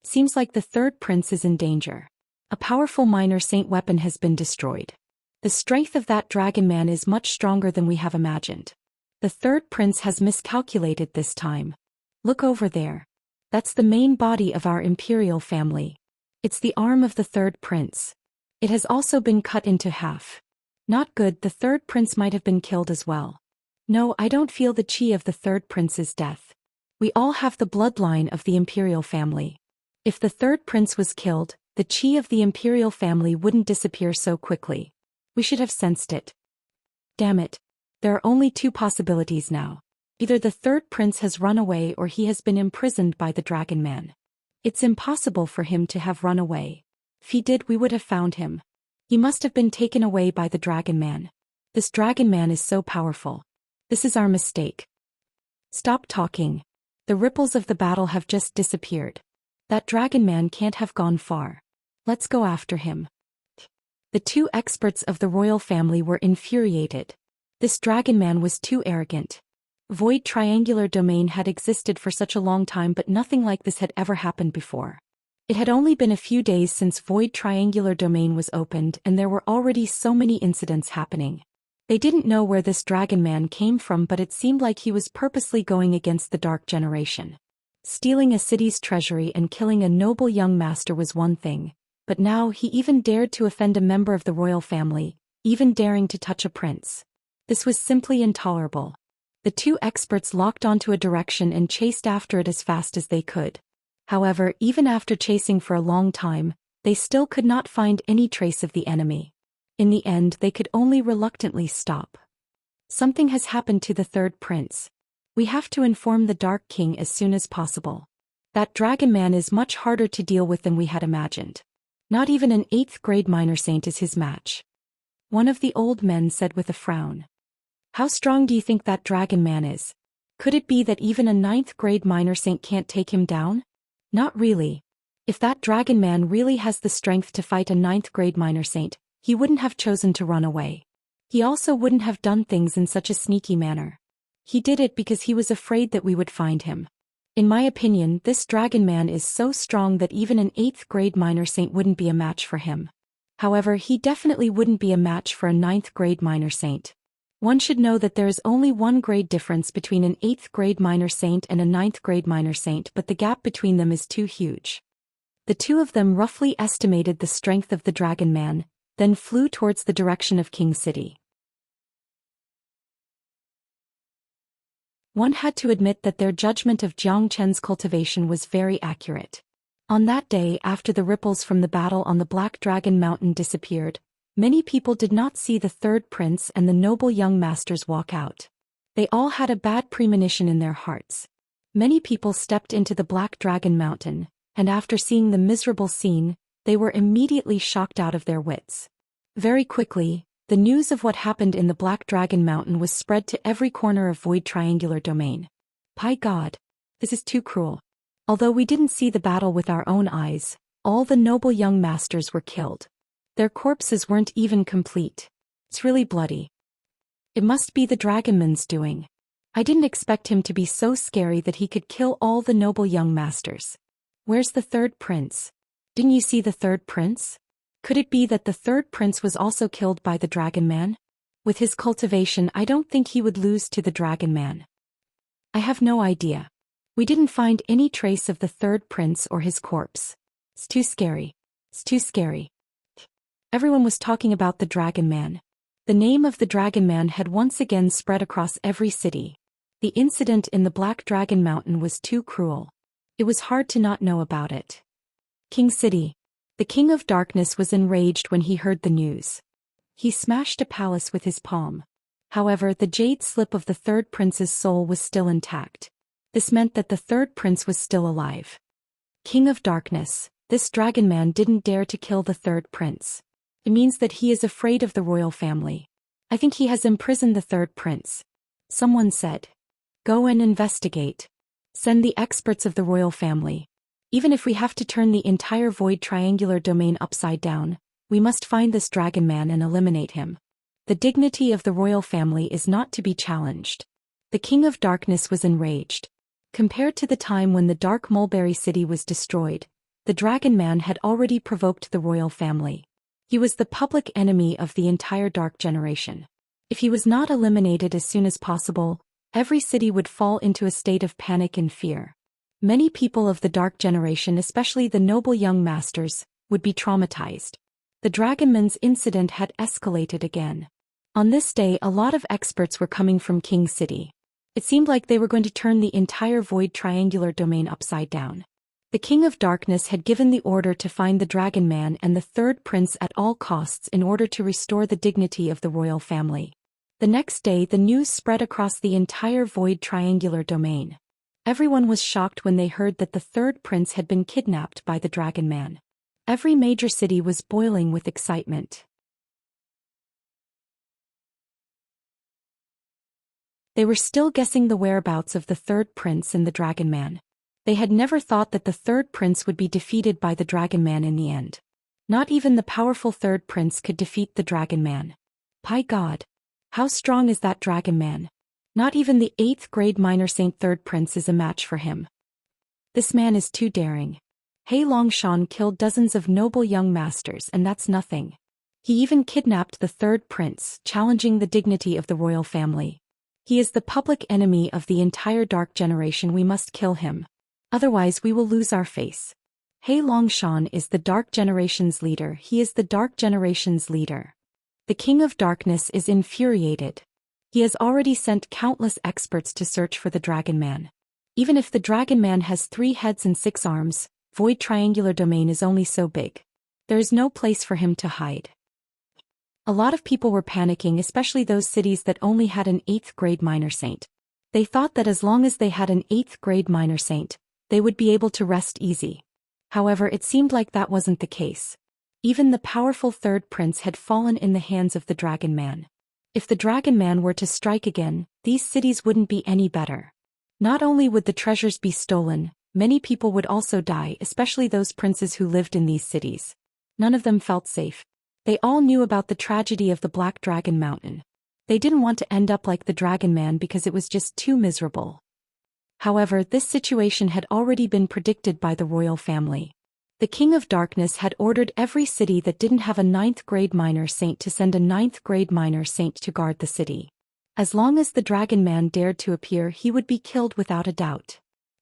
Seems like the third prince is in danger. A powerful minor saint weapon has been destroyed. The strength of that Dragon Man is much stronger than we have imagined. The third prince has miscalculated this time. Look over there. That's the main body of our imperial family. It's the arm of the third prince. It has also been cut into half. Not good, the third prince might have been killed as well. No, I don't feel the chi of the third prince's death. We all have the bloodline of the imperial family. If the third prince was killed, the chi of the imperial family wouldn't disappear so quickly. We should have sensed it. Damn it. There are only 2 possibilities now. Either the third prince has run away or he has been imprisoned by the Dragon Man. It's impossible for him to have run away. If he did, we would have found him. He must have been taken away by the Dragon Man. This Dragon Man is so powerful. This is our mistake. Stop talking. The ripples of the battle have just disappeared. That Dragon Man can't have gone far. Let's go after him. The 2 experts of the royal family were infuriated. This Dragon Man was too arrogant. Void Triangular Domain had existed for such a long time, but nothing like this had ever happened before. It had only been a few days since Void Triangular Domain was opened, and there were already so many incidents happening. They didn't know where this Dragon Man came from, but it seemed like he was purposely going against the Dark Generation. Stealing a city's treasury and killing a noble young master was one thing, but now he even dared to offend a member of the royal family, even daring to touch a prince. This was simply intolerable. The 2 experts locked onto a direction and chased after it as fast as they could. However, even after chasing for a long time, they still could not find any trace of the enemy. In the end, they could only reluctantly stop. Something has happened to the third prince. We have to inform the Dark King as soon as possible. That Dragon Man is much harder to deal with than we had imagined. Not even an 8th grade minor saint is his match. One of the old men said with a frown. How strong do you think that Dragon Man is? Could it be that even a 9th grade minor saint can't take him down? Not really. If that Dragon Man really has the strength to fight a 9th grade minor saint, he wouldn't have chosen to run away. He also wouldn't have done things in such a sneaky manner. He did it because he was afraid that we would find him. In my opinion, this Dragon Man is so strong that even an 8th grade minor saint wouldn't be a match for him. However, he definitely wouldn't be a match for a 9th grade minor saint. One should know that there is only 1 grade difference between an 8th grade minor saint and a 9th grade minor saint, but the gap between them is too huge. The 2 of them roughly estimated the strength of the Dragon Man, then flew towards the direction of King City. One had to admit that their judgment of Jiang Chen's cultivation was very accurate. On that day, after the ripples from the battle on the Black Dragon Mountain disappeared, many people did not see the third prince and the noble young masters walk out. They all had a bad premonition in their hearts. Many people stepped into the Black Dragon Mountain, and after seeing the miserable scene, they were immediately shocked out of their wits. Very quickly, the news of what happened in the Black Dragon Mountain was spread to every corner of Void Triangular Domain. By God, this is too cruel. Although we didn't see the battle with our own eyes, all the noble young masters were killed. Their corpses weren't even complete. It's really bloody. It must be the Dragonman's doing. I didn't expect him to be so scary that he could kill all the noble young masters. Where's the third prince? Didn't you see the third prince? Could it be that the third prince was also killed by the Dragon Man? With his cultivation, I don't think he would lose to the Dragon Man. I have no idea. We didn't find any trace of the third prince or his corpse. It's too scary. It's too scary. Everyone was talking about the Dragon Man. The name of the Dragon Man had once again spread across every city. The incident in the Black Dragon Mountain was too cruel. It was hard to not know about it. King City. The King of Darkness was enraged when he heard the news. He smashed a palace with his palm. However, the jade slip of the third prince's soul was still intact. This meant that the third prince was still alive. King of Darkness, this Dragon Man didn't dare to kill the third prince. It means that he is afraid of the royal family. I think he has imprisoned the third prince. Someone said. Go and investigate. Send the experts of the royal family. Even if we have to turn the entire Void Triangular Domain upside down, we must find this Dragon Man and eliminate him. The dignity of the royal family is not to be challenged. The King of Darkness was enraged. Compared to the time when the Dark Mulberry City was destroyed, the Dragon Man had already provoked the royal family. He was the public enemy of the entire Dark Generation. If he was not eliminated as soon as possible, every city would fall into a state of panic and fear. Many people of the Dark Generation, especially the noble young masters, would be traumatized. The Dragonman's incident had escalated again. On this day, a lot of experts were coming from King City. It seemed like they were going to turn the entire Void Triangular Domain upside down. The King of Darkness had given the order to find the Dragon Man and the third prince at all costs in order to restore the dignity of the royal family. The next day, the news spread across the entire Void Triangular Domain. Everyone was shocked when they heard that the third prince had been kidnapped by the Dragon Man. Every major city was boiling with excitement. They were still guessing the whereabouts of the third prince and the Dragon Man. They had never thought that the third prince would be defeated by the Dragon Man in the end. Not even the powerful third prince could defeat the Dragon Man. By God! How strong is that Dragon Man? Not even the 8th grade minor saint third prince is a match for him. This man is too daring. He Longshan killed dozens of noble young masters, and that's nothing. He even kidnapped the third prince, challenging the dignity of the royal family. He is the public enemy of the entire Dark Generation. We must kill him. Otherwise we will lose our face. He Longshan is the Dark Generation's leader. He is the Dark Generation's leader. The King of Darkness is infuriated. He has already sent countless experts to search for the Dragon Man. Even if the Dragon Man has 3 heads and 6 arms, Void Triangular Domain is only so big. There is no place for him to hide. A lot of people were panicking, especially those cities that only had an 8th grade minor saint. They thought that as long as they had an 8th grade minor saint, they would be able to rest easy. However, it seemed like that wasn't the case. Even the powerful third prince had fallen in the hands of the Dragon Man. If the Dragon Man were to strike again, these cities wouldn't be any better. Not only would the treasures be stolen, many people would also die, especially those princes who lived in these cities. None of them felt safe. They all knew about the tragedy of the Black Dragon Mountain. They didn't want to end up like the Dragon Man because it was just too miserable. However, this situation had already been predicted by the royal family. The King of Darkness had ordered every city that didn't have a 9th grade minor saint to send a 9th grade minor saint to guard the city. As long as the Dragon Man dared to appear, he would be killed without a doubt.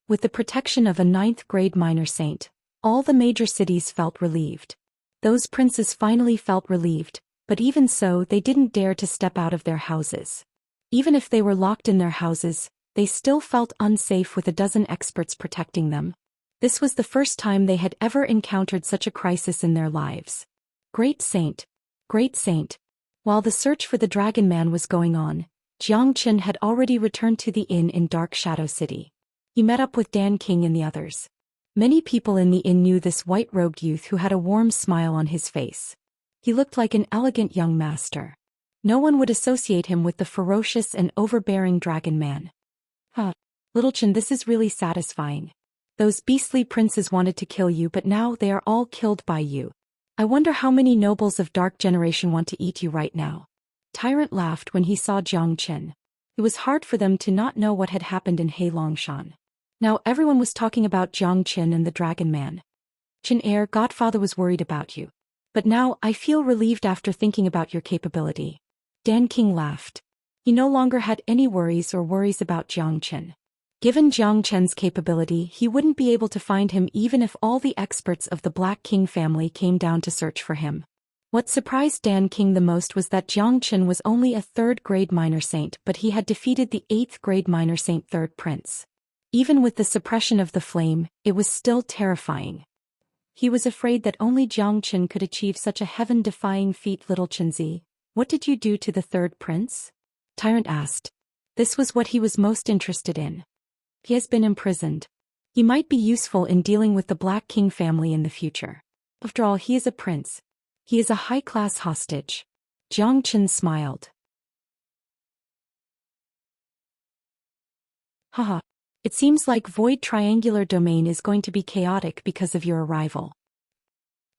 With the protection of a 9th grade minor saint, all the major cities felt relieved. Those princes finally felt relieved, but even so they didn't dare to step out of their houses. Even if they were locked in their houses, they still felt unsafe with a dozen experts protecting them. This was the first time they had ever encountered such a crisis in their lives. Great Saint! Great Saint! While the search for the Dragon Man was going on, Xianxia had already returned to the inn in Dark Shadow City. He met up with Dan King and the others. Many people in the inn knew this white-robed youth who had a warm smile on his face. He looked like an elegant young master. No one would associate him with the ferocious and overbearing Dragon Man. Little Chen, this is really satisfying. Those beastly princes wanted to kill you, but now they are all killed by you. I wonder how many nobles of Dark Generation want to eat you right now. Tyrant laughed when he saw Xianxia. It was hard for them to not know what had happened in Heilongshan. Now everyone was talking about Xianxia and the Dragon Man. Chen Heir, Godfather was worried about you. But now I feel relieved after thinking about your capability. Dan King laughed. He no longer had any worries about Xianxia. Given Xianxia's capability, he wouldn't be able to find him even if all the experts of the Black King family came down to search for him. What surprised Dan King the most was that Xianxia was only a 3rd grade minor saint, but he had defeated the 8th grade minor saint 3rd prince. Even with the suppression of the flame, it was still terrifying. He was afraid that only Xianxia could achieve such a heaven-defying feat. Little Chenzi, what did you do to the 3rd prince? Tyrant asked. This was what he was most interested in. He has been imprisoned. He might be useful in dealing with the Black King family in the future. After all, he is a prince. He is a high-class hostage. Xianxia smiled. Haha. It seems like Void Triangular Domain is going to be chaotic because of your arrival.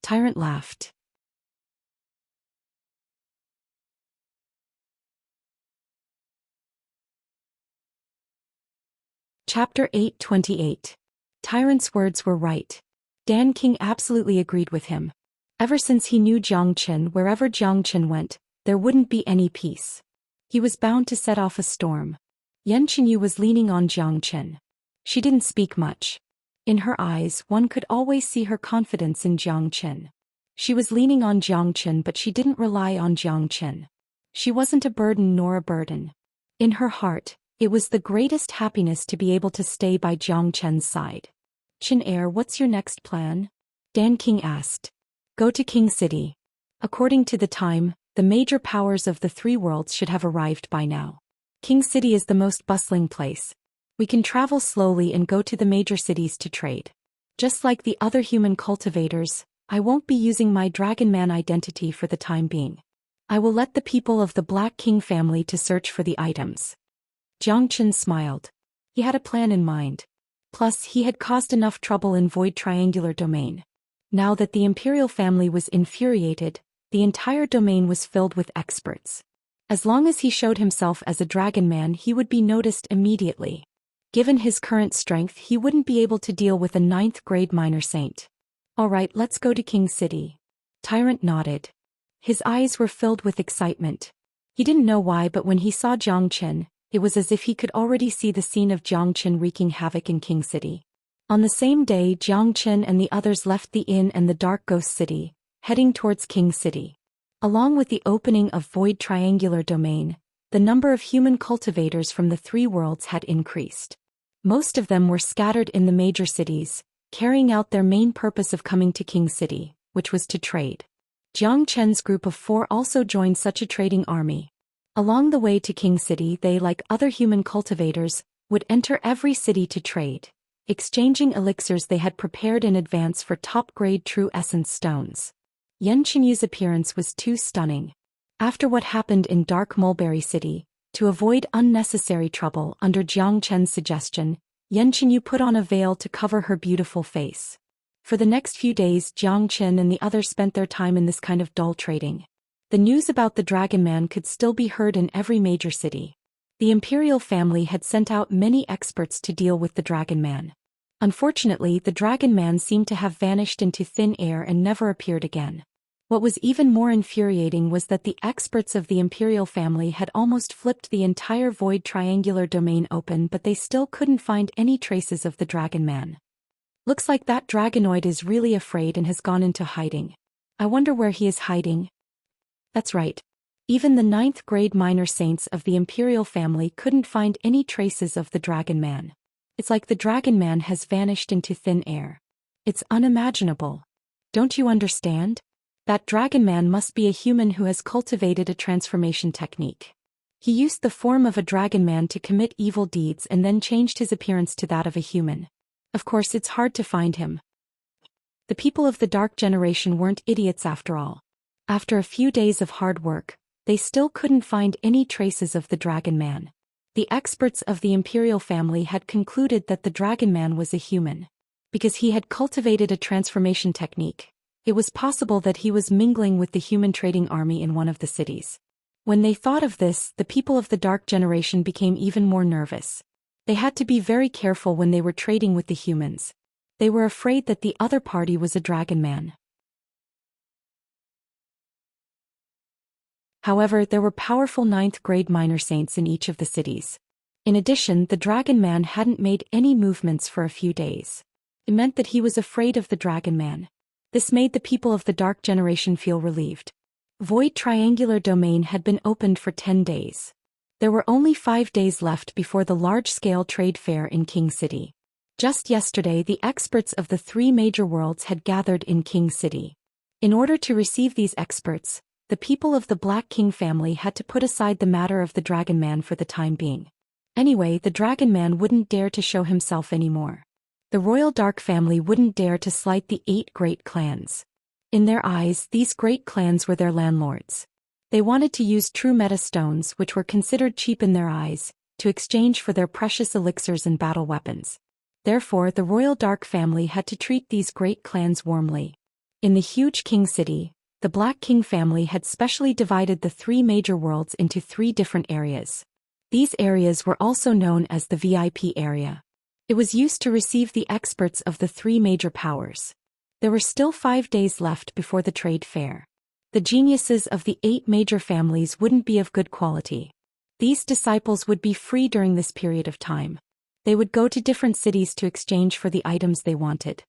Tyrant laughed. Chapter 828. Tyrant's words were right. Dan King absolutely agreed with him. Ever since he knew Xianxia, wherever Xianxia went, there wouldn't be any peace. He was bound to set off a storm. Yan Qinyu was leaning on Xianxia. She didn't speak much. In her eyes, one could always see her confidence in Xianxia. She was leaning on Xianxia, but she didn't rely on Xianxia. She wasn't a burden nor a burden. In her heart, it was the greatest happiness to be able to stay by Xianxia's side. Chen Heir, what's your next plan? Dan King asked. Go to King City. According to the time, the major powers of the 3 worlds should have arrived by now. King City is the most bustling place. We can travel slowly and go to the major cities to trade. Just like the other human cultivators, I won't be using my Dragon Man identity for the time being. I will let the people of the Black King family to search for the items. Xianxia smiled. He had a plan in mind. Plus, he had caused enough trouble in Void Triangular Domain. Now that the Imperial family was infuriated, the entire domain was filled with experts. As long as he showed himself as a Dragon Man, he would be noticed immediately. Given his current strength, he wouldn't be able to deal with a 9th grade minor saint. Alright, let's go to King City. Tyrant nodded. His eyes were filled with excitement. He didn't know why, but when he saw Xianxia, it was as if he could already see the scene of Xianxia wreaking havoc in King City. On the same day, Xianxia and the others left the inn and the Dark Ghost City, heading towards King City. Along with the opening of Void Triangular Domain, the number of human cultivators from the 3 worlds had increased. Most of them were scattered in the major cities, carrying out their main purpose of coming to King City, which was to trade. Xianxia's group of 4 also joined such a trading army. Along the way to King City, they, like other human cultivators, would enter every city to trade, exchanging elixirs they had prepared in advance for top-grade true essence stones. Yan Qinyu's appearance was too stunning. After what happened in Dark Mulberry City, to avoid unnecessary trouble under Xianxia's suggestion, Yan Qinyu put on a veil to cover her beautiful face. For the next few days, Xianxia and the others spent their time in this kind of dull trading. The news about the Dragon Man could still be heard in every major city. The Imperial family had sent out many experts to deal with the Dragon Man. Unfortunately, the Dragon Man seemed to have vanished into thin air and never appeared again. What was even more infuriating was that the experts of the Imperial family had almost flipped the entire Void Triangular Domain open, but they still couldn't find any traces of the Dragon Man. Looks like that Dragonoid is really afraid and has gone into hiding. I wonder where he is hiding. That's right. Even the ninth-grade minor saints of the imperial family couldn't find any traces of the Dragon Man. It's like the Dragon Man has vanished into thin air. It's unimaginable. Don't you understand? That Dragon Man must be a human who has cultivated a transformation technique. He used the form of a Dragon Man to commit evil deeds and then changed his appearance to that of a human. Of course, it's hard to find him. The people of the Dark Generation weren't idiots after all. After a few days of hard work, they still couldn't find any traces of the Dragon Man. The experts of the imperial family had concluded that the Dragon Man was a human. Because he had cultivated a transformation technique, it was possible that he was mingling with the human trading army in one of the cities. When they thought of this, the people of the Dark Generation became even more nervous. They had to be very careful when they were trading with the humans. They were afraid that the other party was a Dragon Man. However, there were powerful ninth-grade minor saints in each of the cities. In addition, the Dragon Man hadn't made any movements for a few days. It meant that he was afraid of the Dragon Man. This made the people of the Dark Generation feel relieved. Void Triangular Domain had been opened for 10 days. There were only 5 days left before the large-scale trade fair in King City. Just yesterday, the experts of the 3 major worlds had gathered in King City. In order to receive these experts, the people of the Black King family had to put aside the matter of the Dragon Man for the time being. Anyway, the Dragon Man wouldn't dare to show himself anymore. The Royal Dark family wouldn't dare to slight the 8 great clans. In their eyes, these great clans were their landlords. They wanted to use true meta stones, which were considered cheap in their eyes, to exchange for their precious elixirs and battle weapons. Therefore, the Royal Dark family had to treat these great clans warmly. In the huge King City, the Black King family had specially divided the 3 major worlds into 3 different areas. These areas were also known as the VIP area. It was used to receive the experts of the 3 major powers. There were still 5 days left before the trade fair. The geniuses of the 8 major families wouldn't be of good quality. These disciples would be free during this period of time. They would go to different cities to exchange for the items they wanted.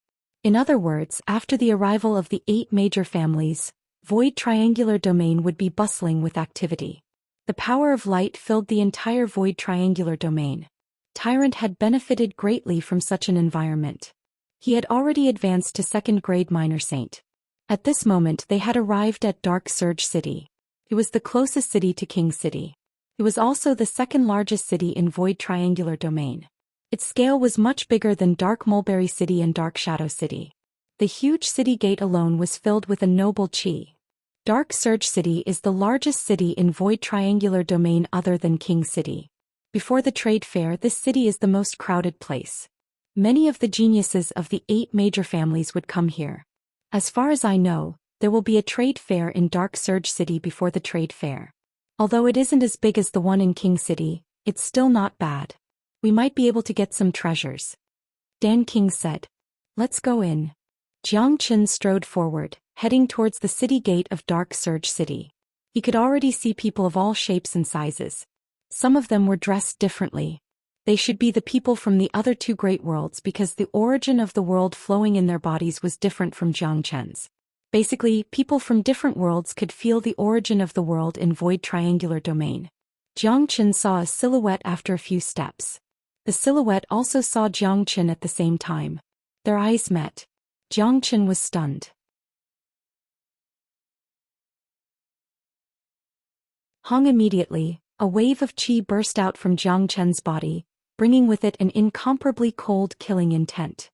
In other words, after the arrival of the 8 major families, Void Triangular Domain would be bustling with activity. The power of light filled the entire Void Triangular Domain. Tyrant had benefited greatly from such an environment. He had already advanced to 2nd grade minor saint. At this moment they had arrived at Dark Surge City. It was the closest city to King City. It was also the 2nd largest city in Void Triangular Domain. Its scale was much bigger than Dark Mulberry City and Dark Shadow City. The huge city gate alone was filled with a noble chi. Dark Surge City is the largest city in Void Triangular Domain other than King City. Before the trade fair, this city is the most crowded place. Many of the geniuses of the 8 major families would come here. As far as I know, there will be a trade fair in Dark Surge City before the trade fair. Although it isn't as big as the one in King City, it's still not bad. We might be able to get some treasures. Dan King said. Let's go in. Jiang Chen strode forward, heading towards the city gate of Dark Surge City. He could already see people of all shapes and sizes. Some of them were dressed differently. They should be the people from the other 2 great worlds because the origin of the world flowing in their bodies was different from Jiang Chen's. Basically, people from different worlds could feel the origin of the world in Void Triangular Domain. Jiang Chen saw a silhouette after a few steps. The silhouette also saw Jiang Chen at the same time. Their eyes met. Jiang Chen was stunned. Hung immediately, a wave of qi burst out from Jiang Chen's body, bringing with it an incomparably cold, killing intent.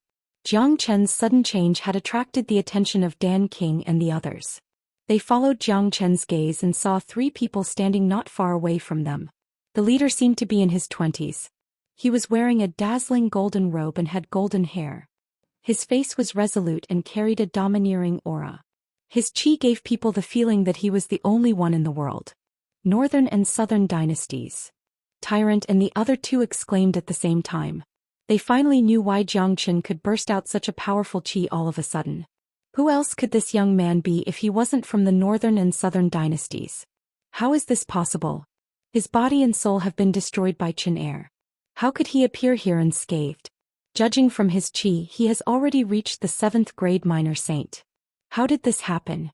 Jiang Chen's sudden change had attracted the attention of Dan King and the others. They followed Jiang Chen's gaze and saw 3 people standing not far away from them. The leader seemed to be in his 20s. He was wearing a dazzling golden robe and had golden hair. His face was resolute and carried a domineering aura. His qi gave people the feeling that he was the only one in the world. Northern and Southern dynasties. Tyrant and the other 2 exclaimed at the same time. They finally knew why Jiang Chen could burst out such a powerful qi all of a sudden. Who else could this young man be if he wasn't from the Northern and Southern dynasties? How is this possible? His body and soul have been destroyed by Qin air. How could he appear here unscathed? Judging from his qi, he has already reached the 7th grade minor saint. How did this happen?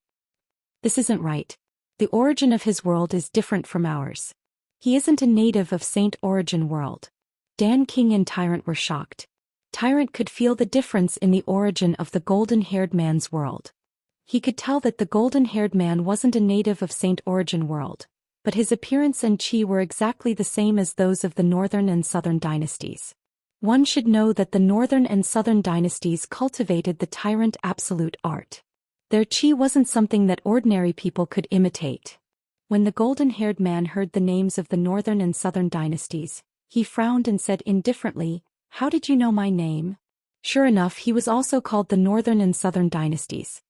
This isn't right. The origin of his world is different from ours. He isn't a native of Saint Origin world. Dan King and Tyrant were shocked. Tyrant could feel the difference in the origin of the golden-haired man's world. He could tell that the golden-haired man wasn't a native of Saint Origin world, but his appearance and chi were exactly the same as those of the Northern and Southern dynasties. One should know that the Northern and Southern dynasties cultivated the Tyrant absolute art. Their chi wasn't something that ordinary people could imitate. When the golden-haired man heard the names of the Northern and Southern dynasties, he frowned and said indifferently, "How did you know my name?" Sure enough, he was also called the Northern and Southern dynasties.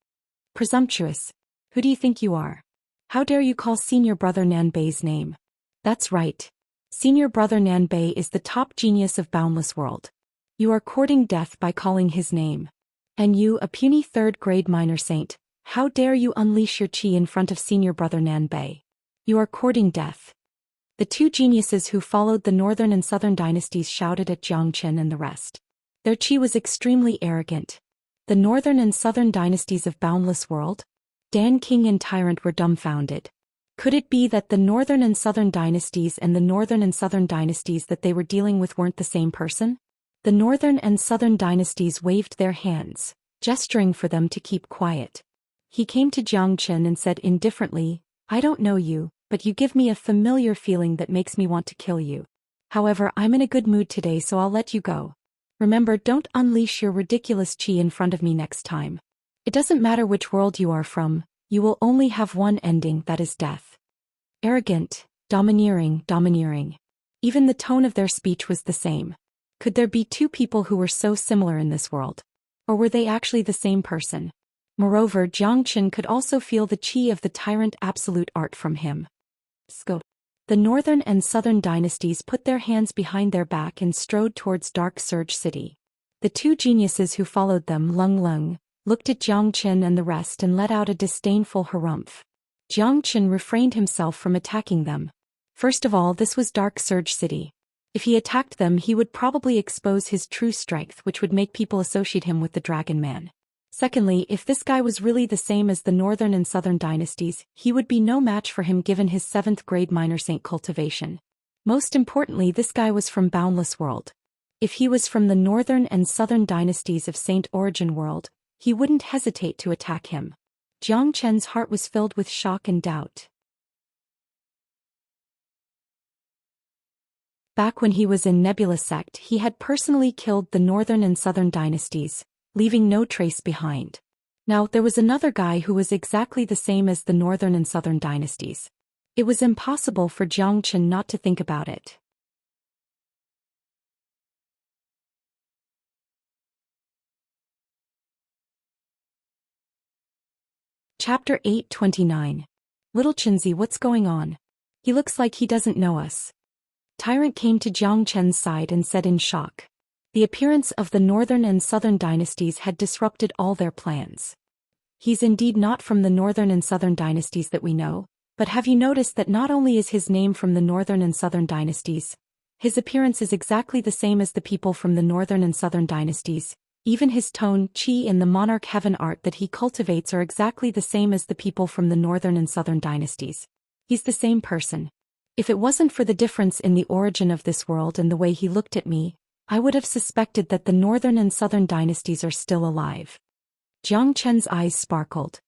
Presumptuous. Who do you think you are? How dare you call senior brother Nanbei's name? That's right. Senior brother Nanbei is the top genius of Boundless World. You are courting death by calling his name. And you, a puny third-grade minor saint, how dare you unleash your chi in front of senior brother Nanbei? You are courting death. The two geniuses who followed the Northern and Southern dynasties shouted at Zhou Xian and the rest. Their chi was extremely arrogant. The Northern and Southern dynasties of Boundless World? Dan King and Tyrant were dumbfounded. Could it be that the Northern and Southern dynasties and the Northern and Southern dynasties that they were dealing with weren't the same person? The Northern and Southern dynasties waved their hands, gesturing for them to keep quiet. He came to Zhou Xian and said indifferently, "I don't know you, but you give me a familiar feeling that makes me want to kill you. However, I'm in a good mood today, so I'll let you go. Remember, don't unleash your ridiculous chi in front of me next time. It doesn't matter which world you are from, you will only have one ending, that is death." Arrogant, domineering. Even the tone of their speech was the same. Could there be two people who were so similar in this world? Or were they actually the same person? Moreover, Zhou Xian could also feel the chi of the Tyrant absolute art from him. The Northern and Southern dynasties put their hands behind their back and strode towards Dark Surge City. The two geniuses who followed them, Lung, looked at Zhou Xian and the rest and let out a disdainful harumph. Zhou Xian refrained himself from attacking them. First of all, this was Dark Surge City. If he attacked them, he would probably expose his true strength, which would make people associate him with the Dragon Man. Secondly, if this guy was really the same as the Northern and Southern dynasties, he would be no match for him given his 7th grade minor saint cultivation. Most importantly, this guy was from Boundless World. If he was from the Northern and Southern dynasties of Saint Origin World, he wouldn't hesitate to attack him. Zhou Qian's heart was filled with shock and doubt. Back when he was in Nebula Sect, he had personally killed the Northern and Southern dynasties, leaving no trace behind. Now, there was another guy who was exactly the same as the Northern and Southern dynasties. It was impossible for Zhou Qian not to think about it. Chapter 829. Little Chinzi, what's going on? He looks like he doesn't know us. Tyrant came to Zhou Qian's side and said in shock. The appearance of the Northern and Southern dynasties had disrupted all their plans. He's indeed not from the Northern and Southern dynasties that we know, but have you noticed that not only is his name from the Northern and Southern dynasties, his appearance is exactly the same as the people from the Northern and Southern dynasties. Even his tone, chi and the monarch heaven art that he cultivates are exactly the same as the people from the Northern and Southern dynasties. He's the same person. If it wasn't for the difference in the origin of this world and the way he looked at me, I would have suspected that the Northern and Southern dynasties are still alive. Zhou Qian's eyes sparkled.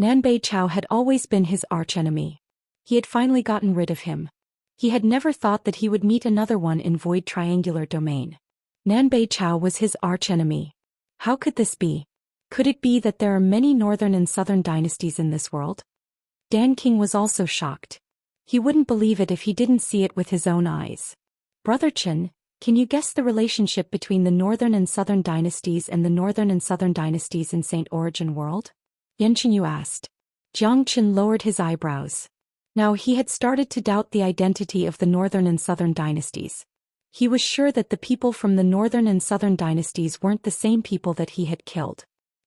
Nanbei Chao had always been his archenemy. He had finally gotten rid of him. He had never thought that he would meet another one in Void Triangular Domain. Nanbei Chao was his archenemy. How could this be? Could it be that there are many Northern and Southern dynasties in this world? Dan King was also shocked. He wouldn't believe it if he didn't see it with his own eyes. Brother Chen, can you guess the relationship between the Northern and Southern dynasties and the Northern and Southern dynasties in Saint Origin World? Yanqingyu asked. Zhou Qian lowered his eyebrows. Now he had started to doubt the identity of the Northern and Southern dynasties. He was sure that the people from the Northern and Southern dynasties weren't the same people that he had killed.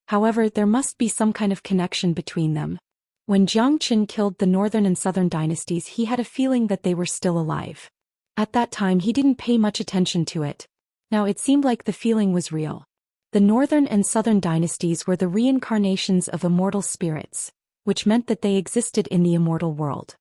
However, there must be some kind of connection between them. When Zhou Qian killed the Northern and Southern dynasties, he had a feeling that they were still alive. At that time he didn't pay much attention to it. Now it seemed like the feeling was real. The Northern and Southern dynasties were the reincarnations of immortal spirits, which meant that they existed in the immortal world.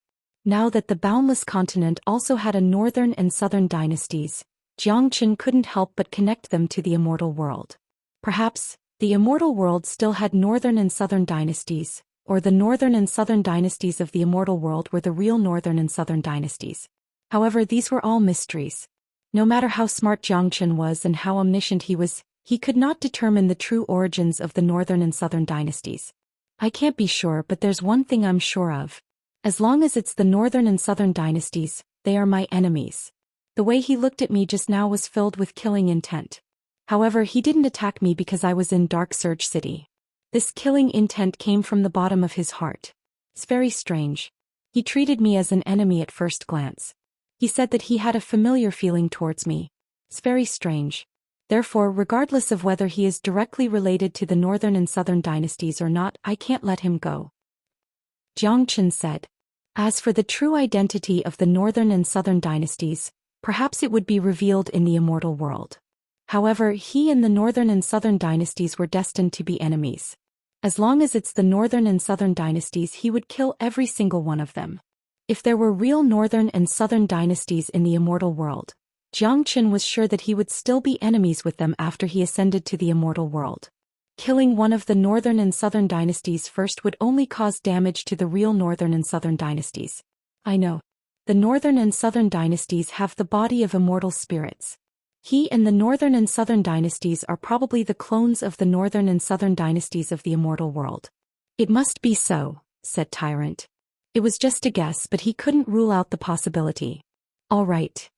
Now that the boundless continent also had a northern and southern dynasties, Xianxia couldn't help but connect them to the immortal world. Perhaps, the immortal world still had northern and southern dynasties, or the northern and southern dynasties of the immortal world were the real northern and southern dynasties. However, these were all mysteries. No matter how smart Xianxia was and how omniscient he was, he could not determine the true origins of the northern and southern dynasties. I can't be sure, but there's one thing I'm sure of. As long as it's the northern and southern dynasties, they are my enemies. The way he looked at me just now was filled with killing intent. However, he didn't attack me because I was in Dark Surge City. This killing intent came from the bottom of his heart. It's very strange. He treated me as an enemy at first glance. He said that he had a familiar feeling towards me. It's very strange. Therefore, regardless of whether he is directly related to the northern and southern dynasties or not, I can't let him go. Xianxia said. As for the true identity of the northern and southern dynasties, perhaps it would be revealed in the immortal world. However, he and the northern and southern dynasties were destined to be enemies. As long as it's the northern and southern dynasties, he would kill every single one of them. If there were real northern and southern dynasties in the immortal world, Xianxia was sure that he would still be enemies with them after he ascended to the immortal world. Killing one of the northern and southern dynasties first would only cause damage to the real northern and southern dynasties. I know. The northern and southern dynasties have the body of immortal spirits. He and the northern and southern dynasties are probably the clones of the northern and southern dynasties of the immortal world. It must be so, said Tyrant. It was just a guess, but he couldn't rule out the possibility. All right.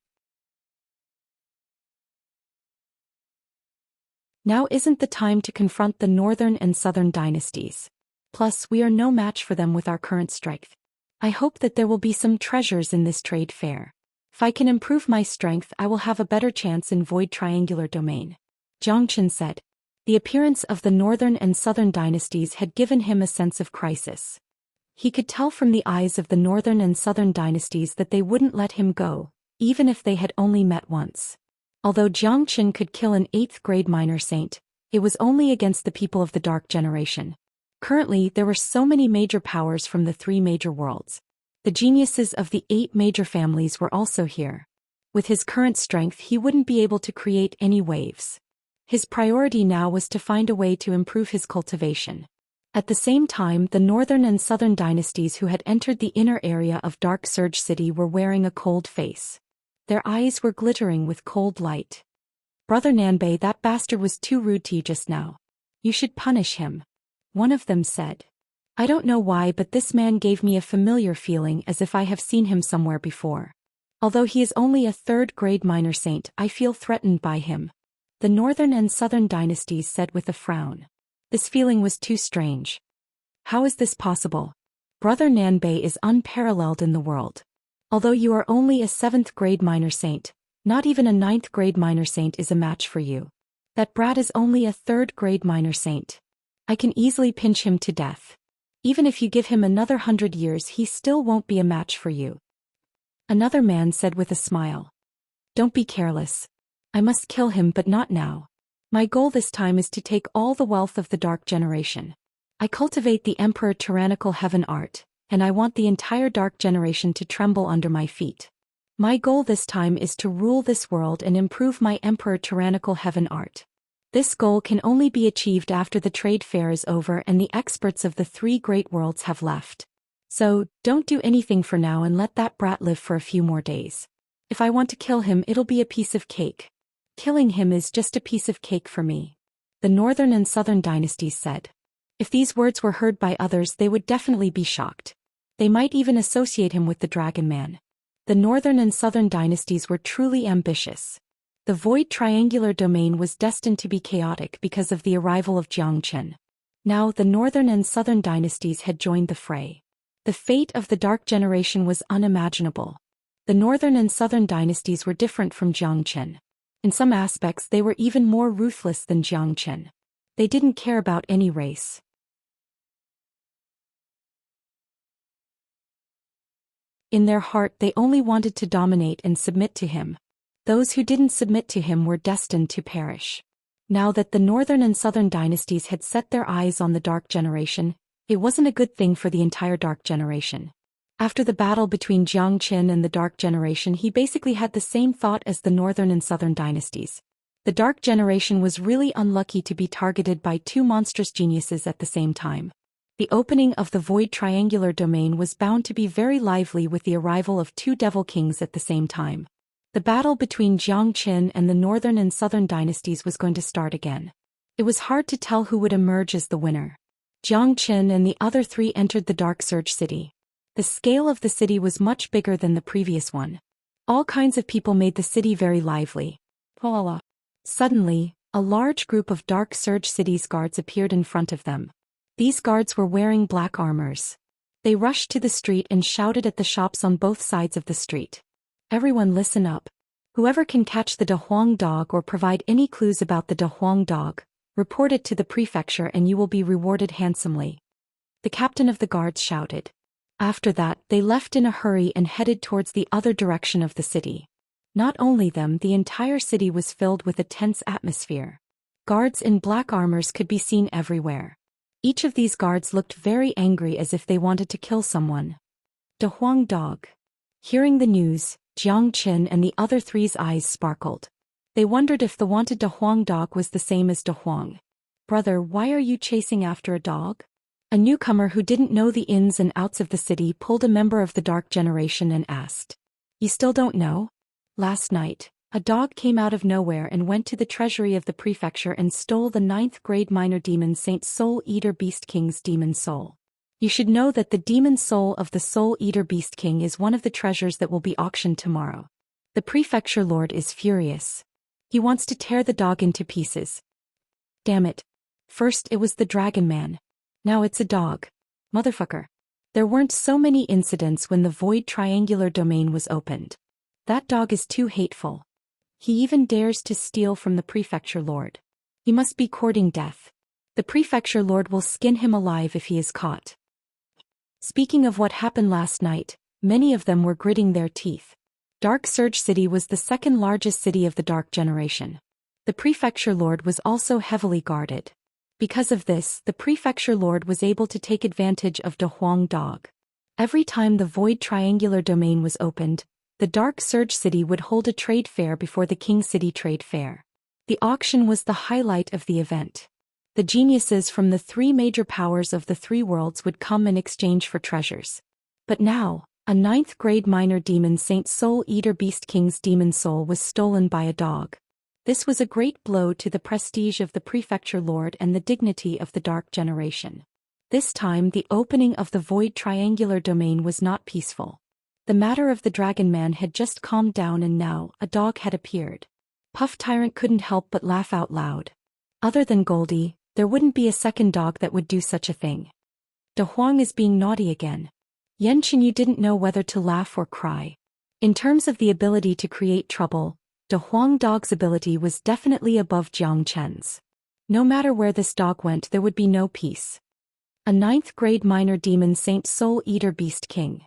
Now isn't the time to confront the northern and southern dynasties. Plus, we are no match for them with our current strength. I hope that there will be some treasures in this trade fair. If I can improve my strength, I will have a better chance in Void Triangular Domain. Xianxia said. The appearance of the northern and southern dynasties had given him a sense of crisis. He could tell from the eyes of the northern and southern dynasties that they wouldn't let him go, even if they had only met once. Although Xianxia could kill an 8th grade minor saint, it was only against the people of the Dark Generation. Currently, there were so many major powers from the 3 major worlds. The geniuses of the 8 major families were also here. With his current strength, he wouldn't be able to create any waves. His priority now was to find a way to improve his cultivation. At the same time, the northern and southern dynasties who had entered the inner area of Dark Surge City were wearing a cold face. Their eyes were glittering with cold light. Brother Nanbei, that bastard was too rude to you just now. You should punish him. One of them said. I don't know why, but this man gave me a familiar feeling as if I have seen him somewhere before. Although he is only a 3rd grade minor saint, I feel threatened by him. The northern and southern dynasties said with a frown. This feeling was too strange. How is this possible? Brother Nanbei is unparalleled in the world. Although you are only a 7th grade minor saint, not even a 9th grade minor saint is a match for you. That brat is only a 3rd grade minor saint. I can easily pinch him to death. Even if you give him another 100 years, he still won't be a match for you. Another man said with a smile. Don't be careless. I must kill him, but not now. My goal this time is to take all the wealth of the Dark Generation. I cultivate the Emperor Tyrannical Heaven art, and I want the entire Dark Generation to tremble under my feet. My goal this time is to rule this world and improve my Emperor Tyrannical Heaven art. This goal can only be achieved after the trade fair is over and the experts of the 3 great worlds have left. So, don't do anything for now and let that brat live for a few more days. If I want to kill him, it'll be a piece of cake. Killing him is just a piece of cake for me. The northern and southern dynasties said. If these words were heard by others, they would definitely be shocked. They might even associate him with the Dragon Man. The northern and southern dynasties were truly ambitious. The Void Triangular Domain was destined to be chaotic because of the arrival of Xianxia. Now the northern and southern dynasties had joined the fray. The fate of the Dark Generation was unimaginable. The northern and southern dynasties were different from Xianxia. In some aspects they were even more ruthless than Xianxia. They didn't care about any race. In their heart they only wanted to dominate and submit to him. Those who didn't submit to him were destined to perish. Now that the northern and southern dynasties had set their eyes on the Dark Generation, It wasn't a good thing for the entire Dark Generation. After the battle between Zhou Xian and the Dark Generation, he basically had the same thought as the Northern and Southern dynasties. The Dark Generation was really unlucky to be targeted by two monstrous geniuses at the same time. The opening of the Void Triangular Domain was bound to be very lively with the arrival of two Devil Kings at the same time. The battle between Zhou Xian and the Northern and Southern dynasties was going to start again. It was hard to tell who would emerge as the winner. Zhou Xian and the other three entered the Dark Surge City. The scale of the city was much bigger than the previous one. All kinds of people made the city very lively. Suddenly, a large group of Dark Surge City's guards appeared in front of them. These guards were wearing black armors. They rushed to the street and shouted at the shops on both sides of the street. Everyone listen up. Whoever can catch the De Huang dog or provide any clues about the De Huang dog, report it to the prefecture and you will be rewarded handsomely. The captain of the guards shouted. After that, they left in a hurry and headed towards the other direction of the city. Not only them, the entire city was filled with a tense atmosphere. Guards in black armors could be seen everywhere. Each of these guards looked very angry as if they wanted to kill someone. De Huang dog. Hearing the news, Zhou Xian and the other three's eyes sparkled. They wondered if the wanted De Huang dog was the same as De Huang. Brother, why are you chasing after a dog? A newcomer who didn't know the ins and outs of the city pulled a member of the Dark Generation and asked. You still don't know? Last night, a dog came out of nowhere and went to the treasury of the prefecture and stole the 9th grade minor demon Saint Soul Eater Beast King's demon soul. You should know that the demon soul of the Soul Eater Beast King is one of the treasures that will be auctioned tomorrow. The prefecture lord is furious. He wants to tear the dog into pieces. Damn it. First it was the dragon man. Now it's a dog. Motherfucker. There weren't so many incidents when the Void Triangular Domain was opened. That dog is too hateful. He even dares to steal from the prefecture lord. He must be courting death. The prefecture lord will skin him alive if he is caught. Speaking of what happened last night, many of them were gritting their teeth. Dark Surge City was the second largest city of the Dark Generation. The prefecture lord was also heavily guarded. Because of this, the prefecture lord was able to take advantage of De Huang dog. Every time the Void Triangular Domain was opened, the Dark Surge City would hold a trade fair before the King City Trade Fair. The auction was the highlight of the event. The geniuses from the three major powers of the three worlds would come in exchange for treasures. But now, a 9th grade minor demon Saint Soul Eater Beast King's demon soul was stolen by a dog. This was a great blow to the prestige of the prefecture lord and the dignity of the Dark Generation. This time the opening of the Void Triangular Domain was not peaceful. The matter of the dragon man had just calmed down and now a dog had appeared. Puff Tyrant couldn't help but laugh out loud. Other than Goldie, there wouldn't be a second dog that would do such a thing. De Huang is being naughty again. Yanqin, you didn't know whether to laugh or cry. In terms of the ability to create trouble, De Huang dog's ability was definitely above Zhou Qian's. No matter where this dog went, there would be no peace. A 9th grade minor demon Saint Soul Eater Beast King.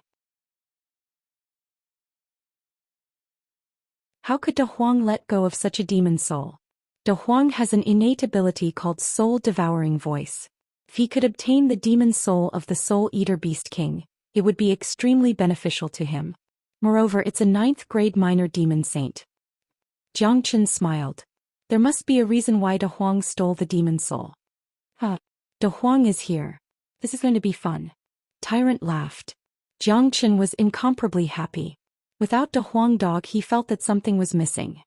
How could De Huang let go of such a demon soul? De Huang has an innate ability called soul-devouring voice. If he could obtain the demon soul of the Soul Eater Beast King, it would be extremely beneficial to him. Moreover, it's a 9th grade minor demon saint. Zhou Qian smiled. There must be a reason why De Huang stole the demon soul. De Huang is here. This is going to be fun. Tyrant laughed. Zhou Qian was incomparably happy. Without De Huang dog, he felt that something was missing.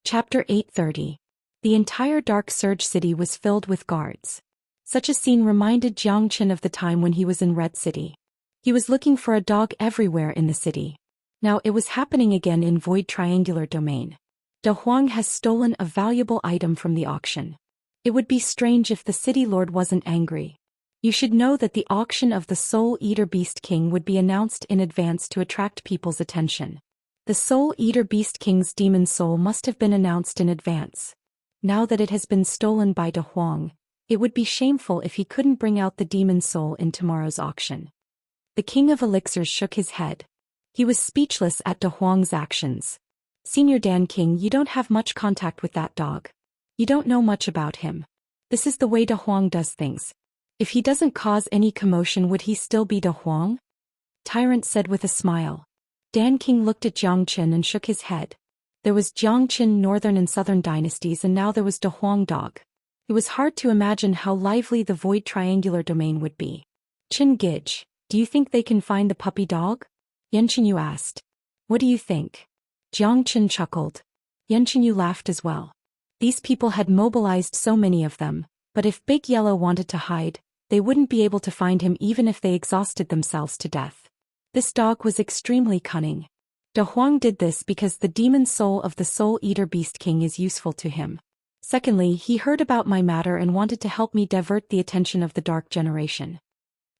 Chapter 830. The entire Dark Surge City was filled with guards. Such a scene reminded Zhou Qian of the time when he was in Red City. He was looking for a dog everywhere in the city. Now it was happening again in Void Triangular Domain. De Huang has stolen a valuable item from the auction. It would be strange if the city lord wasn't angry. You should know that the auction of the Soul Eater Beast King would be announced in advance to attract people's attention. The Soul Eater Beast King's demon soul must have been announced in advance. Now that it has been stolen by De Huang, it would be shameful if he couldn't bring out the demon soul in tomorrow's auction. The King of Elixirs shook his head. He was speechless at De Huang's actions. Senior Dan King, you don't have much contact with that dog. You don't know much about him. This is the way De Huang does things. If he doesn't cause any commotion, would he still be De Huang? Tyrant said with a smile. Dan King looked at Jiang Qin and shook his head. There was Jiang Qin Northern and Southern dynasties, and now there was De Huang dog. It was hard to imagine how lively the void triangular domain would be. Qin Gij, do you think they can find the puppy dog? Yan Qinyu asked. What do you think? Jiang Qin chuckled. Yan Qinyu laughed as well. These people had mobilized so many of them, but if Big Yellow wanted to hide, they wouldn't be able to find him even if they exhausted themselves to death. This dog was extremely cunning. De Huang did this because the demon soul of the Soul Eater Beast King is useful to him. Secondly, he heard about my matter and wanted to help me divert the attention of the Dark Generation.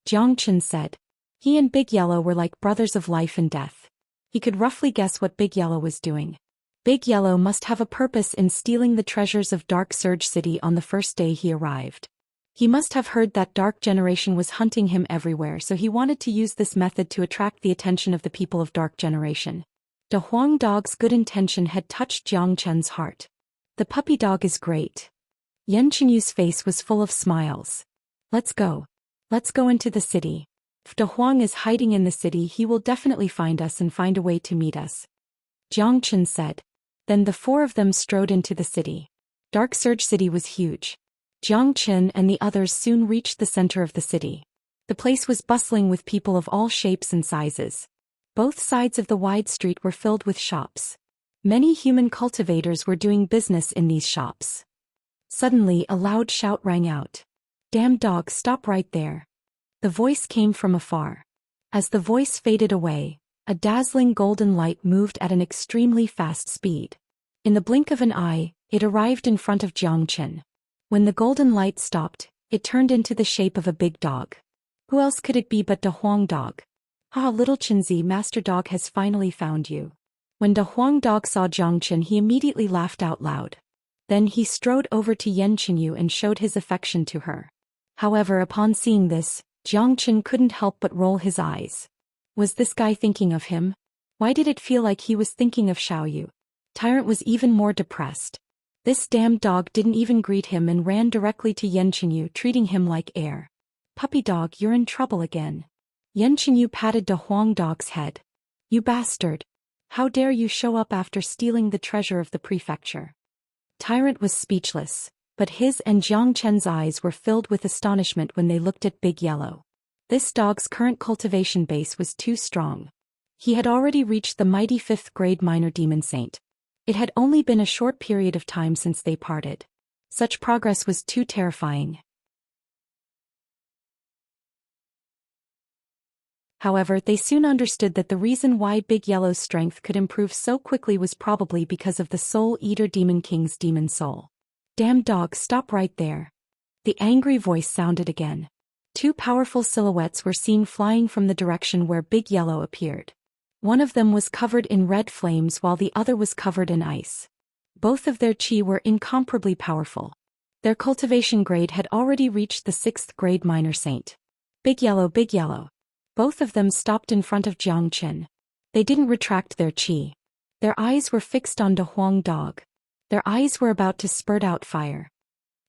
Jiang Qin said. He and Big Yellow were like brothers of life and death. He could roughly guess what Big Yellow was doing. Big Yellow must have a purpose in stealing the treasures of Dark Surge City on the first day he arrived. He must have heard that Dark Generation was hunting him everywhere, so he wanted to use this method to attract the attention of the people of Dark Generation. De Huang dog's good intention had touched Jiang Chen's heart. The puppy dog is great. Yan Qinyu's face was full of smiles. Let's go. Let's go into the city. If De Huang is hiding in the city, he will definitely find us and find a way to meet us. Jiang Chen said. Then the four of them strode into the city. Dark Surge City was huge. Jiang Chen and the others soon reached the center of the city. The place was bustling with people of all shapes and sizes. Both sides of the wide street were filled with shops. Many human cultivators were doing business in these shops. Suddenly a loud shout rang out. Damn dog, stop right there. The voice came from afar. As the voice faded away, a dazzling golden light moved at an extremely fast speed. In the blink of an eye, it arrived in front of Jiang Chen. When the golden light stopped, it turned into the shape of a big dog. Who else could it be but De Huang dog? Ah, little Chenzi, Master Dog has finally found you. When De Huang dog saw Jiang Chen, he immediately laughed out loud. Then he strode over to Yan Qinyu and showed his affection to her. However, upon seeing this, Jiang Chen couldn't help but roll his eyes. Was this guy thinking of him? Why did it feel like he was thinking of Xiaoyu? Tyrant was even more depressed. This damned dog didn't even greet him and ran directly to Yan Qinyu, treating him like air. Puppy dog, you're in trouble again. Yan Qinyu patted De Huang dog's head. You bastard. How dare you show up after stealing the treasure of the prefecture? Tyrant was speechless, but his and Jiang Chen's eyes were filled with astonishment when they looked at Big Yellow. This dog's current cultivation base was too strong. He had already reached the mighty 5th grade minor demon saint. It had only been a short period of time since they parted. Such progress was too terrifying. However, they soon understood that the reason why Big Yellow's strength could improve so quickly was probably because of the Soul Eater Demon King's demon soul. Damn dog, stop right there. The angry voice sounded again. Two powerful silhouettes were seen flying from the direction where Big Yellow appeared. One of them was covered in red flames while the other was covered in ice. Both of their chi were incomparably powerful. Their cultivation grade had already reached the 6th grade minor saint. Big Yellow, Big Yellow. Both of them stopped in front of Jiang Chen. They didn't retract their chi. Their eyes were fixed on De Huang dog. Their eyes were about to spurt out fire.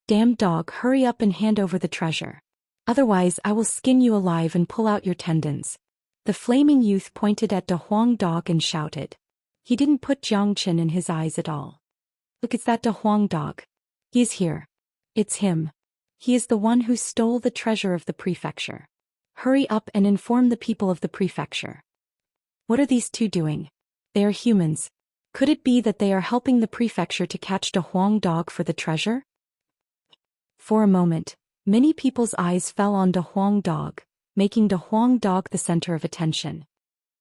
Damn dog, hurry up and hand over the treasure. Otherwise I will skin you alive and pull out your tendons. The flaming youth pointed at De Huang dog and shouted. He didn't put Jiang Chen in his eyes at all. Look, it's that De Huang dog. He is here. It's him. He is the one who stole the treasure of the prefecture. Hurry up and inform the people of the prefecture. What are these two doing? They are humans. Could it be that they are helping the prefecture to catch De Huang dog for the treasure? For a moment, many people's eyes fell on De Huang dog, making De Huang dog the center of attention.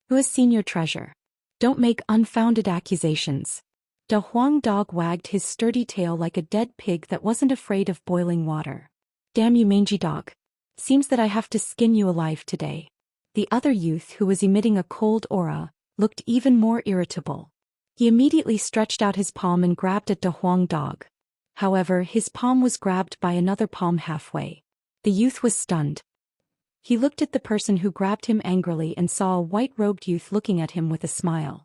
Who has seen your treasure? Don't make unfounded accusations. De Huang dog wagged his sturdy tail like a dead pig that wasn't afraid of boiling water. Damn you mangy dog. Seems that I have to skin you alive today. The other youth, who was emitting a cold aura, looked even more irritable. He immediately stretched out his palm and grabbed at De Huang dog. However, his palm was grabbed by another palm halfway. The youth was stunned. He looked at the person who grabbed him angrily and saw a white-robed youth looking at him with a smile.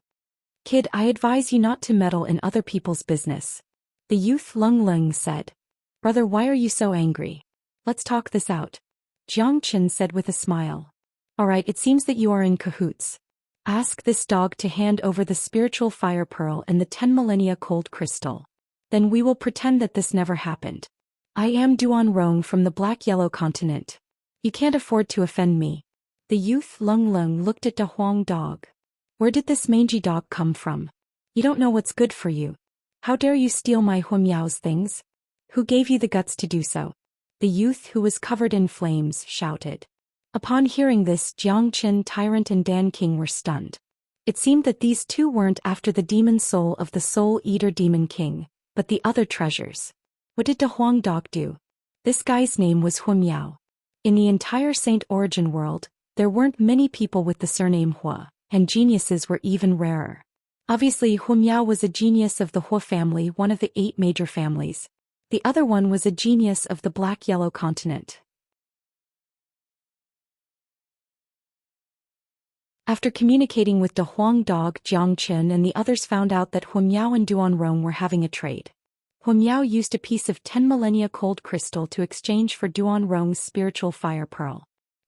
Kid, I advise you not to meddle in other people's business. The youth Lung Lung said. Brother, why are you so angry? Let's talk this out. Jiang Chen said with a smile. Alright, it seems that you are in cahoots. Ask this dog to hand over the spiritual fire pearl and the 10 millennia cold crystal. Then we will pretend that this never happened. I am Duan Rong from the Black-Yellow continent. You can't afford to offend me. The youth Lung Lung looked at the Huang dog. Where did this mangy dog come from? You don't know what's good for you. How dare you steal my Humiao's things? Who gave you the guts to do so? The youth who was covered in flames shouted. Upon hearing this, Jiang Chen Tyrant and Dan King were stunned. It seemed that these two weren't after the demon soul of the Soul Eater Demon King, but the other treasures. What did the Huang dog do? This guy's name was Humiao. In the entire Saint Origin world, there weren't many people with the surname Hua, and geniuses were even rarer. Obviously, Humiao was a genius of the Hua family, one of the 8 major families. The other one was a genius of the Black-Yellow continent. After communicating with the Huang dog, Jiang Chen and the others found out that Humiao and Duan Rong were having a trade. Humiao used a piece of 10 millennia cold crystal to exchange for Duan Rong's spiritual fire pearl.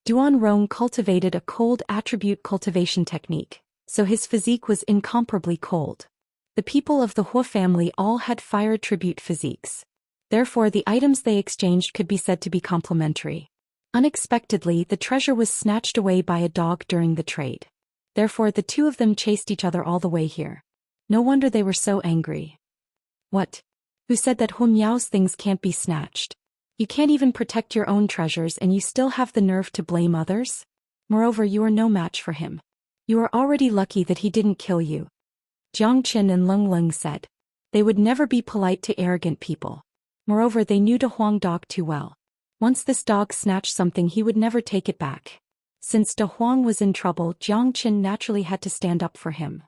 Duan Rong cultivated a cold attribute cultivation technique, so his physique was incomparably cold. The people of the Hua family all had fire attribute physiques. Therefore, the items they exchanged could be said to be complementary. Unexpectedly, the treasure was snatched away by a dog during the trade. Therefore, the two of them chased each other all the way here. No wonder they were so angry. What? Who said that Humiao's things can't be snatched? You can't even protect your own treasures and you still have the nerve to blame others? Moreover, you are no match for him. You are already lucky that he didn't kill you. Jiang Chen and Lung Lung said. They would never be polite to arrogant people. Moreover, they knew the Huang dog too well. Once this dog snatched something, he would never take it back. Since De Huang was in trouble, Jiang Chen naturally had to stand up for him.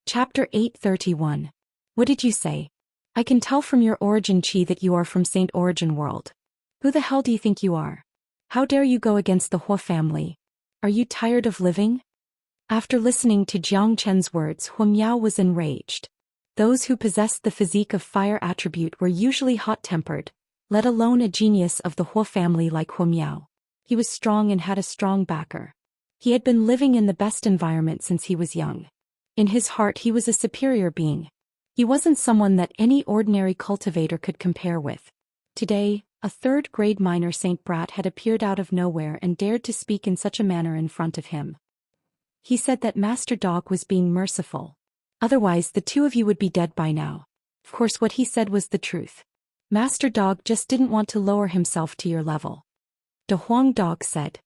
Chapter 831. What did you say? I can tell from your origin chi that you are from Saint Origin world. Who the hell do you think you are? How dare you go against the Hua family? Are you tired of living? After listening to Jiang Chen's words, Humiao was enraged. Those who possessed the physique of fire attribute were usually hot-tempered, let alone a genius of the Hua family like Humiao. He was strong and had a strong backer. He had been living in the best environment since he was young. In his heart he was a superior being. He wasn't someone that any ordinary cultivator could compare with. Today, a third-grade minor Saint Brat had appeared out of nowhere and dared to speak in such a manner in front of him. He said that Master Dog was being merciful. Otherwise, the two of you would be dead by now. Of course, what he said was the truth. Master Dog just didn't want to lower himself to your level. De Huang Dog said.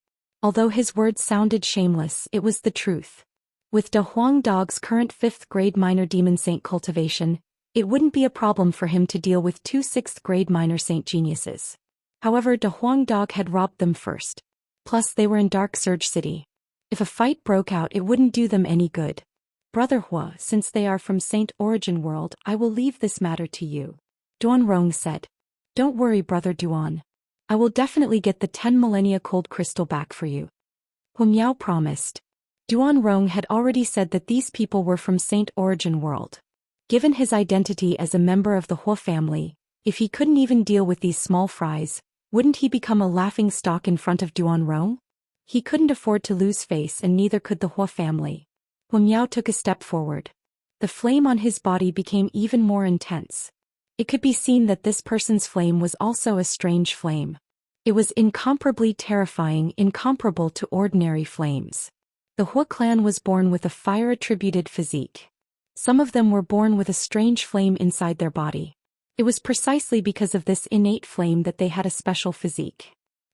Although his words sounded shameless, it was the truth. With De Huang Dog's current 5th-grade minor demon saint cultivation, it wouldn't be a problem for him to deal with 2 6th-grade minor saint geniuses. However, De Huang Dog had robbed them first. Plus, they were in Dark Surge City. If a fight broke out, it wouldn't do them any good. Brother Hua, since they are from Saint Origin world, I will leave this matter to you. Duan Rong said. Don't worry, Brother Duan. I will definitely get the 10 millennia cold crystal back for you. Humiao promised. Duan Rong had already said that these people were from Saint Origin world. Given his identity as a member of the Hua family, if he couldn't even deal with these small fries, wouldn't he become a laughing stock in front of Duan Rong? He couldn't afford to lose face, and neither could the Hua family. Humiao took a step forward. The flame on his body became even more intense. It could be seen that this person's flame was also a strange flame. It was incomparably terrifying, incomparable to ordinary flames. The Hua clan was born with a fire-attributed physique. Some of them were born with a strange flame inside their body. It was precisely because of this innate flame that they had a special physique.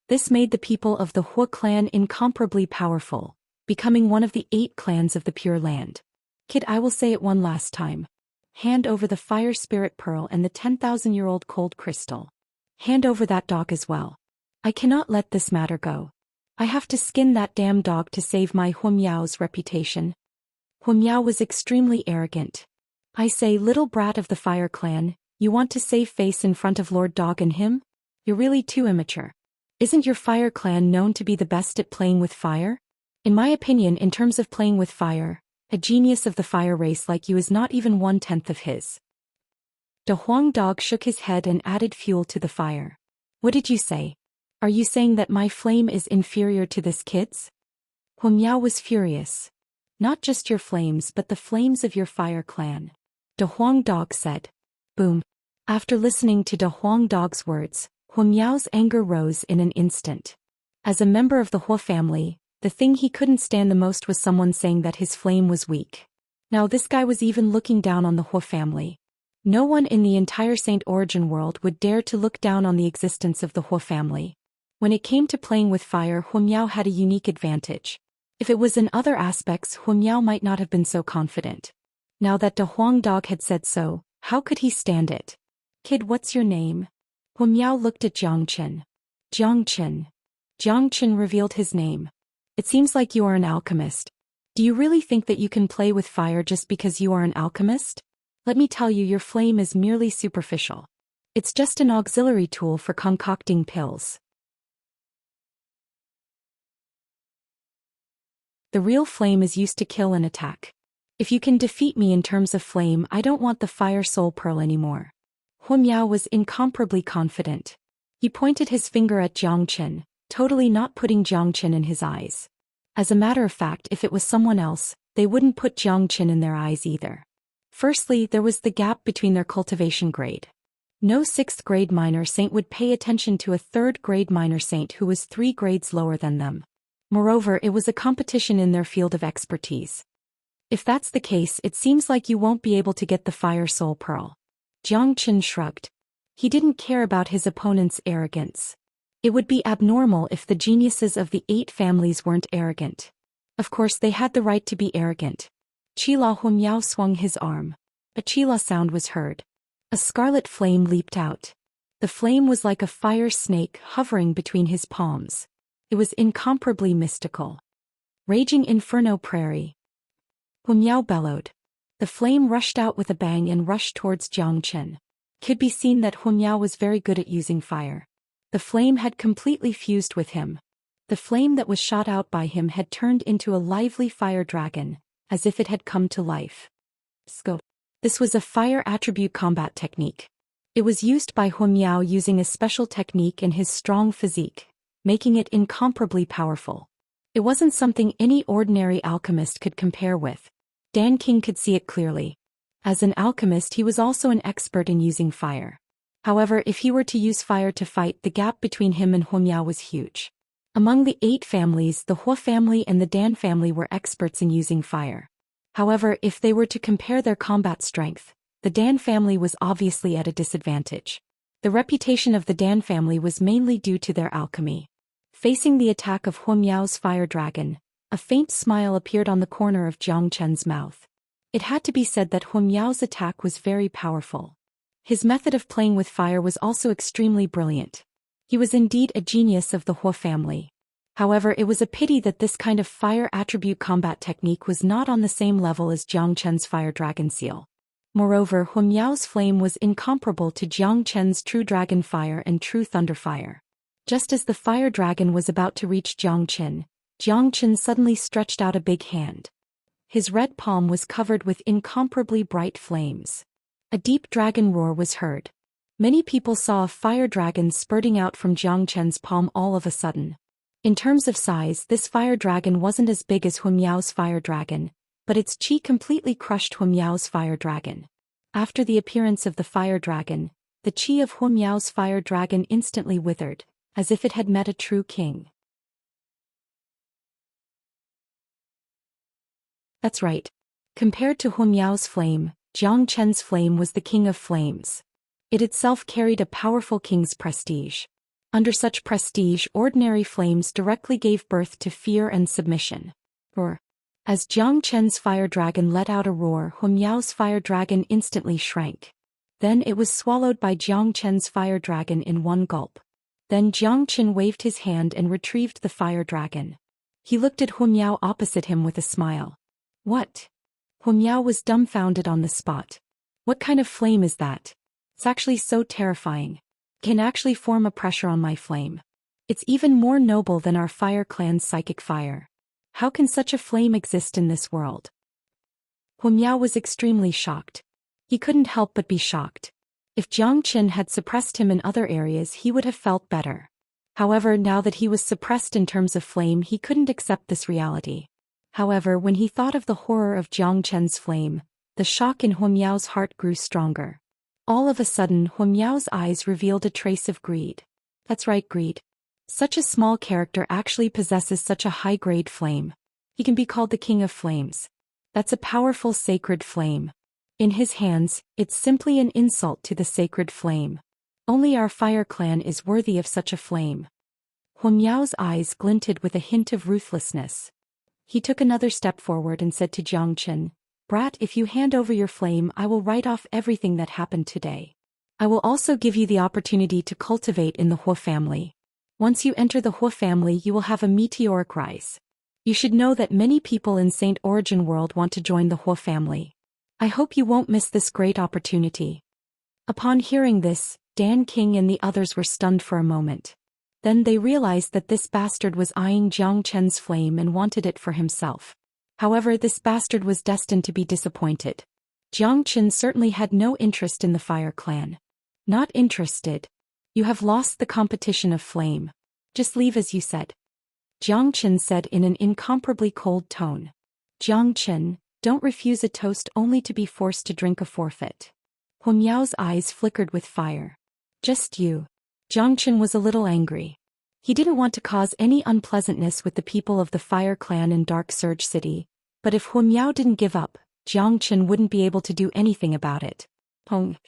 This made the people of the Hua clan incomparably powerful, becoming one of the 8 clans of the Pure Land. Kid, I will say it one last time. Hand over the fire spirit pearl and the 10,000-year-old cold crystal. Hand over that dog as well. I cannot let this matter go. I have to skin that damn dog to save my Humiao's reputation. Humiao was extremely arrogant. I say, little brat of the fire clan, you want to save face in front of Lord Dog and him? You're really too immature. Isn't your fire clan known to be the best at playing with fire? In my opinion, in terms of playing with fire, a genius of the fire race like you is not even 1/10 of his. De Huang Dog shook his head and added fuel to the fire. What did you say? Are you saying that my flame is inferior to this kid's? Hu Miao was furious. Not just your flames but the flames of your fire clan. De Huang Dog said. Boom. After listening to De Huang Dog's words, Hu Miao's anger rose in an instant. As a member of the Hua family, the thing he couldn't stand the most was someone saying that his flame was weak. Now this guy was even looking down on the Hua family. No one in the entire Saint Origin world would dare to look down on the existence of the Hua family. When it came to playing with fire, Hu Miao had a unique advantage. If it was in other aspects, Hu Miao might not have been so confident. Now that De Huang Dog had said so, how could he stand it? Kid, what's your name? Hu Miao looked at Jiang Chen. Jiang Chen. Jiang Chen revealed his name. It seems like you are an alchemist. Do you really think that you can play with fire just because you are an alchemist? Let me tell you, your flame is merely superficial. It's just an auxiliary tool for concocting pills. The real flame is used to kill and attack. If you can defeat me in terms of flame, I don't want the fire soul pearl anymore. Hu Miao was incomparably confident. He pointed his finger at Jiang Chen, totally not putting Jiang Chen in his eyes. As a matter of fact, if it was someone else, they wouldn't put Jiang Chen in their eyes either. Firstly, there was the gap between their cultivation grade. No 6th grade minor saint would pay attention to a 3rd grade minor saint who was 3 grades lower than them. Moreover, it was a competition in their field of expertise. If that's the case, it seems like you won't be able to get the fire soul pearl. Jiang Chen shrugged. He didn't care about his opponent's arrogance. It would be abnormal if the geniuses of the 8 families weren't arrogant. Of course, they had the right to be arrogant. Qila Hu Miao swung his arm. A qila sound was heard. A scarlet flame leaped out. The flame was like a fire snake hovering between his palms. It was incomparably mystical. Raging Inferno Prairie. Hu Miao bellowed. The flame rushed out with a bang and rushed towards Jiang Chen. Could be seen that Hu Miao was very good at using fire. The flame had completely fused with him. The flame that was shot out by him had turned into a lively fire dragon, as if it had come to life. Scope. This was a fire attribute combat technique. It was used by Hu Miao using a special technique in his strong physique, making it incomparably powerful. It wasn't something any ordinary alchemist could compare with. Dan King could see it clearly. As an alchemist, he was also an expert in using fire. However, if he were to use fire to fight, the gap between him and Hu Miao was huge. Among the 8 families, the Hua family and the Dan family were experts in using fire. However, if they were to compare their combat strength, the Dan family was obviously at a disadvantage. The reputation of the Dan family was mainly due to their alchemy. Facing the attack of Hu Miao's fire dragon, a faint smile appeared on the corner of Jiang Chen's mouth. It had to be said that Hu Miao's attack was very powerful. His method of playing with fire was also extremely brilliant. He was indeed a genius of the Hua family. However, it was a pity that this kind of fire attribute combat technique was not on the same level as Jiang Chen's fire dragon seal. Moreover, Hu Miao's flame was incomparable to Jiang Chen's true dragon fire and true thunder fire. Just as the fire dragon was about to reach Jiang Chen suddenly stretched out a big hand. His red palm was covered with incomparably bright flames. A deep dragon roar was heard. Many people saw a fire dragon spurting out from Jiang Chen's palm all of a sudden. In terms of size, this fire dragon wasn't as big as Hu Miao's fire dragon, but its chi completely crushed Hu Miao's fire dragon. After the appearance of the fire dragon, the chi of Hu Miao's fire dragon instantly withered, as if it had met a true king. That's right. Compared to Hu Miao's flame, Jiang Chen's flame was the king of flames. It itself carried a powerful king's prestige. Under such prestige, ordinary flames directly gave birth to fear and submission. As Jiang Chen's fire dragon let out a roar, Hu Miao's fire dragon instantly shrank. Then it was swallowed by Jiang Chen's fire dragon in one gulp. Then Jiang Chen waved his hand and retrieved the fire dragon. He looked at Hu Miao opposite him with a smile. What? Hu Miao was dumbfounded on the spot. What kind of flame is that? It's actually so terrifying. can actually form a pressure on my flame. It's even more noble than our fire clan's psychic fire. How can such a flame exist in this world? Miao was extremely shocked. He couldn't help but be shocked. If Zhang Qin had suppressed him in other areas, he would have felt better. However, now that he was suppressed in terms of flame, he couldn't accept this reality. However, when he thought of the horror of Zhang Qin's flame, the shock in Miao's heart grew stronger. All of a sudden, Miao's eyes revealed a trace of greed. That's right, greed. Such a small character actually possesses such a high-grade flame. He can be called the King of Flames. That's a powerful sacred flame. In his hands, it's simply an insult to the sacred flame. Only our fire clan is worthy of such a flame. Miao's eyes glinted with a hint of ruthlessness. He took another step forward and said to Zhang Qin, "Brat, if you hand over your flame, I will write off everything that happened today. I will also give you the opportunity to cultivate in the Hua family. Once you enter the Hua family, you will have a meteoric rise. You should know that many people in Saint Origin World want to join the Hua family. I hope you won't miss this great opportunity." Upon hearing this, Dan King and the others were stunned for a moment. Then they realized that this bastard was eyeing Zhang Chen's flame and wanted it for himself. However, this bastard was destined to be disappointed. Zhang Chen certainly had no interest in the fire clan. Not interested. You have lost the competition of flame. Just leave as you said. Zhang Chen said in an incomparably cold tone. Zhang Chen, don't refuse a toast only to be forced to drink a forfeit. Miao's eyes flickered with fire. Just you. Zhang Chen was a little angry. He didn't want to cause any unpleasantness with the people of the Fire Clan in Dark Surge City, but if Miao didn't give up, Zhang Chen wouldn't be able to do anything about it. Pong.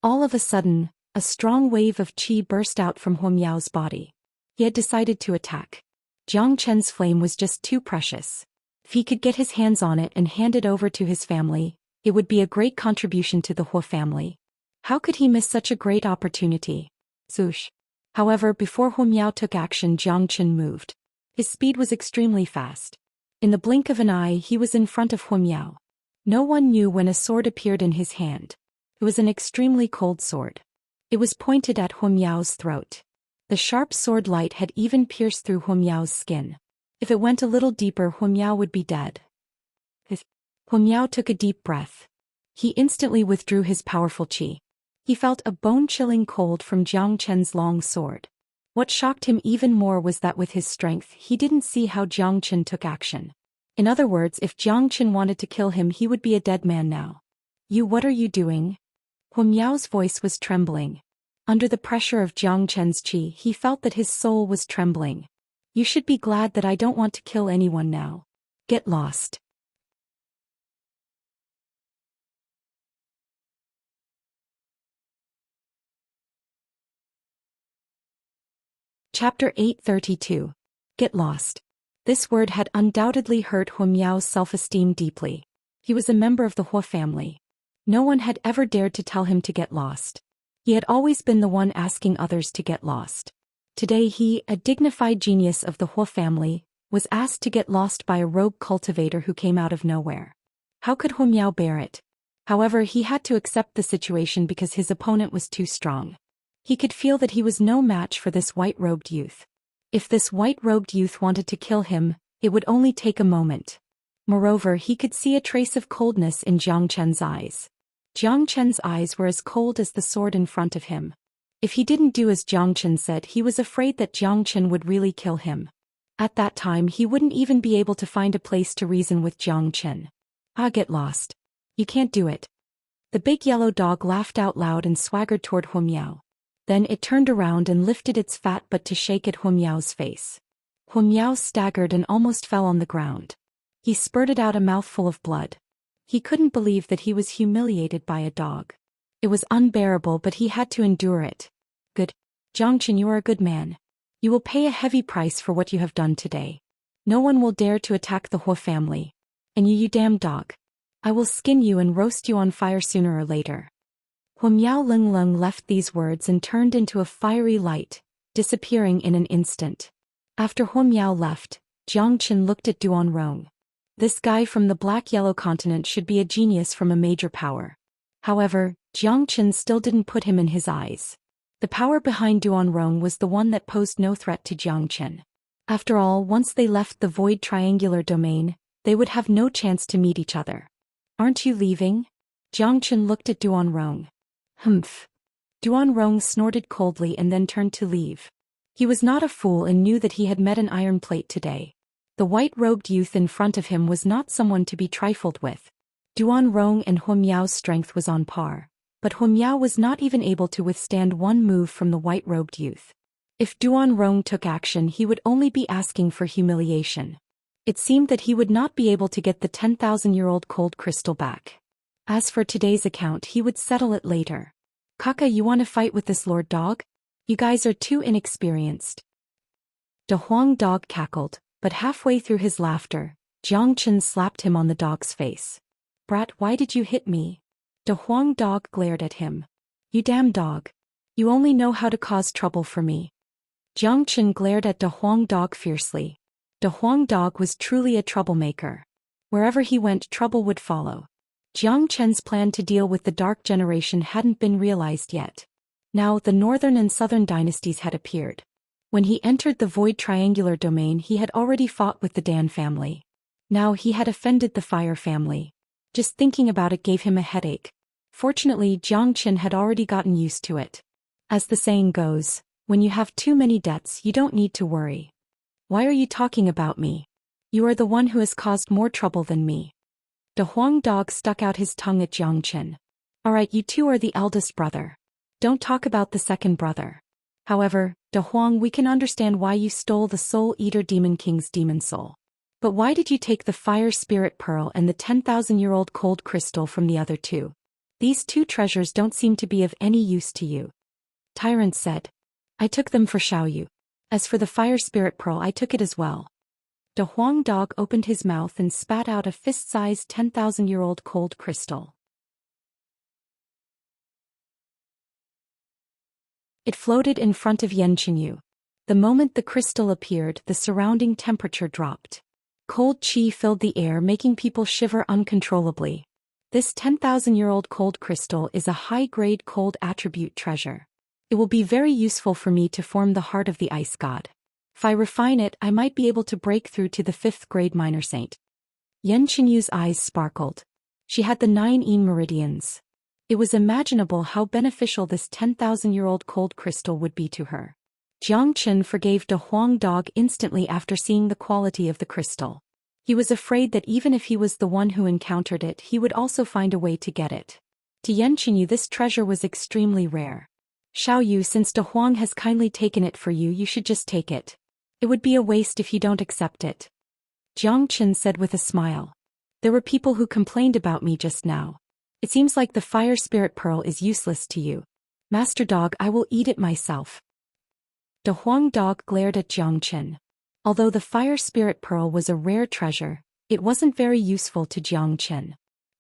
All of a sudden, a strong wave of qi burst out from Miao's body. He had decided to attack. Zhang Chen's flame was just too precious. If he could get his hands on it and hand it over to his family, it would be a great contribution to the Hua family. How could he miss such a great opportunity? Swoosh. However, before Miao took action, Zhang Chen moved. His speed was extremely fast. In the blink of an eye, he was in front of Miao. No one knew when a sword appeared in his hand. It was an extremely cold sword. It was pointed at Miao's throat. The sharp sword light had even pierced through Miao's skin. If it went a little deeper, Miao would be dead. Miao took a deep breath. He instantly withdrew his powerful qi. He felt a bone-chilling cold from Zhang Chen's long sword. What shocked him even more was that with his strength, he didn't see how Zhang Chen took action. In other words, if Zhang Chen wanted to kill him, he would be a dead man now. What are you doing? Miao's voice was trembling. Under the pressure of Zhang Chen's qi, he felt that his soul was trembling. You should be glad that I don't want to kill anyone now. Get lost. Chapter 832. Get lost. This word had undoubtedly hurt Miao's self-esteem deeply. He was a member of the Hua family. No one had ever dared to tell him to get lost. He had always been the one asking others to get lost. Today he, a dignified genius of the Hua family, was asked to get lost by a rogue cultivator who came out of nowhere. How could Miao bear it? However, he had to accept the situation because his opponent was too strong. He could feel that he was no match for this white-robed youth. If this white-robed youth wanted to kill him, it would only take a moment. Moreover, he could see a trace of coldness in Zhang Chen's eyes. Zhang Chen's eyes were as cold as the sword in front of him. If he didn't do as Zhang Chen said, he was afraid that Zhang Chen would really kill him. At that time, he wouldn't even be able to find a place to reason with Zhang Chen. Get lost. You can't do it. The big yellow dog laughed out loud and swaggered toward Miao. Then it turned around and lifted its fat butt to shake at Miao's face. Miao staggered and almost fell on the ground. He spurted out a mouthful of blood. He couldn't believe that he was humiliated by a dog. It was unbearable, but he had to endure it. Good. Zhang Chen, you are a good man. You will pay a heavy price for what you have done today. No one will dare to attack the Hua family. And you damn dog. I will skin you and roast you on fire sooner or later. Miao Linglung left these words and turned into a fiery light, disappearing in an instant. After Miao left, Zhang Chen looked at Duan Rong. This guy from the Black-Yellow continent should be a genius from a major power. However, Zhang Chen still didn't put him in his eyes. The power behind Duanrong was the one that posed no threat to Xianxia. After all, once they left the void triangular domain, they would have no chance to meet each other. Aren't you leaving? Xianxia looked at Duanrong. Humph. Duanrong snorted coldly and then turned to leave. He was not a fool and knew that he had met an iron plate today. The white-robed youth in front of him was not someone to be trifled with. Duanrong and Huamiao's strength was on par, but Huamiao was not even able to withstand one move from the white-robed youth. If Duanrong took action, he would only be asking for humiliation. It seemed that he would not be able to get the 10,000-year-old cold crystal back. As for today's account, he would settle it later. Kaka, you want to fight with this Lord Dog? You guys are too inexperienced. De Huang Dog cackled, but halfway through his laughter, Xianxia slapped him on the dog's face. Brat, why did you hit me? De Huang Dog glared at him. You damn dog. You only know how to cause trouble for me. Xianxia glared at De Huang Dog fiercely. De Huang Dog was truly a troublemaker. Wherever he went, trouble would follow. Xianxia's plan to deal with the Dark Generation hadn't been realized yet. Now, the northern and southern dynasties had appeared. When he entered the void triangular domain, he had already fought with the Dan family. Now he had offended the Fire family. Just thinking about it gave him a headache. Fortunately, Xianxia had already gotten used to it. As the saying goes, when you have too many debts, you don't need to worry. Why are you talking about me? You are the one who has caused more trouble than me. De Huang Dog stuck out his tongue at Xianxia. Alright, you two are the eldest brother. Don't talk about the second brother. However, De Huang, we can understand why you stole the Soul Eater Demon King's demon soul. But why did you take the Fire Spirit Pearl and the 10,000-year-old cold crystal from the other two? These two treasures don't seem to be of any use to you. Tyrant said. I took them for Xiaoyu. As for the Fire Spirit Pearl, I took it as well. De Huang Dog opened his mouth and spat out a fist-sized 10,000-year-old cold crystal. It floated in front of Yanqinyu. The moment the crystal appeared, the surrounding temperature dropped. Cold qi filled the air, making people shiver uncontrollably. This 10,000-year-old cold crystal is a high-grade cold attribute treasure. It will be very useful for me to form the heart of the ice god. If I refine it, I might be able to break through to the 5th grade minor saint. Yanqinyu's eyes sparkled. She had the 9 Yin meridians. It was imaginable how beneficial this 10,000-year-old cold crystal would be to her. Xianxia forgave De Huang Dog instantly after seeing the quality of the crystal. He was afraid that even if he was the one who encountered it, he would also find a way to get it. To Yanqinyu, this treasure was extremely rare. Xiaoyu, since De Huang has kindly taken it for you, you should just take it. It would be a waste if you don't accept it. Xianxia said with a smile. There were people who complained about me just now. It seems like the Fire Spirit Pearl is useless to you. Master Dog, I will eat it myself. De Huang Dog glared at Xianxia. Although the Fire Spirit Pearl was a rare treasure, it wasn't very useful to Xianxia.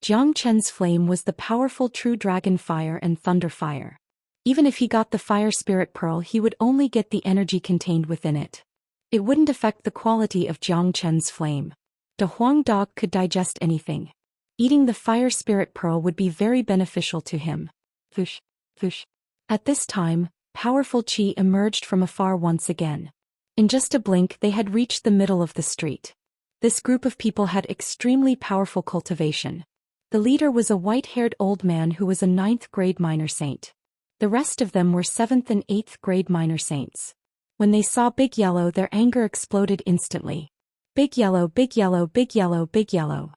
Xianxia's flame was the powerful true dragon fire and thunder fire. Even if he got the Fire Spirit Pearl, he would only get the energy contained within it. It wouldn't affect the quality of Xianxia's flame. De Huang Dog could digest anything. Eating the Fire Spirit Pearl would be very beneficial to him. Whoosh, whoosh. At this time, powerful qi emerged from afar once again. In just a blink, they had reached the middle of the street. This group of people had extremely powerful cultivation. The leader was a white-haired old man who was a 9th grade minor saint. The rest of them were 7th and 8th grade minor saints. When they saw Big Yellow, their anger exploded instantly. Big Yellow, Big Yellow, Big Yellow, Big Yellow.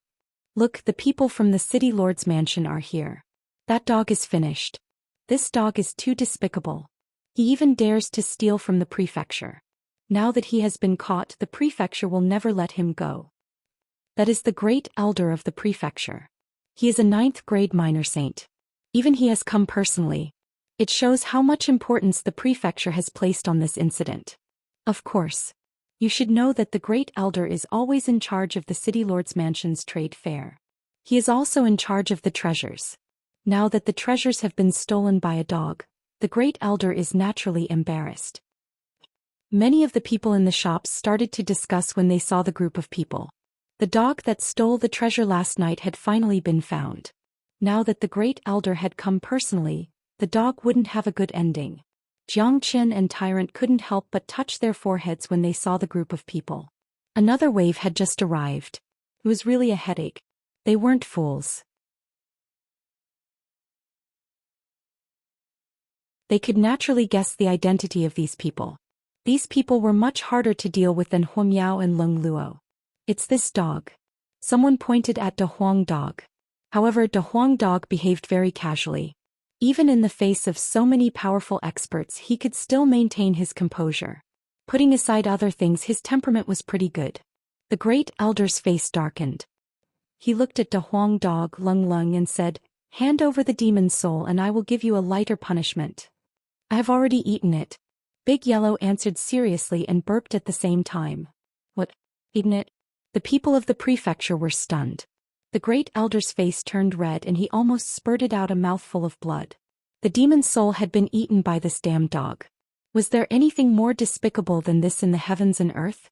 Look, the people from the City Lord's mansion are here. That dog is finished. This dog is too despicable. He even dares to steal from the prefecture. Now that he has been caught, the prefecture will never let him go. That is the great elder of the prefecture. He is a 9th grade minor saint. Even he has come personally. It shows how much importance the prefecture has placed on this incident. Of course. You should know that the great elder is always in charge of the City Lord's mansion's trade fair. He is also in charge of the treasures. Now that the treasures have been stolen by a dog, the great elder is naturally embarrassed. Many of the people in the shops started to discuss when they saw the group of people. The dog that stole the treasure last night had finally been found. Now that the great elder had come personally, the dog wouldn't have a good ending. Zhou Xian and Tyrant couldn't help but touch their foreheads when they saw the group of people. Another wave had just arrived. It was really a headache. They weren't fools. They could naturally guess the identity of these people. These people were much harder to deal with than Huang Yao and Leng Luo. It's this dog. Someone pointed at De Huang dog. However, De Huang dog behaved very casually. Even in the face of so many powerful experts, he could still maintain his composure. Putting aside other things, his temperament was pretty good. The great elder's face darkened. He looked at De Huang dog Leng Leng and said, "Hand over the demon soul and I will give you a lighter punishment." "I have already eaten it." Big Yellow answered seriously and burped at the same time. "What? Eaten it?" The people of the prefecture were stunned. The great elder's face turned red and he almost spurted out a mouthful of blood. The demon soul had been eaten by this damn dog. Was there anything more despicable than this in the heavens and earth?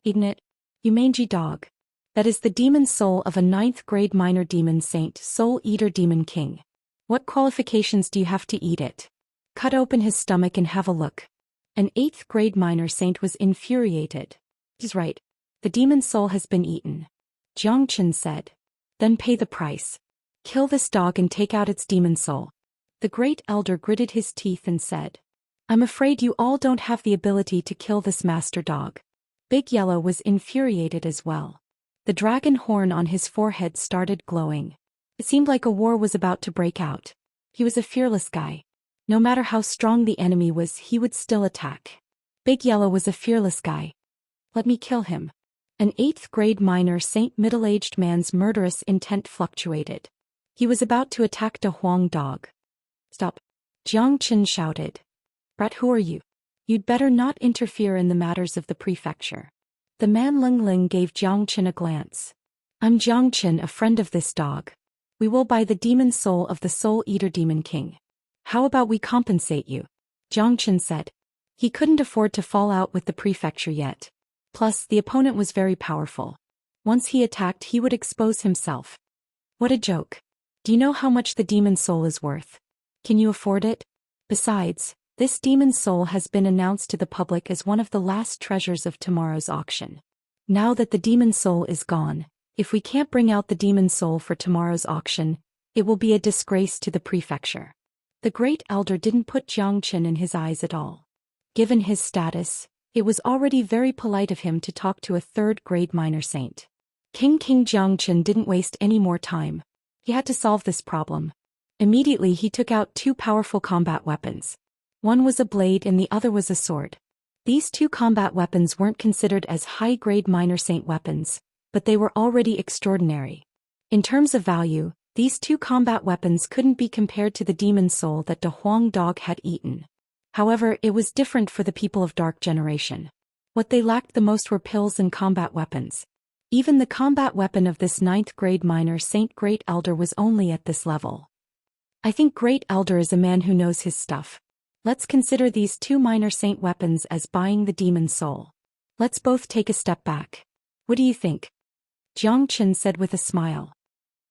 "Eaten it? You mangy dog. That is the demon soul of a 9th grade minor demon saint, soul eater demon king. What qualifications do you have to eat it? Cut open his stomach and have a look." An 8th grade minor saint was infuriated. "He's right. The demon soul has been eaten," Zhou Xian said. "Then pay the price. Kill this dog and take out its demon soul." The great elder gritted his teeth and said, "I'm afraid you all don't have the ability to kill this master dog." Big Yellow was infuriated as well. The dragon horn on his forehead started glowing. It seemed like a war was about to break out. He was a fearless guy. No matter how strong the enemy was, he would still attack. Big Yellow was a fearless guy. "Let me kill him." An 8th grade minor saint middle-aged man's murderous intent fluctuated. He was about to attack De Huang dog. "Stop!" Zhou Qian shouted. "Brat, who are you? You'd better not interfere in the matters of the prefecture." The man Ling Ling gave Zhou Qian a glance. "I'm Zhou Qian, a friend of this dog. We will buy the demon soul of the soul eater demon king. How about we compensate you?" Zhou Qian said. He couldn't afford to fall out with the prefecture yet. Plus, the opponent was very powerful. Once he attacked, he would expose himself. What a joke. Do you know how much the demon soul is worth? Can you afford it? Besides, this demon soul has been announced to the public as one of the last treasures of tomorrow's auction. Now that the demon soul is gone, if we can't bring out the demon soul for tomorrow's auction, it will be a disgrace to the prefecture. The great elder didn't put Zhou Qian in his eyes at all. Given his status, it was already very polite of him to talk to a 3rd grade minor saint. King Zhou Qian didn't waste any more time. He had to solve this problem. Immediately he took out 2 powerful combat weapons. One was a blade and the other was a sword. These 2 combat weapons weren't considered as high-grade minor saint weapons, but they were already extraordinary. In terms of value, these 2 combat weapons couldn't be compared to the demon soul that De Huang dog had eaten. However, it was different for the people of Dark Generation. What they lacked the most were pills and combat weapons. Even the combat weapon of this 9th grade minor saint Great Elder was only at this level. I think Great Elder is a man who knows his stuff. Let's consider these 2 minor saint weapons as buying the demon soul. Let's both take a step back. What do you think? Zhou Qian said with a smile.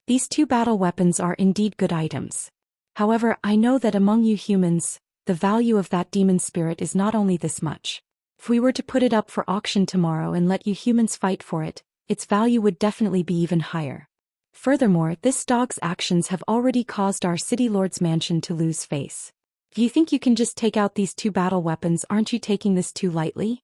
These 2 battle weapons are indeed good items. However, I know that among you humans, the value of that demon spirit is not only this much. If we were to put it up for auction tomorrow and let you humans fight for it, its value would definitely be even higher. Furthermore, this dog's actions have already caused our city lord's mansion to lose face. If you think you can just take out these 2 battle weapons, aren't you taking this too lightly?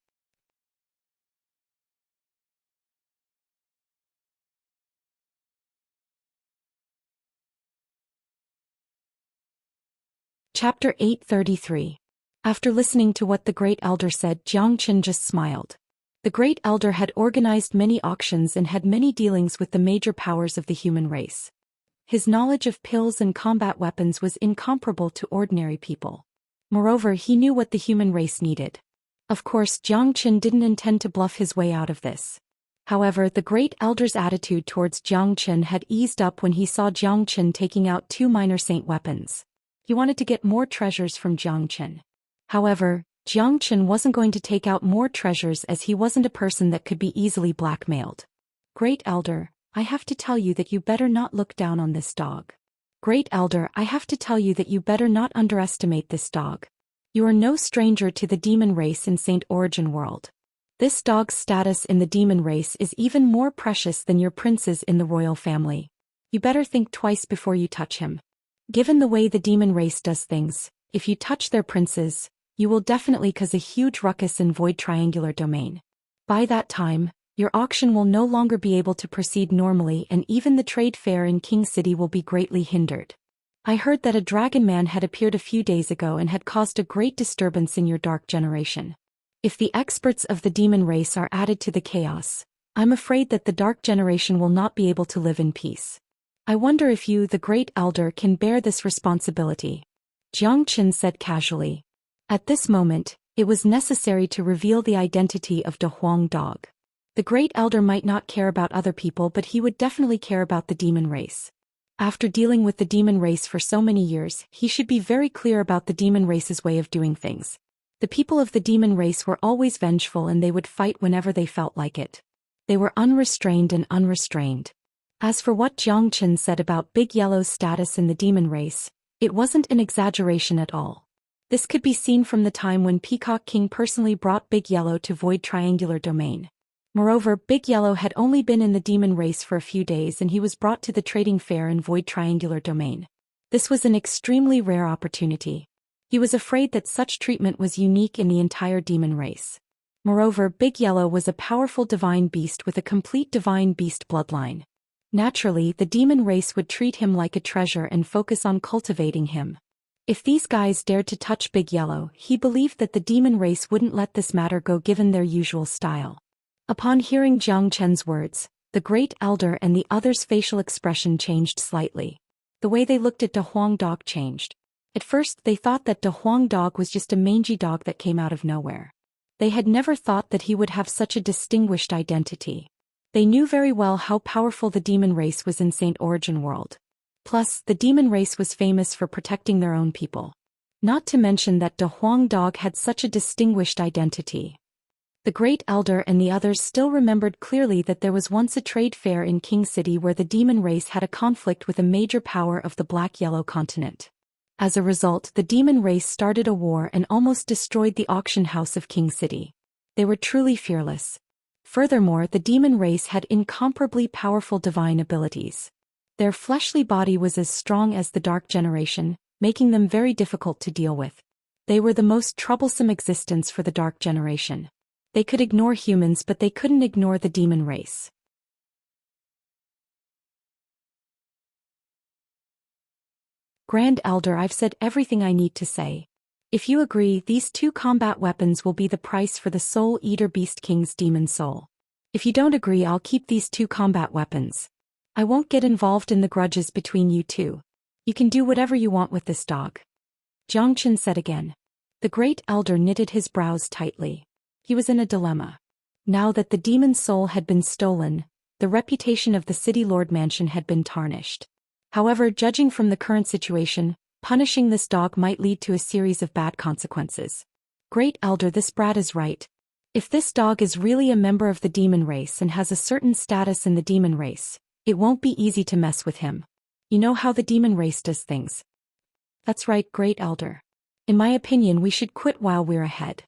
Chapter 833. After listening to what the Great Elder said, Zhou Qian just smiled. The Great Elder had organized many auctions and had many dealings with the major powers of the human race. His knowledge of pills and combat weapons was incomparable to ordinary people. Moreover, he knew what the human race needed. Of course, Zhou Qian didn't intend to bluff his way out of this. However, the Great Elder's attitude towards Zhou Qian had eased up when he saw Zhou Qian taking out 2 minor saint weapons. He wanted to get more treasures from Zhou Qian. However, Zhou Qian wasn't going to take out more treasures as he wasn't a person that could be easily blackmailed. Great Elder, I have to tell you that you better not look down on this dog. Great Elder, I have to tell you that you better not underestimate this dog. You are no stranger to the demon race in Saint Origin World. This dog's status in the demon race is even more precious than your prince's in the royal family. You better think twice before you touch him. Given the way the demon race does things, if you touch their princes, you will definitely cause a huge ruckus in Void Triangular Domain. By that time, your auction will no longer be able to proceed normally, and even the trade fair in King City will be greatly hindered. I heard that a dragon man had appeared a few days ago and had caused a great disturbance in your dark generation. If the experts of the demon race are added to the chaos, I'm afraid that the dark generation will not be able to live in peace. I wonder if you, the Great Elder, can bear this responsibility. Jiang Qin said casually. At this moment, it was necessary to reveal the identity of De Huang Dog. The Great Elder might not care about other people, but he would definitely care about the demon race. After dealing with the demon race for so many years, he should be very clear about the demon race's way of doing things. The people of the demon race were always vengeful, and they would fight whenever they felt like it. They were unrestrained and unrestrained. As for what Jiang Qin said about Big Yellow's status in the demon race, it wasn't an exaggeration at all. This could be seen from the time when Peacock King personally brought Big Yellow to Void Triangular Domain. Moreover, Big Yellow had only been in the demon race for a few days, and he was brought to the trading fair in Void Triangular Domain. This was an extremely rare opportunity. He was afraid that such treatment was unique in the entire demon race. Moreover, Big Yellow was a powerful divine beast with a complete divine beast bloodline. Naturally, the demon race would treat him like a treasure and focus on cultivating him. If these guys dared to touch Big Yellow, he believed that the demon race wouldn't let this matter go given their usual style. Upon hearing Jiang Chen's words, the Great Elder and the others' facial expression changed slightly. The way they looked at De Huang Dog changed. At first they thought that De Huang Dog was just a mangy dog that came out of nowhere. They had never thought that he would have such a distinguished identity. They knew very well how powerful the demon race was in Saint Origin World. Plus, the demon race was famous for protecting their own people. Not to mention that De Huang Dog had such a distinguished identity. The Great Elder and the others still remembered clearly that there was once a trade fair in King City where the demon race had a conflict with a major power of the Black-Yellow continent. As a result, the demon race started a war and almost destroyed the auction house of King City. They were truly fearless. Furthermore, the demon race had incomparably powerful divine abilities. Their fleshly body was as strong as the dark generation, making them very difficult to deal with. They were the most troublesome existence for the dark generation. They could ignore humans, but they couldn't ignore the demon race. Grand Elder, I've said everything I need to say. If you agree, these 2 combat weapons will be the price for the Soul Eater Beast King's demon soul. If you don't agree, I'll keep these 2 combat weapons. I won't get involved in the grudges between you two. You can do whatever you want with this dog. Jiang Qin said again. The Great Elder knitted his brows tightly. He was in a dilemma. Now that the demon soul had been stolen, the reputation of the City Lord Mansion had been tarnished. However, judging from the current situation, punishing this dog might lead to a series of bad consequences. Great Elder, this brat is right. If this dog is really a member of the demon race and has a certain status in the demon race, it won't be easy to mess with him. You know how the demon race does things. That's right, Great Elder. In my opinion, we should quit while we're ahead.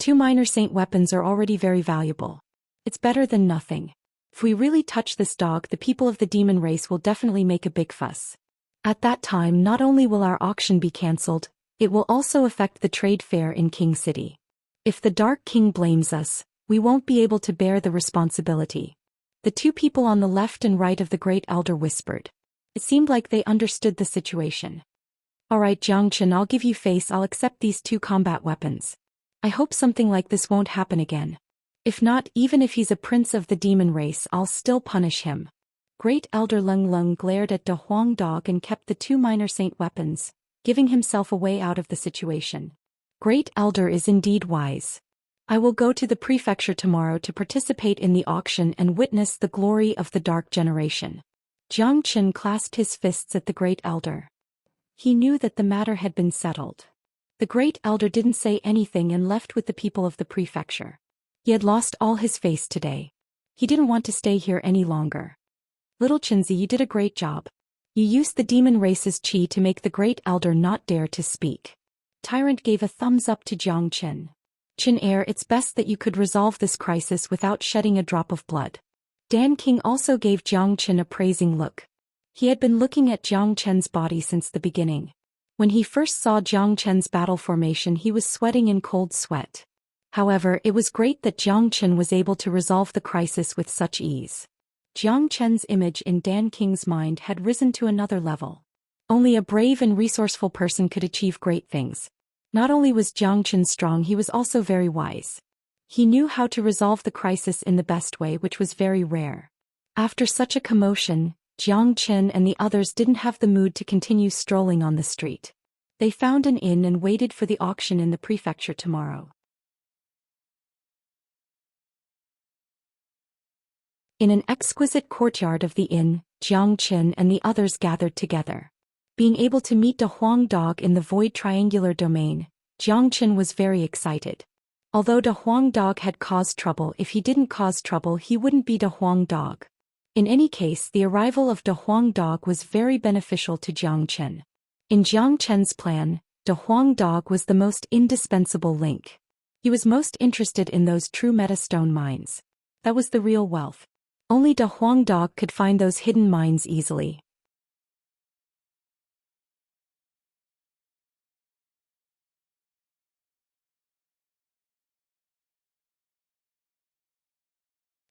2 minor saint weapons are already very valuable. It's better than nothing. If we really touch this dog, the people of the demon race will definitely make a big fuss. At that time, not only will our auction be cancelled, it will also affect the trade fair in King City. If the Dark King blames us, we won't be able to bear the responsibility. The 2 people on the left and right of the Great Elder whispered. It seemed like they understood the situation. Alright, Jiang Qin, I'll give you face. I'll accept these 2 combat weapons. I hope something like this won't happen again. If not, even if he's a prince of the demon race, I'll still punish him. Great Elder Leng Leng glared at De Huang Dog and kept the 2 minor saint weapons, giving himself a way out of the situation. Great Elder is indeed wise. I will go to the prefecture tomorrow to participate in the auction and witness the glory of the dark generation. Jiang Qin clasped his fists at the Great Elder. He knew that the matter had been settled. The Great Elder didn't say anything and left with the people of the prefecture. He had lost all his face today. He didn't want to stay here any longer. Little Qinzi, you did a great job. You used the demon race's chi to make the Great Elder not dare to speak. Tyrant gave a thumbs up to Zhang Chen. Chen heir, it's best that you could resolve this crisis without shedding a drop of blood. Dan King also gave Zhang Chen a praising look. He had been looking at Zhang Chen's body since the beginning. When he first saw Zhang Chen's battle formation, he was sweating in cold sweat. However, it was great that Zhang Chen was able to resolve the crisis with such ease. Zhang Chen's image in Dan King's mind had risen to another level. Only a brave and resourceful person could achieve great things. Not only was Zhang Chen strong, he was also very wise. He knew how to resolve the crisis in the best way, which was very rare. After such a commotion, Zhang Chen and the others didn't have the mood to continue strolling on the street. They found an inn and waited for the auction in the prefecture tomorrow. In an exquisite courtyard of the inn, Zhang Chen and the others gathered together. Being able to meet De Huang Dog in the void triangular domain, Zhang Chen was very excited. Although De Huang Dog had caused trouble, if he didn't cause trouble he wouldn't be De Huang Dog. In any case, the arrival of De Huang Dog was very beneficial to Zhang Chen. In Zhang Chen's plan, De Huang Dog was the most indispensable link. He was most interested in those true metastone mines. That was the real wealth. Only De Huang Dog could find those hidden mines easily.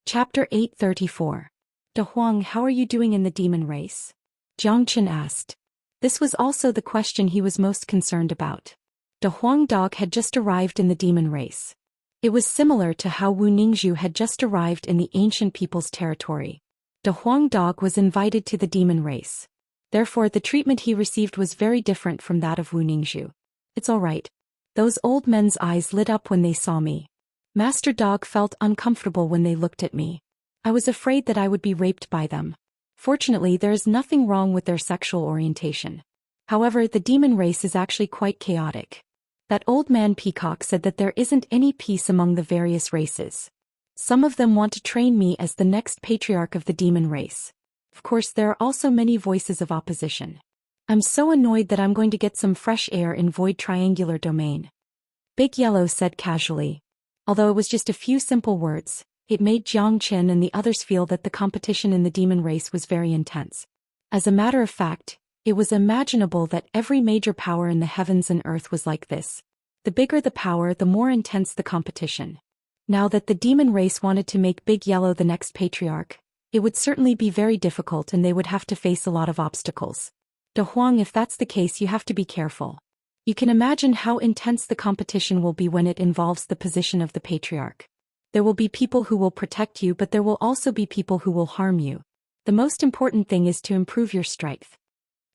Chapter 834. De Huang, how are you doing in the demon race? Zhang Chen asked. This was also the question he was most concerned about. De Huang Dog had just arrived in the demon race. It was similar to how Wu Ningzhu had just arrived in the ancient people's territory. De Huang Dog was invited to the demon race. Therefore the treatment he received was very different from that of Wu Ningzhu. It's all right. Those old men's eyes lit up when they saw me. Master Dog felt uncomfortable when they looked at me. I was afraid that I would be raped by them. Fortunately, there is nothing wrong with their sexual orientation. However, the demon race is actually quite chaotic. That old man Peacock said that there isn't any peace among the various races. Some of them want to train me as the next patriarch of the demon race. Of course, there are also many voices of opposition. I'm so annoyed that I'm going to get some fresh air in void triangular domain. Big Yellow said casually. Although it was just a few simple words, it made Zhang Chen and the others feel that the competition in the demon race was very intense. As a matter of fact, it was imaginable that every major power in the heavens and earth was like this. The bigger the power, the more intense the competition. Now that the demon race wanted to make Big Yellow the next patriarch, it would certainly be very difficult and they would have to face a lot of obstacles. De Huang, if that's the case, you have to be careful. You can imagine how intense the competition will be when it involves the position of the patriarch. There will be people who will protect you, but there will also be people who will harm you. The most important thing is to improve your strength.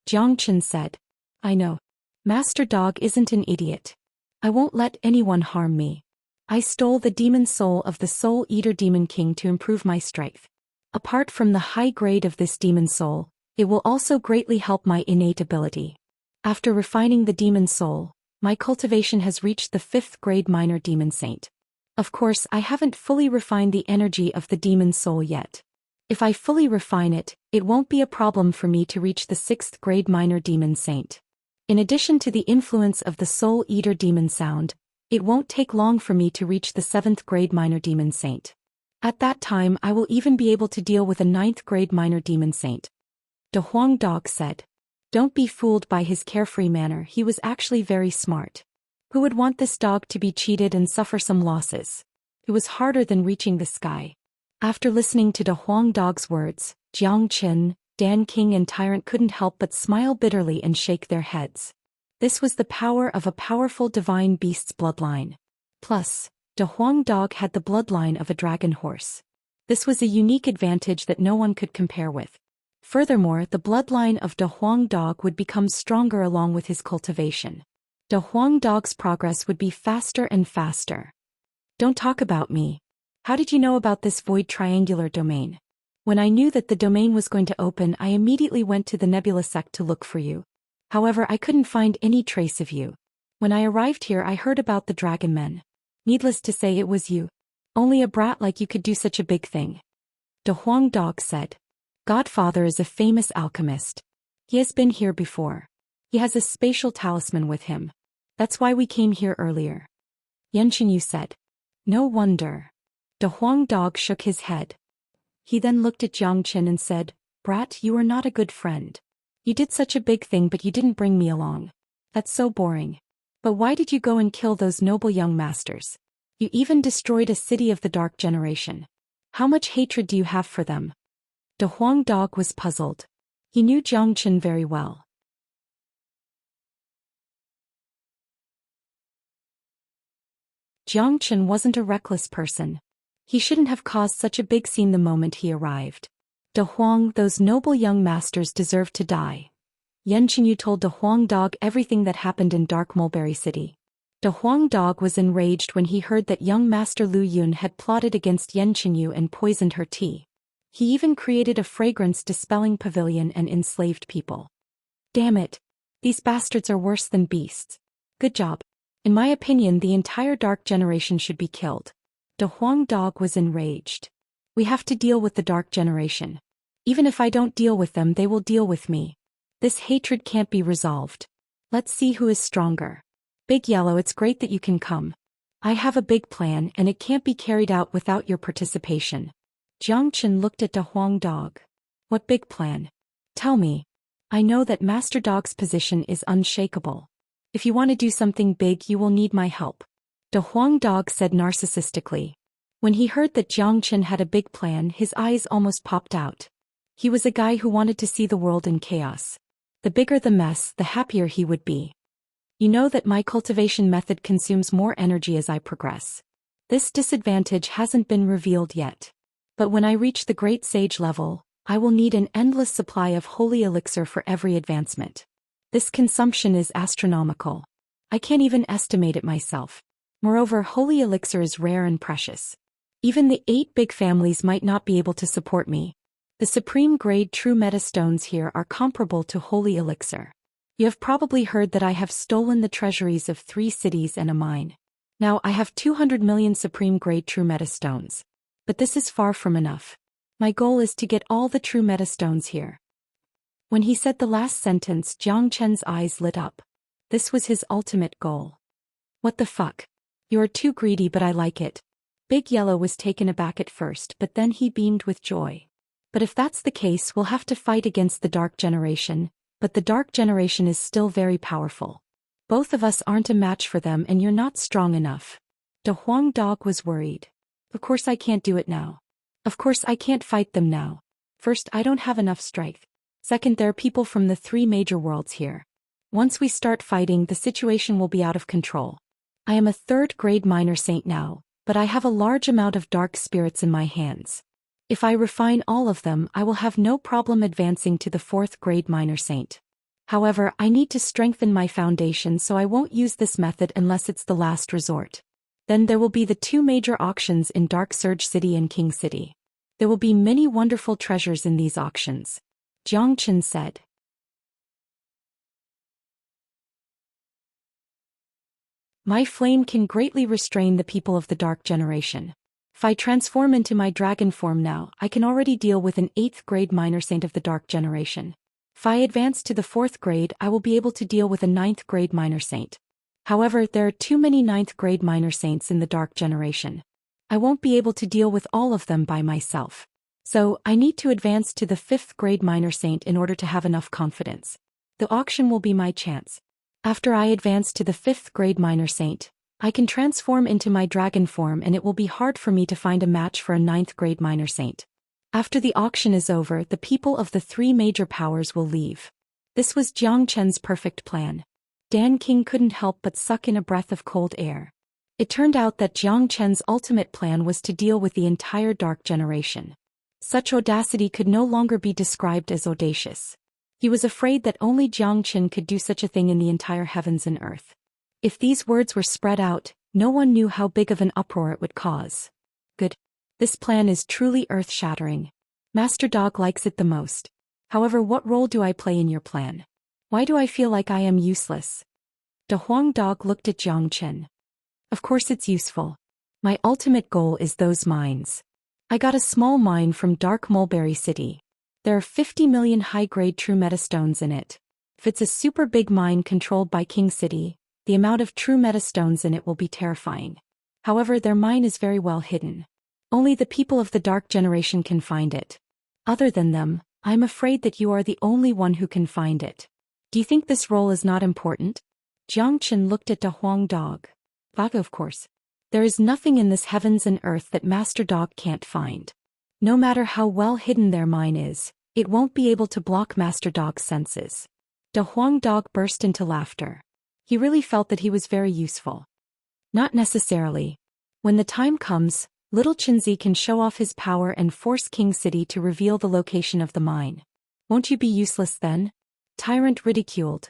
Zhang Chen said. I know. Master Dog isn't an idiot. I won't let anyone harm me. I stole the demon soul of the Soul Eater Demon King to improve my strength. Apart from the high grade of this demon soul, it will also greatly help my innate ability. After refining the demon soul, my cultivation has reached the 5th grade minor demon saint. Of course, I haven't fully refined the energy of the demon soul yet. If I fully refine it, it won't be a problem for me to reach the 6th grade minor demon saint. In addition to the influence of the Soul Eater demon sound, it won't take long for me to reach the 7th grade minor demon saint. At that time I will even be able to deal with a 9th grade minor demon saint. De Huang Dog said. Don't be fooled by his carefree manner, he was actually very smart. Who would want this dog to be cheated and suffer some losses? It was harder than reaching the sky. After listening to De Huang Dog's words, Zhang Chen, Dan King and Tyrant couldn't help but smile bitterly and shake their heads. This was the power of a powerful divine beast's bloodline. Plus, De Huang Dog had the bloodline of a dragon horse. This was a unique advantage that no one could compare with. Furthermore, the bloodline of De Huang Dog would become stronger along with his cultivation. De Huang Dog's progress would be faster and faster. Don't talk about me. How did you know about this void triangular domain? When I knew that the domain was going to open, I immediately went to the Nebula sect to look for you. However, I couldn't find any trace of you. When I arrived here, I heard about the dragon men. Needless to say, it was you. Only a brat like you could do such a big thing. De Huang Dog said. Godfather is a famous alchemist. He has been here before. He has a spatial talisman with him. That's why we came here earlier. Yanqinyu said. No wonder. The Huang dog shook his head. He then looked at Jiang Qin and said, Brat, you are not a good friend. You did such a big thing but you didn't bring me along. That's so boring. But why did you go and kill those noble young masters? You even destroyed a city of the Dark Generation. How much hatred do you have for them? The Huang dog was puzzled. He knew Jiang Qin very well. Jiang Qin wasn't a reckless person. He shouldn't have caused such a big scene the moment he arrived. De Huang, those noble young masters deserved to die. Yanqinyu told De Huang dog everything that happened in Dark Mulberry City. De Huang dog was enraged when he heard that young master Lu Yun had plotted against Yanqinyu and poisoned her tea. He even created a fragrance-dispelling pavilion and enslaved people. Damn it! These bastards are worse than beasts. Good job. In my opinion, the entire Dark Generation should be killed. De Huang dog was enraged. We have to deal with the Dark Generation. Even if I don't deal with them, they will deal with me. This hatred can't be resolved. Let's see who is stronger. Big Yellow, it's great that you can come. I have a big plan and it can't be carried out without your participation. Jiang Qin looked at De Huang dog. What big plan? Tell me. I know that Master Dog's position is unshakable. If you want to do something big, you will need my help. De Huang dog said narcissistically. When he heard that Jiang Qin had a big plan, his eyes almost popped out. He was a guy who wanted to see the world in chaos. The bigger the mess, the happier he would be. You know that my cultivation method consumes more energy as I progress. This disadvantage hasn't been revealed yet. But when I reach the Great Sage level, I will need an endless supply of holy elixir for every advancement. This consumption is astronomical. I can't even estimate it myself. Moreover, holy elixir is rare and precious. Even the 8 big families might not be able to support me. The supreme grade true meta stones here are comparable to holy elixir. You have probably heard that I have stolen the treasuries of 3 cities and a mine. Now I have 200 million supreme grade true meta stones. But this is far from enough. My goal is to get all the true meta stones here. When he said the last sentence, Jiang Chen's eyes lit up. This was his ultimate goal. What the fuck? You're too greedy, but I like it. Big Yellow was taken aback at first, but then he beamed with joy. But if that's the case, we'll have to fight against the Dark Generation, but the Dark Generation is still very powerful. Both of us aren't a match for them and you're not strong enough. De Huang dog was worried. Of course I can't do it now. Of course I can't fight them now. First, I don't have enough strength. Second, there are people from the 3 major worlds here. Once we start fighting, the situation will be out of control. I am a 3rd grade minor saint now, but I have a large amount of dark spirits in my hands. If I refine all of them, I will have no problem advancing to the 4th grade minor saint. However, I need to strengthen my foundation, so I won't use this method unless it's the last resort. Then there will be the 2 major auctions in Dark Surge City and King City. There will be many wonderful treasures in these auctions. Jiang Qin said. My flame can greatly restrain the people of the Dark Generation. If I transform into my dragon form now, I can already deal with an 8th grade minor saint of the Dark Generation. If I advance to the 4th grade, I will be able to deal with a 9th grade minor saint. However, there are too many 9th grade minor saints in the Dark Generation. I won't be able to deal with all of them by myself. So, I need to advance to the 5th grade minor saint in order to have enough confidence. The auction will be my chance. After I advance to the 5th grade minor saint, I can transform into my dragon form and it will be hard for me to find a match for a 9th grade minor saint. After the auction is over, the people of the 3 major powers will leave. This was Jiang Chen's perfect plan. Dan King couldn't help but suck in a breath of cold air. It turned out that Jiang Chen's ultimate plan was to deal with the entire Dark Generation. Such audacity could no longer be described as audacious. He was afraid that only Jiang Chen could do such a thing in the entire heavens and earth. If these words were spread out, no one knew how big of an uproar it would cause. Good. This plan is truly earth-shattering. Master Dog likes it the most. However, what role do I play in your plan? Why do I feel like I am useless? De Huang Dog looked at Jiang Chen. Of course it's useful. My ultimate goal is those mines. I got a small mine from Dark Mulberry City. There are 50 million high-grade true metastones in it. If it's a super big mine controlled by King City, the amount of true metastones in it will be terrifying. However, their mine is very well hidden. Only the people of the Dark Generation can find it. Other than them, I'm afraid that you are the only one who can find it. Do you think this role is not important? Jiang Chen looked at Da Huang Dog. Saga, of course. There is nothing in this heavens and earth that Master Dog can't find. No matter how well hidden their mine is, it won't be able to block Master Dog's senses. Da Huang Dog burst into laughter. He really felt that he was very useful. Not necessarily. When the time comes, little Qinzi can show off his power and force King City to reveal the location of the mine. Won't you be useless then? Tyrant ridiculed.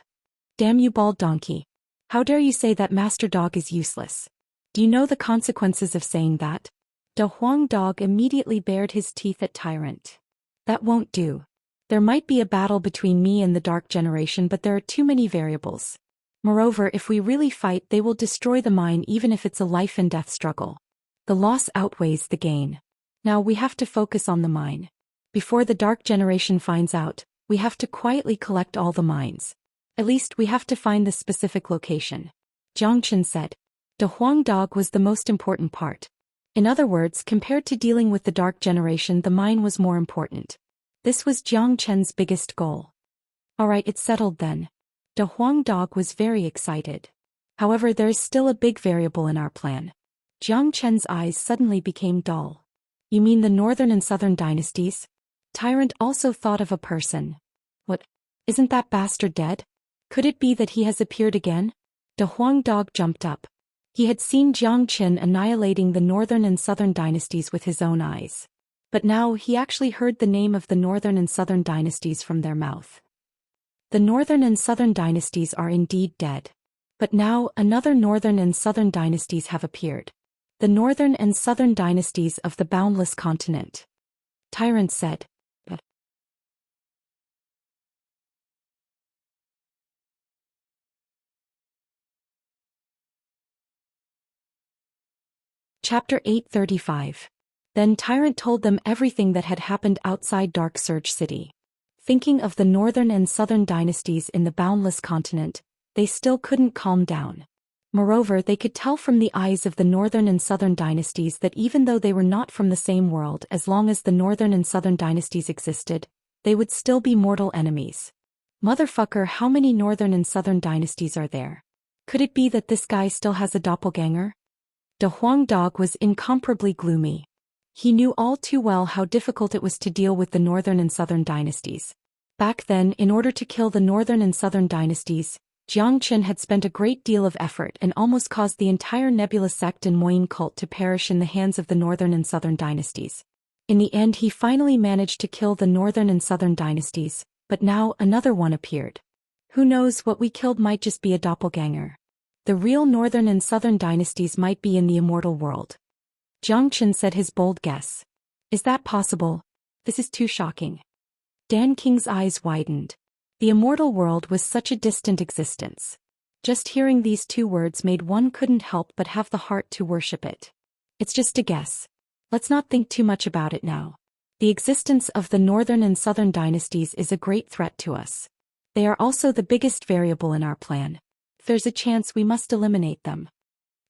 Damn you, bald donkey. How dare you say that Master Dog is useless? Do you know the consequences of saying that? Da Huang Dog immediately bared his teeth at Tyrant. That won't do. There might be a battle between me and the Dark Generation, but there are too many variables. Moreover, if we really fight, they will destroy the mine even if it's a life and death struggle. The loss outweighs the gain. Now we have to focus on the mine. Before the Dark Generation finds out, we have to quietly collect all the mines. At least we have to find the specific location. Jiang Chen said. Da Huang Dog was the most important part. In other words, compared to dealing with the Dark Generation, the mine was more important. This was Jiang Chen's biggest goal. Alright, it's settled then. Da Huang Dog was very excited. However, there is still a big variable in our plan. Jiang Chen's eyes suddenly became dull. You mean the Northern and Southern dynasties? Tyrant also thought of a person. What? Isn't that bastard dead? Could it be that he has appeared again? Da Huang Dog jumped up. He had seen Jiang Chen annihilating the Northern and Southern dynasties with his own eyes. But now he actually heard the name of the Northern and Southern dynasties from their mouth. The Northern and Southern dynasties are indeed dead. But now another Northern and Southern dynasties have appeared. The Northern and Southern dynasties of the boundless continent. Tyrant said. Chapter 835. Then Tyrant told them everything that had happened outside Dark Surge City. Thinking of the Northern and Southern dynasties in the boundless continent, they still couldn't calm down. Moreover, they could tell from the eyes of the Northern and Southern dynasties that even though they were not from the same world, as long as the Northern and Southern dynasties existed, they would still be mortal enemies. Motherfucker, how many Northern and Southern dynasties are there? Could it be that this guy still has a doppelganger? Da Huang Dog was incomparably gloomy. He knew all too well how difficult it was to deal with the Northern and Southern dynasties. Back then, in order to kill the Northern and Southern dynasties, Jiang Chen had spent a great deal of effort and almost caused the entire Nebula sect and Moyin cult to perish in the hands of the Northern and Southern dynasties. In the end, he finally managed to kill the Northern and Southern dynasties, but now another one appeared. Who knows, what we killed might just be a doppelganger. The real Northern and Southern dynasties might be in the Immortal world. Jiang Chen said his bold guess. Is that possible? This is too shocking. Dan King's eyes widened. The Immortal world was such a distant existence. Just hearing these two words made one couldn't help but have the heart to worship it. It's just a guess. Let's not think too much about it now. The existence of the Northern and Southern dynasties is a great threat to us. They are also the biggest variable in our plan. If there's a chance, we must eliminate them.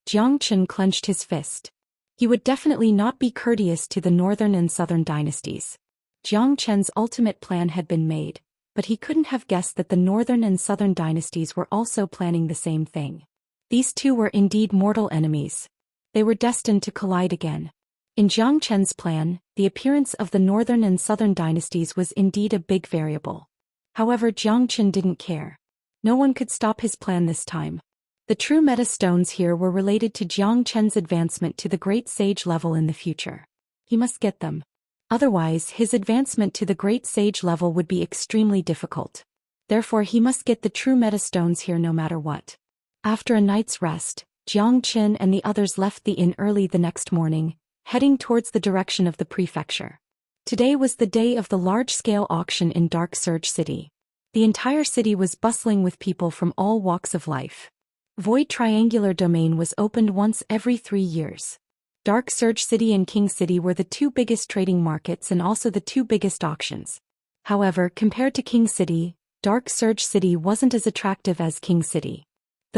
Jiang Chen clenched his fist. He would definitely not be courteous to the Northern and Southern dynasties. Jiang Chen's ultimate plan had been made, but he couldn't have guessed that the Northern and Southern dynasties were also planning the same thing. These two were indeed mortal enemies. They were destined to collide again. In Jiang Chen's plan, the appearance of the Northern and Southern dynasties was indeed a big variable. However, Jiang Chen didn't care. No one could stop his plan this time. The true meta stones here were related to Jiang Chen's advancement to the Great Sage level in the future. He must get them. Otherwise, his advancement to the Great Sage level would be extremely difficult. Therefore, he must get the true meta stones here no matter what. After a night's rest, Jiang Chen and the others left the inn early the next morning, heading towards the direction of the prefecture. Today was the day of the large-scale auction in Dark Surge City. The entire city was bustling with people from all walks of life. Void Triangular Domain was opened once every 3 years. Dark Surge City and King City were the two biggest trading markets and also the two biggest auctions. However, compared to King City, Dark Surge City wasn't as attractive as King City.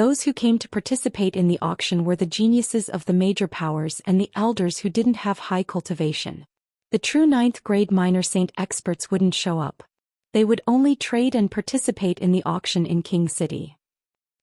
Those who came to participate in the auction were the geniuses of the major powers and the elders who didn't have high cultivation. The true 9th grade minor saint experts wouldn't show up. They would only trade and participate in the auction in King City.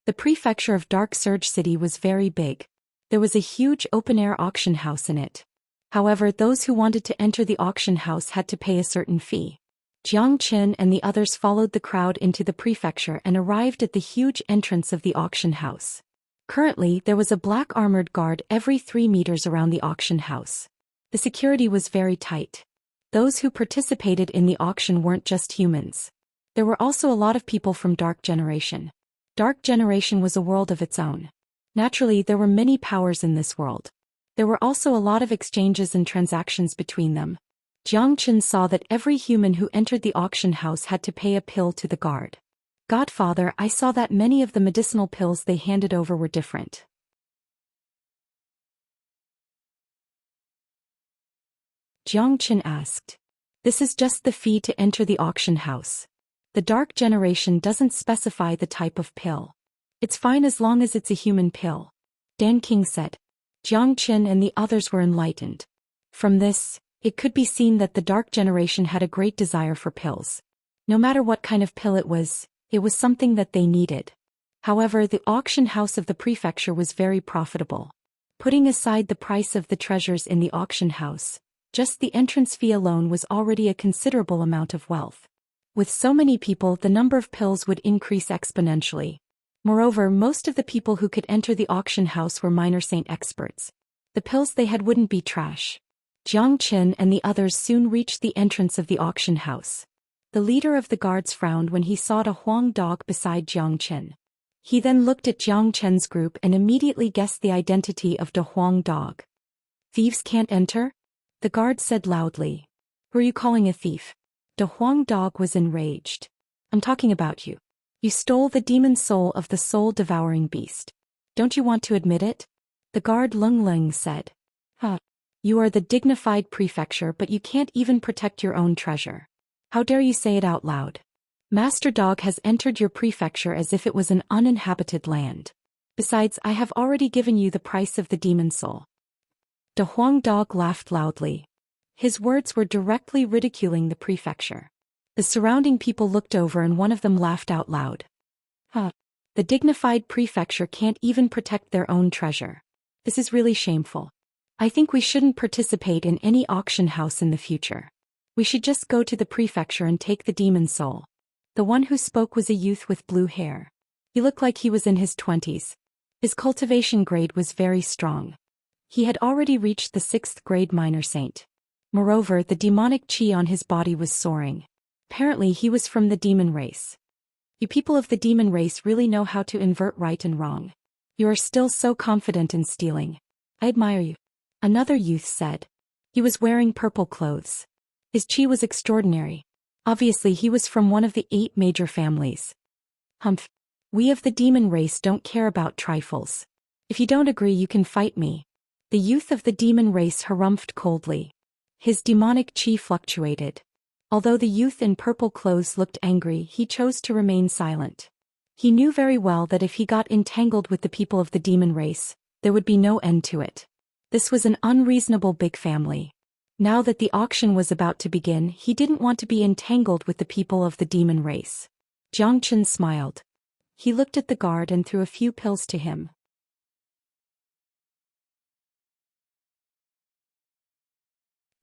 The prefecture of Dark Surge City was very big. There was a huge open-air auction house in it. However, those who wanted to enter the auction house had to pay a certain fee. Jiang Qin and the others followed the crowd into the prefecture and arrived at the huge entrance of the auction house. Currently, there was a black armored guard every 3 meters around the auction house. The security was very tight. Those who participated in the auction weren't just humans. There were also a lot of people from Dark Generation. Dark Generation was a world of its own. Naturally, there were many powers in this world. There were also a lot of exchanges and transactions between them. Jiang Qin saw that every human who entered the auction house had to pay a pill to the guard. Godfather, I saw that many of the medicinal pills they handed over were different. Jiang Qin asked. This is just the fee to enter the auction house. The Dark Generation doesn't specify the type of pill. It's fine as long as it's a human pill. Dan King said. Jiang Qin and the others were enlightened. From this, it could be seen that the Dark Generation had a great desire for pills. No matter what kind of pill it was something that they needed. However, the auction house of the prefecture was very profitable. Putting aside the price of the treasures in the auction house, just the entrance fee alone was already a considerable amount of wealth. With so many people, the number of pills would increase exponentially. Moreover, most of the people who could enter the auction house were minor saint experts. The pills they had wouldn't be trash. Jiang Qin and the others soon reached the entrance of the auction house. The leader of the guards frowned when he saw a Huang dog beside Jiang Qin. He then looked at Jiang Qin's group and immediately guessed the identity of the Huang dog. Thieves can't enter? The guard said loudly. Who are you calling a thief? The Huang dog was enraged. I'm talking about you. You stole the demon soul of the soul-devouring beast. Don't you want to admit it? The guard Leng Leng said. You are the dignified prefecture, but you can't even protect your own treasure. How dare you say it out loud? Master Dog has entered your prefecture as if it was an uninhabited land. Besides, I have already given you the price of the demon soul. The Huang Dog laughed loudly. His words were directly ridiculing the prefecture. The surrounding people looked over and one of them laughed out loud. The dignified prefecture can't even protect their own treasure. This is really shameful. I think we shouldn't participate in any auction house in the future. We should just go to the prefecture and take the demon soul. The one who spoke was a youth with blue hair. He looked like he was in his 20s. His cultivation grade was very strong. He had already reached the 6th grade minor saint. Moreover, the demonic chi on his body was soaring. Apparently he was from the demon race. You people of the demon race really know how to invert right and wrong. You are still so confident in stealing. I admire you. Another youth said. He was wearing purple clothes. His chi was extraordinary. Obviously he was from one of the 8 major families. Humph. We of the demon race don't care about trifles. If you don't agree, you can fight me. The youth of the demon race harumphed coldly. His demonic chi fluctuated. Although the youth in purple clothes looked angry, he chose to remain silent. He knew very well that if he got entangled with the people of the demon race, there would be no end to it. This was an unreasonable big family. Now that the auction was about to begin, he didn't want to be entangled with the people of the demon race. Jiang Qin smiled. He looked at the guard and threw a few pills to him.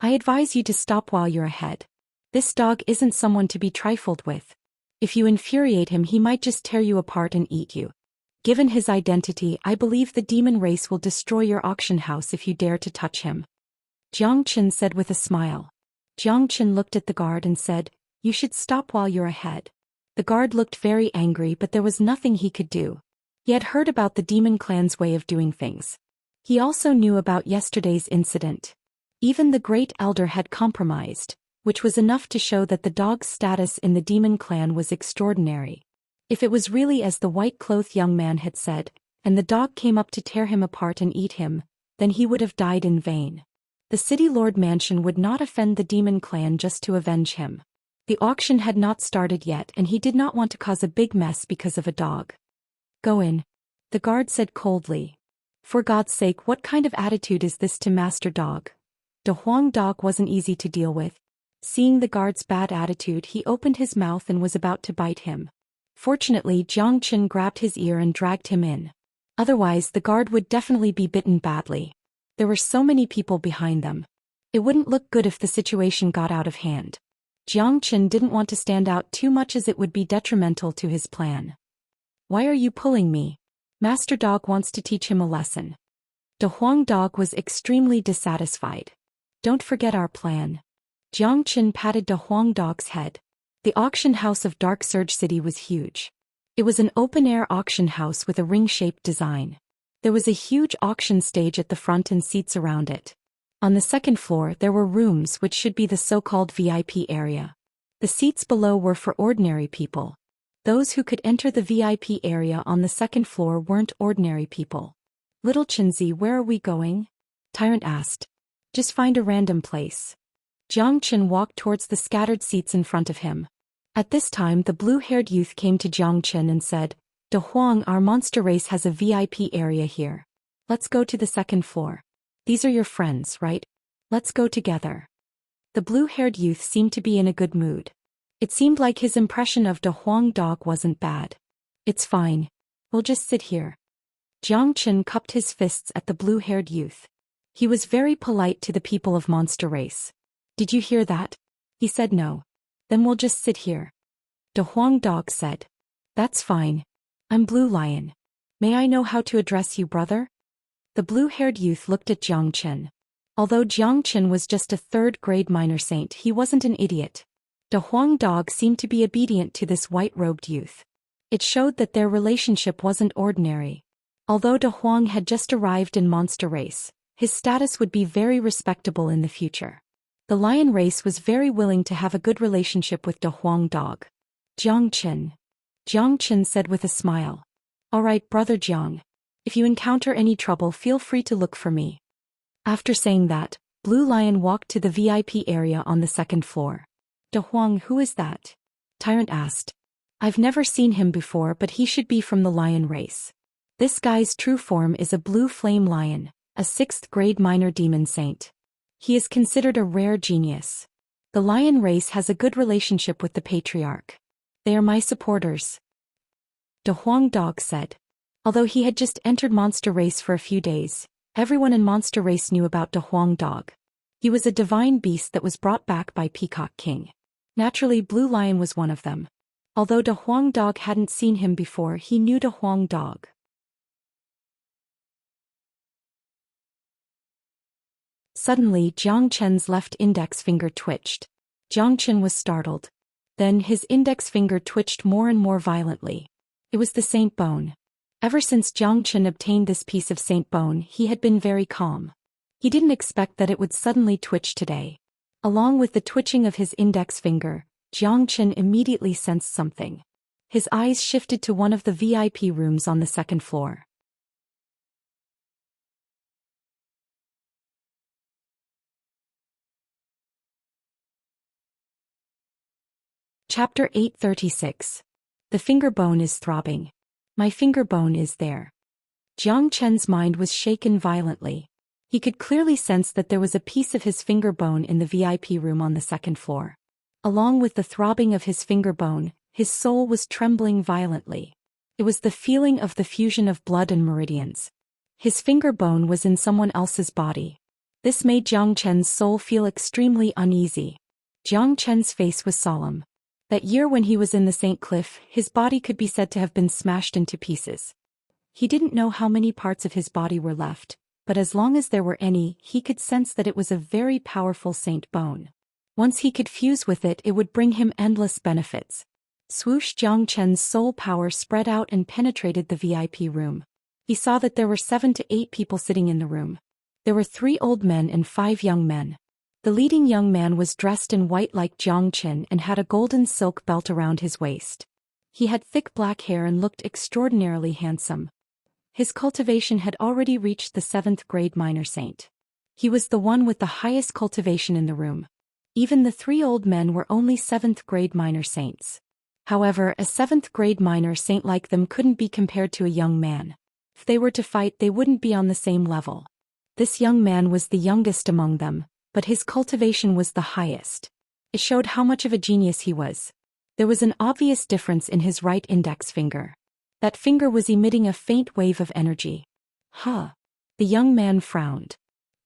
I advise you to stop while you're ahead. This dog isn't someone to be trifled with. If you infuriate him, he might just tear you apart and eat you. Given his identity, I believe the demon race will destroy your auction house if you dare to touch him. Jiang Qin said with a smile. Jiang Qin looked at the guard and said, You should stop while you're ahead. The guard looked very angry, but there was nothing he could do. He had heard about the demon clan's way of doing things. He also knew about yesterday's incident. Even the great elder had compromised, which was enough to show that the dog's status in the demon clan was extraordinary. If it was really as the white-clothed young man had said, and the dog came up to tear him apart and eat him, then he would have died in vain. The city lord mansion would not offend the demon clan just to avenge him. The auction had not started yet and he did not want to cause a big mess because of a dog. Go in. the guard said coldly. For God's sake, what kind of attitude is this to Master Dog? De Huang Dog wasn't easy to deal with. Seeing the guard's bad attitude, he opened his mouth and was about to bite him. Fortunately, Jiang Chen grabbed his ear and dragged him in. Otherwise, the guard would definitely be bitten badly. There were so many people behind them. It wouldn't look good if the situation got out of hand. Jiang Chen didn't want to stand out too much as it would be detrimental to his plan. Why are you pulling me? Master Dog wants to teach him a lesson. De Huang Dog was extremely dissatisfied. Don't forget our plan. Jiang Chen patted De Huang Dog's head. The auction house of Dark Surge City was huge. It was an open-air auction house with a ring-shaped design. There was a huge auction stage at the front and seats around it. On the second floor there were rooms which should be the so-called VIP area. The seats below were for ordinary people. Those who could enter the VIP area on the second floor weren't ordinary people. Little Chenzi, where are we going? Tyrant asked. Just find a random place. Jiang Chen walked towards the scattered seats in front of him. At this time the blue-haired youth came to Jiang Chen and said, De Huang, our monster race has a VIP area here. Let's go to the second floor. These are your friends, right? Let's go together. The blue-haired youth seemed to be in a good mood. It seemed like his impression of De Huang Dog wasn't bad. It's fine. We'll just sit here. Jiang Chen cupped his fists at the blue-haired youth. He was very polite to the people of Monster Race. Did you hear that? He said no. Then we'll just sit here. De Huang Dog said. That's fine. I'm Blue Lion. May I know how to address you, brother? The blue-haired youth looked at Jiang Chen. Although Jiang Chen was just a third-grade minor saint, he wasn't an idiot. De Huang Dog seemed to be obedient to this white-robed youth. It showed that their relationship wasn't ordinary. Although De Huang had just arrived in Monster Race, his status would be very respectable in the future. The lion race was very willing to have a good relationship with De Huang Dog. Jiang Chen said with a smile. All right, brother Jiang. If you encounter any trouble, feel free to look for me. After saying that, Blue Lion walked to the VIP area on the second floor. De Huang, who is that? Tyrant asked. I've never seen him before, but he should be from the lion race. This guy's true form is a blue flame lion, a 6th grade minor demon saint. He is considered a rare genius. The lion race has a good relationship with the patriarch. They are my supporters. De Huang Dog said. Although he had just entered Monster Race for a few days, everyone in Monster Race knew about De Huang Dog. He was a divine beast that was brought back by Peacock King. Naturally, Blue Lion was one of them. Although De Huang Dog hadn't seen him before, he knew De Huang Dog. Suddenly, Jiang Chen's left index finger twitched. Jiang Chen was startled. Then his index finger twitched more and more violently. It was the saint bone. Ever since Jiang Chen obtained this piece of saint bone, he had been very calm. He didn't expect that it would suddenly twitch today. Along with the twitching of his index finger, Jiang Chen immediately sensed something. His eyes shifted to one of the VIP rooms on the second floor. Chapter 836. The finger bone is throbbing. My finger bone is there. Jiang Chen's mind was shaken violently. He could clearly sense that there was a piece of his finger bone in the VIP room on the second floor. Along with the throbbing of his finger bone, his soul was trembling violently. It was the feeling of the fusion of blood and meridians. His finger bone was in someone else's body. This made Jiang Chen's soul feel extremely uneasy. Jiang Chen's face was solemn. That year when he was in the St. Cliff, his body could be said to have been smashed into pieces. He didn't know how many parts of his body were left, but as long as there were any, he could sense that it was a very powerful saint bone. Once he could fuse with it, it would bring him endless benefits. Swoosh! Jiang Chen's soul power spread out and penetrated the VIP room. He saw that there were 7 to 8 people sitting in the room. There were 3 old men and 5 young men. The leading young man was dressed in white like Jiang Chen and had a golden silk belt around his waist. He had thick black hair and looked extraordinarily handsome. His cultivation had already reached the 7th grade minor saint. He was the one with the highest cultivation in the room. Even the 3 old men were only 7th grade minor saints. However, a 7th grade minor saint like them couldn't be compared to a young man. If they were to fight, they wouldn't be on the same level. This young man was the youngest among them, but his cultivation was the highest. It showed how much of a genius he was. There was an obvious difference in his right index finger. That finger was emitting a faint wave of energy. Huh. The young man frowned.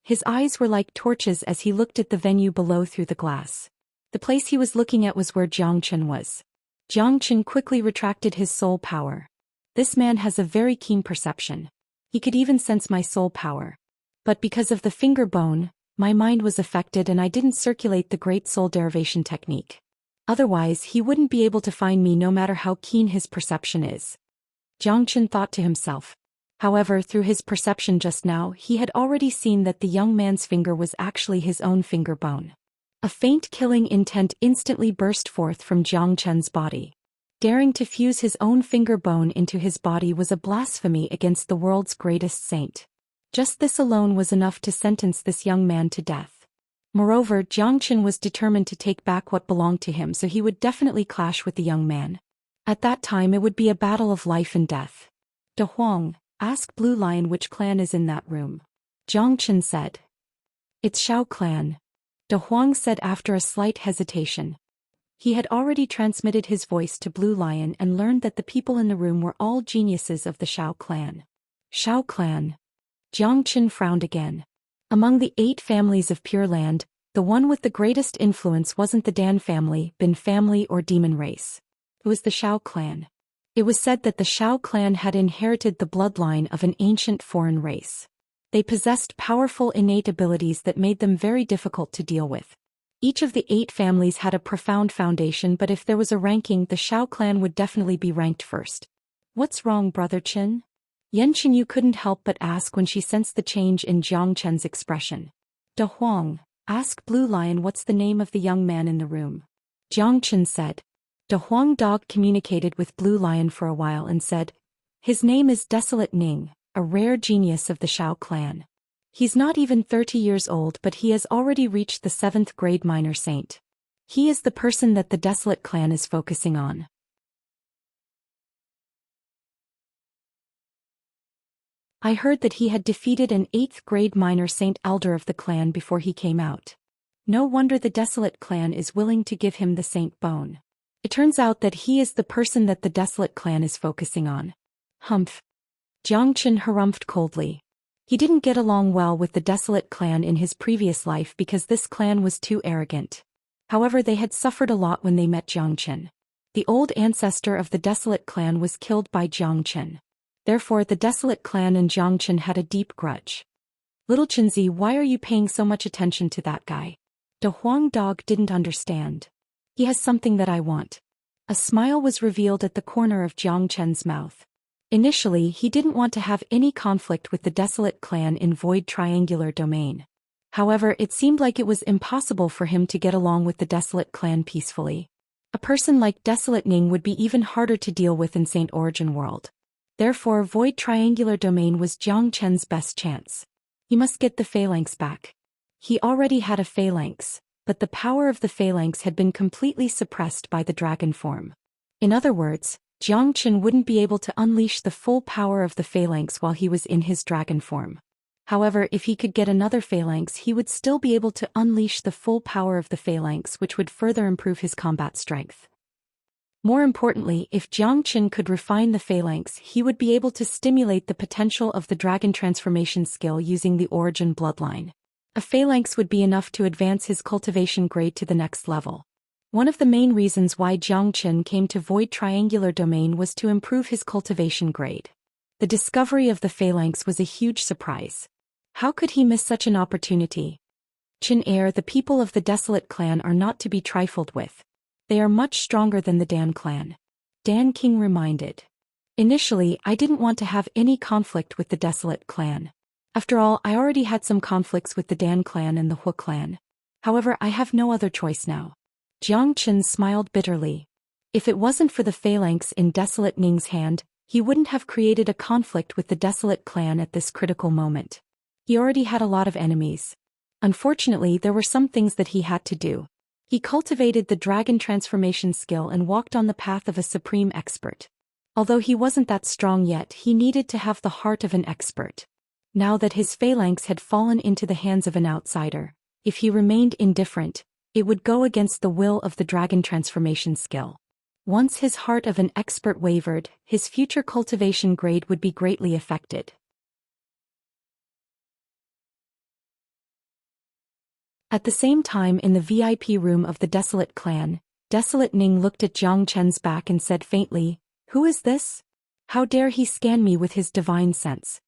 His eyes were like torches as he looked at the venue below through the glass. The place he was looking at was where Zhou Xian was. Zhou Xian quickly retracted his soul power. This man has a very keen perception. He could even sense my soul power. But because of the finger bone, my mind was affected and I didn't circulate the great soul derivation technique. Otherwise, he wouldn't be able to find me no matter how keen his perception is. Zhou Xian thought to himself. However, through his perception just now, he had already seen that the young man's finger was actually his own finger bone. A faint killing intent instantly burst forth from Zhou Xian's body. Daring to fuse his own finger bone into his body was a blasphemy against the world's greatest saint. Just this alone was enough to sentence this young man to death. Moreover, Zhou Xian was determined to take back what belonged to him, so he would definitely clash with the young man. At that time it would be a battle of life and death. "De Huang, ask Blue Lion which clan is in that room," Zhou Xian said. "It's Shao clan," De Huang said after a slight hesitation. He had already transmitted his voice to Blue Lion and learned that the people in the room were all geniuses of the Shao clan. Shao clan. Zhou Xian frowned again. Among the 8 families of Pure Land, the one with the greatest influence wasn't the Dan family, Bin family or demon race. It was the Shao clan. It was said that the Shao clan had inherited the bloodline of an ancient foreign race. They possessed powerful innate abilities that made them very difficult to deal with. Each of the 8 families had a profound foundation, but if there was a ranking, the Shao clan would definitely be ranked first. "What's wrong, Brother Qin?" Yan Qinyu couldn't help but ask when she sensed the change in Zhou Xian's expression. "De Huang, ask Blue Lion what's the name of the young man in the room," Zhou Xian said. De Huang Dog communicated with Blue Lion for a while and said, "His name is Desolate Ning, a rare genius of the Shao clan. He's not even 30 years old, but he has already reached the 7th grade minor saint. He is the person that the Desolate clan is focusing on." I heard that he had defeated an 8th grade minor saint elder of the clan before he came out. No wonder the Desolate clan is willing to give him the saint bone. It turns out that he is the person that the Desolate clan is focusing on. Humph. Zhou Xian harumphed coldly. He didn't get along well with the Desolate clan in his previous life because this clan was too arrogant. However, they had suffered a lot when they met Zhou Xian. The old ancestor of the Desolate clan was killed by Zhou Xian. Therefore, the Desolate clan and Zhou Xian had a deep grudge. "Little Qinzi, why are you paying so much attention to that guy?" De Huang Dog didn't understand. "He has something that I want." A smile was revealed at the corner of Zhou Xian's mouth. Initially, he didn't want to have any conflict with the Desolate clan in Void Triangular Domain. However, it seemed like it was impossible for him to get along with the Desolate clan peacefully. A person like Desolate Ning would be even harder to deal with in Saint Origin World. Therefore, Void Triangular Domain was Zhou Xian's best chance. He must get the phalanx back. He already had a phalanx, but the power of the phalanx had been completely suppressed by the dragon form. In other words, Zhou Xian wouldn't be able to unleash the full power of the phalanx while he was in his dragon form. However, if he could get another phalanx, he would still be able to unleash the full power of the phalanx, which would further improve his combat strength. More importantly, if Zhou Xian could refine the phalanx, he would be able to stimulate the potential of the dragon transformation skill using the origin bloodline. A phalanx would be enough to advance his cultivation grade to the next level. One of the main reasons why Zhou Xian came to Void Triangular Domain was to improve his cultivation grade. The discovery of the phalanx was a huge surprise. How could he miss such an opportunity? Qin Heir, the people of the Desolate clan are not to be trifled with. They are much stronger than the Dan clan. Dan King reminded. Initially, I didn't want to have any conflict with the Desolate clan. After all, I already had some conflicts with the Dan clan and the Hu clan. However, I have no other choice now. Zhou Xian smiled bitterly. If it wasn't for the phalanx in Desolate Ning's hand, he wouldn't have created a conflict with the Desolate clan at this critical moment. He already had a lot of enemies. Unfortunately, there were some things that he had to do. He cultivated the dragon transformation skill and walked on the path of a supreme expert. Although he wasn't that strong yet, he needed to have the heart of an expert. Now that his phalanx had fallen into the hands of an outsider, if he remained indifferent, it would go against the will of the dragon transformation skill. Once his heart of an expert wavered, his future cultivation grade would be greatly affected. At the same time, in the VIP room of the Desolate clan, Desolate Ning looked at Jiang Chen's back and said faintly, "Who is this? How dare he scan me with his divine sense?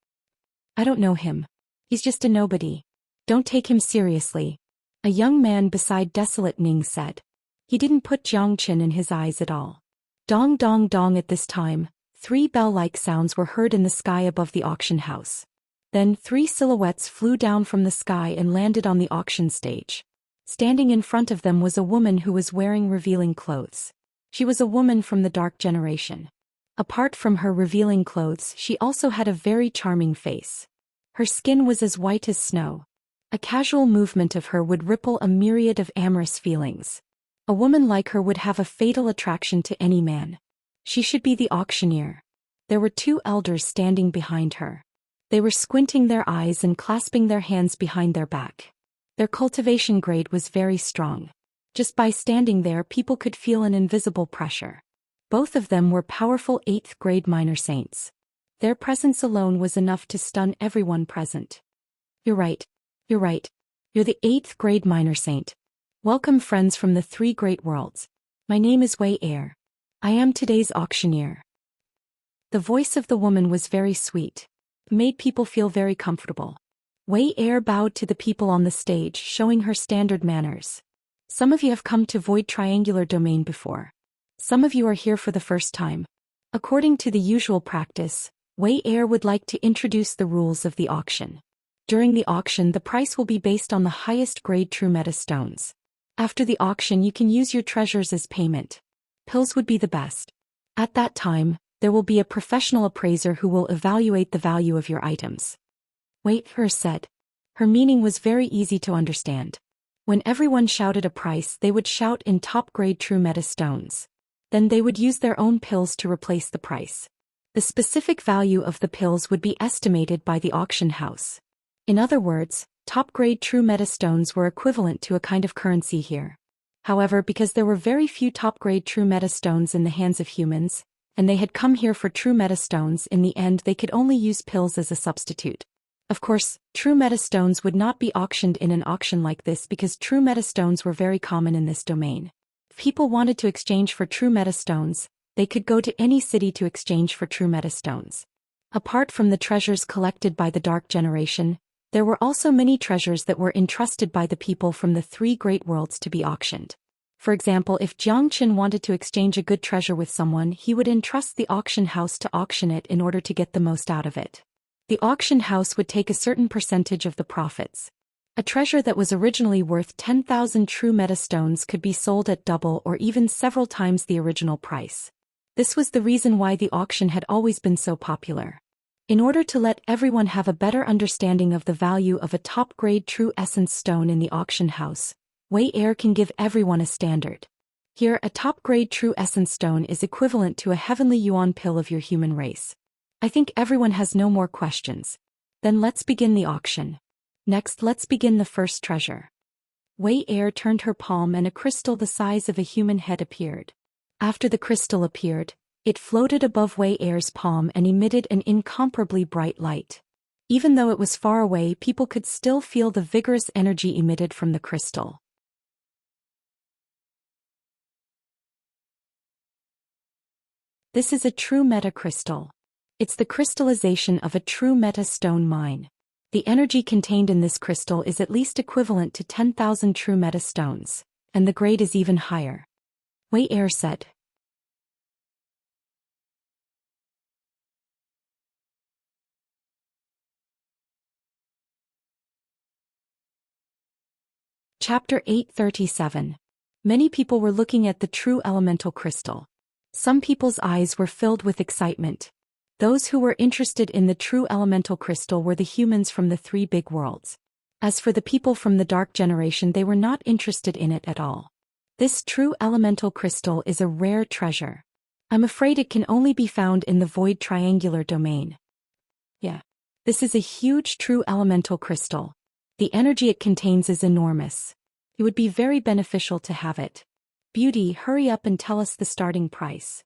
I don't know him. He's just a nobody. Don't take him seriously," a young man beside Desolate Ning said. He didn't put Jiang Chen in his eyes at all. Dong dong dong. At this time, 3 bell-like sounds were heard in the sky above the auction house. Then 3 silhouettes flew down from the sky and landed on the auction stage. Standing in front of them was a woman who was wearing revealing clothes. She was a woman from the dark generation. Apart from her revealing clothes, she also had a very charming face. Her skin was as white as snow. A casual movement of her would ripple a myriad of amorous feelings. A woman like her would have a fatal attraction to any man. She should be the auctioneer. There were 2 elders standing behind her. They were squinting their eyes and clasping their hands behind their back. Their cultivation grade was very strong. Just by standing there, people could feel an invisible pressure. Both of them were powerful 8th grade minor saints. Their presence alone was enough to stun everyone present. You're right. You're right. You're the 8th grade minor saint. Welcome, friends from the 3 great worlds. My name is Wei Er. I am today's auctioneer. The voice of the woman was very sweet. Made people feel very comfortable. Wei Er bowed to the people on the stage, showing her standard manners. Some of you have come to Void Triangular Domain before. Some of you are here for the first time. According to the usual practice, Wei Er would like to introduce the rules of the auction. During the auction, the price will be based on the highest grade true meta stones. After the auction, you can use your treasures as payment. Pills would be the best. At that time, there will be a professional appraiser who will evaluate the value of your items. Wei Er said. Her meaning was very easy to understand. When everyone shouted a price, they would shout in top-grade true meta stones. Then they would use their own pills to replace the price. The specific value of the pills would be estimated by the auction house. In other words, top-grade true meta stones were equivalent to a kind of currency here. However, because there were very few top-grade true meta stones in the hands of humans, and they had come here for true meta stones, in the end they could only use pills as a substitute. Of course, true meta stones would not be auctioned in an auction like this because true meta stones were very common in this domain. If people wanted to exchange for true meta stones, they could go to any city to exchange for true meta stones. Apart from the treasures collected by the Dark Generation, there were also many treasures that were entrusted by the people from the 3 great worlds to be auctioned. For example, if Jiang Chen wanted to exchange a good treasure with someone, he would entrust the auction house to auction it in order to get the most out of it. The auction house would take a certain percentage of the profits. A treasure that was originally worth 10,000 true meta stones could be sold at double or even several times the original price. This was the reason why the auction had always been so popular. In order to let everyone have a better understanding of the value of a top-grade true essence stone in the auction house, Wei Er can give everyone a standard. Here, a top-grade true essence stone is equivalent to a heavenly yuan pill of your human race. I think everyone has no more questions. Then let's begin the auction. Next, let's begin the first treasure. Wei Er turned her palm and a crystal the size of a human head appeared. After the crystal appeared, it floated above Wei Er's palm and emitted an incomparably bright light. Even though it was far away, people could still feel the vigorous energy emitted from the crystal. This is a true meta crystal. It's the crystallization of a true meta stone mine. The energy contained in this crystal is at least equivalent to 10,000 true meta stones, and the grade is even higher. Wei Er said. Chapter 837. Many people were looking at the true elemental crystal. Some people's eyes were filled with excitement. Those who were interested in the true elemental crystal were the humans from the 3 big worlds. As for the people from the Dark Generation, they were not interested in it at all. This true elemental crystal is a rare treasure. I'm afraid it can only be found in the void triangular domain. Yeah. This is a huge true elemental crystal. The energy it contains is enormous. It would be very beneficial to have it. Beauty, hurry up and tell us the starting price.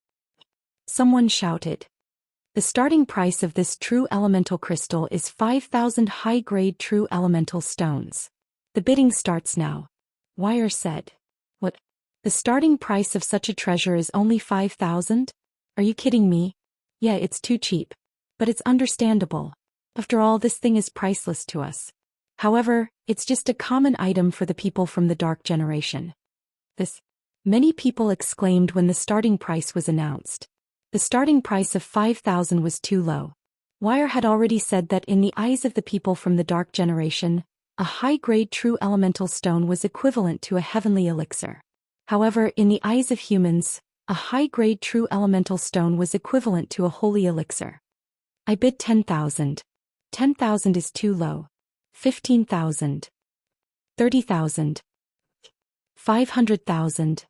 Someone shouted. The starting price of this true elemental crystal is 5,000 high-grade true elemental stones. The bidding starts now. Wire said. What? The starting price of such a treasure is only 5,000? Are you kidding me? Yeah, it's too cheap. But it's understandable. After all, this thing is priceless to us. However, it's just a common item for the people from the Dark Generation. Many people exclaimed when the starting price was announced. The starting price of 5,000 was too low. Wire had already said that in the eyes of the people from the Dark Generation, a high-grade true elemental stone was equivalent to a heavenly elixir. However, in the eyes of humans, a high-grade true elemental stone was equivalent to a holy elixir. I bid 10,000. 10,000 is too low. 15,000. 30,000. 500,000.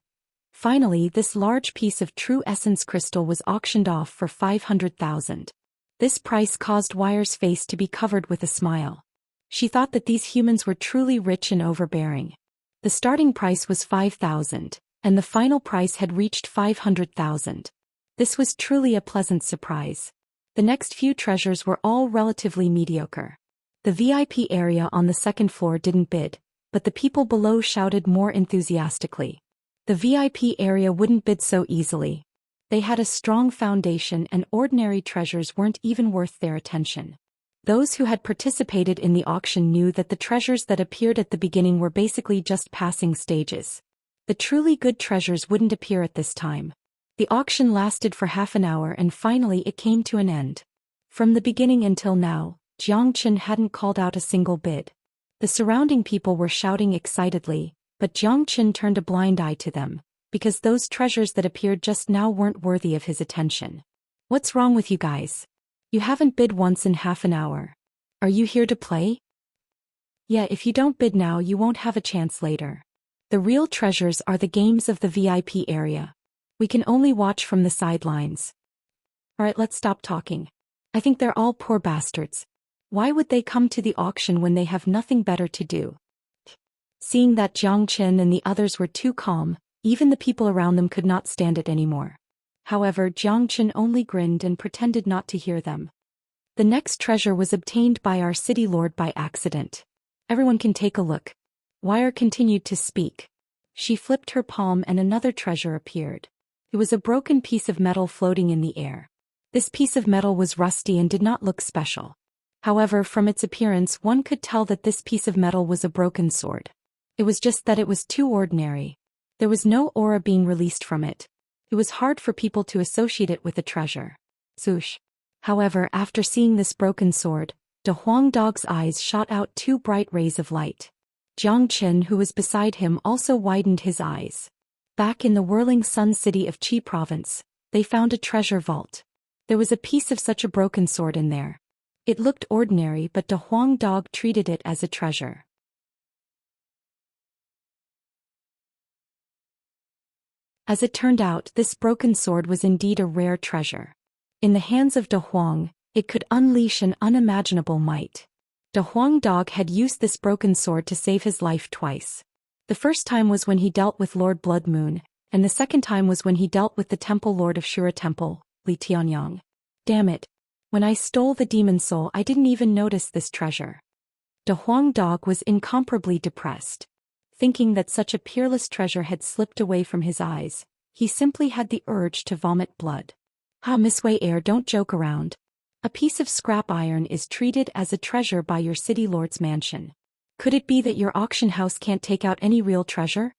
Finally, this large piece of true essence crystal was auctioned off for 500,000. This price caused Wire's face to be covered with a smile. She thought that these humans were truly rich and overbearing. The starting price was 5,000, and the final price had reached 500,000. This was truly a pleasant surprise. The next few treasures were all relatively mediocre. The VIP area on the second floor didn't bid, but the people below shouted more enthusiastically. The VIP area wouldn't bid so easily. They had a strong foundation and ordinary treasures weren't even worth their attention. Those who had participated in the auction knew that the treasures that appeared at the beginning were basically just passing stages. The truly good treasures wouldn't appear at this time. The auction lasted for half an hour and finally it came to an end. From the beginning until now, Xianxia hadn't called out a single bid. The surrounding people were shouting excitedly, but Xianxia turned a blind eye to them, because those treasures that appeared just now weren't worthy of his attention. What's wrong with you guys? You haven't bid once in half an hour. Are you here to play? Yeah, if you don't bid now you won't have a chance later. The real treasures are the games of the VIP area. We can only watch from the sidelines. Alright, let's stop talking. I think they're all poor bastards. Why would they come to the auction when they have nothing better to do? Seeing that Xianxia and the others were too calm, even the people around them could not stand it anymore. However, Xianxia only grinned and pretended not to hear them. The next treasure was obtained by our city lord by accident. Everyone can take a look. Wire continued to speak. She flipped her palm and another treasure appeared. It was a broken piece of metal floating in the air. This piece of metal was rusty and did not look special. However, from its appearance one could tell that this piece of metal was a broken sword. It was just that it was too ordinary. There was no aura being released from it. It was hard for people to associate it with a treasure. Swoosh. However, after seeing this broken sword, De Huang Dog's eyes shot out two bright rays of light. Jiangqin, who was beside him, also widened his eyes. Back in the whirling sun city of Qi province, they found a treasure vault. There was a piece of such a broken sword in there. It looked ordinary, but De Huang Dog treated it as a treasure. As it turned out, this broken sword was indeed a rare treasure. In the hands of De Huang, it could unleash an unimaginable might. De Huang Dog had used this broken sword to save his life twice. The first time was when he dealt with Lord Blood Moon, and the second time was when he dealt with the Temple Lord of Shura Temple, Li Tianyang. Damn it. When I stole the demon soul I didn't even notice this treasure. De Huang Dog was incomparably depressed. Thinking that such a peerless treasure had slipped away from his eyes, he simply had the urge to vomit blood. Miss Wei Air, don't joke around. A piece of scrap iron is treated as a treasure by your city lord's mansion. Could it be that your auction house can't take out any real treasure?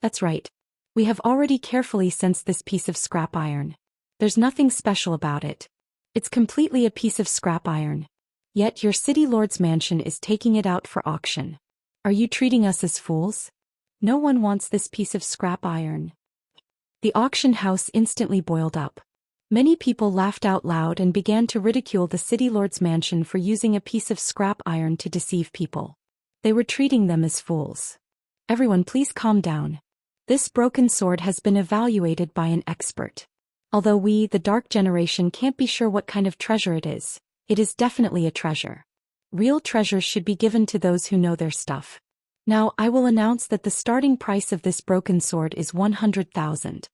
That's right. We have already carefully sensed this piece of scrap iron. There's nothing special about it. It's completely a piece of scrap iron. Yet your city lord's mansion is taking it out for auction. Are you treating us as fools? No one wants this piece of scrap iron. The auction house instantly boiled up. Many people laughed out loud and began to ridicule the city lord's mansion for using a piece of scrap iron to deceive people. They were treating them as fools. Everyone, please calm down. This broken sword has been evaluated by an expert. Although we, the Dark Generation, can't be sure what kind of treasure it is definitely a treasure. Real treasures should be given to those who know their stuff. Now I will announce that the starting price of this broken sword is 100,000.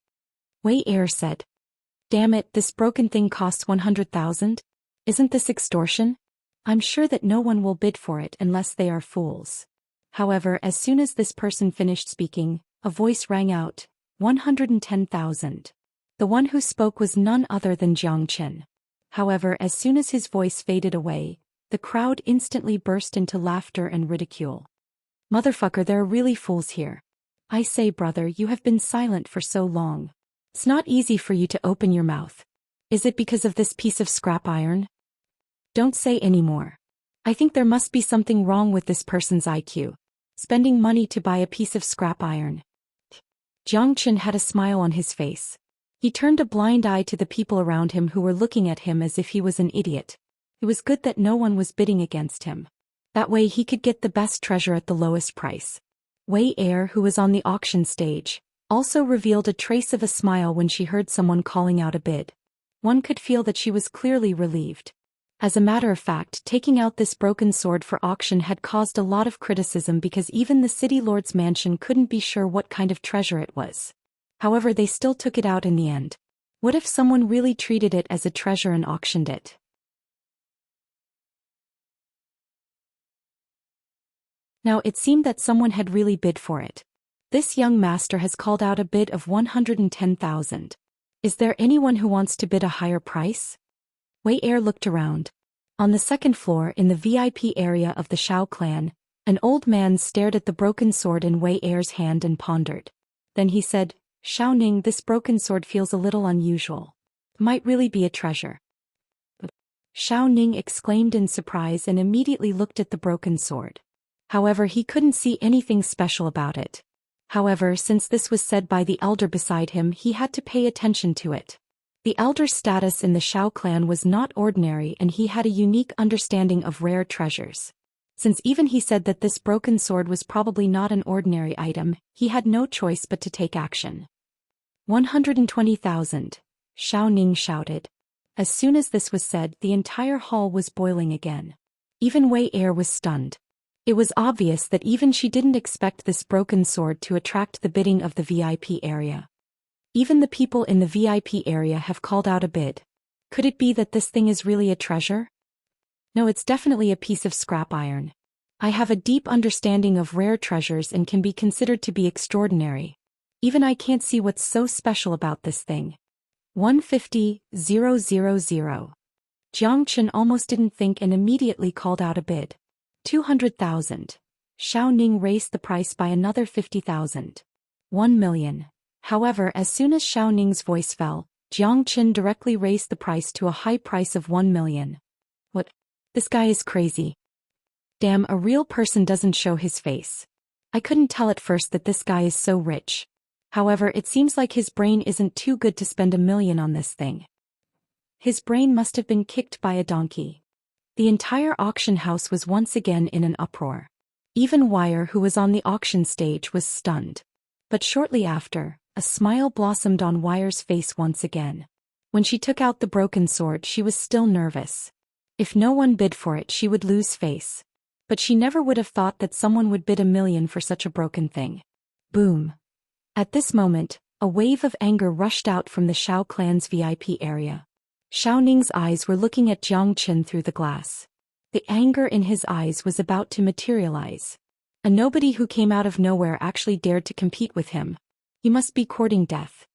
Wei Er said. Damn it, this broken thing costs 100,000? Isn't this extortion? I'm sure that no one will bid for it unless they are fools. However, as soon as this person finished speaking, a voice rang out, 110,000. The one who spoke was none other than Zhou Xian. However, as soon as his voice faded away, the crowd instantly burst into laughter and ridicule. Motherfucker, there are really fools here. I say, brother, you have been silent for so long. It's not easy for you to open your mouth. Is it because of this piece of scrap iron? Don't say any more. I think there must be something wrong with this person's IQ. Spending money to buy a piece of scrap iron. Zhou Xian had a smile on his face. He turned a blind eye to the people around him who were looking at him as if he was an idiot. It was good that no one was bidding against him. That way he could get the best treasure at the lowest price. Wei Er, who was on the auction stage, also revealed a trace of a smile when she heard someone calling out a bid. One could feel that she was clearly relieved. As a matter of fact, taking out this broken sword for auction had caused a lot of criticism because even the city lord's mansion couldn't be sure what kind of treasure it was. However, they still took it out in the end. What if someone really treated it as a treasure and auctioned it? Now it seemed that someone had really bid for it. This young master has called out a bid of 110,000. Is there anyone who wants to bid a higher price? Wei Er looked around. On the second floor in the VIP area of the Shao clan, an old man stared at the broken sword in Wei Er's hand and pondered. Then he said, Shao Ning, this broken sword feels a little unusual. Might really be a treasure. Shao Ning exclaimed in surprise and immediately looked at the broken sword. However, he couldn't see anything special about it. However, since this was said by the elder beside him, he had to pay attention to it. The elder's status in the Shao clan was not ordinary and he had a unique understanding of rare treasures. Since even he said that this broken sword was probably not an ordinary item, he had no choice but to take action. 120,000, Shao Ning shouted. As soon as this was said, the entire hall was boiling again. Even Wei Er was stunned. It was obvious that even she didn't expect this broken sword to attract the bidding of the VIP area. Even the people in the VIP area have called out a bid. Could it be that this thing is really a treasure? No, it's definitely a piece of scrap iron. I have a deep understanding of rare treasures and can be considered to be extraordinary. Even I can't see what's so special about this thing. 150,000. Zhou Xian almost didn't think and immediately called out a bid. 200,000. Shao Ning raised the price by another 50,000. 1 million. However, as soon as Shao Ning's voice fell, Zhou Xian directly raised the price to a high price of 1 million. What? This guy is crazy. Damn, a real person doesn't show his face. I couldn't tell at first that this guy is so rich. However, it seems like his brain isn't too good to spend 1 million on this thing. His brain must have been kicked by a donkey. The entire auction house was once again in an uproar. Even Wire, who was on the auction stage, was stunned. But shortly after, a smile blossomed on Wire's face once again. When she took out the broken sword, she was still nervous. If no one bid for it, she would lose face. But she never would have thought that someone would bid 1 million for such a broken thing. Boom. At this moment, a wave of anger rushed out from the Shao clan's VIP area. Shao Ning's eyes were looking at Zhou Xian through the glass. The anger in his eyes was about to materialize. A nobody who came out of nowhere actually dared to compete with him. He must be courting death.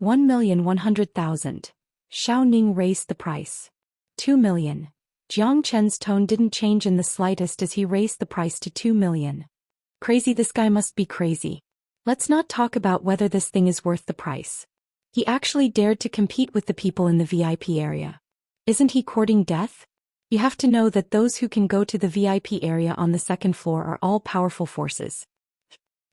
1,100,000. Shao Ning raised the price. 2 million. Zhou Qian's tone didn't change in the slightest as he raised the price to 2 million. Crazy, this guy must be crazy. Let's not talk about whether this thing is worth the price. He actually dared to compete with the people in the VIP area. Isn't he courting death? You have to know that those who can go to the VIP area on the second floor are all powerful forces.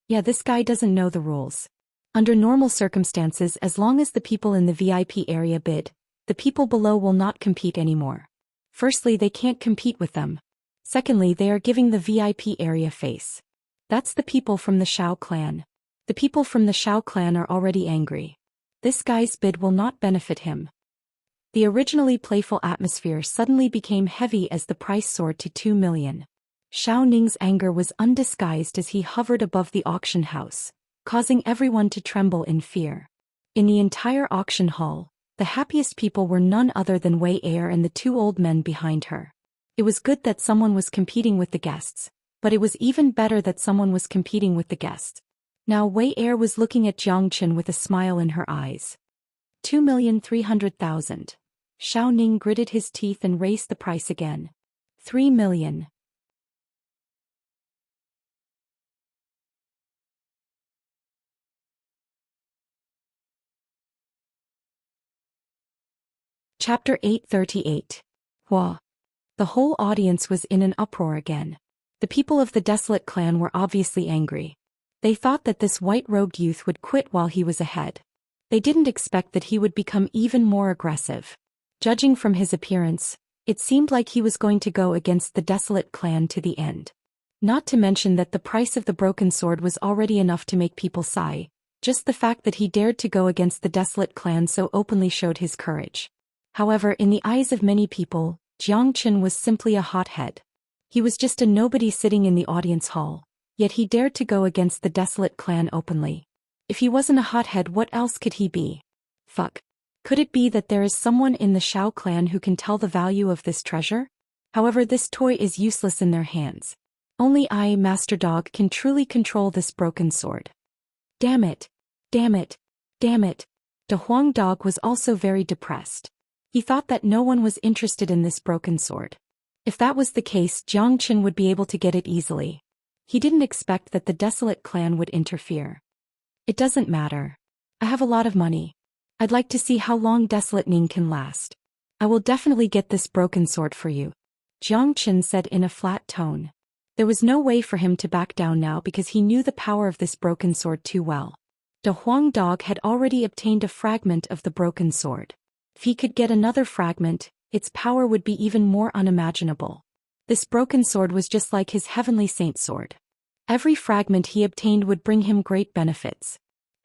Yeah, this guy doesn't know the rules. Under normal circumstances, as long as the people in the VIP area bid, the people below will not compete anymore. Firstly, they can't compete with them. Secondly, they are giving the VIP area face. That's the people from the Shao clan. The people from the Shao clan are already angry. This guy's bid will not benefit him. The originally playful atmosphere suddenly became heavy as the price soared to 2 million. Xiao Ning's anger was undisguised as he hovered above the auction house, causing everyone to tremble in fear. In the entire auction hall, the happiest people were none other than Wei Er and the two old men behind her. It was good that someone was competing with the guests, but it was even better that someone was competing with the guests. Now Wei Er was looking at Jiang Chen with a smile in her eyes. 2,300,000. Xiao Ning gritted his teeth and raised the price again. 3 million. Chapter 838. Hua. The whole audience was in an uproar again. The people of the Desolate clan were obviously angry. They thought that this white-robed youth would quit while he was ahead. They didn't expect that he would become even more aggressive. Judging from his appearance, it seemed like he was going to go against the Desolate clan to the end. Not to mention that the price of the broken sword was already enough to make people sigh. Just the fact that he dared to go against the Desolate clan so openly showed his courage. However, in the eyes of many people, Jiang Chen was simply a hothead. He was just a nobody sitting in the audience hall, yet he dared to go against the Desolate clan openly. If he wasn't a hothead, what else could he be? Fuck. Could it be that there is someone in the Xiao clan who can tell the value of this treasure? However, this toy is useless in their hands. Only I, Master Dog, can truly control this broken sword. Damn it. Damn it. Damn it. De Huang Dog was also very depressed. He thought that no one was interested in this broken sword. If that was the case, Jiang Chen would be able to get it easily. He didn't expect that the Desolate clan would interfere. It doesn't matter. I have a lot of money. I'd like to see how long Desolate Ning can last. I will definitely get this broken sword for you, Jiang Chen said in a flat tone. There was no way for him to back down now because he knew the power of this broken sword too well. De Huang Dog had already obtained a fragment of the broken sword. If he could get another fragment, its power would be even more unimaginable. This broken sword was just like his heavenly saint sword. Every fragment he obtained would bring him great benefits.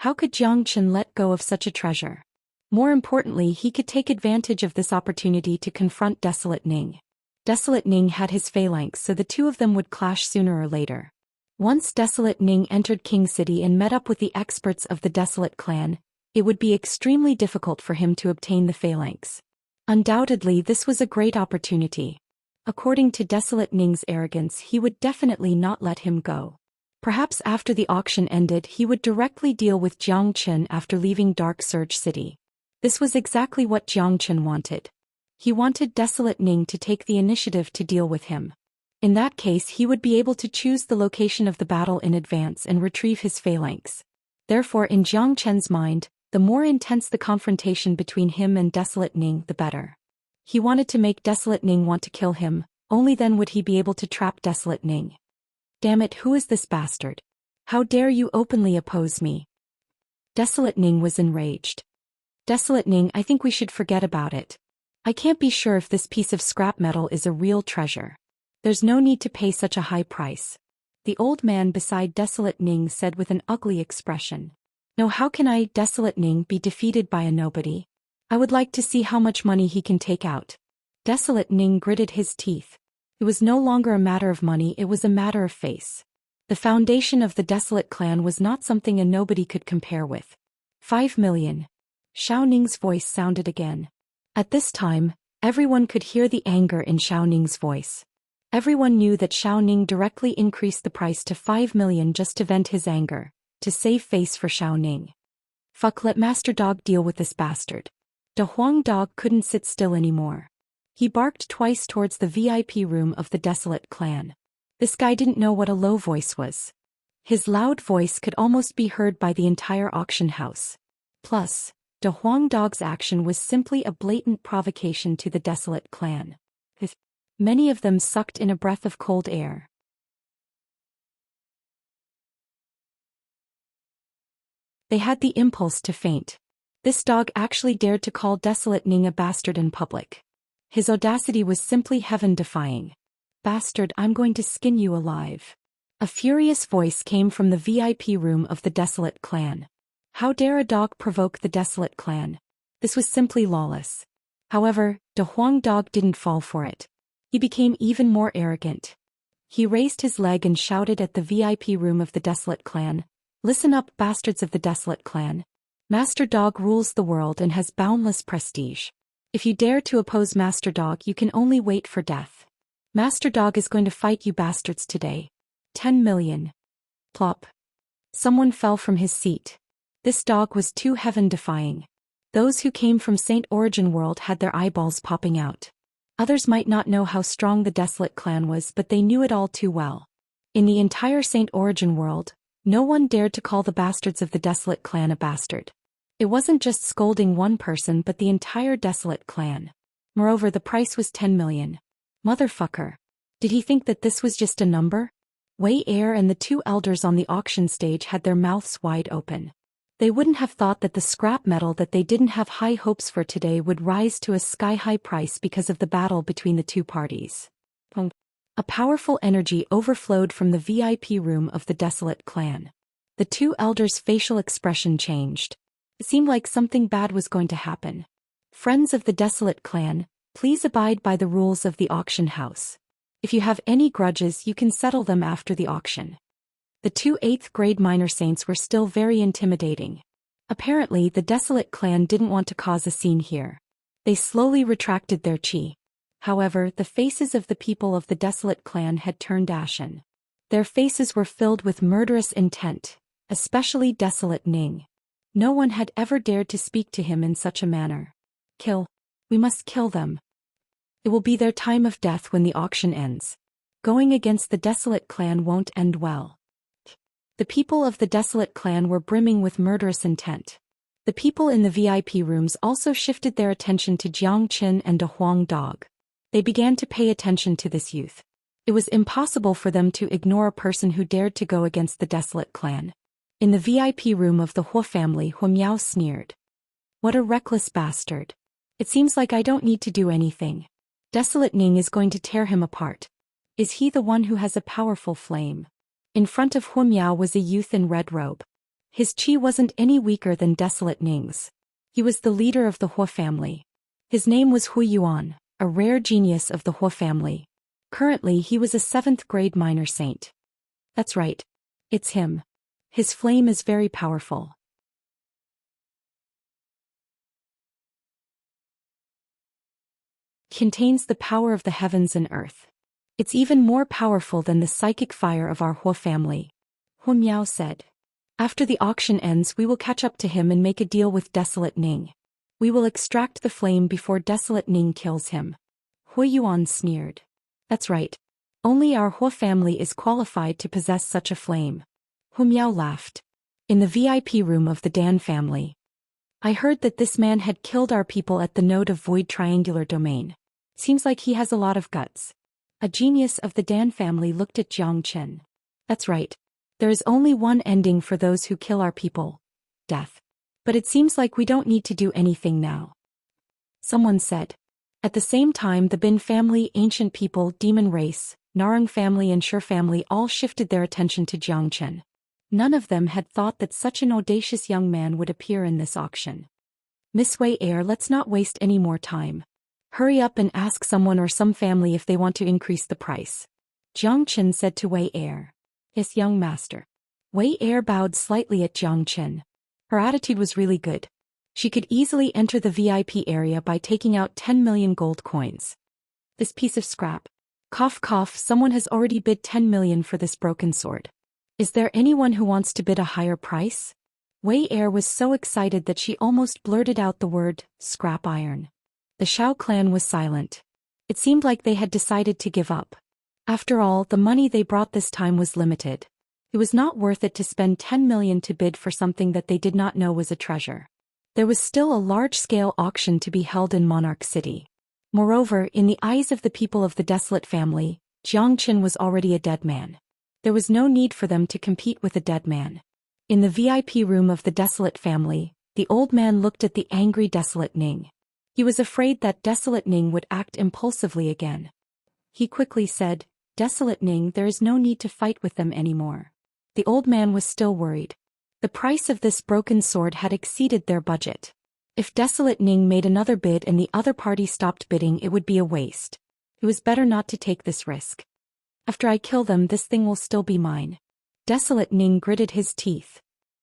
How could Jiang Chen let go of such a treasure? More importantly, he could take advantage of this opportunity to confront Desolate Ning. Desolate Ning had his phalanx, so the two of them would clash sooner or later. Once Desolate Ning entered King City and met up with the experts of the Desolate clan, it would be extremely difficult for him to obtain the phalanx. Undoubtedly, this was a great opportunity. According to Desolate Ning's arrogance, he would definitely not let him go. Perhaps after the auction ended, he would directly deal with Jiang Chen after leaving Dark Surge City. This was exactly what Jiang Chen wanted. He wanted Desolate Ning to take the initiative to deal with him. In that case, he would be able to choose the location of the battle in advance and retrieve his phalanx. Therefore, in Jiang Chen's mind, the more intense the confrontation between him and Desolate Ning, the better. He wanted to make Desolate Ning want to kill him, only then would he be able to trap Desolate Ning. Damn it, who is this bastard? How dare you openly oppose me? Desolate Ning was enraged. Desolate Ning, I think we should forget about it. I can't be sure if this piece of scrap metal is a real treasure. There's no need to pay such a high price. The old man beside Desolate Ning said with an ugly expression. No, how can I, Desolate Ning, be defeated by a nobody? I would like to see how much money he can take out. Desolate Ning gritted his teeth. It was no longer a matter of money, it was a matter of face. The foundation of the Desolate clan was not something a nobody could compare with. 5 million. Xiao Ning's voice sounded again. At this time, everyone could hear the anger in Xiao Ning's voice. Everyone knew that Xiao Ning directly increased the price to 5 million just to vent his anger, to save face for Xiao Ning. Fuck, let Master Dog deal with this bastard. De Huang Dog couldn't sit still anymore. He barked twice towards the VIP room of the Desolate clan. This guy didn't know what a low voice was. His loud voice could almost be heard by the entire auction house. Plus, De Huang Dog's action was simply a blatant provocation to the Desolate clan. Many of them sucked in a breath of cold air. They had the impulse to faint. This dog actually dared to call Desolate Ning a bastard in public. His audacity was simply heaven-defying. Bastard, I'm going to skin you alive. A furious voice came from the VIP room of the Desolate clan. How dare a dog provoke the desolate clan? This was simply lawless. However, De Huang Dog didn't fall for it. He became even more arrogant. He raised his leg and shouted at the VIP room of the desolate clan, "Listen up, bastards of the desolate clan. Master Dog rules the world and has boundless prestige. If you dare to oppose Master Dog, you can only wait for death. Master Dog is going to fight you bastards today. 10 million. Plop. Someone fell from his seat. This dog was too heaven-defying. Those who came from Saint Origin World had their eyeballs popping out. Others might not know how strong the desolate clan was, but they knew it all too well. In the entire Saint Origin World, no one dared to call the bastards of the desolate clan a bastard. It wasn't just scolding one person but the entire desolate clan. Moreover, the price was 10 million. Motherfucker. Did he think that this was just a number? Wei Er and the two elders on the auction stage had their mouths wide open. They wouldn't have thought that the scrap metal that they didn't have high hopes for today would rise to a sky-high price because of the battle between the two parties. A powerful energy overflowed from the VIP room of the desolate clan. The two elders' facial expression changed. It seemed like something bad was going to happen. Friends of the desolate clan, please abide by the rules of the auction house. If you have any grudges, you can settle them after the auction. The two 8th grade minor saints were still very intimidating. Apparently, the desolate clan didn't want to cause a scene here. They slowly retracted their chi. However, the faces of the people of the desolate clan had turned ashen. Their faces were filled with murderous intent, especially desolate Ning. No one had ever dared to speak to him in such a manner. Kill. We must kill them. It will be their time of death when the auction ends. Going against the desolate clan won't end well. The people of the desolate clan were brimming with murderous intent. The people in the VIP rooms also shifted their attention to Jiang Qin and De Huang Dog. They began to pay attention to this youth. It was impossible for them to ignore a person who dared to go against the desolate clan. In the VIP room of the Hua family, Hu Miao sneered. What a reckless bastard. It seems like I don't need to do anything. Desolate Ning is going to tear him apart. Is he the one who has a powerful flame? In front of Hu Miao was a youth in red robe. His chi wasn't any weaker than Desolate Ning's. He was the leader of the Hua family. His name was Hu Yuan, a rare genius of the Hua family. Currently he was a 7th grade minor saint. That's right. It's him. His flame is very powerful. Contains the power of the heavens and earth. It's even more powerful than the psychic fire of our Hua family. Hu Miao said. After the auction ends, we will catch up to him and make a deal with Desolate Ning. We will extract the flame before Desolate Ning kills him. Hui Yuan sneered. That's right. Only our Hua family is qualified to possess such a flame. Hu Miao laughed. In the VIP room of the Dan family. I heard that this man had killed our people at the node of Void Triangular Domain. Seems like he has a lot of guts. A genius of the Dan family looked at Jiang Qin. That's right. There is only one ending for those who kill our people. Death. But it seems like we don't need to do anything now. Someone said. At the same time, the Bin family, Ancient People, Demon Race, Narang family and Shur family all shifted their attention to Jiang Qin. None of them had thought that such an audacious young man would appear in this auction. Miss Wei Er, let's not waste any more time. Hurry up and ask someone or some family if they want to increase the price. Jiang Qin said to Wei Er. Yes, young master. Wei Er bowed slightly at Jiang Qin. Her attitude was really good. She could easily enter the VIP area by taking out 10 million gold coins. This piece of scrap. Cough cough, someone has already bid 10 million for this broken sword. Is there anyone who wants to bid a higher price? Wei Er was so excited that she almost blurted out the word, scrap iron. The Shao clan was silent. It seemed like they had decided to give up. After all, the money they brought this time was limited. It was not worth it to spend 10 million to bid for something that they did not know was a treasure. There was still a large-scale auction to be held in Monarch City. Moreover, in the eyes of the people of the Desolate family, Jiang Qin was already a dead man. There was no need for them to compete with a dead man. In the VIP room of the Desolate family, the old man looked at the angry Desolate Ning. He was afraid that Desolate Ning would act impulsively again. He quickly said, Desolate Ning, there is no need to fight with them anymore. The old man was still worried. The price of this broken sword had exceeded their budget. If Desolate Ning made another bid and the other party stopped bidding, it would be a waste. It was better not to take this risk. After I kill them, this thing will still be mine. Desolate Ning gritted his teeth.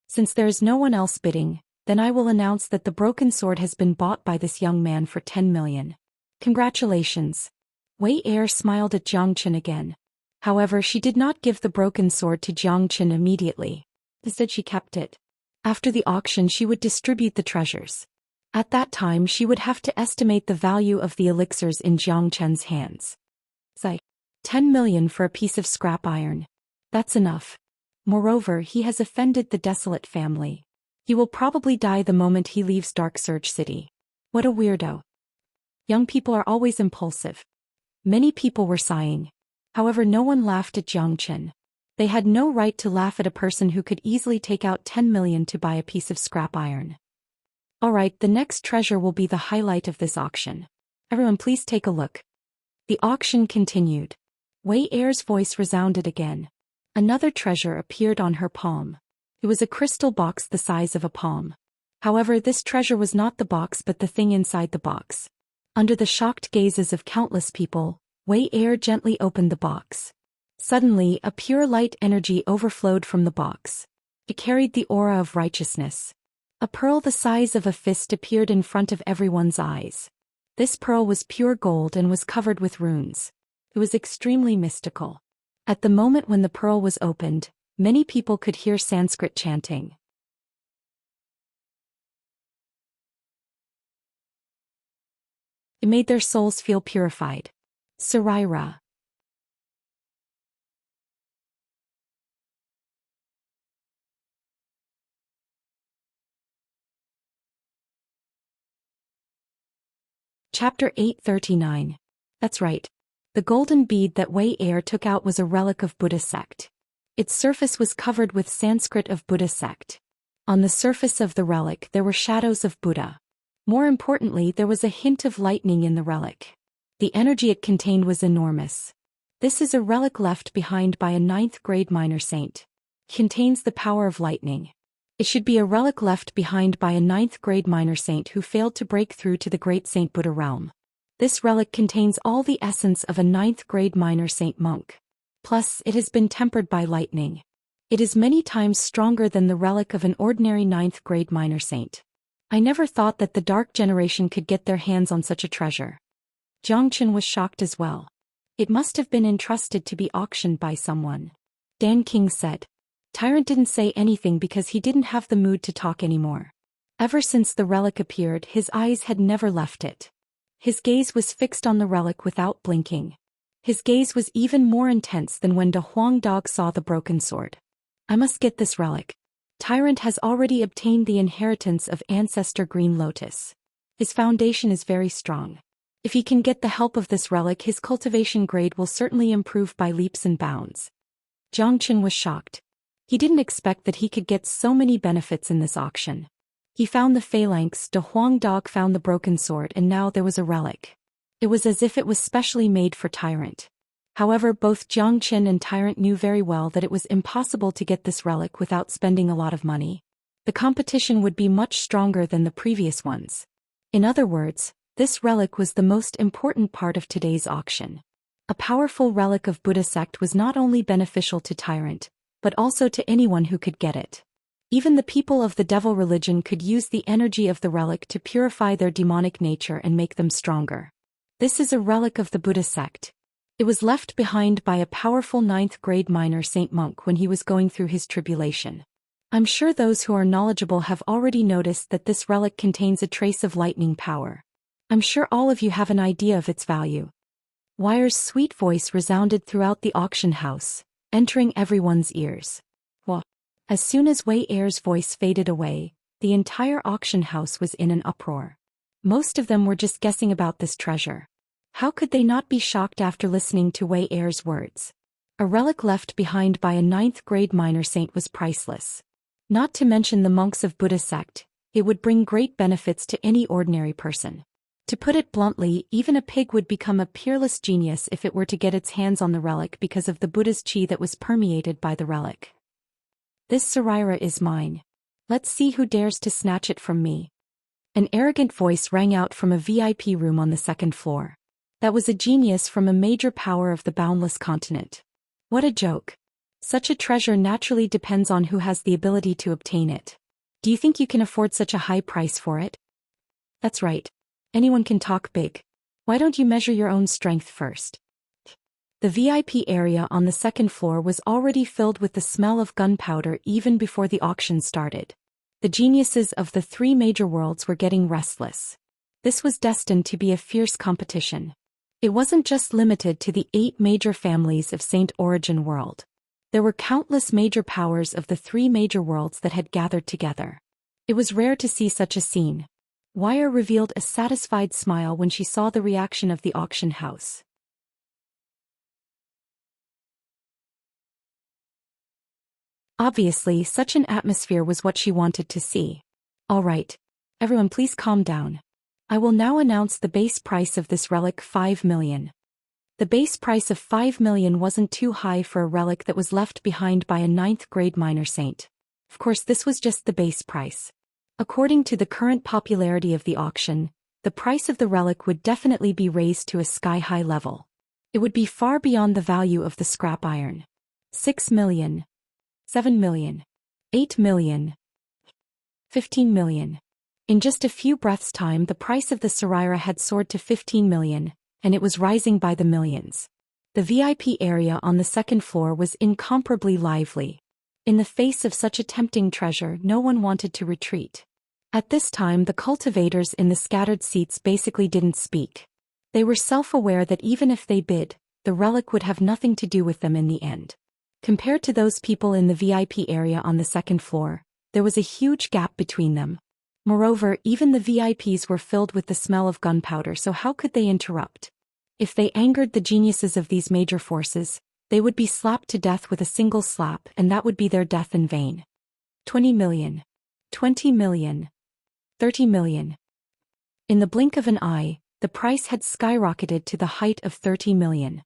Since there is no one else bidding, then I will announce that the broken sword has been bought by this young man for 10 million. Congratulations. Wei Er smiled at Jiang Chen again. However, she did not give the broken sword to Jiang Chen immediately. Instead, she kept it. After the auction, she would distribute the treasures. At that time, she would have to estimate the value of the elixirs in Jiang Chen's hands. 10 million for a piece of scrap iron. That's enough. Moreover, he has offended the Desolate family. He will probably die the moment he leaves Dark Surge City. What a weirdo. Young people are always impulsive. Many people were sighing. However, no one laughed at Jiang Chen. They had no right to laugh at a person who could easily take out 10 million to buy a piece of scrap iron. Alright, the next treasure will be the highlight of this auction. Everyone please take a look. The auction continued. Wei Er's voice resounded again. Another treasure appeared on her palm. It was a crystal box the size of a palm. However, this treasure was not the box but the thing inside the box. Under the shocked gazes of countless people, Wei Er gently opened the box. Suddenly, a pure light energy overflowed from the box. It carried the aura of righteousness. A pearl the size of a fist appeared in front of everyone's eyes. This pearl was pure gold and was covered with runes. It was extremely mystical. At the moment when the pearl was opened, many people could hear Sanskrit chanting. It made their souls feel purified. Saraira. Chapter 839. That's right. The golden bead that Wei Er took out was a relic of Buddha sect. Its surface was covered with Sanskrit of Buddha sect. On the surface of the relic there were shadows of Buddha. More importantly, there was a hint of lightning in the relic. The energy it contained was enormous. This is a relic left behind by a 9th grade minor saint. It contains the power of lightning. It should be a relic left behind by a 9th grade minor saint who failed to break through to the great Saint Buddha realm. This relic contains all the essence of a 9th grade minor saint monk. Plus, it has been tempered by lightning. It is many times stronger than the relic of an ordinary 9th grade minor saint. I never thought that the Dark Generation could get their hands on such a treasure. Jiang Chen was shocked as well. It must have been entrusted to be auctioned by someone. Dan King said. Tyrant didn't say anything because he didn't have the mood to talk anymore. Ever since the relic appeared, his eyes had never left it. His gaze was fixed on the relic without blinking. His gaze was even more intense than when De Huang Dog saw the broken sword. I must get this relic. Tyrant has already obtained the inheritance of Ancestor Green Lotus. His foundation is very strong. If he can get the help of this relic, his cultivation grade will certainly improve by leaps and bounds. Jiang Chen was shocked. He didn't expect that he could get so many benefits in this auction. He found the phalanx, De Huang Dog found the broken sword, and now there was a relic. It was as if it was specially made for Tyrant. However, both Jiang Chen and Tyrant knew very well that it was impossible to get this relic without spending a lot of money. The competition would be much stronger than the previous ones. In other words, this relic was the most important part of today's auction. A powerful relic of Buddha sect was not only beneficial to Tyrant, but also to anyone who could get it. Even the people of the devil religion could use the energy of the relic to purify their demonic nature and make them stronger. This is a relic of the Buddha sect. It was left behind by a powerful 9th grade minor saint monk when he was going through his tribulation. I'm sure those who are knowledgeable have already noticed that this relic contains a trace of lightning power. I'm sure all of you have an idea of its value. Wire's sweet voice resounded throughout the auction house, entering everyone's ears. Well, as soon as Wei Er's voice faded away, the entire auction house was in an uproar. Most of them were just guessing about this treasure. How could they not be shocked after listening to Wei Er's words? A relic left behind by a 9th grade minor saint was priceless. Not to mention the monks of Buddha sect, it would bring great benefits to any ordinary person. To put it bluntly, even a pig would become a peerless genius if it were to get its hands on the relic because of the Buddha's chi that was permeated by the relic. This Saraira is mine. Let's see who dares to snatch it from me. An arrogant voice rang out from a VIP room on the second floor. That was a genius from a major power of the boundless continent. What a joke. Such a treasure naturally depends on who has the ability to obtain it. Do you think you can afford such a high price for it? That's right. Anyone can talk big. Why don't you measure your own strength first? The VIP area on the second floor was already filled with the smell of gunpowder even before the auction started. The geniuses of the three major worlds were getting restless. This was destined to be a fierce competition. It wasn't just limited to the 8 major families of Saint Origin World. There were countless major powers of the 3 major worlds that had gathered together. It was rare to see such a scene. Wire revealed a satisfied smile when she saw the reaction of the auction house. Obviously, such an atmosphere was what she wanted to see. All right. Everyone please calm down. I will now announce the base price of this relic, 5 million. The base price of 5 million wasn't too high for a relic that was left behind by a 9th grade minor saint. Of course, this was just the base price. According to the current popularity of the auction, the price of the relic would definitely be raised to a sky-high level. It would be far beyond the value of the scrap iron. 6 million. 7 million. 8 million. 15 million. In just a few breaths' time, the price of the Sarira had soared to 15 million, and it was rising by the millions. The VIP area on the second floor was incomparably lively. In the face of such a tempting treasure, no one wanted to retreat. At this time, the cultivators in the scattered seats basically didn't speak. They were self-aware that even if they bid, the relic would have nothing to do with them in the end. Compared to those people in the VIP area on the second floor, there was a huge gap between them. Moreover, even the VIPs were filled with the smell of gunpowder, so how could they interrupt? If they angered the geniuses of these major forces, they would be slapped to death with a single slap, and that would be their death in vain. 20 million. 20 million. 30 million. In the blink of an eye, the price had skyrocketed to the height of 30 million.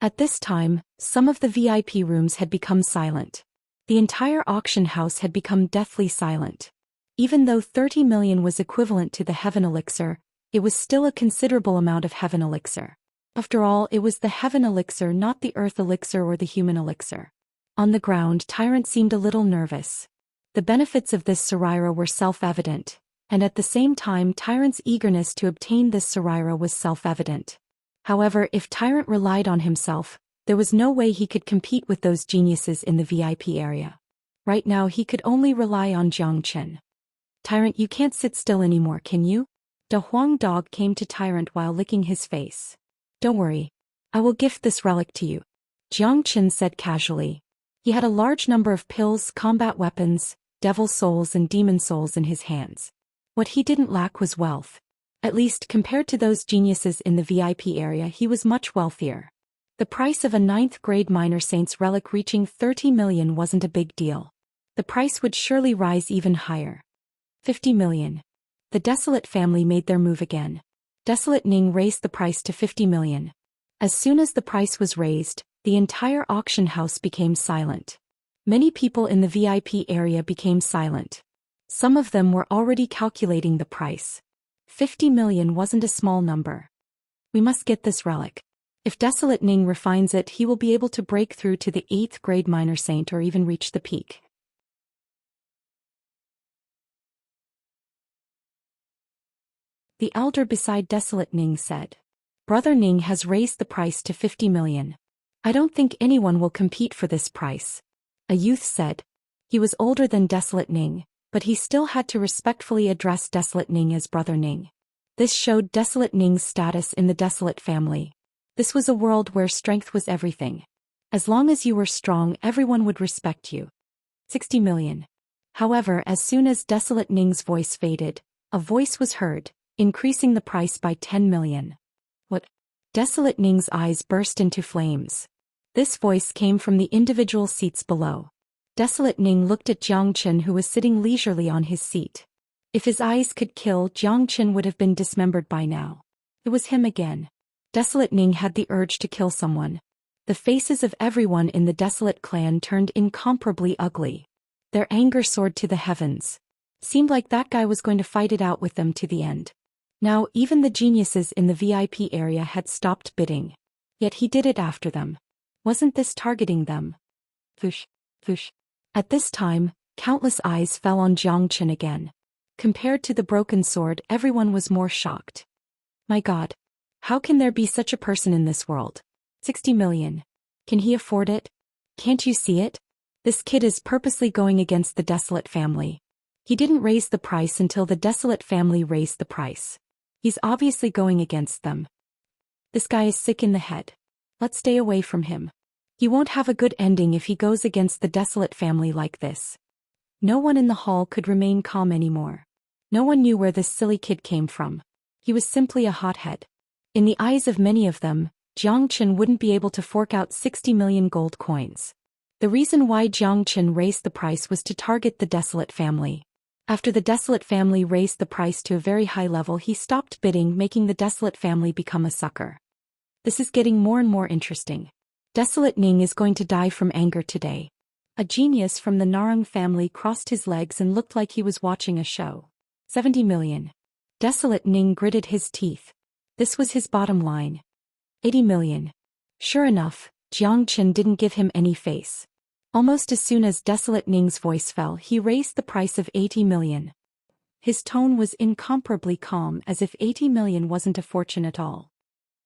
At this time, some of the VIP rooms had become silent. The entire auction house had become deathly silent. Even though 30 million was equivalent to the heaven elixir, it was still a considerable amount of heaven elixir. After all, it was the heaven elixir, not the earth elixir or the human elixir. On the ground, Tyrant seemed a little nervous. The benefits of this Sarira were self-evident, and at the same time Tyrant's eagerness to obtain this Sarira was self-evident. However, if Tyrant relied on himself, there was no way he could compete with those geniuses in the VIP area. Right now he could only rely on Zhou Xian. Tyrant, you can't sit still anymore, can you? Da Huang Dog came to Tyrant while licking his face. Don't worry. I will gift this relic to you, Zhou Xian said casually. He had a large number of pills, combat weapons, devil souls and demon souls in his hands. What he didn't lack was wealth. At least compared to those geniuses in the VIP area, he was much wealthier. The price of a 9th grade minor saint's relic reaching 30 million wasn't a big deal. The price would surely rise even higher. 50 million. The Desolate family made their move again. Desolate Ning raised the price to 50 million. As soon as the price was raised, the entire auction house became silent. Many people in the VIP area became silent. Some of them were already calculating the price. 50 million wasn't a small number. We must get this relic. If Desolate Ning refines it, he will be able to break through to the 8th grade minor saint or even reach the peak. The elder beside Desolate Ning said. Brother Ning has raised the price to 50 million. I don't think anyone will compete for this price. A youth said. He was older than Desolate Ning, but he still had to respectfully address Desolate Ning as Brother Ning. This showed Desolate Ning's status in the Desolate family. This was a world where strength was everything. As long as you were strong, everyone would respect you. 60 million. However, as soon as Desolate Ning's voice faded, a voice was heard, increasing the price by 10 million. What? Desolate Ning's eyes burst into flames. This voice came from the individual seats below. Desolate Ning looked at Zhou Xian, who was sitting leisurely on his seat. If his eyes could kill, Zhou Xian would have been dismembered by now. It was him again. Desolate Ning had the urge to kill someone. The faces of everyone in the Desolate clan turned incomparably ugly. Their anger soared to the heavens. Seemed like that guy was going to fight it out with them to the end. Now even the geniuses in the VIP area had stopped bidding. Yet he did it after them. Wasn't this targeting them? Whoosh, whoosh. At this time, countless eyes fell on Zhou Xian again. Compared to the broken sword, everyone was more shocked. My God. How can there be such a person in this world? 60 million. Can he afford it? Can't you see it? This kid is purposely going against the Desolate family. He didn't raise the price until the Desolate family raised the price. He's obviously going against them. This guy is sick in the head. Let's stay away from him. He won't have a good ending if he goes against the Desolate family like this. No one in the hall could remain calm anymore. No one knew where this silly kid came from. He was simply a hothead. In the eyes of many of them, Zhou Xian wouldn't be able to fork out 60 million gold coins. The reason why Zhou Xian raised the price was to target the Desolate family. After the Desolate family raised the price to a very high level, he stopped bidding, making the Desolate family become a sucker. This is getting more and more interesting. Desolate Ning is going to die from anger today. A genius from the Narang family crossed his legs and looked like he was watching a show. 70 million. Desolate Ning gritted his teeth. This was his bottom line. 80 million. Sure enough, Zhou Xian didn't give him any face. Almost as soon as Desolate Ning's voice fell, he raised the price of 80 million. His tone was incomparably calm, as if 80 million wasn't a fortune at all.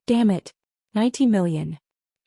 Damn it. 90 million.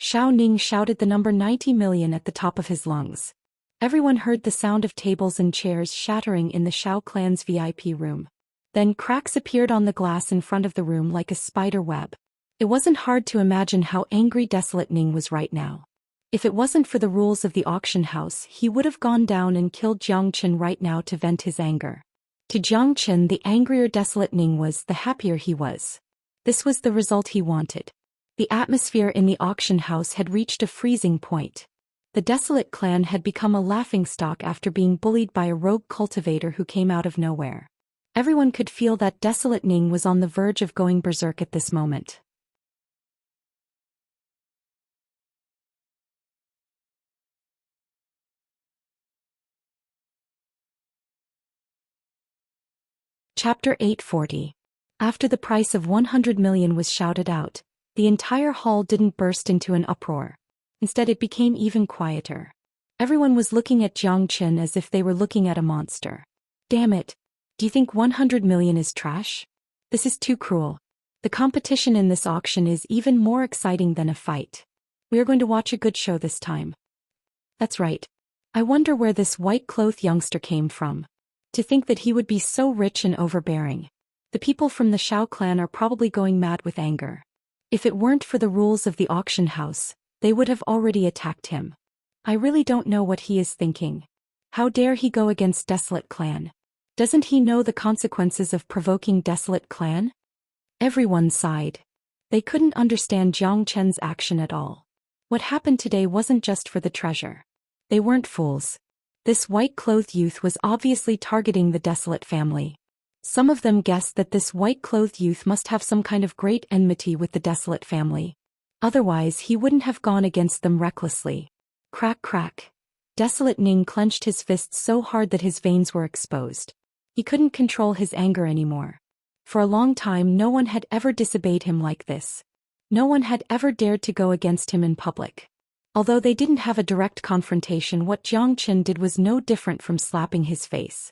Xiao Ning shouted the number 90 million at the top of his lungs. Everyone heard the sound of tables and chairs shattering in the Xiao clan's VIP room. Then cracks appeared on the glass in front of the room like a spider web. It wasn't hard to imagine how angry Desolate Ning was right now. If it wasn't for the rules of the auction house, he would have gone down and killed Zhou Xian right now to vent his anger. To Zhou Xian, the angrier Desolate Ning was, the happier he was. This was the result he wanted. The atmosphere in the auction house had reached a freezing point. The Desolate clan had become a laughingstock after being bullied by a rogue cultivator who came out of nowhere. Everyone could feel that Desolate Ning was on the verge of going berserk at this moment. Chapter 840. After the price of 100 million was shouted out, the entire hall didn't burst into an uproar. Instead, it became even quieter. Everyone was looking at Zhou Xian as if they were looking at a monster. Damn it. Do you think 100 million is trash? This is too cruel. The competition in this auction is even more exciting than a fight. We are going to watch a good show this time. That's right. I wonder where this white-clothed youngster came from. To think that he would be so rich and overbearing. The people from the Xiao clan are probably going mad with anger. If it weren't for the rules of the auction house, they would have already attacked him. I really don't know what he is thinking. How dare he go against Desolate clan? Doesn't he know the consequences of provoking Desolate clan? Everyone sighed. They couldn't understand Zhou Qian's action at all. What happened today wasn't just for the treasure. They weren't fools. This white-clothed youth was obviously targeting the Desolate family. Some of them guessed that this white-clothed youth must have some kind of great enmity with the Desolate family. Otherwise, he wouldn't have gone against them recklessly. Crack crack. Desolate Ning clenched his fists so hard that his veins were exposed. He couldn't control his anger anymore. For a long time, no one had ever disobeyed him like this. No one had ever dared to go against him in public. Although they didn't have a direct confrontation, what Zhou Xian did was no different from slapping his face.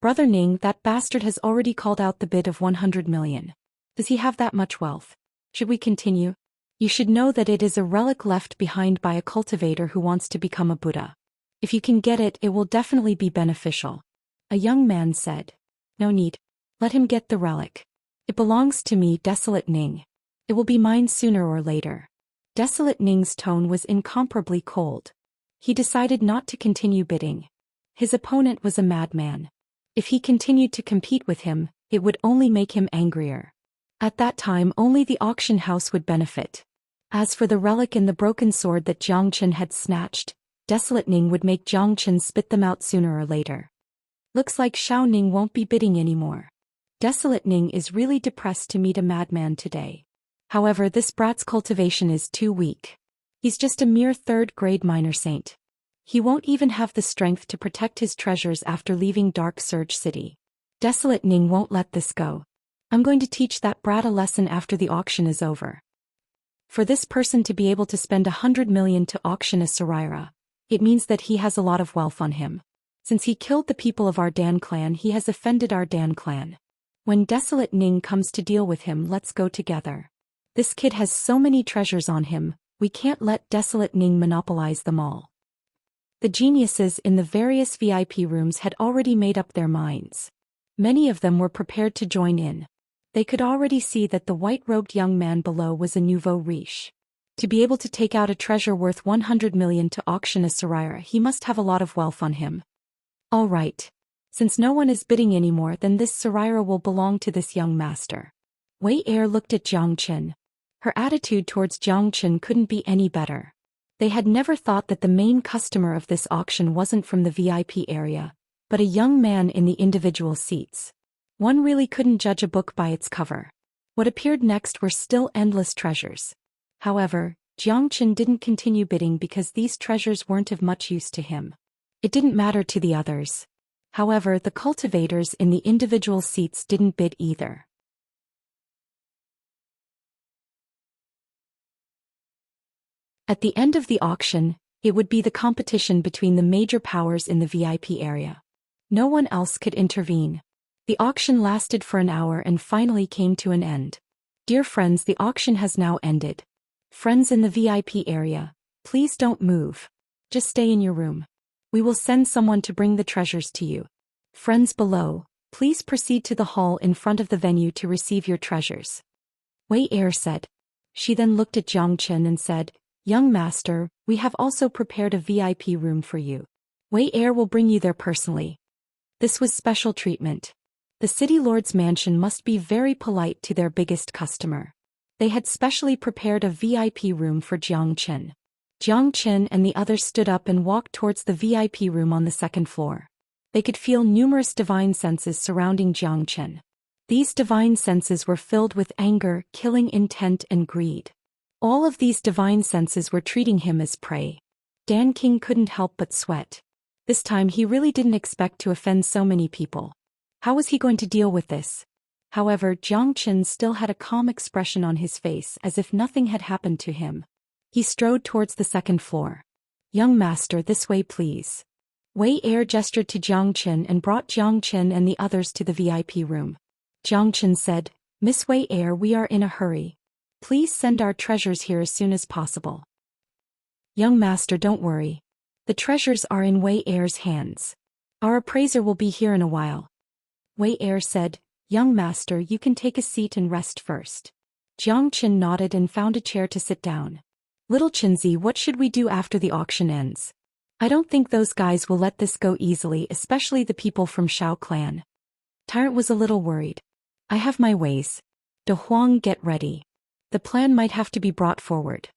Brother Ning, that bastard has already called out the bid of 100 million. Does he have that much wealth? Should we continue? You should know that it is a relic left behind by a cultivator who wants to become a Buddha. If you can get it, it will definitely be beneficial. A young man said. No need. Let him get the relic. It belongs to me, Desolate Ning. It will be mine sooner or later. Desolate Ning's tone was incomparably cold. He decided not to continue bidding. His opponent was a madman. If he continued to compete with him, it would only make him angrier. At that time, only the auction house would benefit. As for the relic and the broken sword that Zhou Xian had snatched, Desolate Ning would make Zhou Xian spit them out sooner or later. Looks like Xiao Ning won't be bidding anymore. Desolate Ning is really depressed to meet a madman today. However, this brat's cultivation is too weak. He's just a mere third-grade minor saint. He won't even have the strength to protect his treasures after leaving Dark Surge City. Desolate Ning won't let this go. I'm going to teach that brat a lesson after the auction is over. For this person to be able to spend 100 million to auction a Saraira, it means that he has a lot of wealth on him. Since he killed the people of our Dan clan, he has offended our Dan clan. When Desolate Ning comes to deal with him, let's go together. This kid has so many treasures on him, we can't let Desolate Ning monopolize them all. The geniuses in the various VIP rooms had already made up their minds. Many of them were prepared to join in. They could already see that the white-robed young man below was a nouveau riche. To be able to take out a treasure worth 100 million to auction a Saraira, he must have a lot of wealth on him. All right. Since no one is bidding anymore, then this Saraira will belong to this young master. Wei Er looked at Zhang Chen. Her attitude towards Zhang Chen couldn't be any better. They had never thought that the main customer of this auction wasn't from the VIP area, but a young man in the individual seats. One really couldn't judge a book by its cover. What appeared next were still endless treasures. However, Zhang Chen didn't continue bidding because these treasures weren't of much use to him. It didn't matter to the others. However, the cultivators in the individual seats didn't bid either. At the end of the auction, it would be the competition between the major powers in the VIP area. No one else could intervene. The auction lasted for an hour and finally came to an end. Dear friends, the auction has now ended. Friends in the VIP area, please don't move. Just stay in your room. We will send someone to bring the treasures to you. Friends below, please proceed to the hall in front of the venue to receive your treasures. Wei Er said. She then looked at Zhang Chen and said, Young master, we have also prepared a VIP room for you. Wei Er will bring you there personally. This was special treatment. The city lord's mansion must be very polite to their biggest customer. They had specially prepared a VIP room for Zhang Chen. Zhang Chen and the others stood up and walked towards the VIP room on the second floor. They could feel numerous divine senses surrounding Zhang Chen. These divine senses were filled with anger, killing intent and greed. All of these divine senses were treating him as prey. Dan King couldn't help but sweat. This time he really didn't expect to offend so many people. How was he going to deal with this? However, Zhang Chen still had a calm expression on his face as if nothing had happened to him. He strode towards the second floor. Young master, this way please. Wei Er gestured to Zhang Chen and brought Zhang Chen and the others to the VIP room. Zhang Chen said, Miss Wei Er, we are in a hurry. Please send our treasures here as soon as possible. Young master, don't worry. The treasures are in Wei Er's hands. Our appraiser will be here in a while. Wei Er said, Young master, you can take a seat and rest first. Zhang Chen nodded and found a chair to sit down. Little Chenzi, what should we do after the auction ends? I don't think those guys will let this go easily, especially the people from Shao clan. Tyrant was a little worried. I have my ways. De Huang, get ready. The plan might have to be brought forward.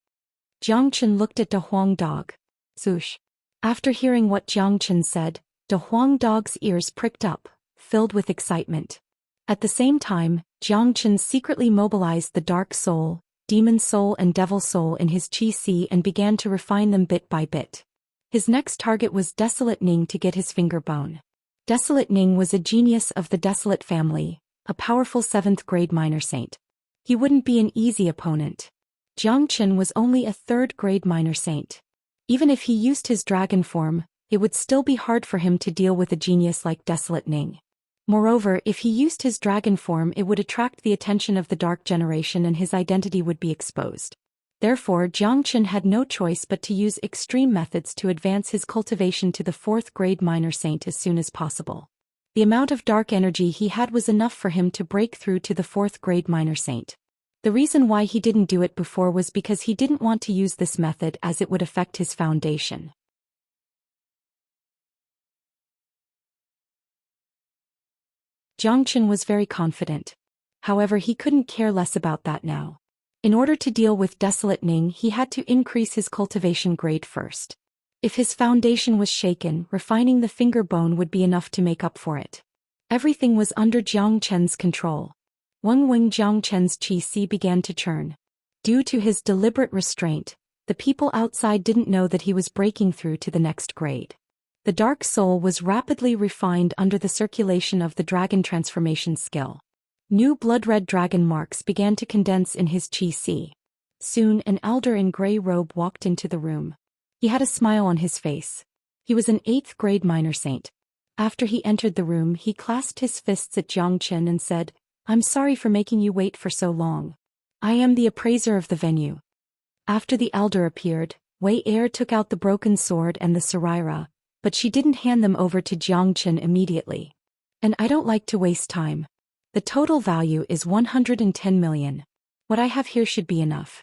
Jiang Chen looked at De Huang Dog. Zoosh. After hearing what Jiang Chen said, De Huang Dog's ears pricked up, filled with excitement. At the same time, Jiang Chen secretly mobilized the Dark Soul, Demon Soul and Devil Soul in his Qi and began to refine them bit by bit. His next target was Desolate Ning to get his finger bone. Desolate Ning was a genius of the Desolate family, a powerful 7th grade minor saint. He wouldn't be an easy opponent. Jiang Chen was only a 3rd grade minor saint. Even if he used his dragon form, it would still be hard for him to deal with a genius like Desolate Ning. Moreover, if he used his dragon form, it would attract the attention of the Dark Generation and his identity would be exposed. Therefore, Jiang Chen had no choice but to use extreme methods to advance his cultivation to the 4th grade minor saint as soon as possible. The amount of dark energy he had was enough for him to break through to the 4th grade minor saint. The reason why he didn't do it before was because he didn't want to use this method as it would affect his foundation. Jiang Chen was very confident. However, he couldn't care less about that now. In order to deal with Desolate Ning, he had to increase his cultivation grade first. If his foundation was shaken, refining the finger bone would be enough to make up for it. Everything was under Jiang Chen's control. Wang Wing Jiang Chen's Qi began to churn. Due to his deliberate restraint, The people outside didn't know that he was breaking through to the next grade. The dark soul was rapidly refined under the circulation of the dragon transformation skill. New blood-red dragon marks began to condense in his chi. Soon an elder in gray robe walked into the room. He had a smile on his face. He was an 8th grade minor saint. After he entered the room, he clasped his fists at Zhou Xian and said, "I'm sorry for making you wait for so long. I am the appraiser of the venue." After the elder appeared, Wei Er took out the broken sword and the saraira, but she didn't hand them over to Zhou Xian immediately. "And I don't like to waste time. The total value is 110 million. What I have here should be enough,"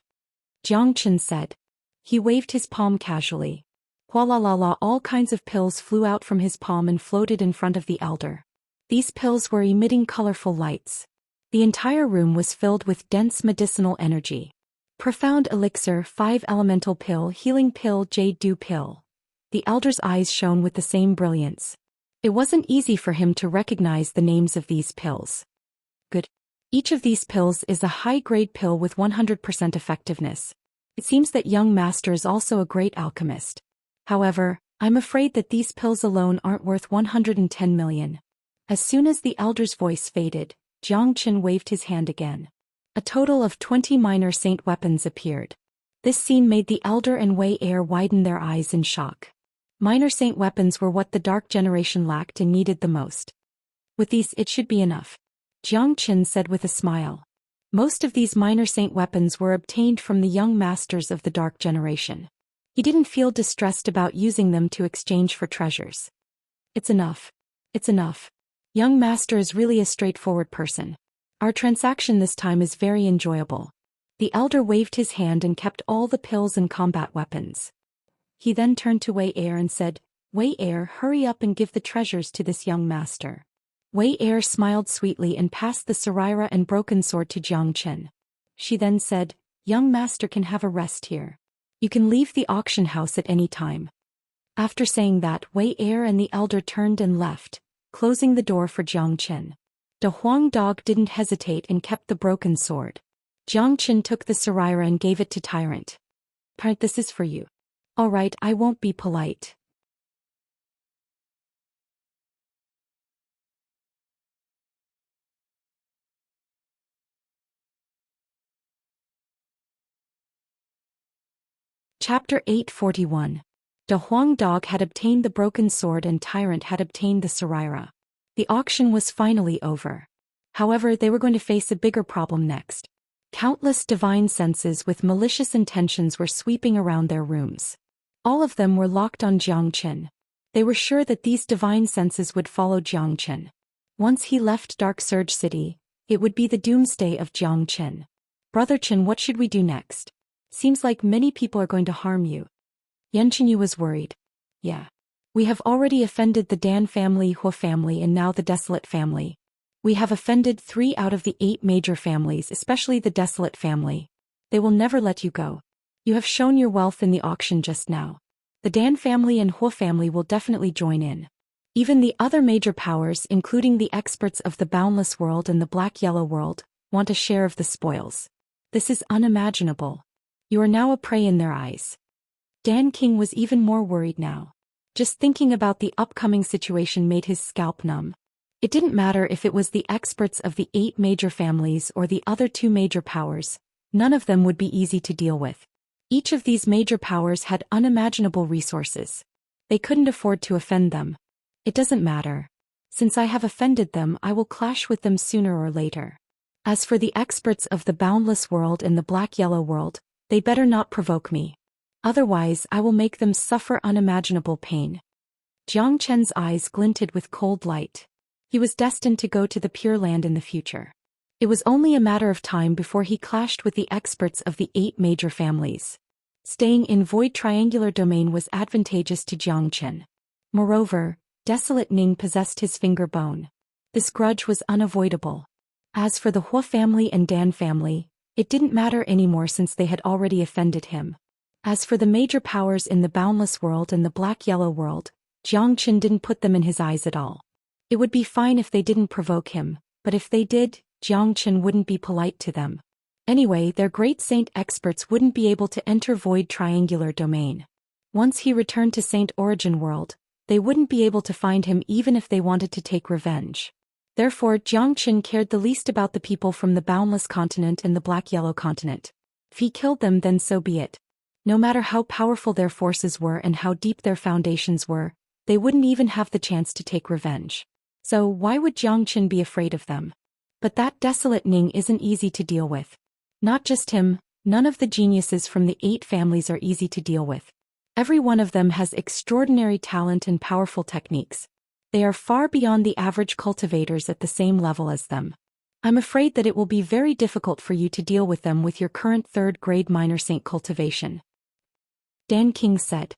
Zhou Xian said. He waved his palm casually. Hualalala, all kinds of pills flew out from his palm and floated in front of the elder. These pills were emitting colorful lights. The entire room was filled with dense medicinal energy. Profound elixir, 5 elemental pill, healing pill, jade dew pill. The elder's eyes shone with the same brilliance. It wasn't easy for him to recognize the names of these pills. Good. Each of these pills is a high-grade pill with 100% effectiveness. It seems that young master is also a great alchemist. However, I'm afraid that these pills alone aren't worth 110 million. As soon as the elder's voice faded, Zhou Xian waved his hand again. A total of 20 minor saint weapons appeared. This scene made the elder and Wei Er widen their eyes in shock. Minor saint weapons were what the dark generation lacked and needed the most. "With these it should be enough," Zhou Xian said with a smile. Most of these minor saint weapons were obtained from the young masters of the dark generation. He didn't feel distressed about using them to exchange for treasures. "It's enough. It's enough. Young master is really a straightforward person. Our transaction this time is very enjoyable." The elder waved his hand and kept all the pills and combat weapons. He then turned to Wei Er and said, "Wei Er, hurry up and give the treasures to this young master." Wei Er smiled sweetly and passed the saraira and broken sword to Zhou Xian. She then said, "Young master can have a rest here. You can leave the auction house at any time." After saying that, Wei Er and the elder turned and left, closing the door for Zhou Xian. The Huang dog didn't hesitate and kept the broken sword. Zhou Xian took the saraira and gave it to Tyrant. "Parent, this is for you." "All right, I won't be polite." Chapter 841. The Huang dog had obtained the broken sword and Tyrant had obtained the saraira. The auction was finally over. However, they were going to face a bigger problem next. Countless divine senses with malicious intentions were sweeping around their rooms. All of them were locked on Zhou Xian. They were sure that these divine senses would follow Zhou Xian. Once he left Dark Surge City, it would be the doomsday of Zhou Xian. "Brother Chen, what should we do next? Seems like many people are going to harm you." Yan Chenyu was worried. "Yeah. We have already offended the Dan family, Hua family, and now the Desolate family. We have offended 3 out of the 8 major families, especially the Desolate family. They will never let you go. You have shown your wealth in the auction just now. The Dan family and Hua family will definitely join in. Even the other major powers, including the experts of the Boundless World and the Black-Yellow World, want a share of the spoils. This is unimaginable. You are now a prey in their eyes." Dan King was even more worried now. Just thinking about the upcoming situation made his scalp numb. It didn't matter if it was the experts of the 8 major families or the other 2 major powers, none of them would be easy to deal with. Each of these major powers had unimaginable resources. They couldn't afford to offend them. "It doesn't matter. Since I have offended them, I will clash with them sooner or later. As for the experts of the Boundless World and the Black-Yellow World, they better not provoke me. Otherwise, I will make them suffer unimaginable pain." Zhou Qian's eyes glinted with cold light. He was destined to go to the Pure Land in the future. It was only a matter of time before he clashed with the experts of the 8 major families. Staying in Void Triangular Domain was advantageous to Zhou Qian. Moreover, Desolate Ning possessed his finger bone. This grudge was unavoidable. As for the Hua family and Dan family, it didn't matter anymore since they had already offended him. As for the major powers in the Boundless World and the Black-Yellow World, Zhou Qian didn't put them in his eyes at all. It would be fine if they didn't provoke him, but if they did, Zhou Qian wouldn't be polite to them. Anyway, their great saint experts wouldn't be able to enter Void Triangular Domain. Once he returned to Saint Origin World, they wouldn't be able to find him even if they wanted to take revenge. Therefore, Jiang Qin cared the least about the people from the Boundless Continent and the Black-Yellow Continent. If he killed them, then so be it. No matter how powerful their forces were and how deep their foundations were, they wouldn't even have the chance to take revenge. So why would Jiang Qin be afraid of them? But that desolate Ning isn't easy to deal with. Not just him, none of the geniuses from the 8 families are easy to deal with. Every one of them has extraordinary talent and powerful techniques. They are far beyond the average cultivators at the same level as them. I'm afraid that it will be very difficult for you to deal with them with your current 3rd grade minor saint cultivation. Dan King said.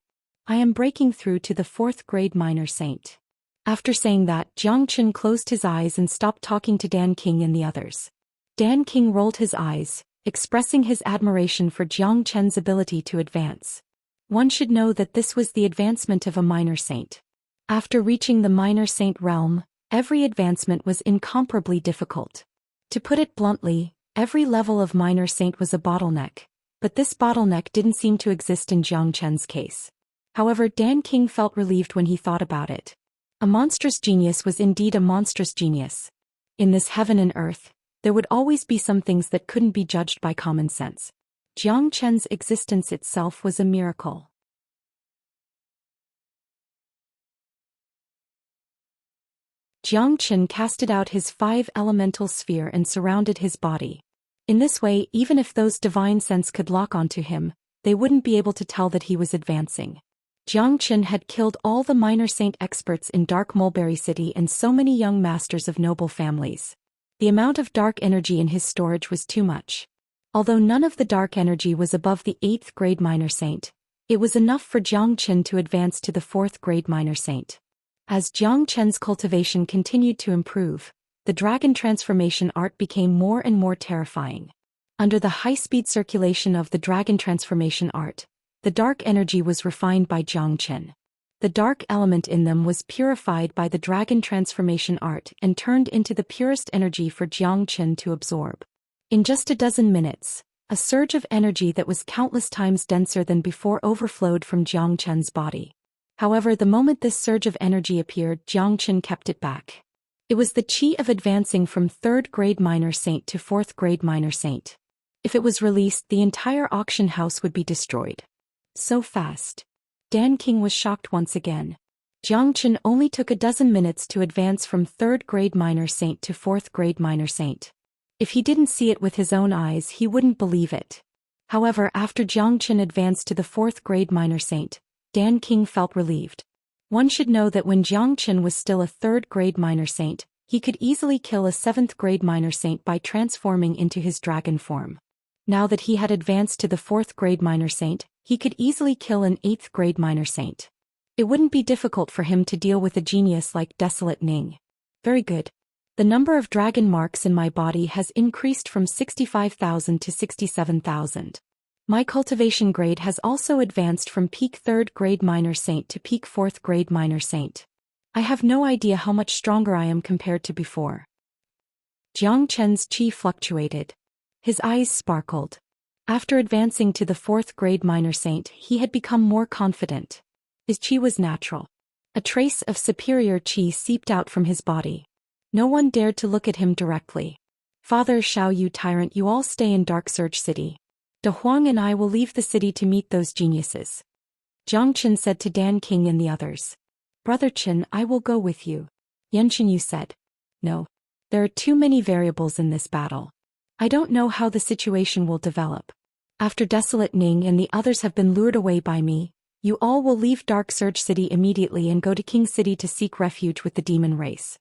I am breaking through to the 4th grade minor saint. After saying that, Jiang Qin closed his eyes and stopped talking to Dan King and the others. Dan King rolled his eyes, expressing his admiration for Jiang Qin's ability to advance. One should know that this was the advancement of a minor saint. After reaching the minor saint realm, every advancement was incomparably difficult. To put it bluntly, every level of minor saint was a bottleneck, but this bottleneck didn't seem to exist in Jiang Qin's case. However, Dan King felt relieved when he thought about it. A monstrous genius was indeed a monstrous genius. In this heaven and earth, there would always be some things that couldn't be judged by common sense. Jiang Qin's existence itself was a miracle. Jiang Qin casted out his 5 elemental sphere and surrounded his body. In this way, even if those divine sense could lock onto him, they wouldn't be able to tell that he was advancing. Jiang Qin had killed all the minor saint experts in Dark Mulberry City and so many young masters of noble families. The amount of dark energy in his storage was too much. Although none of the dark energy was above the 8th grade minor saint, it was enough for Jiang Qin to advance to the 4th grade minor saint. As Jiang Qin's cultivation continued to improve, the dragon transformation art became more and more terrifying. Under the high-speed circulation of the dragon transformation art, the dark energy was refined by Jiang Qin. The dark element in them was purified by the dragon transformation art and turned into the purest energy for Jiang Qin to absorb. In just a dozen minutes, a surge of energy that was countless times denser than before overflowed from Jiang Qin's body. However, the moment this surge of energy appeared, Jiang Qin kept it back. It was the chi of advancing from 3rd grade minor saint to 4th grade minor saint. If it was released, the entire auction house would be destroyed. So fast. Dan King was shocked once again. Jiang Qin only took a dozen minutes to advance from 3rd grade minor saint to 4th grade minor saint. If he didn't see it with his own eyes, he wouldn't believe it. However, after Jiang Qin advanced to the 4th grade minor saint, Dan King felt relieved. One should know that when Jiang Qin was still a 3rd grade minor saint, he could easily kill a 7th grade minor saint by transforming into his dragon form. Now that he had advanced to the 4th grade minor saint, he could easily kill an 8th grade minor saint. It wouldn't be difficult for him to deal with a genius like Desolate Ning. Very good. The number of dragon marks in my body has increased from 65,000 to 67,000. My cultivation grade has also advanced from peak 3rd grade minor saint to peak 4th grade minor saint. I have no idea how much stronger I am compared to before. Jiang Qin's chi fluctuated. His eyes sparkled. After advancing to the 4th grade minor saint, he had become more confident. His chi was natural. A trace of superior chi seeped out from his body. No one dared to look at him directly. Father Xiao, you tyrant, you all stay in Dark Surge City. De Huang and I will leave the city to meet those geniuses. Jiang Qin said to Dan King and the others. Brother Qin, I will go with you. Yan Qinyu said. No. There are too many variables in this battle. I don't know how the situation will develop. After Desolate Ning and the others have been lured away by me, you all will leave Dark Surge City immediately and go to King City to seek refuge with the demon race.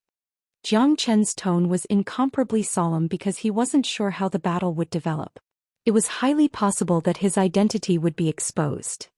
Jiang Qin's tone was incomparably solemn because he wasn't sure how the battle would develop. It was highly possible that his identity would be exposed.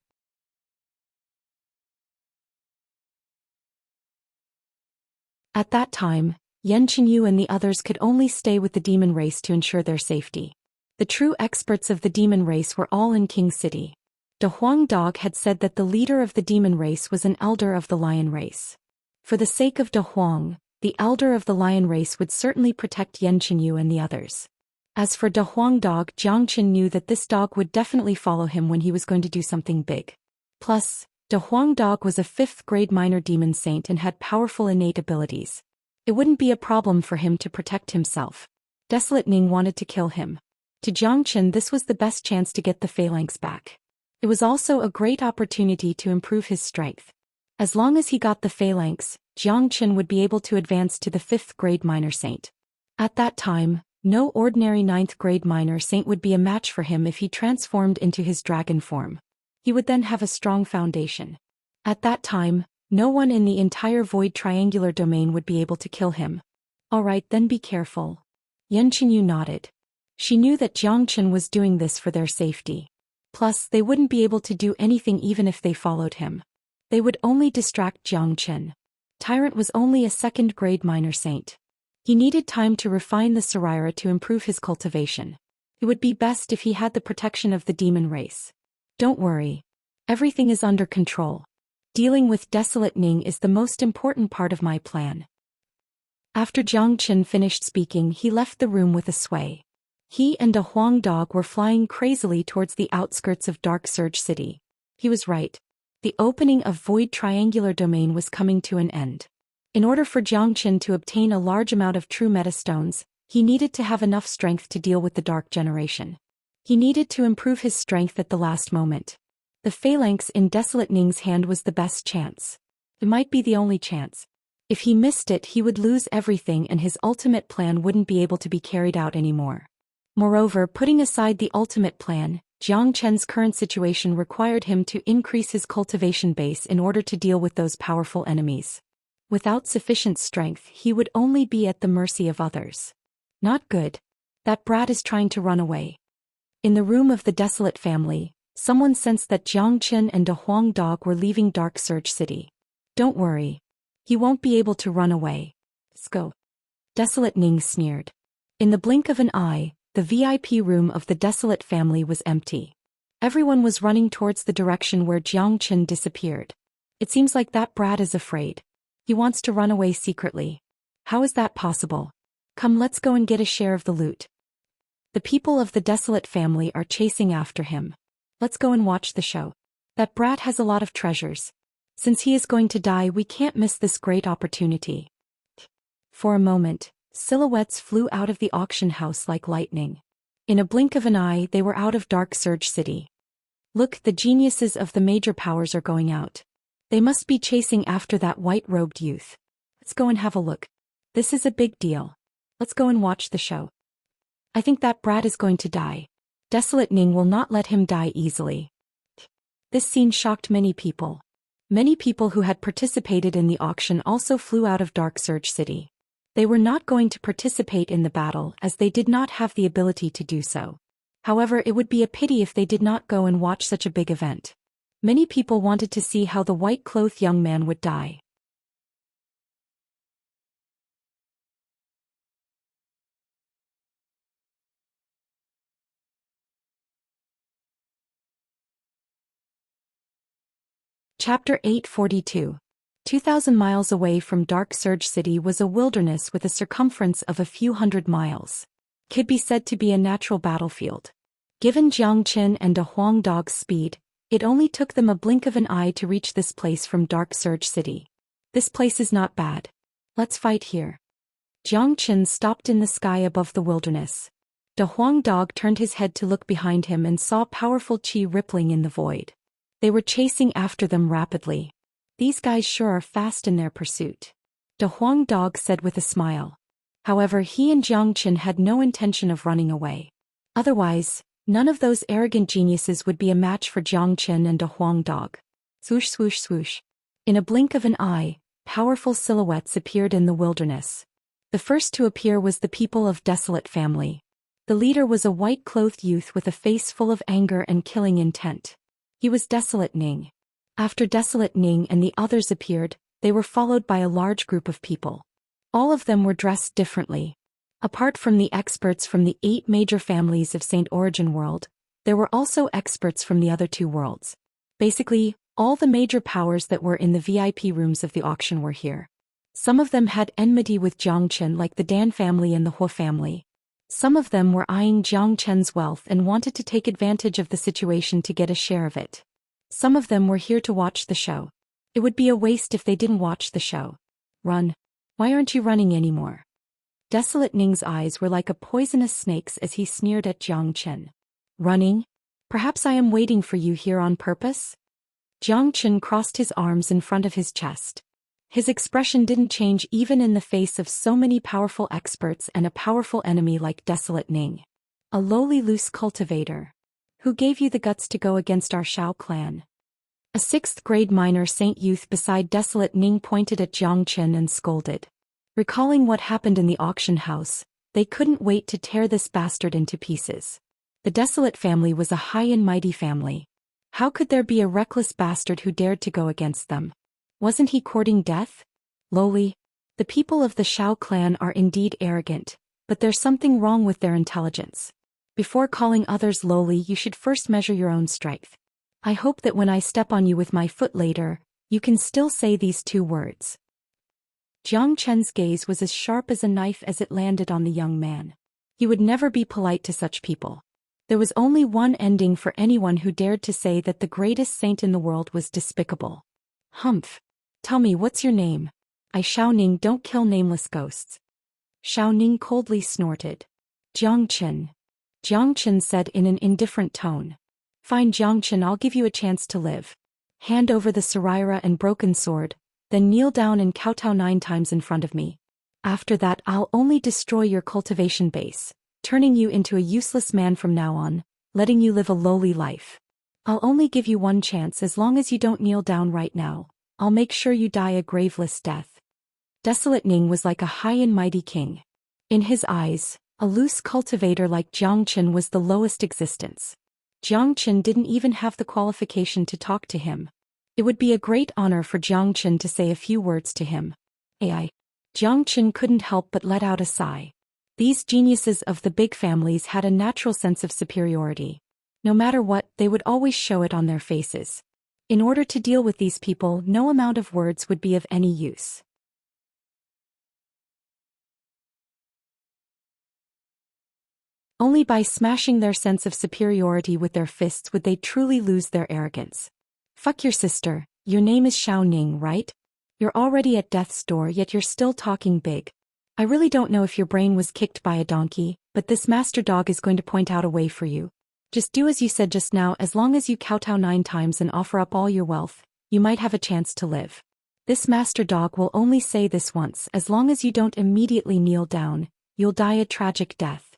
At that time, Yan Qinyu and the others could only stay with the demon race to ensure their safety. The true experts of the demon race were all in King City. De Huang Dog had said that the leader of the demon race was an elder of the lion race. For the sake of De Huang, the elder of the lion race would certainly protect Yan Qinyu and the others. As for De Huang dog, Jiang Qin knew that this dog would definitely follow him when he was going to do something big. Plus, De Huang dog was a 5th grade minor demon saint and had powerful innate abilities. It wouldn't be a problem for him to protect himself. Desolate Ning wanted to kill him. To Jiang Qin, this was the best chance to get the phalanx back. It was also a great opportunity to improve his strength. As long as he got the phalanx, Jiang Qin would be able to advance to the 5th grade minor saint. At that time, no ordinary 9th grade minor saint would be a match for him if he transformed into his dragon form. He would then have a strong foundation. At that time, no one in the entire void triangular domain would be able to kill him. Alright, then be careful. Yan Qinyu nodded. She knew that Jiang Qin was doing this for their safety. Plus, they wouldn't be able to do anything even if they followed him. They would only distract Jiang Qin. Tyrant was only a 2nd grade minor saint. He needed time to refine the Saraira to improve his cultivation. It would be best if he had the protection of the demon race. Don't worry. Everything is under control. Dealing with Desolate Ning is the most important part of my plan. After Jiang Qin finished speaking, he left the room with a sway. He and De Huang dog were flying crazily towards the outskirts of Dark Surge City. He was right. The opening of Void Triangular Domain was coming to an end. In order for Jiang Qin to obtain a large amount of true metastones, he needed to have enough strength to deal with the Dark Generation. He needed to improve his strength at the last moment. The phalanx in Desolate Ning's hand was the best chance. It might be the only chance. If he missed it, he would lose everything and his ultimate plan wouldn't be able to be carried out anymore. Moreover, putting aside the ultimate plan, Jiang Qin's current situation required him to increase his cultivation base in order to deal with those powerful enemies. Without sufficient strength, he would only be at the mercy of others. Not good. That brat is trying to run away. In the room of the Desolate family, someone sensed that Jiang Qin and De Huang dog were leaving Dark Surge City. Don't worry. He won't be able to run away. Let's go. Desolate Ning sneered. In the blink of an eye, the VIP room of the Desolate family was empty. Everyone was running towards the direction where Jiang Qin disappeared. It seems like that brat is afraid. He wants to run away secretly. How is that possible? Come, let's go and get a share of the loot. The people of the Desolate family are chasing after him. Let's go and watch the show. That brat has a lot of treasures. Since he is going to die, we can't miss this great opportunity. For a moment, silhouettes flew out of the auction house like lightning. In a blink of an eye, they were out of Dark Surge City. Look, the geniuses of the major powers are going out. They must be chasing after that white-robed youth. Let's go and have a look. This is a big deal. Let's go and watch the show. I think that brat is going to die. Desolate Ning will not let him die easily. This scene shocked many people. Many people who had participated in the auction also flew out of Dark Surge City. They were not going to participate in the battle as they did not have the ability to do so. However, it would be a pity if they did not go and watch such a big event. Many people wanted to see how the white-clothed young man would die. Chapter 842. 2,000 miles away from Dark Surge City was a wilderness with a circumference of a few hundred miles. Could be said to be a natural battlefield. Given Jiang Qin and De Huang dog's speed, it only took them a blink of an eye to reach this place from Dark Surge City. This place is not bad. Let's fight here. Jiang Qin stopped in the sky above the wilderness. De Huang dog turned his head to look behind him and saw powerful qi rippling in the void. They were chasing after them rapidly. These guys sure are fast in their pursuit. De Huang dog said with a smile. However, he and Jiang Qin had no intention of running away. Otherwise, none of those arrogant geniuses would be a match for Jiang Qin and De Huang dog. Swoosh swoosh swoosh. In a blink of an eye, powerful silhouettes appeared in the wilderness. The first to appear was the people of Desolate family. The leader was a white-clothed youth with a face full of anger and killing intent. He was Desolate Ning. After Desolate Ning and the others appeared, they were followed by a large group of people. All of them were dressed differently. Apart from the experts from the 8 major families of Saint Origin World, there were also experts from the other 2 worlds. Basically, all the major powers that were in the VIP rooms of the auction were here. Some of them had enmity with Jiang Qin like the Dan family and the Huo family. Some of them were eyeing Jiang Chen's wealth and wanted to take advantage of the situation to get a share of it. Some of them were here to watch the show. It would be a waste if they didn't watch the show. Run. Why aren't you running anymore? Desolate Ning's eyes were like a poisonous snake's as he sneered at Jiang Chen. Running? Perhaps I am waiting for you here on purpose? Jiang Chen crossed his arms in front of his chest. His expression didn't change even in the face of so many powerful experts and a powerful enemy like Desolate Ning. A lowly loose cultivator. Who gave you the guts to go against our Shao clan? A 6th grade minor saint youth beside Desolate Ning pointed at Jiang Chen and scolded. Recalling what happened in the auction house, they couldn't wait to tear this bastard into pieces. The Desolate family was a high and mighty family. How could there be a reckless bastard who dared to go against them? Wasn't he courting death? Lowly. The people of the Shao clan are indeed arrogant, but there's something wrong with their intelligence. Before calling others lowly, you should first measure your own strength. I hope that when I step on you with my foot later, you can still say these 2 words. Jiang Chen's gaze was as sharp as a knife as it landed on the young man. He would never be polite to such people. There was only one ending for anyone who dared to say that the greatest saint in the world was despicable. Humph. Tell me, what's your name? I Shao Ning don't kill nameless ghosts. Shao Ning coldly snorted. Jiang Chen. Jiang Chen said in an indifferent tone. Fine Jiang Chen, I'll give you a chance to live. Hand over the Saraira and broken sword, then kneel down and kowtow 9 times in front of me. After that I'll only destroy your cultivation base, turning you into a useless man from now on, letting you live a lowly life. I'll only give you one chance. As long as you don't kneel down right now, I'll make sure you die a graveless death. Desolate Ning was like a high and mighty king. In his eyes, a loose cultivator like Jiang Chen was the lowest existence. Jiang Chen didn't even have the qualification to talk to him. It would be a great honor for Jiang Chen to say a few words to him. AI. Jiang Chen couldn't help but let out a sigh. These geniuses of the big families had a natural sense of superiority. No matter what, they would always show it on their faces. In order to deal with these people, no amount of words would be of any use. Only by smashing their sense of superiority with their fists would they truly lose their arrogance. Fuck your sister, your name is Shao Ning, right? You're already at death's door yet you're still talking big. I really don't know if your brain was kicked by a donkey, but this master dog is going to point out a way for you. Just do as you said just now. As long as you kowtow 9 times and offer up all your wealth, you might have a chance to live. This master dog will only say this once. As long as you don't immediately kneel down, you'll die a tragic death.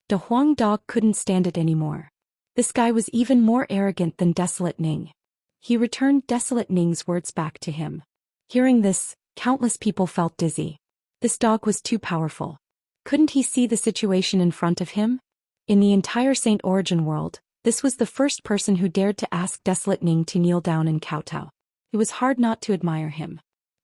The Huang dog couldn't stand it anymore. This guy was even more arrogant than Desolate Ning. He returned Desolate Ning's words back to him. Hearing this, countless people felt dizzy. This dog was too powerful. Couldn't he see the situation in front of him? In the entire Saint Origin world, this was the first person who dared to ask Desolate Ning to kneel down and kowtow. It was hard not to admire him.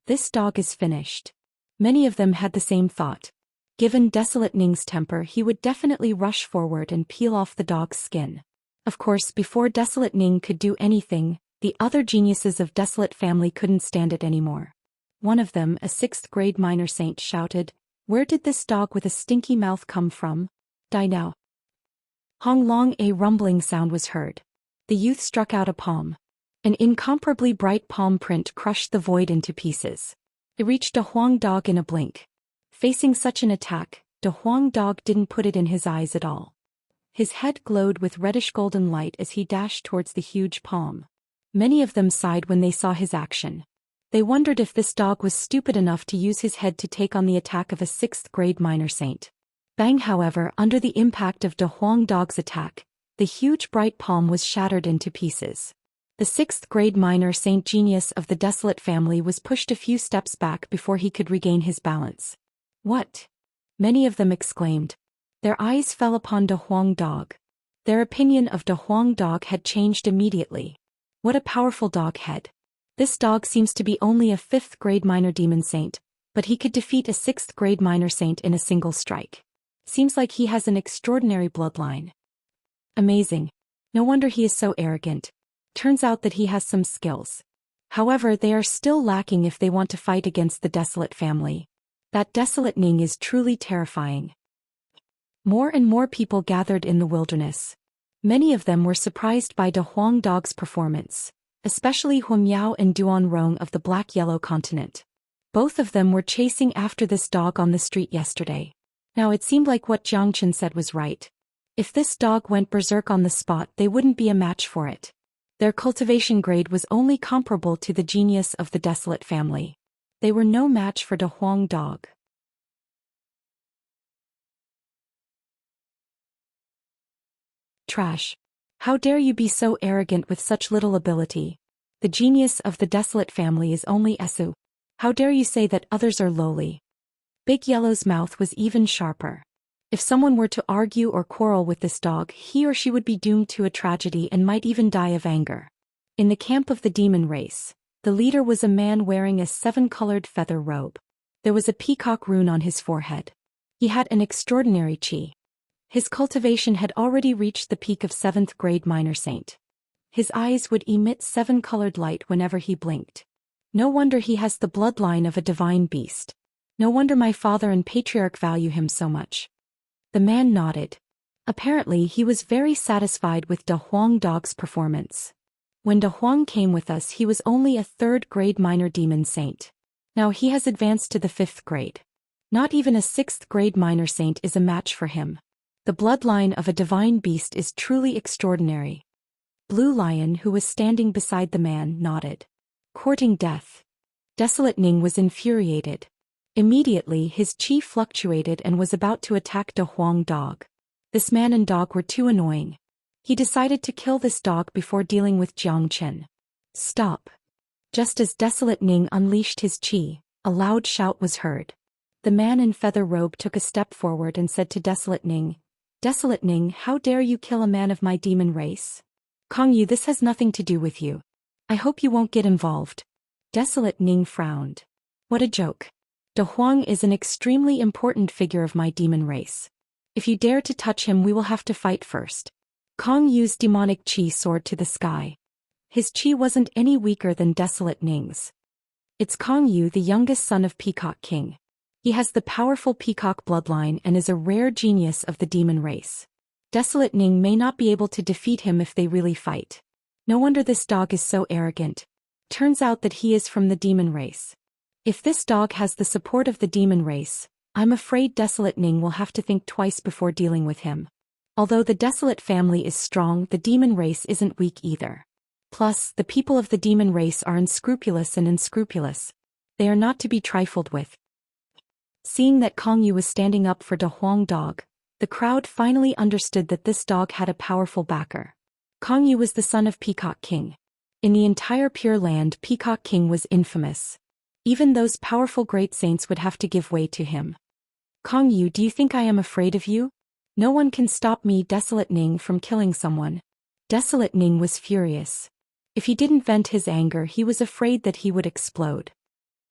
This dog is finished. Many of them had the same thought. Given Desolate Ning's temper, he would definitely rush forward and peel off the dog's skin. Of course, before Desolate Ning could do anything, the other geniuses of Desolate family couldn't stand it anymore. One of them, a 6th grade minor saint, shouted, "Where did this dog with a stinky mouth come from? Die now." Hong long a rumbling sound was heard. The youth struck out a palm. An incomparably bright palm print crushed the void into pieces. It reached a Huang dog in a blink. Facing such an attack, the Huang dog didn't put it in his eyes at all. His head glowed with reddish-golden light as he dashed towards the huge palm. Many of them sighed when they saw his action. They wondered if this dog was stupid enough to use his head to take on the attack of a 6th grade minor saint. Bang! However, under the impact of the Huang dog's attack, the huge bright palm was shattered into pieces. The 6th grade minor saint genius of the Desolate family was pushed a few steps back before he could regain his balance. What? Many of them exclaimed. Their eyes fell upon the Huang dog. Their opinion of the Huang dog had changed immediately. What a powerful dog head. This dog seems to be only a 5th grade minor demon saint, but he could defeat a 6th grade minor saint in a single strike. Seems like he has an extraordinary bloodline. Amazing. No wonder he is so arrogant. Turns out that he has some skills. However, they are still lacking if they want to fight against the Desolate family. That Desolate Ning is truly terrifying. More and more people gathered in the wilderness. Many of them were surprised by De Huang Dog's performance, especially Huang Yao and Duan Rong of the Black-Yellow continent. Both of them were chasing after this dog on the street yesterday. Now it seemed like what Jiang Chen said was right. If this dog went berserk on the spot, they wouldn't be a match for it. Their cultivation grade was only comparable to the genius of the Desolate family. They were no match for De Huang Dog. Trash. How dare you be so arrogant with such little ability? The genius of the Desolate family is only Esu. How dare you say that others are lowly? Big Yellow's mouth was even sharper. If someone were to argue or quarrel with this dog, he or she would be doomed to a tragedy and might even die of anger. In the camp of the demon race, the leader was a man wearing a 7-colored feather robe. There was a peacock rune on his forehead. He had an extraordinary chi. His cultivation had already reached the peak of 7th grade minor saint. His eyes would emit 7-colored light whenever he blinked. No wonder he has the bloodline of a divine beast. No wonder my father and patriarch value him so much. The man nodded. Apparently he was very satisfied with De Huang Dog's performance. When De Huang came with us, he was only a 3rd grade minor demon saint. Now he has advanced to the 5th grade. Not even a 6th grade minor saint is a match for him. The bloodline of a divine beast is truly extraordinary. Blue Lion, who was standing beside the man, nodded. Courting death. Desolate Ning was infuriated. Immediately his chi fluctuated and was about to attack De Huang Dog. This man and dog were too annoying. He decided to kill this dog before dealing with Jiang Chen. Stop. Just as Desolate Ning unleashed his chi, a loud shout was heard. The man in feather robe took a step forward and said to Desolate Ning, Desolate Ning, how dare you kill a man of my demon race? Kong Yu, this has nothing to do with you. I hope you won't get involved. Desolate Ning frowned. What a joke. De Huang is an extremely important figure of my demon race. If you dare to touch him, we will have to fight first. Kong Yu's demonic chi soared to the sky. His chi wasn't any weaker than Desolate Ning's. It's Kong Yu, the youngest son of Peacock King. He has the powerful peacock bloodline and is a rare genius of the demon race. Desolate Ning may not be able to defeat him if they really fight. No wonder this dog is so arrogant. Turns out that he is from the demon race. If this dog has the support of the demon race, I'm afraid Desolate Ning will have to think twice before dealing with him. Although the Desolate family is strong, the demon race isn't weak either. Plus, the people of the demon race are unscrupulous and unscrupulous. They are not to be trifled with. Seeing that Kong Yu was standing up for De Huang Dog, the crowd finally understood that this dog had a powerful backer. Kong Yu was the son of Peacock King. In the entire Pure Land, Peacock King was infamous. Even those powerful great saints would have to give way to him. Kong Yu, do you think I am afraid of you? No one can stop me, Desolate Ning, from killing someone. Desolate Ning was furious. If he didn't vent his anger, he was afraid that he would explode.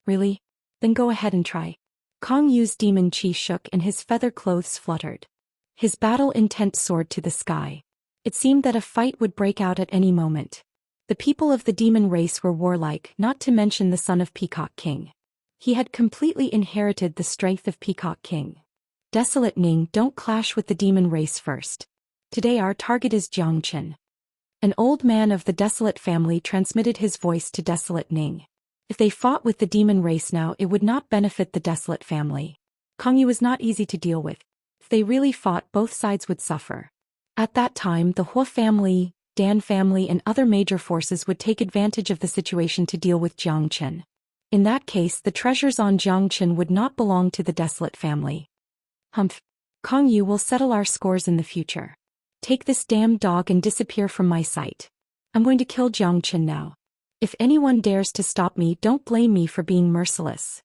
Really? Then go ahead and try. Kong Yu's demon chi shook and his feather clothes fluttered. His battle intent soared to the sky. It seemed that a fight would break out at any moment. The people of the demon race were warlike, not to mention the son of Peacock King. He had completely inherited the strength of Peacock King. Desolate Ning, don't clash with the demon race first. Today our target is Jiang Chen. An old man of the Desolate family transmitted his voice to Desolate Ning. If they fought with the demon race now, it would not benefit the Desolate family. Kong Yu was not easy to deal with. If they really fought, both sides would suffer. At that time, the Hua family, Dan family and other major forces would take advantage of the situation to deal with Jiang Chen. In that case, the treasures on Jiang Chen would not belong to the Desolate family. Humph. Kong Yu will settle our scores in the future. Take this damn dog and disappear from my sight. I'm going to kill Jiang Chen now. If anyone dares to stop me, don't blame me for being merciless.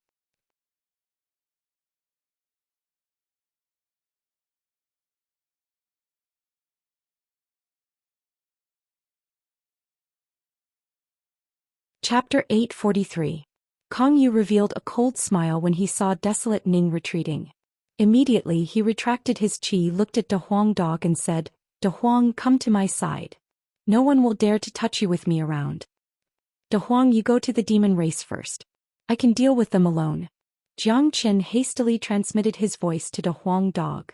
Chapter 843. Kong Yu revealed a cold smile when he saw Desolate Ning retreating. Immediately he retracted his chi, looked at De Huang Dog and said, De Huang, come to my side. No one will dare to touch you with me around. De Huang, you go to the demon race first. I can deal with them alone. Jiang Chen hastily transmitted his voice to De Huang Dog.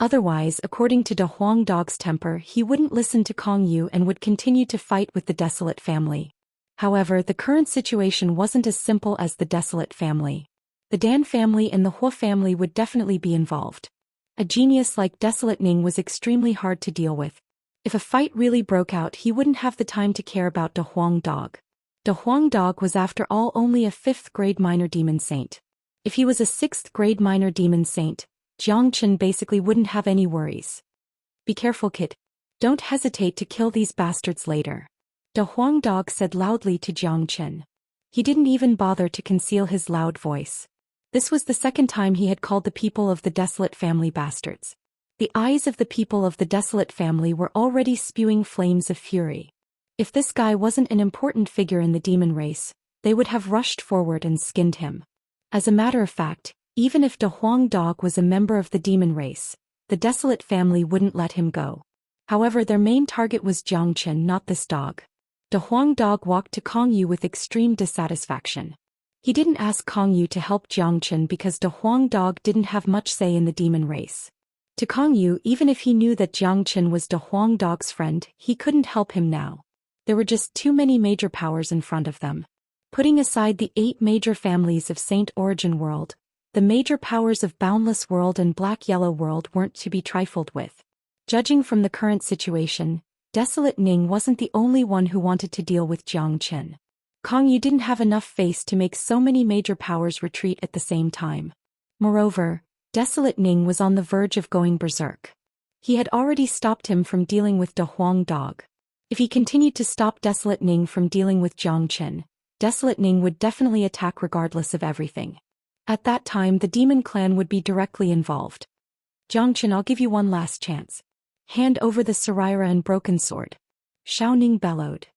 Otherwise, according to De Huang Dog's temper, he wouldn't listen to Kong Yu and would continue to fight with the Desolate family. However, the current situation wasn't as simple as the Desolate family. The Dan family and the Hua family would definitely be involved. A genius like Desolate Ning was extremely hard to deal with. If a fight really broke out, he wouldn't have the time to care about De Huang Dog. De Huang Dog was after all only a 5th grade minor demon saint. If he was a 6th grade minor demon saint, Jiang Chen basically wouldn't have any worries. Be careful, kid. Don't hesitate to kill these bastards later. De Huang Dog said loudly to Jiang Chen. He didn't even bother to conceal his loud voice. This was the second time he had called the people of the Desolate family bastards. The eyes of the people of the Desolate family were already spewing flames of fury. If this guy wasn't an important figure in the demon race, they would have rushed forward and skinned him. As a matter of fact, even if De Huang Dog was a member of the demon race, the Desolate family wouldn't let him go. However, their main target was Jiang Chen, not this dog. De Huang Dog walked to Kong Yu with extreme dissatisfaction. He didn't ask Kong Yu to help Jiang Chen because De Huang Dog didn't have much say in the demon race. To Kong Yu, even if he knew that Jiang Chen was De Huang Dog's friend, he couldn't help him now. There were just too many major powers in front of them. Putting aside the 8 major families of Saint Origin World, the major powers of Boundless World and Black Yellow World weren't to be trifled with. Judging from the current situation, Desolate Ning wasn't the only one who wanted to deal with Jiang Chen. Kong Yu didn't have enough face to make so many major powers retreat at the same time. Moreover, Desolate Ning was on the verge of going berserk. He had already stopped him from dealing with De Huang Dog. If he continued to stop Desolate Ning from dealing with Jiang Chen, Desolate Ning would definitely attack regardless of everything. At that time, the demon clan would be directly involved. Jiang Chen, I'll give you one last chance. Hand over the Saraira and broken sword. Xiao Ning bellowed.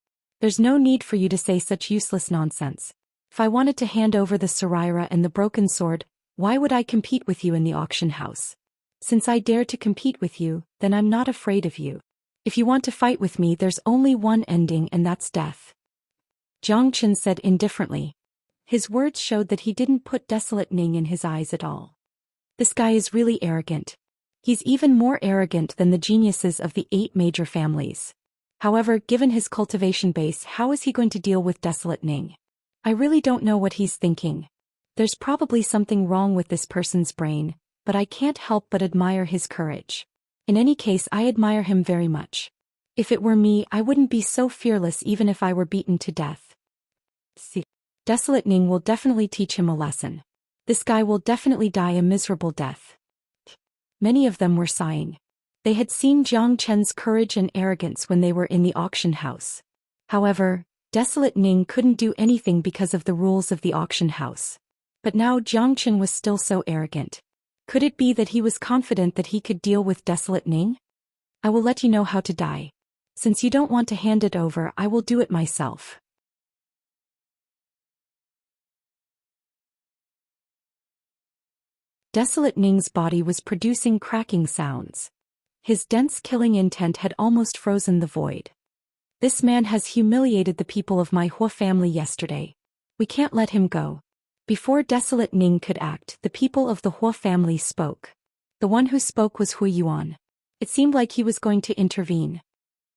There's no need for you to say such useless nonsense. If I wanted to hand over the Saraira and the broken sword, why would I compete with you in the auction house? Since I dare to compete with you, then I'm not afraid of you. If you want to fight with me, there's only one ending, and that's death. Jiang Chen said indifferently. His words showed that he didn't put Desolate Ning in his eyes at all. This guy is really arrogant. He's even more arrogant than the geniuses of the 8 major families. However, given his cultivation base, how is he going to deal with Desolate Ning? I really don't know what he's thinking. There's probably something wrong with this person's brain, but I can't help but admire his courage. In any case, I admire him very much. If it were me, I wouldn't be so fearless even if I were beaten to death. See. Desolate Ning will definitely teach him a lesson. This guy will definitely die a miserable death. Many of them were sighing. They had seen Jiang Chen's courage and arrogance when they were in the auction house. However, Desolate Ning couldn't do anything because of the rules of the auction house. But now Jiang Chen was still so arrogant. Could it be that he was confident that he could deal with Desolate Ning? I will let you know how to die. Since you don't want to hand it over, I will do it myself. Desolate Ning's body was producing cracking sounds. His dense killing intent had almost frozen the void. This man has humiliated the people of my Hua family yesterday. We can't let him go. Before Desolate Ning could act, the people of the Hua family spoke. The one who spoke was Hu Yuan. It seemed like he was going to intervene.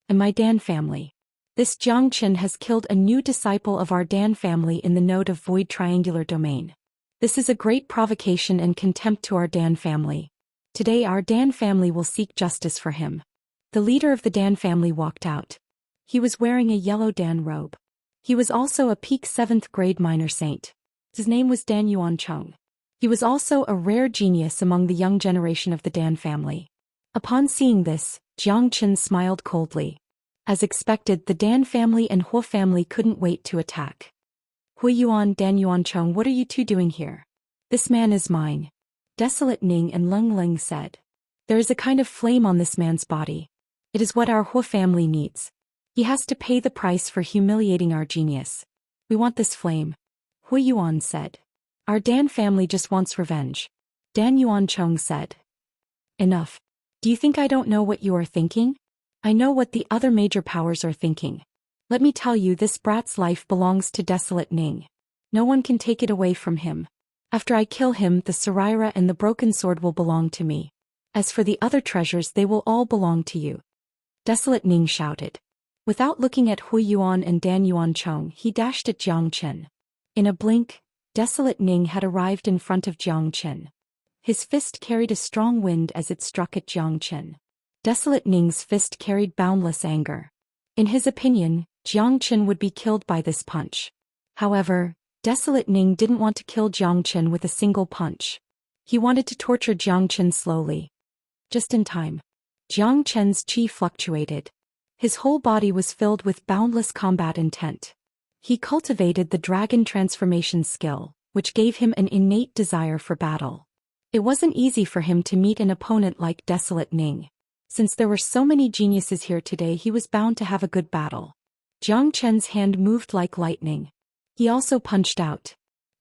And my Dan family. This Jiang Chen has killed a new disciple of our Dan family in the node of Void Triangular Domain. This is a great provocation and contempt to our Dan family. Today our Dan family will seek justice for him. The leader of the Dan family walked out. He was wearing a yellow Dan robe. He was also a peak 7th grade minor saint. His name was Dan Yuan Cheng. He was also a rare genius among the young generation of the Dan family. Upon seeing this, Jiang Chen smiled coldly. As expected, the Dan family and Hua family couldn't wait to attack. Hu Yuan, Dan Yuan Cheng, what are you two doing here? This man is mine. Desolate Ning and Leng Leng said. There is a kind of flame on this man's body. It is what our Hua family needs. He has to pay the price for humiliating our genius. We want this flame. Hu Yuan said. Our Dan family just wants revenge. Dan Yuan Cheng said. Enough. Do you think I don't know what you are thinking? I know what the other major powers are thinking. Let me tell you, this brat's life belongs to Desolate Ning. No one can take it away from him. After I kill him, the Saraira and the broken sword will belong to me. As for the other treasures, they will all belong to you." Desolate Ning shouted. Without looking at Hui Yuan and Dan Yuan Chong, he dashed at Jiang Chen. In a blink, Desolate Ning had arrived in front of Jiang Chen. His fist carried a strong wind as it struck at Jiang Chen. Desolate Ning's fist carried boundless anger. In his opinion, Jiang Chen would be killed by this punch. However, Desolate Ning didn't want to kill Jiang Chen with a single punch. He wanted to torture Jiang Chen slowly. Just in time. Jiang Chen's chi fluctuated. His whole body was filled with boundless combat intent. He cultivated the dragon transformation skill, which gave him an innate desire for battle. It wasn't easy for him to meet an opponent like Desolate Ning. Since there were so many geniuses here today, he was bound to have a good battle. Jiang Chen's hand moved like lightning. He also punched out.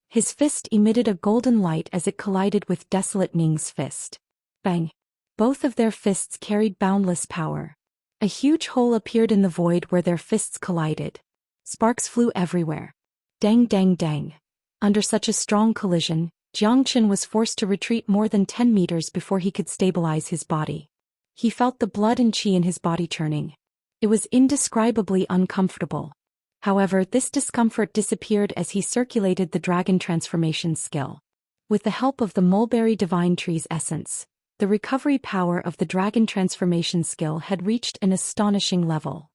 His fist emitted a golden light as it collided with Desolate Ning's fist. Bang! Both of their fists carried boundless power. A huge hole appeared in the void where their fists collided. Sparks flew everywhere. Dang dang dang. Under such a strong collision, Jiang Chen was forced to retreat more than 10 meters before he could stabilize his body. He felt the blood and qi in his body churning. It was indescribably uncomfortable. However, this discomfort disappeared as he circulated the dragon transformation skill. With the help of the mulberry divine tree's essence, the recovery power of the dragon transformation skill had reached an astonishing level.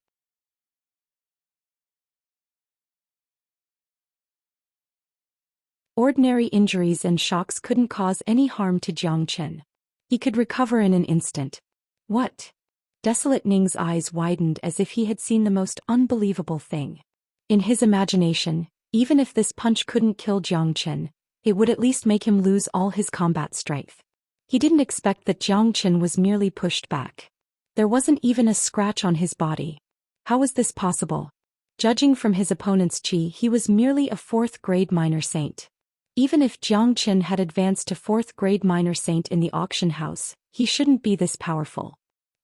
Ordinary injuries and shocks couldn't cause any harm to Jiang Chen. He could recover in an instant. What? Desolate Ning's eyes widened as if he had seen the most unbelievable thing. In his imagination, even if this punch couldn't kill Jiang Chen, it would at least make him lose all his combat strength. He didn't expect that Jiang Chen was merely pushed back. There wasn't even a scratch on his body. How was this possible? Judging from his opponent's qi, he was merely a 4th grade minor saint. Even if Jiang Chen had advanced to 4th grade minor saint in the auction house, he shouldn't be this powerful.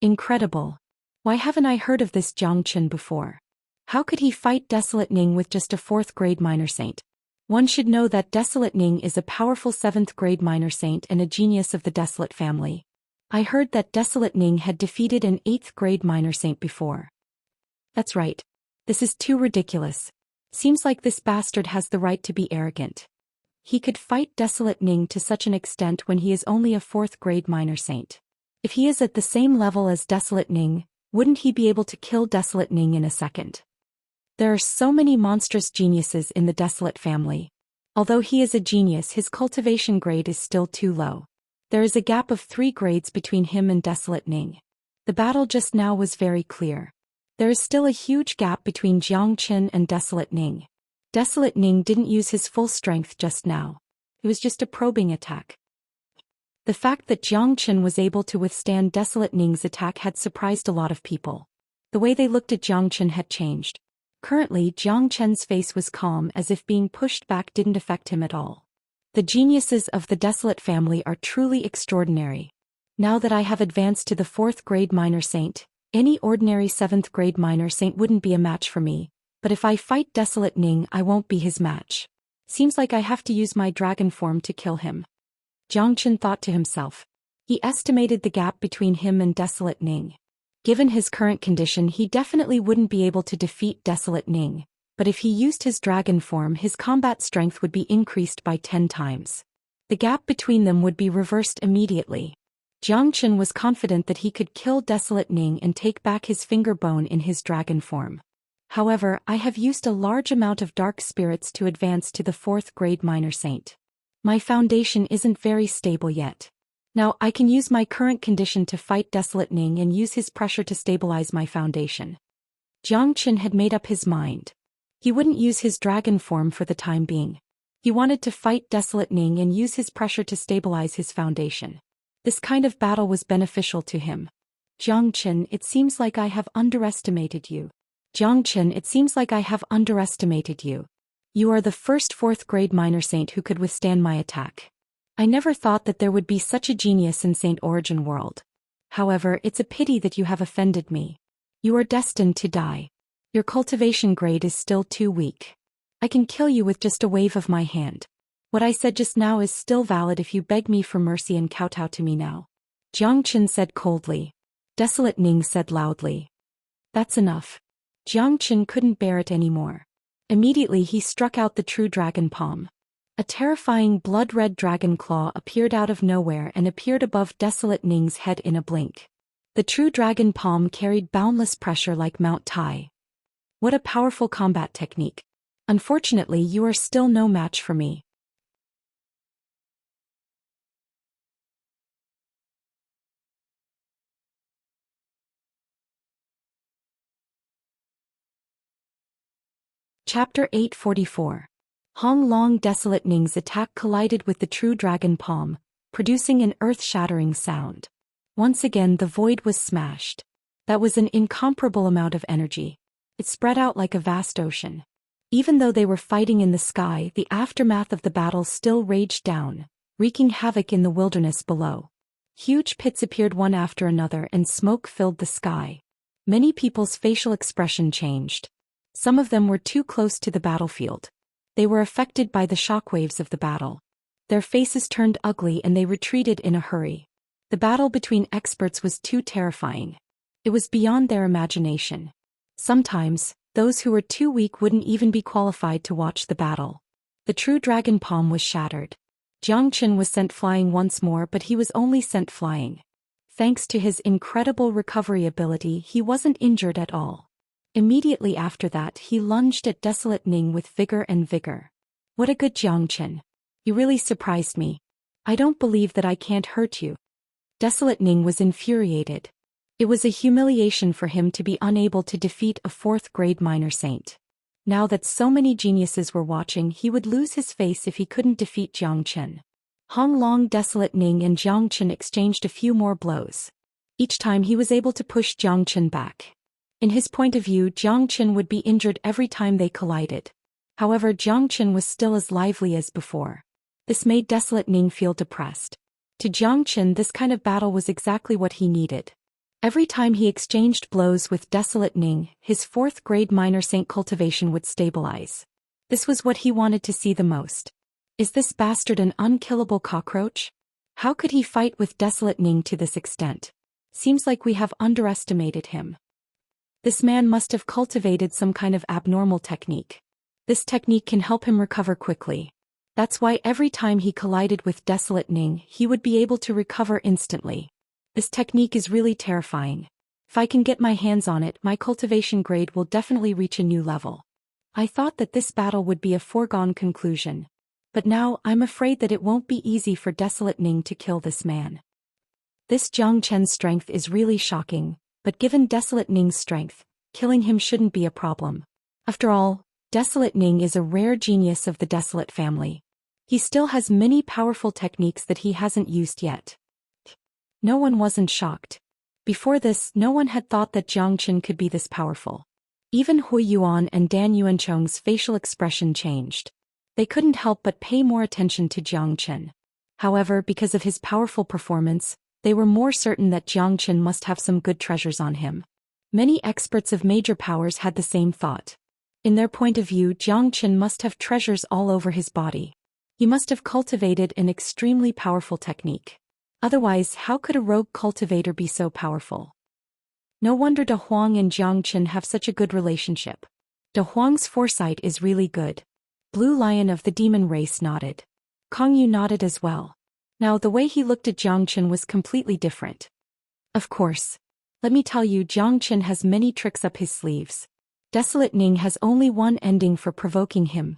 Incredible. Why haven't I heard of this Jiang Chen before? How could he fight Desolate Ning with just a 4th grade minor saint? One should know that Desolate Ning is a powerful 7th grade minor saint and a genius of the Desolate family. I heard that Desolate Ning had defeated an 8th grade minor saint before. That's right. This is too ridiculous. Seems like this bastard has the right to be arrogant. He could fight Desolate Ning to such an extent when he is only a 4th grade minor saint. If he is at the same level as Desolate Ning, wouldn't he be able to kill Desolate Ning in a second? There are so many monstrous geniuses in the Desolate family. Although he is a genius, his cultivation grade is still too low. There is a gap of 3 grades between him and Desolate Ning. The battle just now was very clear. There is still a huge gap between Jiang Chen and Desolate Ning. Desolate Ning didn't use his full strength just now. It was just a probing attack. The fact that Jiang Chen was able to withstand Desolate Ning's attack had surprised a lot of people. The way they looked at Jiang Chen had changed. Currently, Jiang Chen's face was calm, as if being pushed back didn't affect him at all. The geniuses of the Desolate family are truly extraordinary. Now that I have advanced to the 4th grade minor saint, any ordinary 7th grade minor saint wouldn't be a match for me, but if I fight Desolate Ning, I won't be his match. Seems like I have to use my dragon form to kill him. Jiang Chen thought to himself. He estimated the gap between him and Desolate Ning. Given his current condition, he definitely wouldn't be able to defeat Desolate Ning, but if he used his dragon form, his combat strength would be increased by 10 times. The gap between them would be reversed immediately. Jiang Chen was confident that he could kill Desolate Ning and take back his finger bone in his dragon form. However, I have used a large amount of dark spirits to advance to the 4th grade minor saint. My foundation isn't very stable yet. Now I can use my current condition to fight Desolate Ning and use his pressure to stabilize my foundation. Jiang Chen had made up his mind. He wouldn't use his dragon form for the time being. He wanted to fight Desolate Ning and use his pressure to stabilize his foundation. This kind of battle was beneficial to him. Jiang Chen, it seems like I have underestimated you. Jiang Chen, it seems like I have underestimated you. You are the first 4th grade minor saint who could withstand my attack. I never thought that there would be such a genius in Saint Origin World. However, it's a pity that you have offended me. You are destined to die. Your cultivation grade is still too weak. I can kill you with just a wave of my hand. What I said just now is still valid if you beg me for mercy and kowtow to me now. Jiang Chen said coldly. Desolate Ning said loudly. That's enough. Jiang Chen couldn't bear it anymore. Immediately he struck out the true dragon palm. A terrifying blood-red dragon claw appeared out of nowhere and appeared above Desolate Ning's head in a blink. The true dragon palm carried boundless pressure like Mount Tai. What a powerful combat technique. Unfortunately, you are still no match for me. Chapter 844. Hong Long. Desolate Ning's attack collided with the true dragon palm, producing an earth-shattering sound. Once again the void was smashed. That was an incomparable amount of energy. It spread out like a vast ocean. Even though they were fighting in the sky, the aftermath of the battle still raged down, wreaking havoc in the wilderness below. Huge pits appeared one after another and smoke filled the sky. Many people's facial expression changed. Some of them were too close to the battlefield. They were affected by the shockwaves of the battle. Their faces turned ugly and they retreated in a hurry. The battle between experts was too terrifying. It was beyond their imagination. Sometimes, those who were too weak wouldn't even be qualified to watch the battle. The true dragon palm was shattered. Jiang Chen was sent flying once more, but he was only sent flying. Thanks to his incredible recovery ability, he wasn't injured at all. Immediately after that, he lunged at Desolate Ning with vigor and vigor. What a good Jiang Chen. You really surprised me. I don't believe that I can't hurt you. Desolate Ning was infuriated. It was a humiliation for him to be unable to defeat a 4th-grade minor saint. Now that so many geniuses were watching, he would lose his face if he couldn't defeat Jiang Chen. Hong Long. Desolate Ning and Jiang Chen exchanged a few more blows. Each time he was able to push Jiang Chen back. In his point of view, Jiang Chen would be injured every time they collided. However, Jiang Chen was still as lively as before. This made Desolate Ning feel depressed. To Jiang Chen, this kind of battle was exactly what he needed. Every time he exchanged blows with Desolate Ning, his 4th-grade minor saint cultivation would stabilize. This was what he wanted to see the most. Is this bastard an unkillable cockroach? How could he fight with Desolate Ning to this extent? Seems like we have underestimated him. This man must have cultivated some kind of abnormal technique. This technique can help him recover quickly. That's why every time he collided with Desolate Ning, he would be able to recover instantly. This technique is really terrifying. If I can get my hands on it, my cultivation grade will definitely reach a new level. I thought that this battle would be a foregone conclusion. But now, I'm afraid that it won't be easy for Desolate Ning to kill this man. This Jiang Chen's strength is really shocking, but given Desolate Ning's strength, killing him shouldn't be a problem. After all, Desolate Ning is a rare genius of the Desolate family. He still has many powerful techniques that he hasn't used yet. No one wasn't shocked. Before this, no one had thought that Jiang Chen could be this powerful. Even Hui Yuan and Dan Yuancheng's facial expression changed. They couldn't help but pay more attention to Jiang Chen. However, because of his powerful performance, they were more certain that Jiang Chen must have some good treasures on him. Many experts of major powers had the same thought. In their point of view, Jiang Chen must have treasures all over his body. He must have cultivated an extremely powerful technique. Otherwise, how could a rogue cultivator be so powerful? No wonder De Huang and Jiang Chen have such a good relationship. De Huang's foresight is really good. Blue Lion of the demon race nodded. Kong Yu nodded as well. Now the way he looked at Jiang Chen was completely different. Of course. Let me tell you, Jiang Chen has many tricks up his sleeves. Desolate Ning has only one ending for provoking him: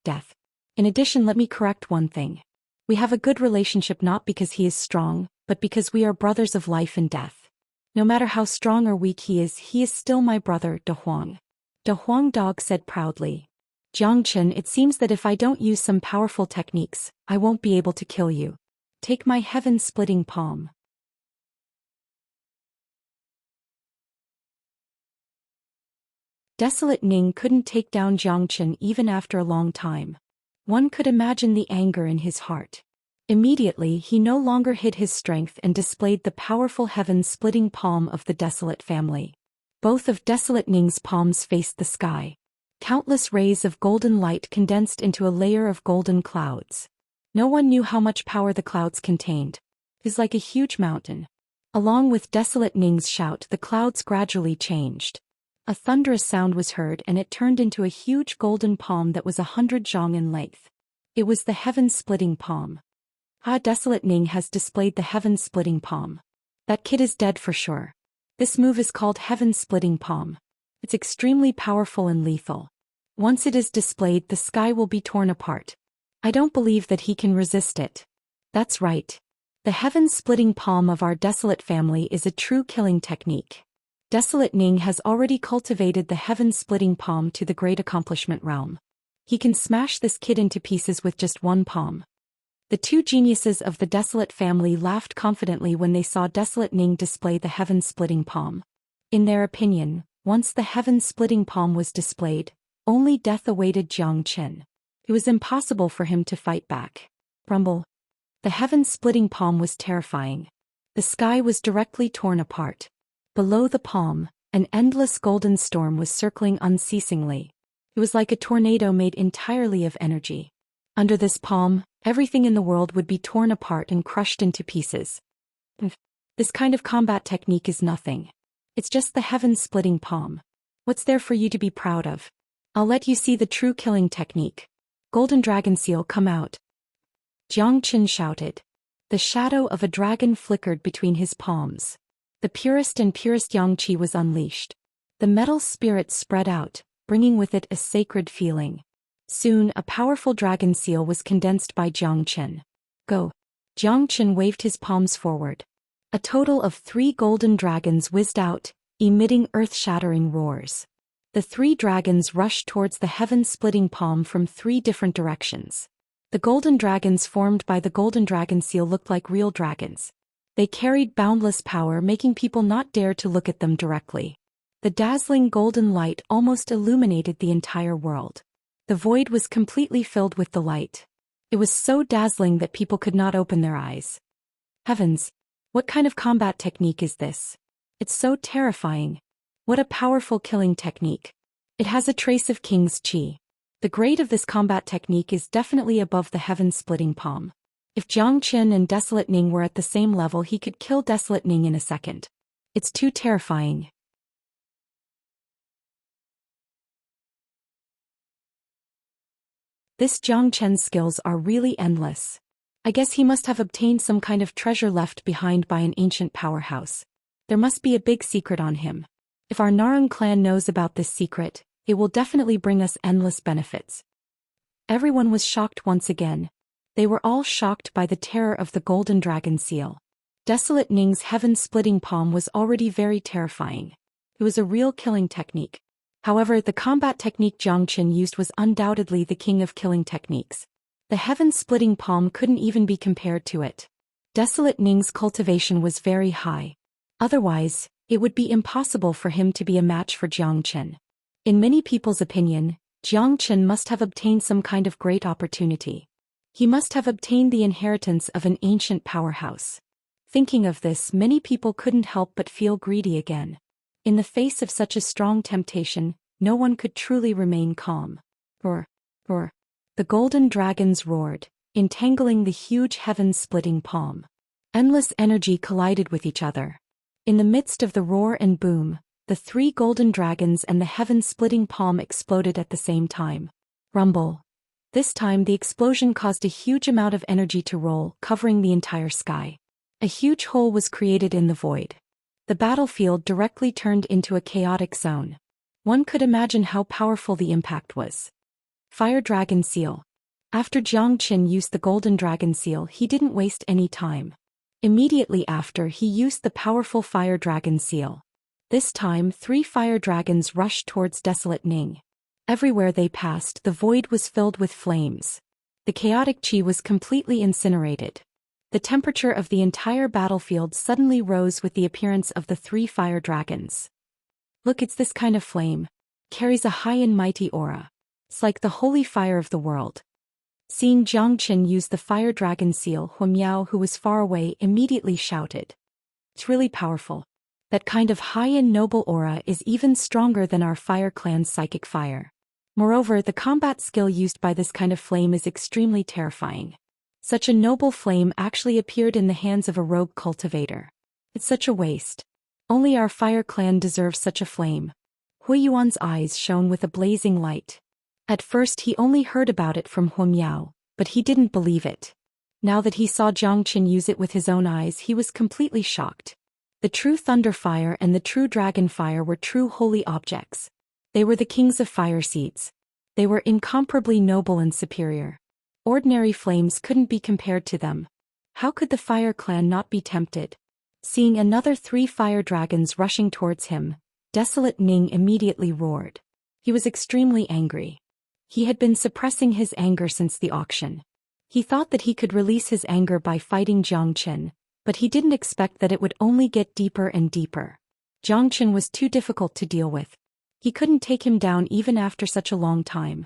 death. In addition, let me correct one thing. We have a good relationship not because he is strong, but because we are brothers of life and death. No matter how strong or weak he is still my brother, De Huang. De Huang Dog said proudly. Jiang Chen, it seems that if I don't use some powerful techniques, I won't be able to kill you. Take my heaven-splitting palm. Desolate Ning couldn't take down Jiang Chen even after a long time. One could imagine the anger in his heart. Immediately, he no longer hid his strength and displayed the powerful heaven-splitting palm of the Desolate family. Both of Desolate Ning's palms faced the sky. Countless rays of golden light condensed into a layer of golden clouds. No one knew how much power the clouds contained. It was like a huge mountain. Along with Desolate Ning's shout, the clouds gradually changed. A thunderous sound was heard and it turned into a huge golden palm that was 100 zhang in length. It was the heaven-splitting palm. Desolate Ning has displayed the heaven-splitting palm. That kid is dead for sure. This move is called heaven-splitting palm. It's extremely powerful and lethal. Once it is displayed, the sky will be torn apart. I don't believe that he can resist it. That's right. The heaven-splitting palm of our Desolate family is a true killing technique. Desolate Ning has already cultivated the heaven-splitting palm to the great accomplishment realm. He can smash this kid into pieces with just one palm. The two geniuses of the Desolate family laughed confidently when they saw Desolate Ning display the heaven-splitting palm. In their opinion, once the heaven-splitting palm was displayed, only death awaited Zhou Xian. It was impossible for him to fight back. Rumble. The heaven-splitting palm was terrifying. The sky was directly torn apart. Below the palm, an endless golden storm was circling unceasingly. It was like a tornado made entirely of energy. Under this palm, everything in the world would be torn apart and crushed into pieces. This kind of combat technique is nothing. It's just the heaven-splitting palm. What's there for you to be proud of? I'll let you see the true killing technique. Golden Dragon Seal, come out. Zhou Xian shouted. The shadow of a dragon flickered between his palms. The purest and purest yang qi was unleashed. The metal spirit spread out, bringing with it a sacred feeling. Soon, a powerful dragon seal was condensed by Zhou Xian. Go. Zhou Xian waved his palms forward. A total of 3 golden dragons whizzed out, emitting earth-shattering roars. The 3 dragons rushed towards the heaven-splitting palm from 3 different directions. The golden dragons formed by the golden dragon seal looked like real dragons. They carried boundless power, making people not dare to look at them directly. The dazzling golden light almost illuminated the entire world. The void was completely filled with the light. It was so dazzling that people could not open their eyes. Heavens! What kind of combat technique is this? It's so terrifying. What a powerful killing technique. It has a trace of King's Qi. The grade of this combat technique is definitely above the heaven-splitting palm. If Zhou Xian and Desolate Ning were at the same level, he could kill Desolate Ning in a second. It's too terrifying. This Zhou Xian's skills are really endless. I guess he must have obtained some kind of treasure left behind by an ancient powerhouse. There must be a big secret on him. If our Narang clan knows about this secret, it will definitely bring us endless benefits. Everyone was shocked once again. They were all shocked by the terror of the golden dragon seal. Desolate Ning's heaven-splitting palm was already very terrifying. It was a real killing technique. However, the combat technique Zhou Xian used was undoubtedly the king of killing techniques. The heaven-splitting palm couldn't even be compared to it. Desolate Ning's cultivation was very high. Otherwise, it would be impossible for him to be a match for Zhou Xian. In many people's opinion, Zhou Xian must have obtained some kind of great opportunity. He must have obtained the inheritance of an ancient powerhouse. Thinking of this, many people couldn't help but feel greedy again. In the face of such a strong temptation, no one could truly remain calm. Roar, roar. The golden dragons roared, entangling the huge heaven-splitting palm. Endless energy collided with each other. In the midst of the roar and boom, the 3 golden dragons and the heaven-splitting palm exploded at the same time. Rumble. This time the explosion caused a huge amount of energy to roll, covering the entire sky. A huge hole was created in the void. The battlefield directly turned into a chaotic zone. One could imagine how powerful the impact was. Fire Dragon Seal. After Zhou Xian used the golden dragon seal, he didn't waste any time. Immediately after, he used the powerful Fire Dragon Seal. This time, 3 fire dragons rushed towards Desolate Ning. Everywhere they passed, the void was filled with flames. The chaotic qi was completely incinerated. The temperature of the entire battlefield suddenly rose with the appearance of the 3 fire dragons. Look, it's this kind of flame. Carries a high and mighty aura. It's like the holy fire of the world. Seeing Zhou Xian use the fire dragon seal, Hu Miao, who was far away, immediately shouted. It's really powerful. That kind of high and noble aura is even stronger than our fire clan's psychic fire. Moreover, the combat skill used by this kind of flame is extremely terrifying. Such a noble flame actually appeared in the hands of a rogue cultivator. It's such a waste. Only our fire clan deserves such a flame. Hui Yuan's eyes shone with a blazing light. At first he only heard about it from Hu Miao, but he didn't believe it. Now that he saw Jiang Qin use it with his own eyes, he was completely shocked. The true thunder fire and the true dragon fire were true holy objects. They were the kings of fire seeds. They were incomparably noble and superior. Ordinary flames couldn't be compared to them. How could the fire clan not be tempted? Seeing another 3 fire dragons rushing towards him, Desolate Ning immediately roared. He was extremely angry. He had been suppressing his anger since the auction. He thought that he could release his anger by fighting Jiang Qin, but he didn't expect that it would only get deeper and deeper. Jiang Qin was too difficult to deal with. He couldn't take him down even after such a long time.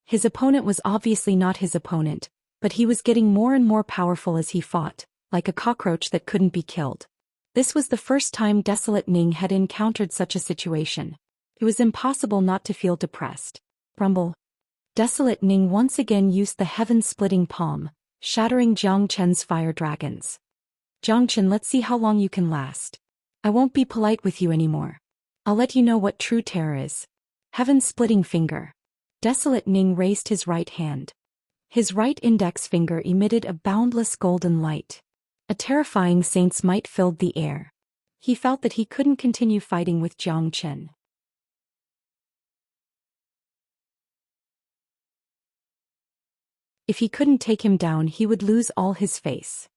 His opponent was obviously not his opponent, but he was getting more and more powerful as he fought, like a cockroach that couldn't be killed. This was the first time Desolate Ning had encountered such a situation. It was impossible not to feel depressed. Rumble. Desolate Ning once again used the heaven-splitting palm, shattering Jiang Chen's fire dragons. Jiang Chen, let's see how long you can last. I won't be polite with you anymore. I'll let you know what true terror is. Heaven-splitting finger. Desolate Ning raised his right hand. His right index finger emitted a boundless golden light. A terrifying saint's might filled the air. He felt that he couldn't continue fighting with Jiang Chen. If he couldn't take him down, he would lose all his face.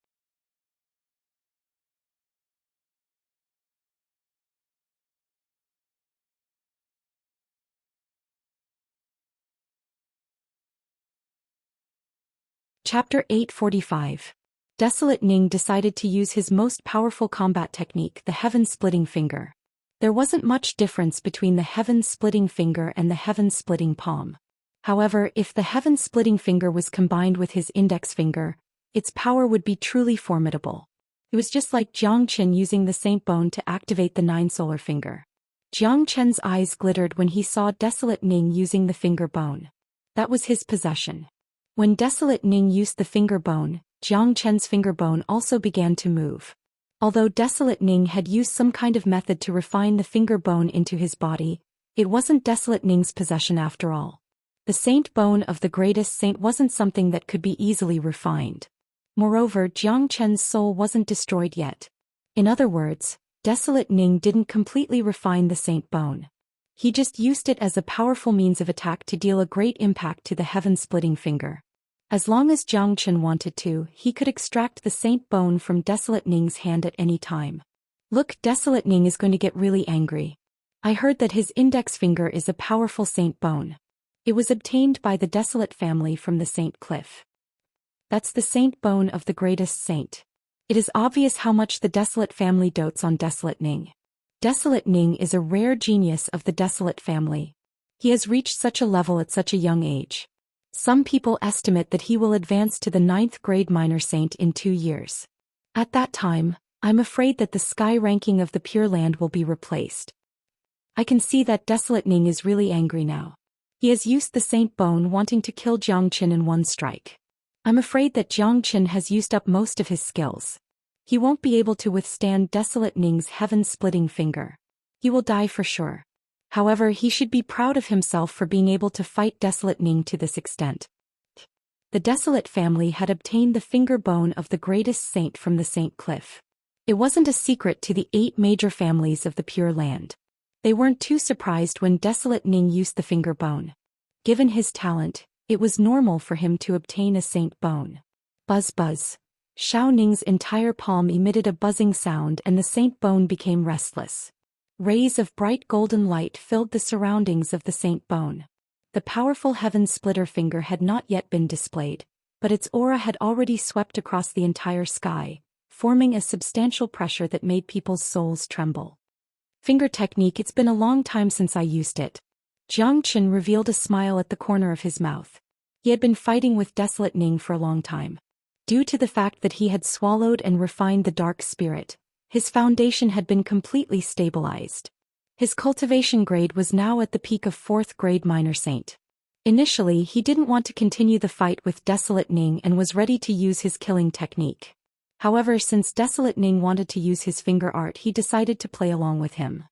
Chapter 845. Desolate Ning decided to use his most powerful combat technique, the heaven-splitting finger. There wasn't much difference between the heaven-splitting finger and the heaven-splitting palm. However, if the heaven-splitting finger was combined with his index finger, its power would be truly formidable. It was just like Jiang Qin using the Saint Bone to activate the 9 solar finger. Jiang Chen's eyes glittered when he saw Desolate Ning using the finger bone. That was his possession. When Desolate Ning used the finger bone, Jiang Chen's finger bone also began to move. Although Desolate Ning had used some kind of method to refine the finger bone into his body, it wasn't Desolate Ning's possession after all. The saint bone of the greatest saint wasn't something that could be easily refined. Moreover, Jiang Chen's soul wasn't destroyed yet. In other words, Desolate Ning didn't completely refine the saint bone. He just used it as a powerful means of attack to deal a great impact to the heaven-splitting finger. As long as Jiang Qin wanted to, he could extract the saint bone from Desolate Ning's hand at any time. Look, Desolate Ning is going to get really angry. I heard that his index finger is a powerful saint bone. It was obtained by the Desolate family from the Saint Cliff. That's the saint bone of the greatest saint. It is obvious how much the Desolate family dotes on Desolate Ning. Desolate Ning is a rare genius of the Desolate family. He has reached such a level at such a young age. Some people estimate that he will advance to the 9th grade minor saint in 2 years. At that time, I'm afraid that the sky ranking of the Pure Land will be replaced. I can see that Desolate Ning is really angry now. He has used the Saint Bone wanting to kill Jiang Qin in one strike. I'm afraid that Jiang Qin has used up most of his skills. He won't be able to withstand Desolate Ning's heaven-splitting finger. He will die for sure. However, he should be proud of himself for being able to fight Desolate Ning to this extent. The Desolate family had obtained the finger bone of the greatest saint from the Saint Cliff. It wasn't a secret to the 8 major families of the Pure Land. They weren't too surprised when Desolate Ning used the finger bone. Given his talent, it was normal for him to obtain a saint bone. Buzz buzz. Shao Ning's entire palm emitted a buzzing sound and the saint bone became restless. Rays of bright golden light filled the surroundings of the saint bone. The powerful heaven-splitter finger had not yet been displayed, but its aura had already swept across the entire sky, forming a substantial pressure that made people's souls tremble. Finger technique, it's been a long time since I used it. Jiang Qin revealed a smile at the corner of his mouth. He had been fighting with Desolate Ning for a long time. Due to the fact that he had swallowed and refined the dark spirit, his foundation had been completely stabilized. His cultivation grade was now at the peak of 4th grade minor saint. Initially, he didn't want to continue the fight with Desolate Ning and was ready to use his killing technique. However, since Desolate Ning wanted to use his finger art, he decided to play along with him.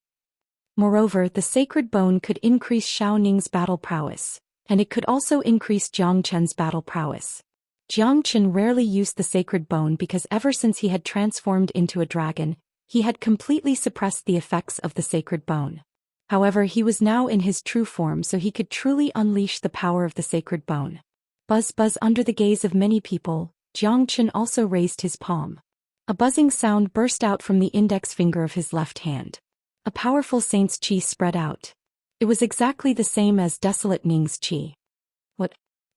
Moreover, the sacred bone could increase Xiao Ning's battle prowess, and it could also increase Jiang Chen's battle prowess. Jiang Chen rarely used the sacred bone because ever since he had transformed into a dragon, he had completely suppressed the effects of the sacred bone. However, he was now in his true form, so he could truly unleash the power of the sacred bone. Buzz buzz. Under the gaze of many people, Jiang Chen also raised his palm. A buzzing sound burst out from the index finger of his left hand. A powerful saint's qi spread out. It was exactly the same as Desolate Ning's qi. What?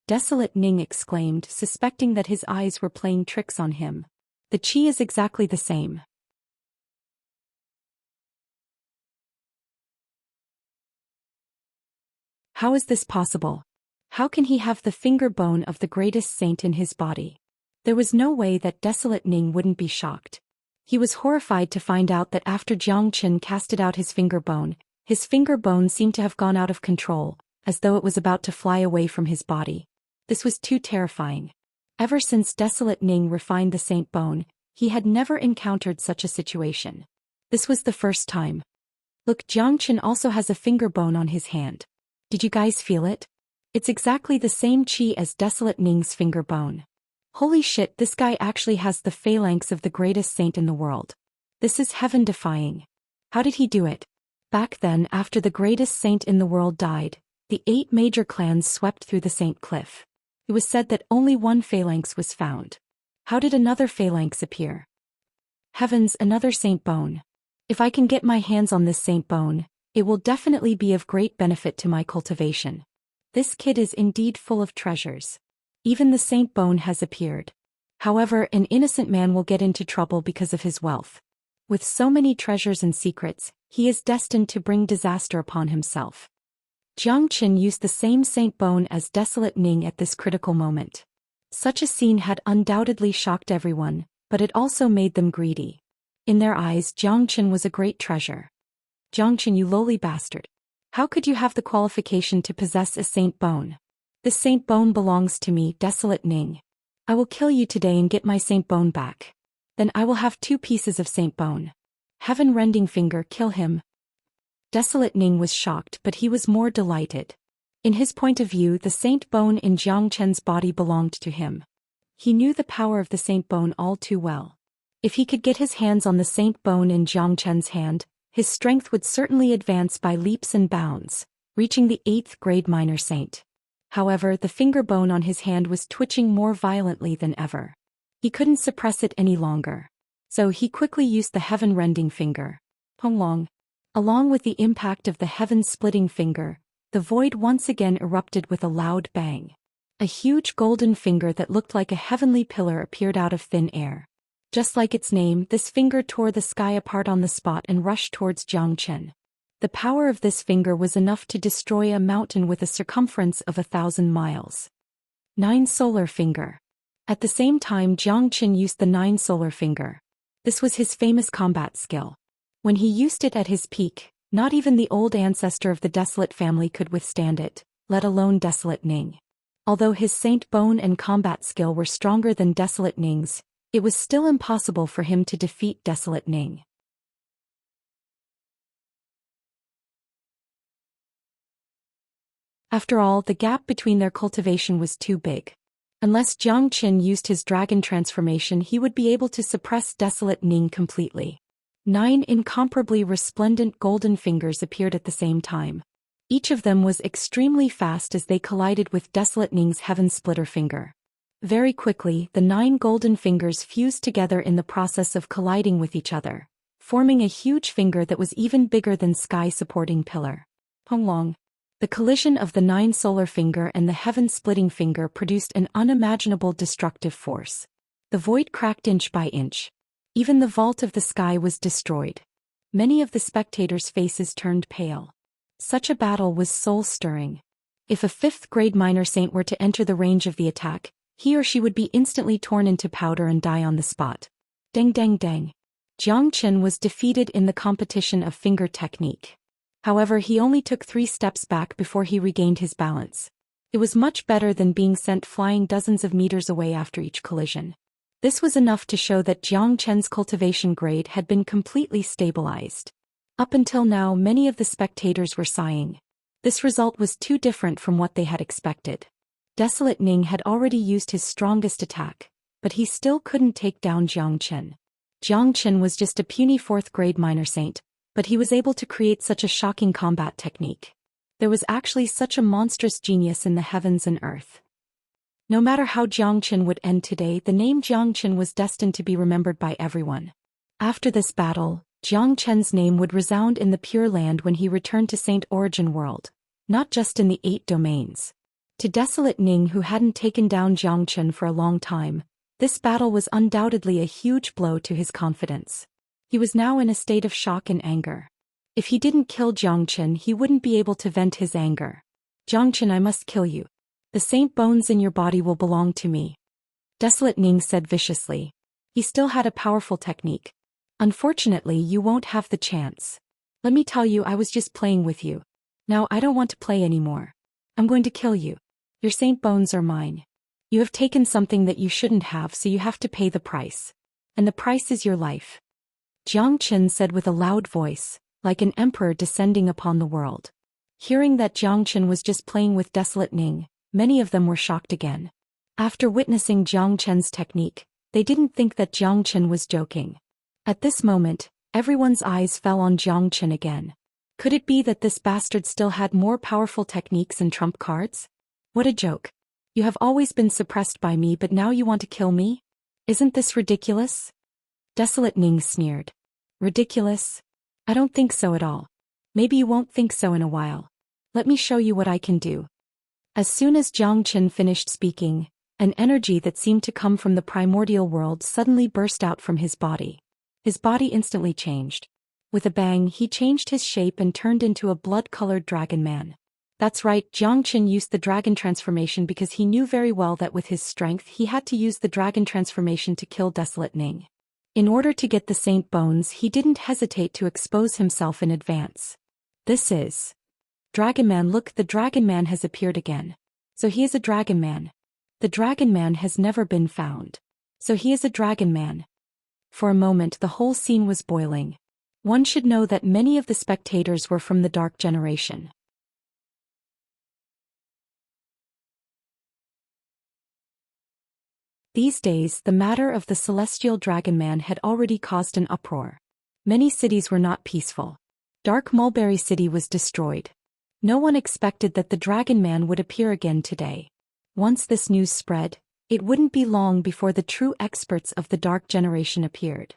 Desolate Ning exclaimed, suspecting that his eyes were playing tricks on him. The qi is exactly the same. How is this possible? How can he have the finger bone of the greatest saint in his body? There was no way that Desolate Ning wouldn't be shocked. He was horrified to find out that after Jiang Chen casted out his finger bone seemed to have gone out of control, as though it was about to fly away from his body. This was too terrifying. Ever since Desolate Ning refined the saint bone, he had never encountered such a situation. This was the first time. Look, Jiang Chen also has a finger bone on his hand. Did you guys feel it? It's exactly the same qi as Desolate Ning's finger bone. Holy shit, this guy actually has the phalanx of the greatest saint in the world. This is heaven-defying. How did he do it? Back then, after the greatest saint in the world died, the 8 major clans swept through the Saint Cliff. It was said that only one phalanx was found. How did another phalanx appear? Heavens, another saint bone. If I can get my hands on this saint bone, it will definitely be of great benefit to my cultivation. This kid is indeed full of treasures. Even the saint bone has appeared. However, an innocent man will get into trouble because of his wealth. With so many treasures and secrets, he is destined to bring disaster upon himself. Jiang Chen used the same saint bone as Desolate Ning at this critical moment. Such a scene had undoubtedly shocked everyone, but it also made them greedy. In their eyes, Jiang Chen was a great treasure. Jiang Chen, you lowly bastard. How could you have the qualification to possess a saint bone? This saint bone belongs to me, Desolate Ning. I will kill you today and get my saint bone back. Then I will have 2 pieces of saint bone. Heaven-rending finger, kill him. Desolate Ning was shocked, but he was more delighted. In his point of view, the saint bone in Jiang Chen's body belonged to him. He knew the power of the saint bone all too well. If he could get his hands on the saint bone in Jiang Chen's hand, his strength would certainly advance by leaps and bounds, reaching the 8th grade minor saint. However, the finger bone on his hand was twitching more violently than ever. He couldn't suppress it any longer. So he quickly used the heaven-rending finger. Along with the impact of the heaven-splitting finger, the void once again erupted with a loud bang. A huge golden finger that looked like a heavenly pillar appeared out of thin air. Just like its name, this finger tore the sky apart on the spot and rushed towards Jiang Chen. The power of this finger was enough to destroy a mountain with a circumference of 1,000 miles. 9 solar finger. At the same time, Jiang Chen used the 9 solar finger. This was his famous combat skill. When he used it at his peak, not even the old ancestor of the Desolate family could withstand it, let alone Desolate Ning. Although his saint bone and combat skill were stronger than Desolate Ning's, it was still impossible for him to defeat Desolate Ning. After all, the gap between their cultivation was too big. Unless Jiang Chen used his dragon transformation, he would be able to suppress Desolate Ning completely. 9 incomparably resplendent golden fingers appeared at the same time. Each of them was extremely fast as they collided with Desolate Ning's heaven splitter finger. Very quickly, the 9 golden fingers fused together in the process of colliding with each other, forming a huge finger that was even bigger than sky-supporting pillar. Long. The collision of the 9 solar finger and the heaven-splitting finger produced an unimaginable destructive force. The void cracked inch by inch. Even the vault of the sky was destroyed. Many of the spectators' faces turned pale. Such a battle was soul-stirring. If a 5th grade minor saint were to enter the range of the attack, he or she would be instantly torn into powder and die on the spot. Dang dang dang. Jiang Chen was defeated in the competition of finger technique. However, he only took 3 steps back before he regained his balance. It was much better than being sent flying dozens of meters away after each collision. This was enough to show that Jiang Chen's cultivation grade had been completely stabilized. Up until now, many of the spectators were sighing. This result was too different from what they had expected. Desolate Ning had already used his strongest attack, but he still couldn't take down Jiang Chen. Jiang Chen was just a puny 4th grade minor saint, but he was able to create such a shocking combat technique. There was actually such a monstrous genius in the heavens and earth. No matter how Jiang Chen would end today, the name Jiang Chen was destined to be remembered by everyone. After this battle, Jiang Chen's name would resound in the Pure Land when he returned to Saint Origin World, not just in the 8 domains. To Desolate Ning, who hadn't taken down Jiang Chen for a long time, this battle was undoubtedly a huge blow to his confidence. He was now in a state of shock and anger. If he didn't kill Jiang Chen, he wouldn't be able to vent his anger. Jiang Chen, I must kill you. The saint bones in your body will belong to me. Desolate Ning said viciously. He still had a powerful technique. Unfortunately, you won't have the chance. Let me tell you, I was just playing with you. Now I don't want to play anymore. I'm going to kill you. Your saint bones are mine. You have taken something that you shouldn't have, so you have to pay the price. And the price is your life. Jiang Chen said with a loud voice, like an emperor descending upon the world. Hearing that Jiang Chen was just playing with Desolate Ning, many of them were shocked again. After witnessing Jiang Chen's technique, they didn't think that Jiang Chen was joking. At this moment, everyone's eyes fell on Jiang Chen again. Could it be that this bastard still had more powerful techniques and trump cards? What a joke. You have always been suppressed by me, but now you want to kill me? Isn't this ridiculous? Desolate Ning sneered. Ridiculous? I don't think so at all. Maybe you won't think so in a while. Let me show you what I can do. As soon as Jiang Chen finished speaking, an energy that seemed to come from the primordial world suddenly burst out from his body. His body instantly changed. With a bang, he changed his shape and turned into a blood-colored dragon man. That's right, Jiang Chen used the dragon transformation because he knew very well that with his strength he had to use the dragon transformation to kill Desolate Ning. In order to get the saint bones, he didn't hesitate to expose himself in advance. This is Dragon Man. Look, the Dragon Man has appeared again. So he is a Dragon Man. The Dragon Man has never been found. So he is a Dragon Man. For a moment the whole scene was boiling. One should know that many of the spectators were from the Dark Generation. These days, the matter of the Celestial Dragon Man had already caused an uproar. Many cities were not peaceful. Dark Mulberry City was destroyed. No one expected that the Dragon Man would appear again today. Once this news spread, it wouldn't be long before the true experts of the Dark Generation appeared.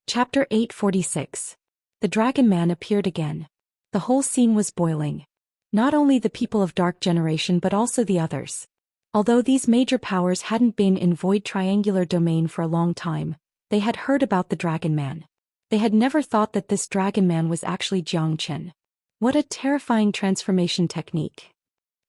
Chapter 846. The Dragon Man appeared again. The whole scene was boiling. Not only the people of Dark Generation but also the others. Although these major powers hadn't been in Void Triangular Domain for a long time, they had heard about the Dragon Man. They had never thought that this Dragon Man was actually Jiang Chen. What a terrifying transformation technique.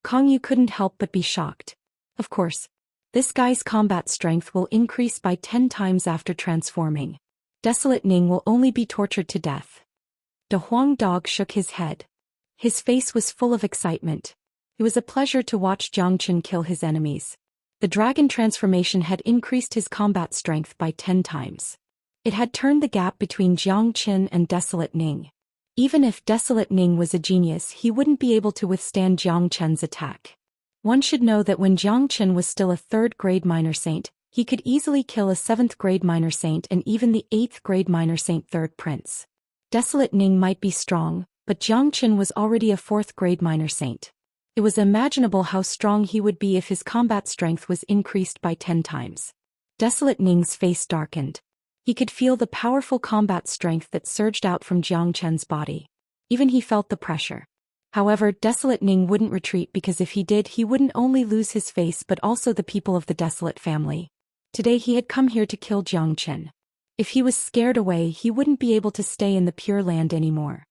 Kong Yu couldn't help but be shocked. Of course, this guy's combat strength will increase by 10 times after transforming. Desolate Ning will only be tortured to death. De Huang Dog shook his head. His face was full of excitement. It was a pleasure to watch Jiang Chen kill his enemies. The dragon transformation had increased his combat strength by 10 times. It had turned the gap between Jiang Chen and Desolate Ning. Even if Desolate Ning was a genius, he wouldn't be able to withstand Jiang Chen's attack. One should know that when Jiang Chen was still a 3rd grade minor saint, he could easily kill a 7th grade minor saint and even the 8th grade minor saint 3rd prince. Desolate Ning might be strong, but Jiang Chen was already a 4th grade minor saint. It was imaginable how strong he would be if his combat strength was increased by 10 times. Desolate Ning's face darkened. He could feel the powerful combat strength that surged out from Jiang Chen's body. Even he felt the pressure. However, Desolate Ning wouldn't retreat because if he did, he wouldn't only lose his face but also the people of the Desolate family. Today he had come here to kill Jiang Chen. If he was scared away, he wouldn't be able to stay in the Pure Land anymore.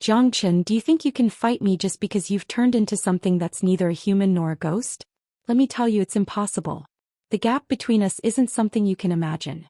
Jiang Chen, do you think you can fight me just because you've turned into something that's neither a human nor a ghost? Let me tell you, it's impossible. The gap between us isn't something you can imagine.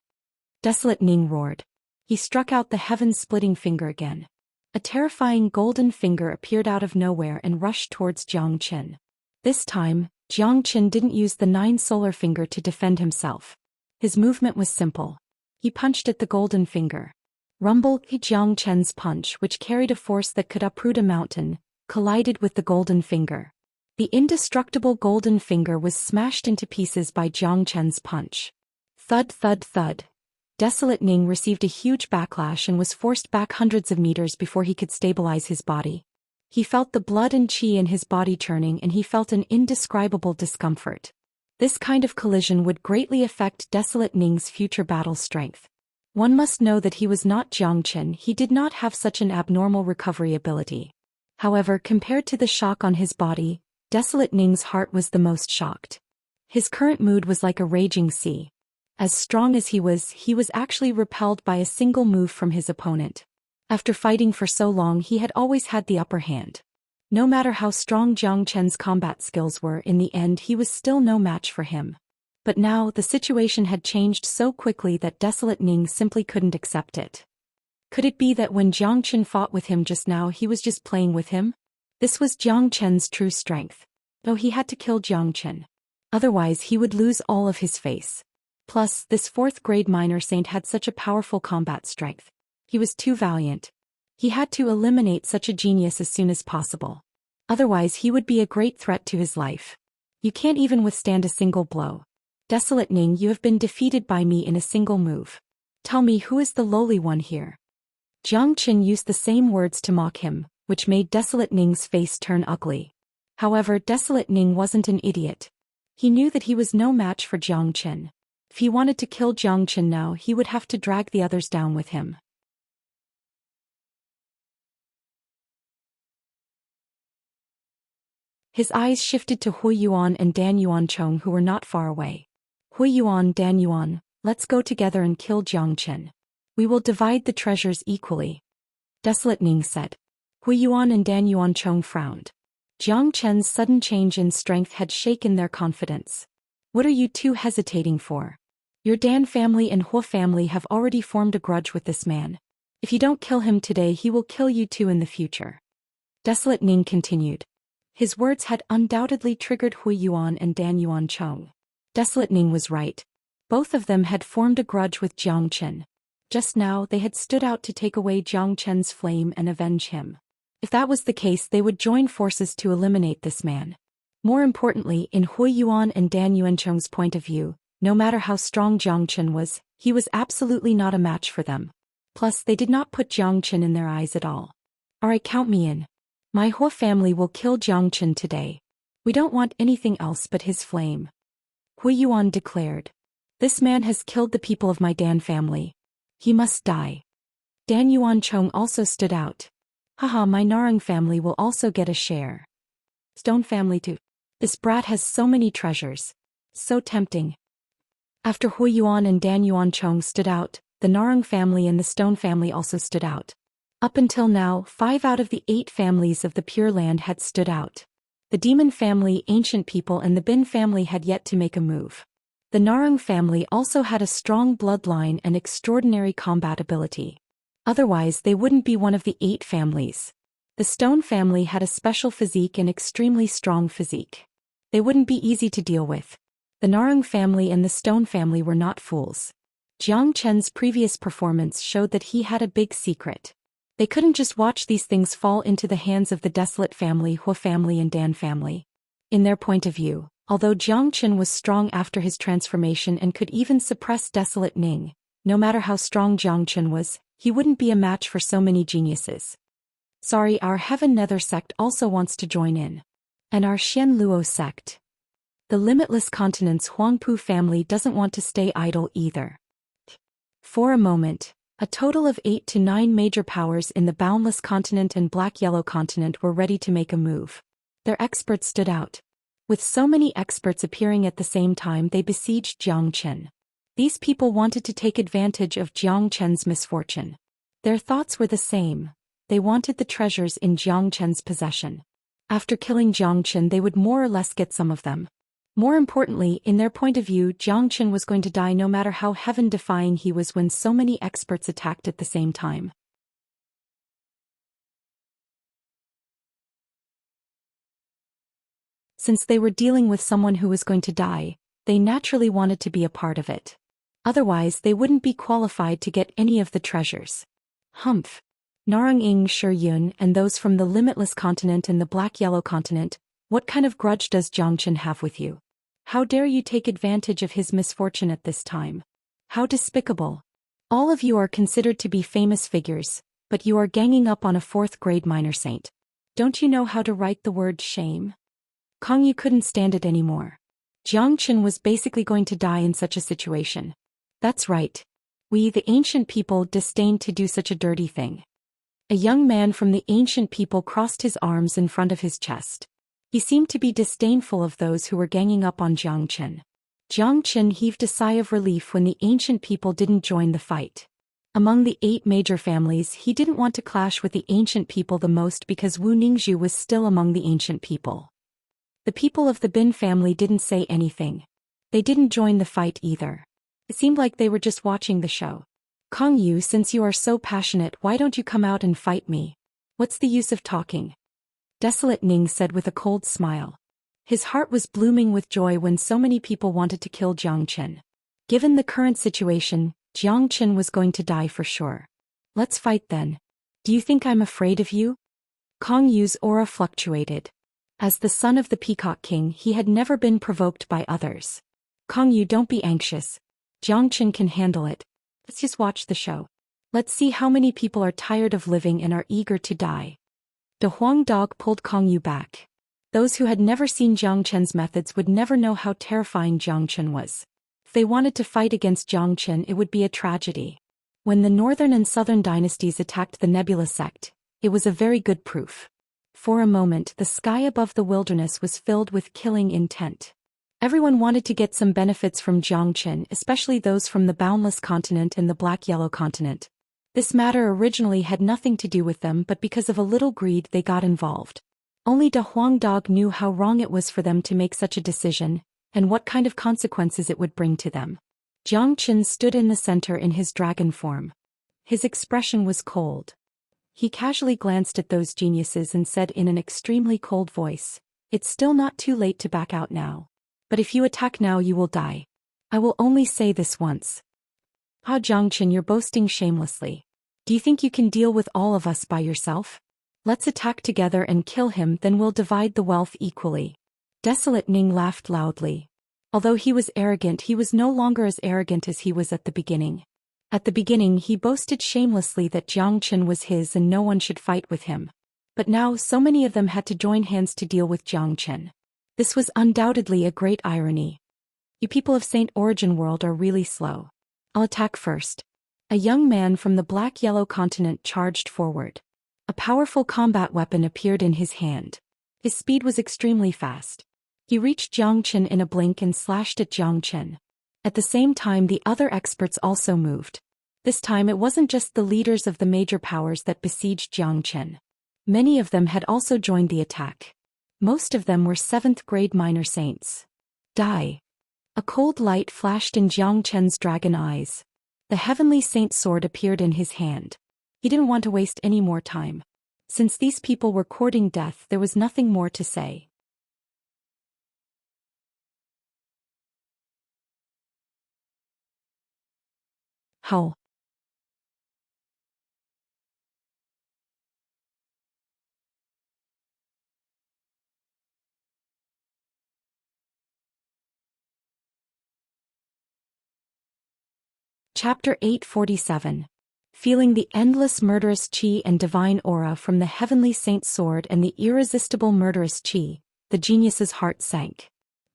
Desolate Ning roared. He struck out the heaven-splitting finger again. A terrifying golden finger appeared out of nowhere and rushed towards Zhou Xian. This time, Zhou Xian didn't use the 9 solar finger to defend himself. His movement was simple. He punched at the golden finger. Rumble! Zhou Qian's punch, which carried a force that could uproot a mountain, collided with the golden finger. The indestructible golden finger was smashed into pieces by Zhou Qian's punch. Thud, thud, thud. Desolate Ning received a huge backlash and was forced back hundreds of meters before he could stabilize his body. He felt the blood and qi in his body churning, and he felt an indescribable discomfort. This kind of collision would greatly affect Desolate Ning's future battle strength. One must know that he was not Zhou Xian. He did not have such an abnormal recovery ability. However, compared to the shock on his body, Desolate Ning's heart was the most shocked. His current mood was like a raging sea. As strong as he was actually repelled by a single move from his opponent. After fighting for so long, he had always had the upper hand. No matter how strong Zhou Qian's combat skills were, in the end he was still no match for him. But now, the situation had changed so quickly that Desolate Ning simply couldn't accept it. Could it be that when Zhou Qian fought with him just now, he was just playing with him? This was Zhou Qian's true strength. Though he had to kill Zhou Qian. Otherwise he would lose all of his face. Plus, this 4th grade minor saint had such a powerful combat strength. He was too valiant. He had to eliminate such a genius as soon as possible. Otherwise he would be a great threat to his life. You can't even withstand a single blow. Desolate Ning, you have been defeated by me in a single move. Tell me, who is the lowly one here? Zhou Qian used the same words to mock him, which made Desolate Ning's face turn ugly. However, Desolate Ning wasn't an idiot. He knew that he was no match for Zhou Qian. If he wanted to kill Zhou Qian now, he would have to drag the others down with him. His eyes shifted to Hui Yuan and Dan Yuanchong, who were not far away. Hui Yuan, Dan Yuan, let's go together and kill Zhou Qian. We will divide the treasures equally. Desolate Ning said. Hui Yuan and Dan Yuanchong frowned. Zhou Qian's sudden change in strength had shaken their confidence. What are you two hesitating for? Your Dan family and Hu family have already formed a grudge with this man. If you don't kill him today, he will kill you too in the future. Desolate Ning continued. His words had undoubtedly triggered Hui Yuan and Dan Yuanchong. Desolate Ning was right. Both of them had formed a grudge with Zhou Qian. Just now they had stood out to take away Zhou Qian's flame and avenge him. If that was the case, they would join forces to eliminate this man. More importantly, in Hui Yuan and Dan Yuanchong's point of view, no matter how strong Zhou Qian was, he was absolutely not a match for them. Plus, they did not put Zhou Qian in their eyes at all. Alright, count me in. My Hu family will kill Zhou Qian today. We don't want anything else but his flame. Hui Yuan declared. This man has killed the people of my Dan family. He must die. Dan Yuanchong also stood out. Haha, my Narang family will also get a share. Stone family too. This brat has so many treasures. So tempting. After Hui Yuan and Dan Yuanchong stood out, the Narang family and the Stone family also stood out. Up until now, 5 out of the 8 families of the Pure Land had stood out. The Demon family, Ancient People and the Bin family had yet to make a move. The Narang family also had a strong bloodline and extraordinary combat ability. Otherwise, they wouldn't be one of the 8 families. The Stone family had a special physique and extremely strong physique. They wouldn't be easy to deal with. The Narang family and the Stone family were not fools. Zhou Qian's previous performance showed that he had a big secret. They couldn't just watch these things fall into the hands of the Desolate family, Hu family and Dan family. In their point of view, although Zhou Qian was strong after his transformation and could even suppress Desolate Ning, no matter how strong Zhou Qian was, he wouldn't be a match for so many geniuses. Sorry, our Heaven Nether sect also wants to join in. And our Xian Luo sect. The Limitless Continent's Huangpu family doesn't want to stay idle either. For a moment, a total of 8 to 9 major powers in the Boundless Continent and Black-Yellow Continent were ready to make a move. Their experts stood out. With so many experts appearing at the same time, they besieged Zhou Qian. These people wanted to take advantage of Zhou Qian's misfortune. Their thoughts were the same. They wanted the treasures in Zhou Qian's possession. After killing Zhou Qian, they would more or less get some of them. More importantly, in their point of view, Xianxia was going to die no matter how heaven-defying he was when so many experts attacked at the same time. Since they were dealing with someone who was going to die, they naturally wanted to be a part of it. Otherwise, they wouldn't be qualified to get any of the treasures. Humph. Narang Shi and those from the Limitless Continent and the Black-Yellow Continent, what kind of grudge does Xianxia have with you? How dare you take advantage of his misfortune at this time? How despicable. All of you are considered to be famous figures, but you are ganging up on a 4th-grade minor saint. Don't you know how to write the word shame? Kongyu couldn't stand it anymore. Xianxia was basically going to die in such a situation. That's right. We, the ancient people, disdained to do such a dirty thing. A young man from the ancient people crossed his arms in front of his chest. He seemed to be disdainful of those who were ganging up on Xianxia. Xianxia heaved a sigh of relief when the ancient people didn't join the fight. Among the 8 major families, he didn't want to clash with the ancient people the most because Wu Ningzhu was still among the ancient people. The people of the Bin family didn't say anything. They didn't join the fight either. It seemed like they were just watching the show. Kongyu, since you are so passionate, why don't you come out and fight me? What's the use of talking? Desolate Ning said with a cold smile. His heart was blooming with joy when so many people wanted to kill Xianxia. Given the current situation, Xianxia was going to die for sure. Let's fight then. Do you think I'm afraid of you? Kongyu's aura fluctuated. As the son of the Peacock King, he had never been provoked by others. Kongyu, don't be anxious. Xianxia can handle it. Let's just watch the show. Let's see how many people are tired of living and are eager to die. The Huang dog pulled Kongyu back. Those who had never seen Xianxia's methods would never know how terrifying Xianxia was. If they wanted to fight against Xianxia, it would be a tragedy. When the northern and southern dynasties attacked the Nebula sect, it was a very good proof. For a moment, the sky above the wilderness was filled with killing intent. Everyone wanted to get some benefits from Xianxia, especially those from the Boundless Continent and the Black-Yellow Continent. This matter originally had nothing to do with them, but because of a little greed they got involved. Only De Huangdog knew how wrong it was for them to make such a decision, and what kind of consequences it would bring to them. Xianxia stood in the center in his dragon form. His expression was cold. He casually glanced at those geniuses and said in an extremely cold voice, "It's still not too late to back out now. But if you attack now you will die. I will only say this once." Ah, Xianxia, you're boasting shamelessly. Do you think you can deal with all of us by yourself? Let's attack together and kill him, then we'll divide the wealth equally. Desolate Ning laughed loudly. Although he was arrogant, he was no longer as arrogant as he was at the beginning. At the beginning he boasted shamelessly that Xianxia was his and no one should fight with him. But now so many of them had to join hands to deal with Xianxia. This was undoubtedly a great irony. You people of Saint Origin World are really slow. I'll attack first. A young man from the Black-Yellow Continent charged forward. A powerful combat weapon appeared in his hand. His speed was extremely fast. He reached Xianxia in a blink and slashed at Xianxia. At the same time the other experts also moved. This time it wasn't just the leaders of the major powers that besieged Xianxia. Many of them had also joined the attack. Most of them were 7th-grade minor saints. Die. A cold light flashed in Xianxia's dragon eyes. The heavenly saint sword appeared in his hand. He didn't want to waste any more time. Since these people were courting death, there was nothing more to say. How? Chapter 847. Feeling the endless murderous qi and divine aura from the heavenly saint's sword and the irresistible murderous qi, the genius's heart sank.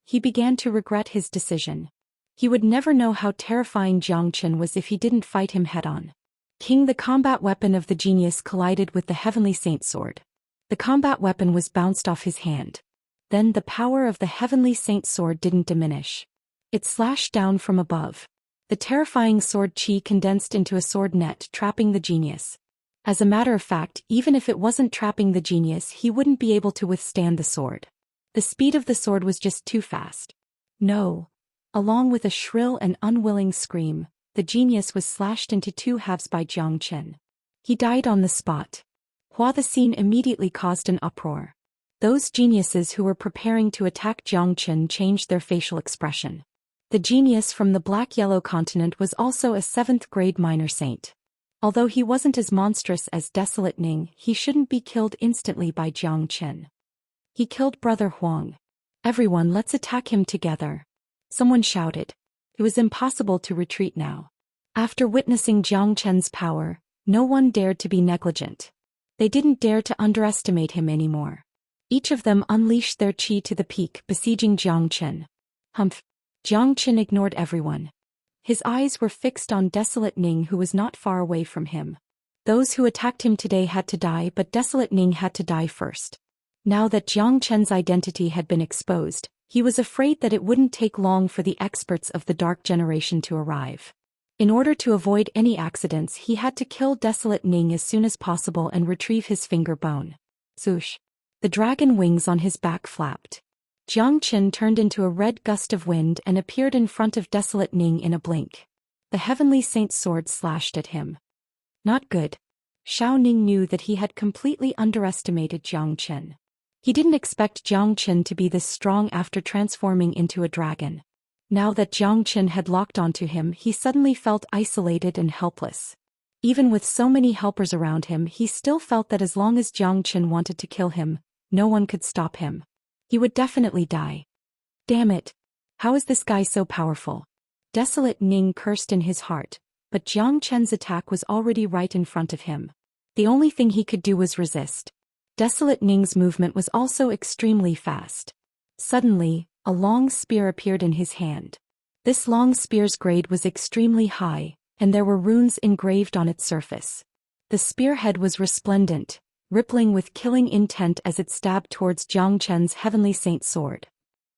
He began to regret his decision. He would never know how terrifying Xianxia was if he didn't fight him head-on. The combat weapon of the genius collided with the heavenly saint's sword. The combat weapon was bounced off his hand. Then the power of the heavenly saint's sword didn't diminish. It slashed down from above. The terrifying sword qi condensed into a sword net, trapping the genius. As a matter of fact, even if it wasn't trapping the genius, he wouldn't be able to withstand the sword. The speed of the sword was just too fast. No. Along with a shrill and unwilling scream, the genius was slashed into two halves by Zhou Xian. He died on the spot. The scene immediately caused an uproar. Those geniuses who were preparing to attack Zhou Xian changed their facial expression. The genius from the Black-Yellow continent was also a 7th grade minor saint. Although he wasn't as monstrous as Desolate Ning, he shouldn't be killed instantly by Zhou Xian. He killed Brother Huang. Everyone, let's attack him together. Someone shouted. It was impossible to retreat now. After witnessing Zhou Qian's power, no one dared to be negligent. They didn't dare to underestimate him anymore. Each of them unleashed their qi to the peak, besieging Zhou Qian. Humph! Zhou Qian ignored everyone. His eyes were fixed on Desolate Ning, who was not far away from him. Those who attacked him today had to die, but Desolate Ning had to die first. Now that Zhou Qian's identity had been exposed, he was afraid that it wouldn't take long for the experts of the Dark Generation to arrive. In order to avoid any accidents, he had to kill Desolate Ning as soon as possible and retrieve his finger bone. Swoosh! The dragon wings on his back flapped. Zhou Qian turned into a red gust of wind and appeared in front of Desolate Ning in a blink. The Heavenly Saint's sword slashed at him. Not good. Xiao Ning knew that he had completely underestimated Zhou Qian. He didn't expect Zhou Qian to be this strong after transforming into a dragon. Now that Zhou Qian had locked onto him, he suddenly felt isolated and helpless. Even with so many helpers around him, he still felt that as long as Zhou Qian wanted to kill him, no one could stop him. He would definitely die. Damn it! How is this guy so powerful? Desolate Ning cursed in his heart, but Zhou Qian's attack was already right in front of him. The only thing he could do was resist. Desolate Ning's movement was also extremely fast. Suddenly, a long spear appeared in his hand. This long spear's grade was extremely high, and there were runes engraved on its surface. The spearhead was resplendent, rippling with killing intent as it stabbed towards Zhou Qian's Heavenly Saint sword.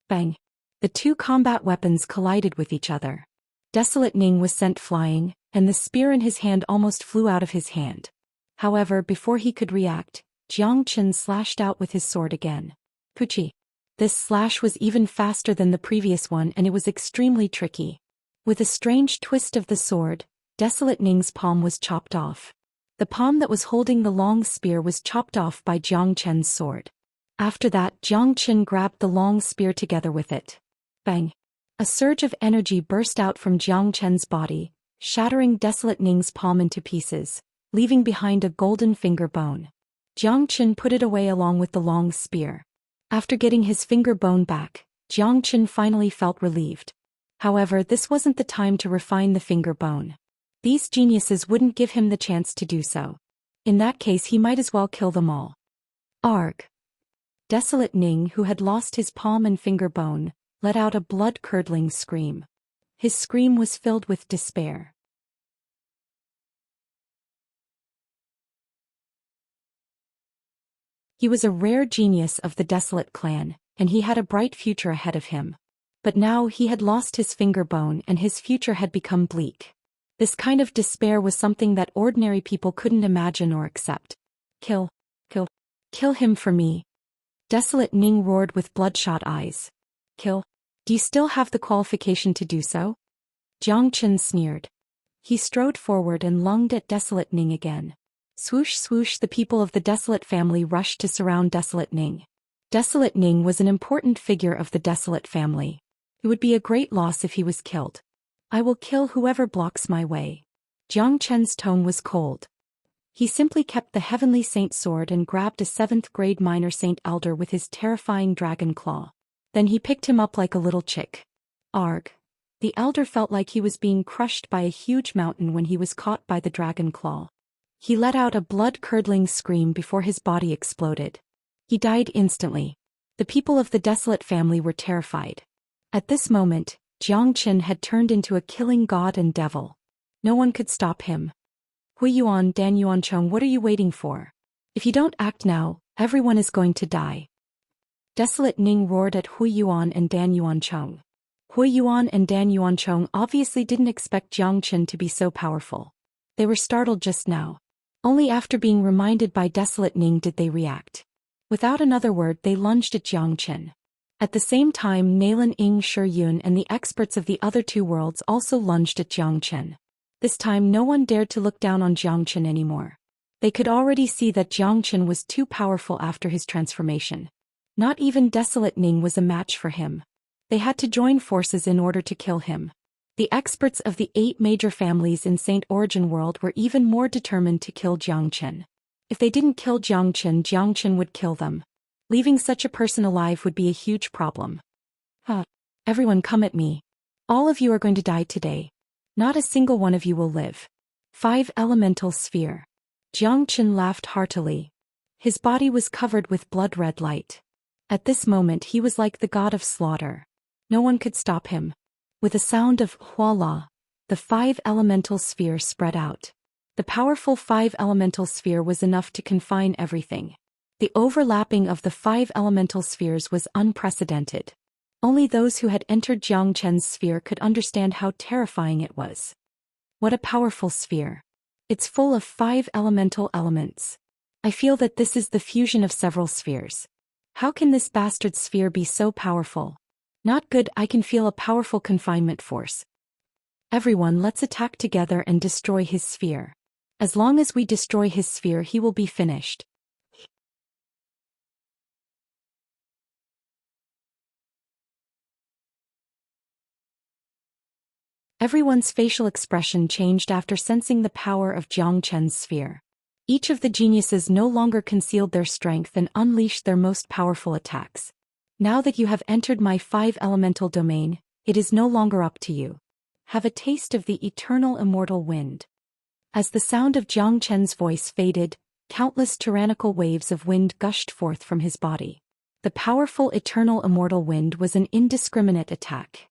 Bang! The two combat weapons collided with each other. Desolate Ning was sent flying, and the spear in his hand almost flew out of his hand. However, before he could react, Zhou Qian slashed out with his sword again. Puchi! This slash was even faster than the previous one, and it was extremely tricky. With a strange twist of the sword, Desolate Ning's palm was chopped off. The palm that was holding the long spear was chopped off by Zhou Qian's sword. After that, Zhou Qian grabbed the long spear together with it. Bang! A surge of energy burst out from Zhou Qian's body, shattering Desolate Ning's palm into pieces, leaving behind a golden finger bone. Zhou Qian put it away along with the long spear. After getting his finger bone back, Zhou Qian finally felt relieved. However, this wasn't the time to refine the finger bone. These geniuses wouldn't give him the chance to do so. In that case, he might as well kill them all. Arg! Desolate Ning, who had lost his palm and finger bone, let out a blood-curdling scream. His scream was filled with despair. He was a rare genius of the Desolate clan, and he had a bright future ahead of him. But now he had lost his finger bone and his future had become bleak. This kind of despair was something that ordinary people couldn't imagine or accept. Kill him for me. Desolate Ning roared with bloodshot eyes. Kill? Do you still have the qualification to do so? Zhou Qian sneered. He strode forward and lunged at Desolate Ning again. Swoosh swoosh, the people of the Desolate family rushed to surround Desolate Ning. Desolate Ning was an important figure of the Desolate family. It would be a great loss if he was killed. I will kill whoever blocks my way. Zhou Qian's tone was cold. He simply kept the Heavenly Saint sword and grabbed a 7th grade minor saint elder with his terrifying dragon claw. Then he picked him up like a little chick. Arg! The elder felt like he was being crushed by a huge mountain when he was caught by the dragon claw. He let out a blood-curdling scream before his body exploded. He died instantly. The people of the Desolate family were terrified. At this moment, Zhou Qian had turned into a killing god and devil. No one could stop him. Hui Yuan, Dan Yuancheng, what are you waiting for? If you don't act now, everyone is going to die. Desolate Ning roared at Hui Yuan and Dan Yuancheng. Hui Yuan and Dan Yuancheng obviously didn't expect Zhou Qian to be so powerful. They were startled just now. Only after being reminded by Desolate Ning did they react. Without another word, they lunged at Zhou Qian. At the same time, Nalan Ing Shiyun and the experts of the other two worlds also lunged at Jiang Chen. This time no one dared to look down on Jiang Chen anymore. They could already see that Jiang Chen was too powerful after his transformation. Not even Desolate Ning was a match for him. They had to join forces in order to kill him. The experts of the 8 major families in Saint Origin World were even more determined to kill Jiang Chen. If they didn't kill Jiang Chen would kill them. Leaving such a person alive would be a huge problem. Everyone come at me. All of you are going to die today. Not a single one of you will live. 5 elemental sphere. Jiang Chen laughed heartily. His body was covered with blood-red light. At this moment he was like the god of slaughter. No one could stop him. With a sound of Huala, the 5 elemental sphere spread out. The powerful 5 elemental sphere was enough to confine everything. The overlapping of the 5 elemental spheres was unprecedented. Only those who had entered Jiang Chen's sphere could understand how terrifying it was. What a powerful sphere. It's full of 5 elemental elements. I feel that this is the fusion of several spheres. How can this bastard sphere be so powerful? Not good. I can feel a powerful confinement force. Everyone, let's attack together and destroy his sphere. As long as we destroy his sphere, he will be finished. Everyone's facial expression changed after sensing the power of Jiang Chen's sphere. Each of the geniuses no longer concealed their strength and unleashed their most powerful attacks. Now that you have entered my 5 elemental domain, it is no longer up to you. Have a taste of the eternal immortal wind. As the sound of Jiang Chen's voice faded, countless tyrannical waves of wind gushed forth from his body. The powerful eternal immortal wind was an indiscriminate attack.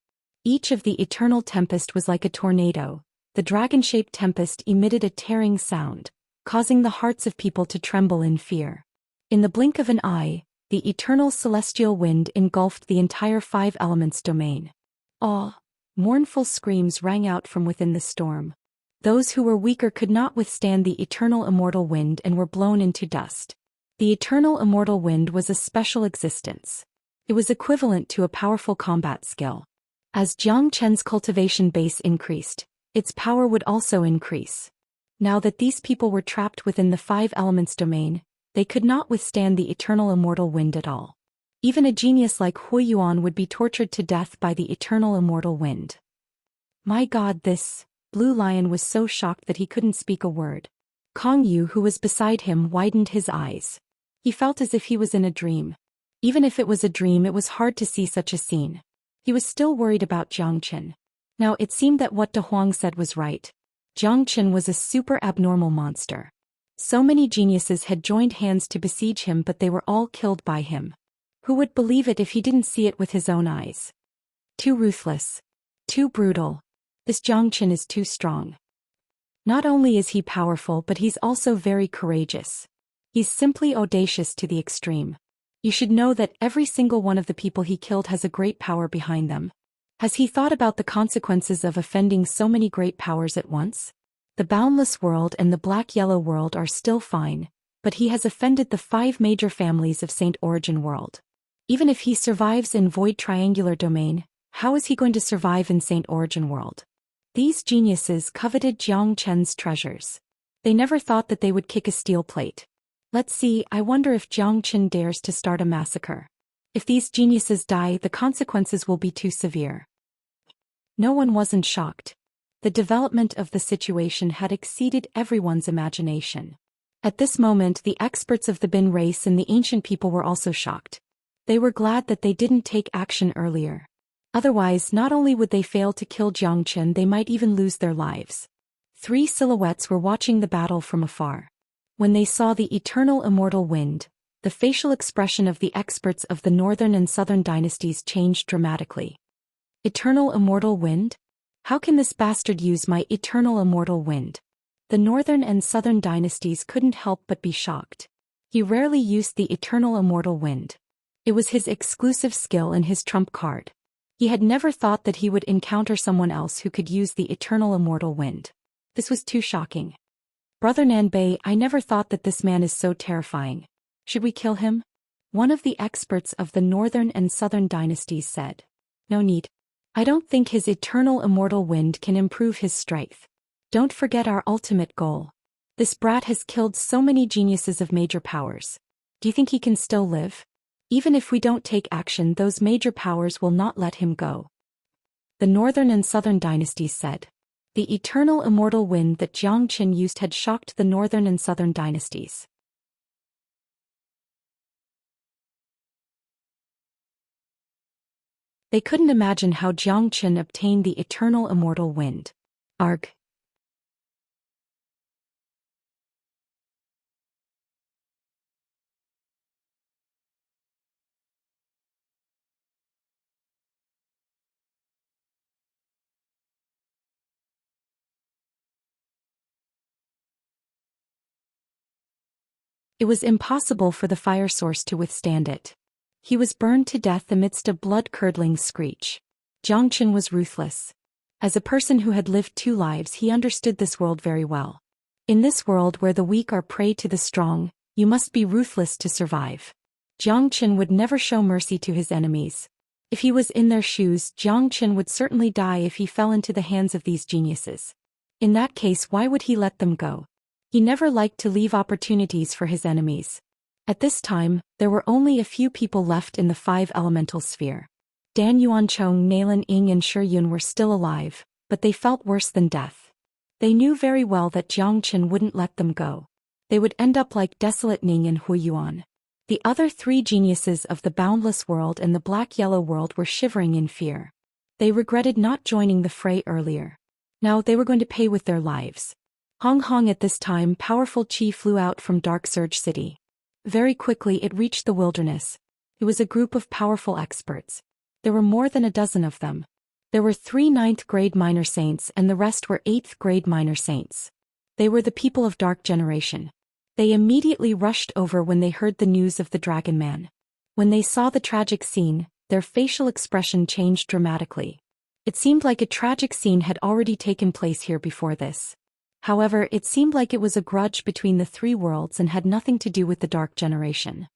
Each of the eternal tempest was like a tornado. The dragon-shaped tempest emitted a tearing sound, causing the hearts of people to tremble in fear. In the blink of an eye, the eternal celestial wind engulfed the entire 5 elements domain. Mournful screams rang out from within the storm. Those who were weaker could not withstand the eternal immortal wind and were blown into dust. The eternal immortal wind was a special existence. It was equivalent to a powerful combat skill. As Jiang Chen's cultivation base increased, its power would also increase. Now that these people were trapped within the 5 elements domain, they could not withstand the eternal immortal wind at all. Even a genius like Hui Yuan would be tortured to death by the eternal immortal wind. My God, this Blue Lion was so shocked that he couldn't speak a word. Kong Yu, who was beside him, widened his eyes. He felt as if he was in a dream. Even if it was a dream, it was hard to see such a scene. He was still worried about Jiang Chen. Now it seemed that what De Huang said was right. Jiang Chen was a super abnormal monster. So many geniuses had joined hands to besiege him, but they were all killed by him. Who would believe it if he didn't see it with his own eyes? Too ruthless. Too brutal. This Jiang Chen is too strong. Not only is he powerful, but he's also very courageous. He's simply audacious to the extreme. You should know that every single one of the people he killed has a great power behind them. Has he thought about the consequences of offending so many great powers at once? The Boundless World and the Black-Yellow World are still fine, but he has offended the 5 major families of Saint Origin World. Even if he survives in Void Triangular Domain, how is he going to survive in Saint Origin World? These geniuses coveted Jiang Chen's treasures. They never thought that they would kick a steel plate. Let's see, I wonder if Jiang Chen dares to start a massacre. If these geniuses die, the consequences will be too severe. No one wasn't shocked. The development of the situation had exceeded everyone's imagination. At this moment, the experts of the Bin race and the ancient people were also shocked. They were glad that they didn't take action earlier. Otherwise, not only would they fail to kill Jiang Chen, they might even lose their lives. 3 silhouettes were watching the battle from afar. When they saw the eternal immortal wind, the facial expression of the experts of the northern and southern dynasties changed dramatically. Eternal immortal wind? How can this bastard use my eternal immortal wind? The northern and southern dynasties couldn't help but be shocked. He rarely used the eternal immortal wind. It was his exclusive skill and his trump card. He had never thought that he would encounter someone else who could use the eternal immortal wind. This was too shocking. Brother Nanbei, I never thought that this man is so terrifying. Should we kill him? One of the experts of the northern and southern dynasties said. No need. I don't think his eternal immortal wind can improve his strength. Don't forget our ultimate goal. This brat has killed so many geniuses of major powers. Do you think he can still live? Even if we don't take action, those major powers will not let him go. The northern and southern dynasties said. The eternal immortal wind that Xianxia used had shocked the northern and southern dynasties. They couldn't imagine how Xianxia obtained the eternal immortal wind. Arg. It was impossible for the fire source to withstand it. He was burned to death amidst a blood-curdling screech. Xianxia was ruthless. As a person who had lived 2 lives, he understood this world very well. In this world where the weak are prey to the strong, you must be ruthless to survive. Xianxia would never show mercy to his enemies. If he was in their shoes, Xianxia would certainly die if he fell into the hands of these geniuses. In that case, why would he let them go? He never liked to leave opportunities for his enemies. At this time, there were only a few people left in the 5 elemental sphere. Dan Yuanchong, Nalan Ying and Shi Yun were still alive, but they felt worse than death. They knew very well that Xianxia wouldn't let them go. They would end up like desolate Ning and Hu Yuan. The other 3 geniuses of the boundless world and the black-yellow world were shivering in fear. They regretted not joining the fray earlier. Now they were going to pay with their lives. Hong Hong at this time, powerful Qi flew out from Dark Surge City. Very quickly it reached the wilderness. It was a group of powerful experts. There were more than a dozen of them. There were 3 9th-grade minor saints and the rest were 8th-grade minor saints. They were the people of Dark Generation. They immediately rushed over when they heard the news of the Dragon Man. When they saw the tragic scene, their facial expression changed dramatically. It seemed like a tragic scene had already taken place here before this. However, it seemed like it was a grudge between the 3 worlds and had nothing to do with the Dark Generation.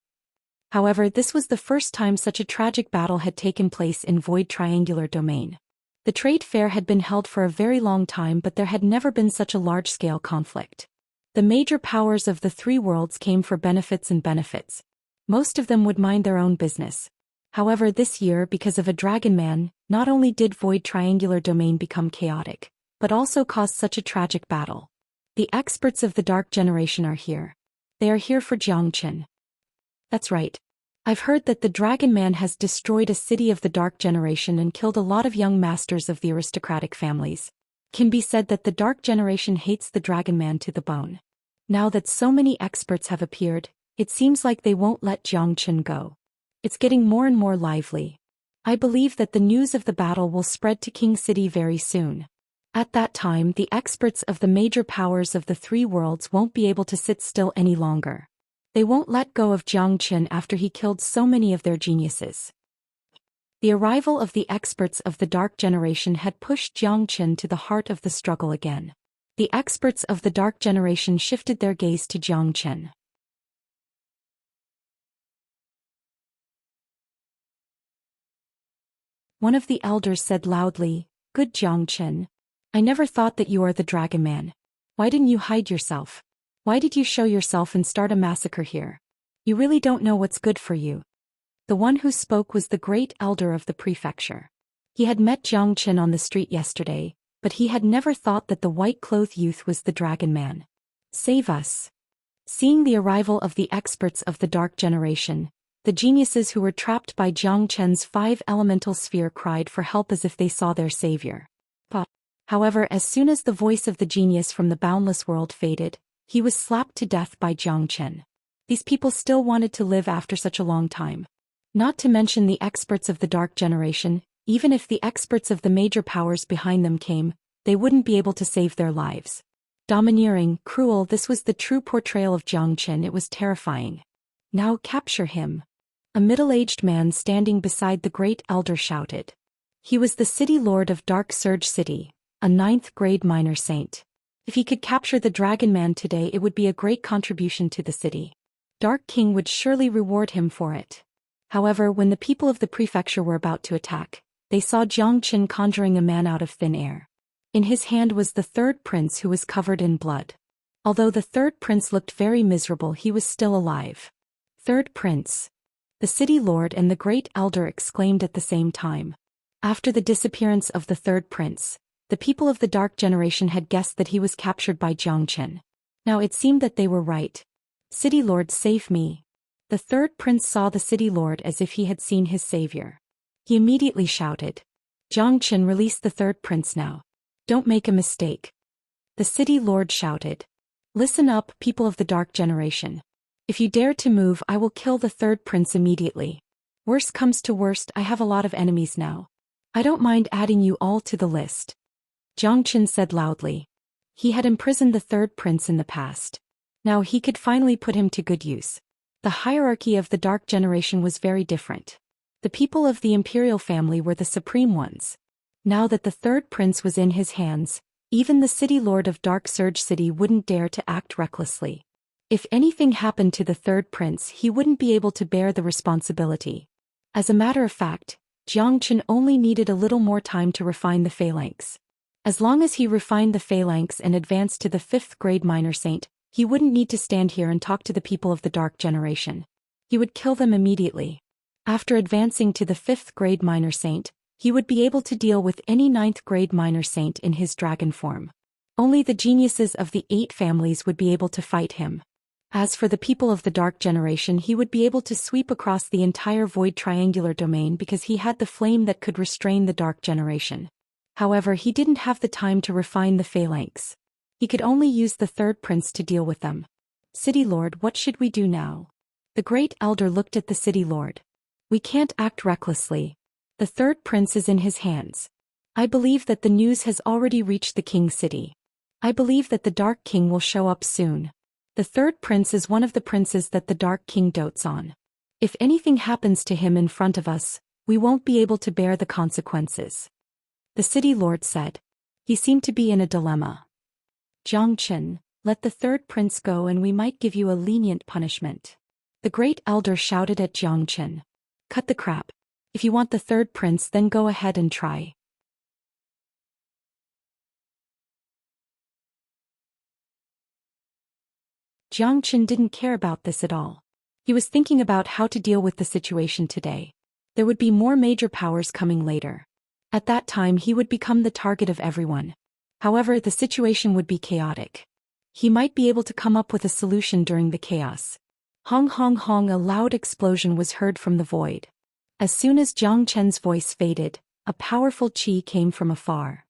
However, this was the first time such a tragic battle had taken place in Void Triangular Domain. The trade fair had been held for a very long time, but there had never been such a large-scale conflict. The major powers of the 3 worlds came for benefits and benefits. Most of them would mind their own business. However, this year, because of a Dragon Man, not only did Void Triangular Domain become chaotic, but also caused such a tragic battle. The experts of the Dark Generation are here. They are here for Xianxia. That's right. I've heard that the Dragon Man has destroyed a city of the Dark Generation and killed a lot of young masters of the aristocratic families. Can be said that the Dark Generation hates the Dragon Man to the bone. Now that so many experts have appeared, it seems like they won't let Xianxia go. It's getting more and more lively. I believe that the news of the battle will spread to King City very soon. At that time, the experts of the major powers of the 3 worlds won't be able to sit still any longer. They won't let go of Xianxia after he killed so many of their geniuses. The arrival of the experts of the Dark Generation had pushed Xianxia to the heart of the struggle again. The experts of the Dark Generation shifted their gaze to Xianxia. One of the elders said loudly, "Good Xianxia. I never thought that you are the Dragon Man. Why didn't you hide yourself? Why did you show yourself and start a massacre here? You really don't know what's good for you." The one who spoke was the great elder of the prefecture. He had met Xianxia on the street yesterday, but he had never thought that the white-clothed youth was the Dragon Man. "Save us." Seeing the arrival of the experts of the Dark Generation, the geniuses who were trapped by Xianxia's 5 elemental sphere cried for help as if they saw their savior. However, as soon as the voice of the genius from the boundless world faded, he was slapped to death by Xianxia. These people still wanted to live after such a long time. Not to mention the experts of the Dark Generation, even if the experts of the major powers behind them came, they wouldn't be able to save their lives. Domineering, cruel, this was the true portrayal of Xianxia. It was terrifying. "Now capture him." A middle-aged man standing beside the great elder shouted. He was the city lord of Dark Surge City, a 9th-grade minor saint. If he could capture the Dragon Man today, it would be a great contribution to the city. Dark King would surely reward him for it. However, when the people of the prefecture were about to attack, they saw Xianxia conjuring a man out of thin air. In his hand was the third prince who was covered in blood. Although the third prince looked very miserable, he was still alive. Third prince. The city lord and the great elder exclaimed at the same time. After the disappearance of the third prince, the people of the dark generation had guessed that he was captured by Xianxia. Now it seemed that they were right. City lord, save me. The third prince saw the city lord as if he had seen his savior. He immediately shouted. Xianxia, release the third prince now. Don't make a mistake. The city lord shouted. Listen up, people of the dark generation. If you dare to move, I will kill the third prince immediately. Worst comes to worst, I have a lot of enemies now. I don't mind adding you all to the list. Xianxia said loudly. He had imprisoned the third prince in the past. Now he could finally put him to good use. The hierarchy of the dark generation was very different. The people of the imperial family were the supreme ones. Now that the third prince was in his hands, even the city lord of Dark Surge City wouldn't dare to act recklessly. If anything happened to the third prince, he wouldn't be able to bear the responsibility. As a matter of fact, Xianxia only needed a little more time to refine the phalanx. As long as he refined the phalanx and advanced to the 5th grade minor saint, he wouldn't need to stand here and talk to the people of the dark generation. He would kill them immediately. After advancing to the 5th grade minor saint, he would be able to deal with any 9th grade minor saint in his dragon form. Only the geniuses of the 8 families would be able to fight him. As for the people of the dark generation, he would be able to sweep across the entire void triangular domain because he had the flame that could restrain the dark generation. However, he didn't have the time to refine the phalanx. He could only use the third prince to deal with them. City Lord, what should we do now? The great elder looked at the city lord. We can't act recklessly. The third prince is in his hands. I believe that the news has already reached the king city. I believe that the Dark King will show up soon. The third prince is one of the princes that the Dark King dotes on. If anything happens to him in front of us, we won't be able to bear the consequences. The city lord said. He seemed to be in a dilemma. Xianxia, let the third prince go and we might give you a lenient punishment. The great elder shouted at Xianxia. Cut the crap. If you want the third prince, then go ahead and try. Xianxia didn't care about this at all. He was thinking about how to deal with the situation today. There would be more major powers coming later. At that time he would become the target of everyone. However, the situation would be chaotic. He might be able to come up with a solution during the chaos. Hong hong hong, a loud explosion was heard from the void. As soon as Xianxia's voice faded, a powerful qi came from afar.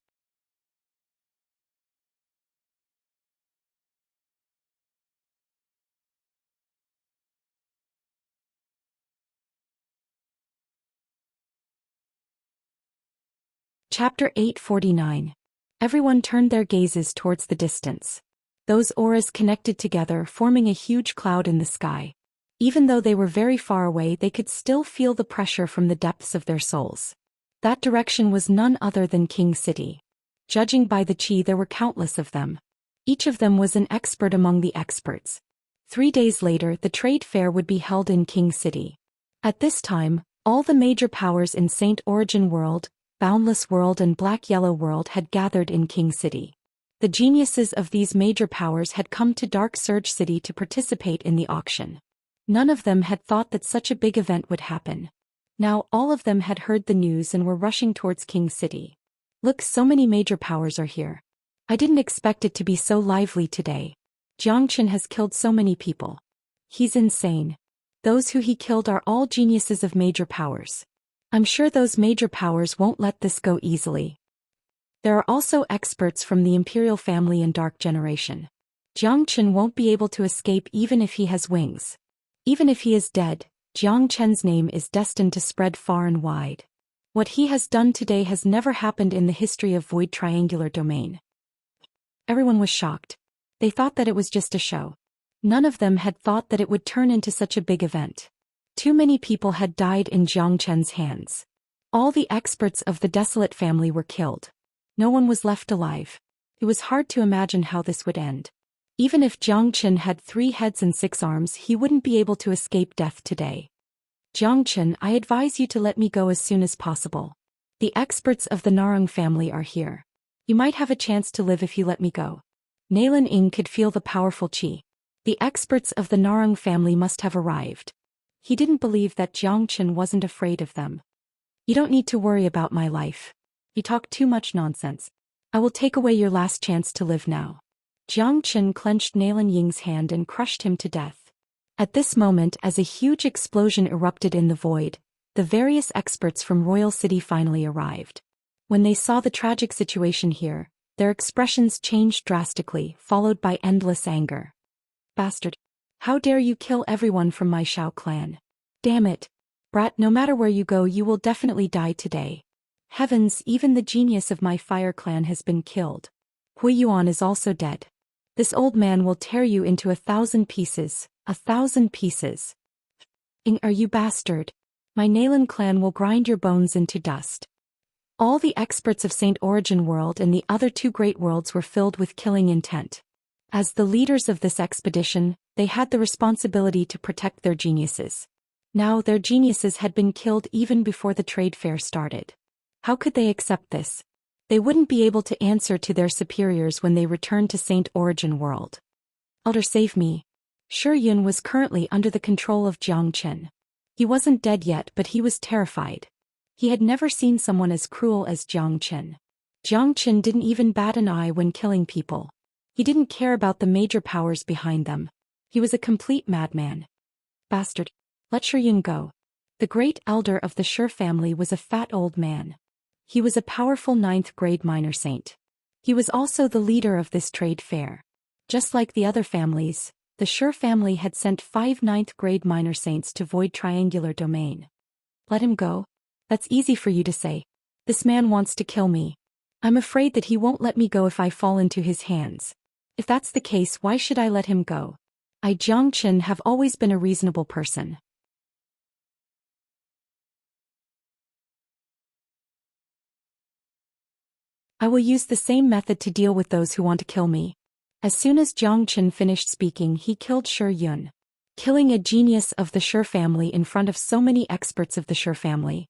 Chapter 849. Everyone turned their gazes towards the distance. Those auras connected together, forming a huge cloud in the sky. Even though they were very far away, they could still feel the pressure from the depths of their souls. That direction was none other than King City. Judging by the qi, there were countless of them. Each of them was an expert among the experts. 3 days later, the trade fair would be held in King City. At this time, all the major powers in Saint Origin World, Boundless World and Black Yellow World had gathered in King City. The geniuses of these major powers had come to Dark Surge City to participate in the auction. None of them had thought that such a big event would happen. Now all of them had heard the news and were rushing towards King City. Look, so many major powers are here. I didn't expect it to be so lively today. Xianxia has killed so many people. He's insane. Those who he killed are all geniuses of major powers. I'm sure those major powers won't let this go easily. There are also experts from the Imperial family and Dark Generation. Xianxia won't be able to escape even if he has wings. Even if he is dead, Xianxia's name is destined to spread far and wide. What he has done today has never happened in the history of Void Triangular Domain. Everyone was shocked. They thought that it was just a show. None of them had thought that it would turn into such a big event. Too many people had died in Xianxia's hands. All the experts of the Desolate family were killed. No one was left alive. It was hard to imagine how this would end. Even if Zhou Xian had 3 heads and 6 arms, he wouldn't be able to escape death today. Zhou Xian, I advise you to let me go as soon as possible. The experts of the Narang family are here. You might have a chance to live if you let me go. Nalan Ing could feel the powerful qi. The experts of the Narang family must have arrived. He didn't believe that Zhou Xian wasn't afraid of them. You don't need to worry about my life. You talk too much nonsense. I will take away your last chance to live now. Zhou Xian clenched Nalan Ying's hand and crushed him to death. At this moment, as a huge explosion erupted in the void, the various experts from Royal City finally arrived. When they saw the tragic situation here, their expressions changed drastically, followed by endless anger. Bastard! How dare you kill everyone from my Shao clan? Damn it! Brat, no matter where you go, you will definitely die today. Heavens, even the genius of my fire clan has been killed. Hui Yuan is also dead. This old man will tear you into 1,000 pieces, 1,000 pieces. Are you bastard? My Nalan clan will grind your bones into dust. All the experts of Saint Origin World and the other 2 great worlds were filled with killing intent. As the leaders of this expedition, they had the responsibility to protect their geniuses. Now their geniuses had been killed even before the trade fair started. How could they accept this? They wouldn't be able to answer to their superiors when they returned to Saint Origin World. Elder, save me. Shi Yun was currently under the control of Zhou Xian. He wasn't dead yet, but he was terrified. He had never seen someone as cruel as Zhou Xian. Zhou Xian didn't even bat an eye when killing people. He didn't care about the major powers behind them. He was a complete madman. Bastard! Let Shi Yun go. The great elder of the Shi family was a fat old man. He was a powerful 9th grade minor saint. He was also the leader of this trade fair. Just like the other families, the Shi family had sent 5 9th grade minor saints to Void Triangular Domain. Let him go? That's easy for you to say. This man wants to kill me. I'm afraid that he won't let me go if I fall into his hands. If that's the case, why should I let him go? I, Zhou Xian, have always been a reasonable person. I will use the same method to deal with those who want to kill me. As soon as Zhou Xian finished speaking, he killed Shi Yun. Killing a genius of the Shi family in front of so many experts of the Shi family.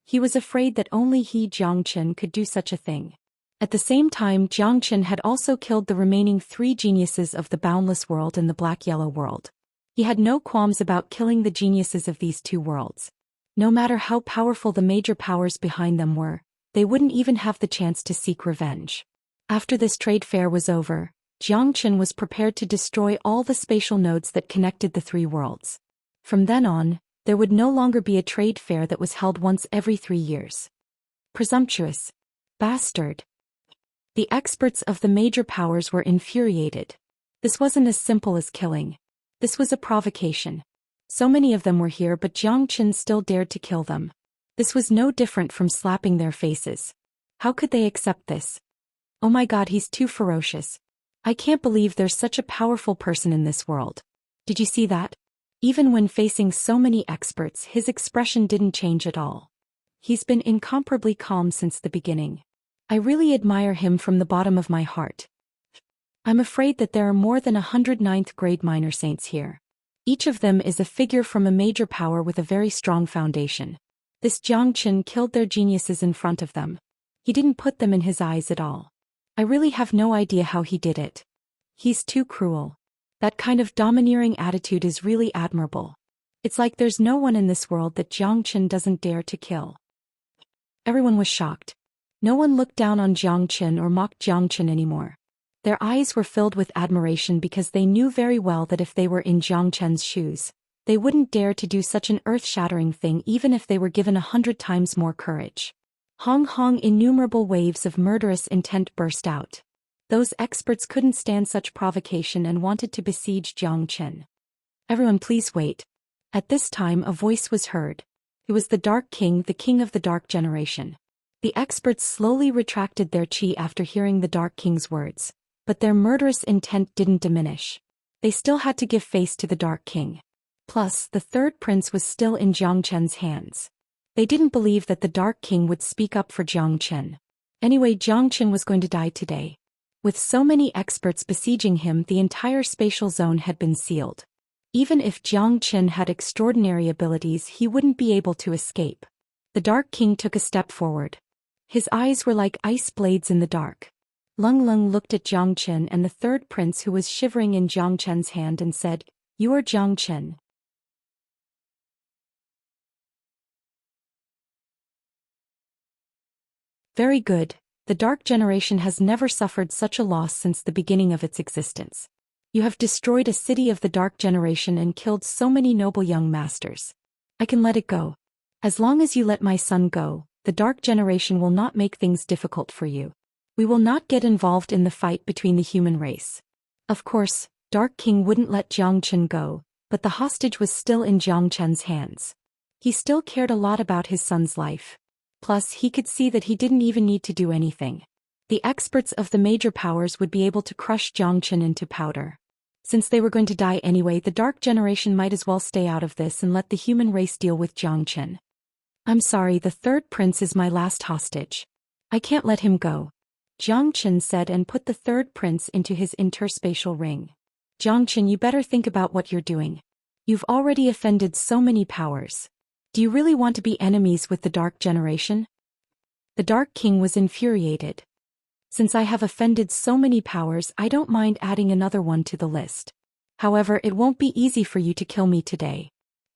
He was afraid that only he, Zhou Xian, could do such a thing. At the same time, Zhou Xian had also killed the remaining 3 geniuses of the Boundless World and the Black-Yellow World. He had no qualms about killing the geniuses of these 2 worlds. No matter how powerful the major powers behind them were, they wouldn't even have the chance to seek revenge. After this trade fair was over, Zhou Xian was prepared to destroy all the spatial nodes that connected the 3 worlds. From then on, there would no longer be a trade fair that was held once every 3 years. Presumptuous. Bastard. The experts of the major powers were infuriated. This wasn't as simple as killing. This was a provocation. So many of them were here, but Zhou Xian still dared to kill them. This was no different from slapping their faces. How could they accept this? Oh my god, he's too ferocious. I can't believe there's such a powerful person in this world. Did you see that? Even when facing so many experts, his expression didn't change at all. He's been incomparably calm since the beginning. I really admire him from the bottom of my heart. I'm afraid that there are more than 100 9th grade minor saints here. Each of them is a figure from a major power with a very strong foundation. This Zhou Xian killed their geniuses in front of them. He didn't put them in his eyes at all. I really have no idea how he did it. He's too cruel. That kind of domineering attitude is really admirable. It's like there's no one in this world that Zhou Xian doesn't dare to kill. Everyone was shocked. No one looked down on Zhou Xian or mocked Zhou Xian anymore. Their eyes were filled with admiration because they knew very well that if they were in Zhou Qian's shoes, they wouldn't dare to do such an earth-shattering thing even if they were given 100 times more courage. Hong hong, innumerable waves of murderous intent burst out. Those experts couldn't stand such provocation and wanted to besiege Zhou Xian. Everyone, please wait. At this time a voice was heard. It was the Dark King, the king of the Dark Generation. The experts slowly retracted their qi after hearing the Dark King's words, but their murderous intent didn't diminish. They still had to give face to the Dark King. Plus, the 3rd prince was still in Zhou Qian's hands. They didn't believe that the Dark King would speak up for Zhou Qian. Anyway, Zhou Qian was going to die today. With so many experts besieging him, the entire spatial zone had been sealed. Even if Zhou Xian had extraordinary abilities, he wouldn't be able to escape. The Dark King took a step forward. His eyes were like ice blades in the dark. Lung Lung looked at Zhou Xian and the third prince, who was shivering in Zhou Qian's hand, and said, "You are Zhou Xian." Very good. The Dark Generation has never suffered such a loss since the beginning of its existence. You have destroyed a city of the Dark Generation and killed so many noble young masters. I can let it go. As long as you let my son go, the Dark Generation will not make things difficult for you. We will not get involved in the fight between the human race. Of course, Dark King wouldn't let Zhou Qian go, but the hostage was still in Zhou Qian's hands. He still cared a lot about his son's life. Plus, he could see that he didn't even need to do anything. The experts of the major powers would be able to crush Zhou Qian into powder. Since they were going to die anyway, the Dark Generation might as well stay out of this and let the human race deal with Zhou Qian. I'm sorry, the third prince is my last hostage. I can't let him go, Zhou Qian said, and put the third prince into his interspatial ring. Zhou Qian, you better think about what you're doing. You've already offended so many powers. Do you really want to be enemies with the Dark Generation? The Dark King was infuriated. Since I have offended so many powers, I don't mind adding another one to the list. However, it won't be easy for you to kill me today.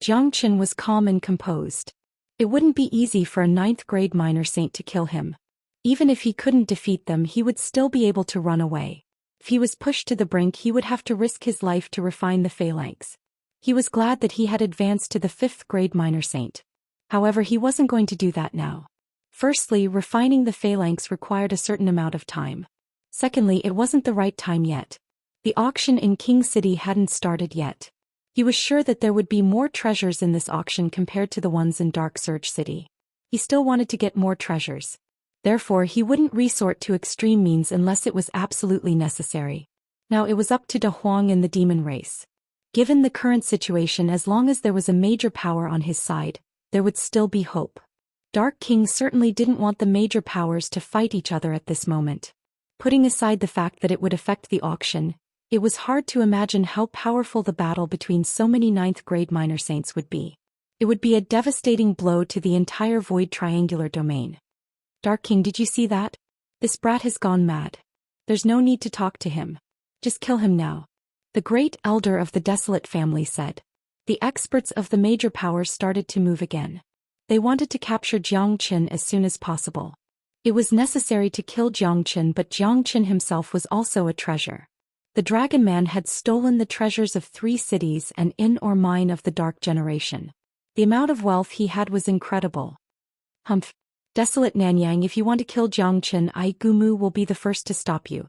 Zhou Qian was calm and composed. It wouldn't be easy for a 9th grade minor saint to kill him. Even if he couldn't defeat them, he would still be able to run away. If he was pushed to the brink, he would have to risk his life to refine the phalanx. He was glad that he had advanced to the 5th grade minor saint. However, he wasn't going to do that now. Firstly, refining the phalanx required a certain amount of time. Secondly, it wasn't the right time yet. The auction in King City hadn't started yet. He was sure that there would be more treasures in this auction compared to the ones in Dark Surge City. He still wanted to get more treasures. Therefore, he wouldn't resort to extreme means unless it was absolutely necessary. Now it was up to Da Huang and the demon race. Given the current situation, as long as there was a major power on his side, there would still be hope. Dark King certainly didn't want the major powers to fight each other at this moment. Putting aside the fact that it would affect the auction, it was hard to imagine how powerful the battle between so many 9th grade minor saints would be. It would be a devastating blow to the entire Void Triangular domain. Dark King, did you see that? This brat has gone mad. There's no need to talk to him. Just kill him now. The great elder of the Desolate family said. The experts of the major powers started to move again. They wanted to capture Zhou Qian as soon as possible. It was necessary to kill Zhou Qian, but Zhou Qian himself was also a treasure. The Dragon Man had stolen the treasures of 3 cities and inn or mine of the Dark Generation. The amount of wealth he had was incredible. Humph. Desolate Nanyang, if you want to kill Zhou Qian, Gumu will be the first to stop you.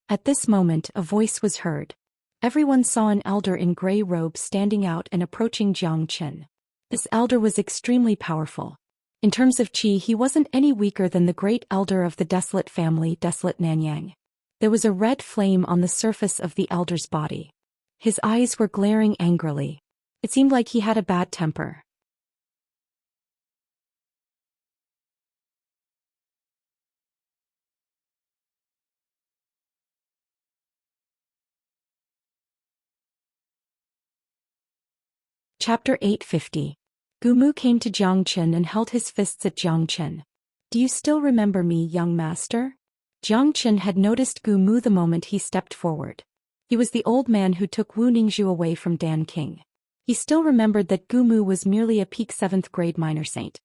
At this moment, a voice was heard. Everyone saw an elder in grey robes standing out and approaching Zhou Qian. This elder was extremely powerful. In terms of chi, he wasn't any weaker than the great elder of the Desolate family, Desolate Nanyang. There was a red flame on the surface of the elder's body. His eyes were glaring angrily. It seemed like he had a bad temper. Chapter 850. Gumu came to Zhou Qian and held his fists at Zhou Qian. Do you still remember me, young master? Zhou Qian had noticed Gumu the moment he stepped forward. He was the old man who took Wu Ningzhu away from Dan King. He still remembered that Gumu was merely a peak 7th grade minor saint.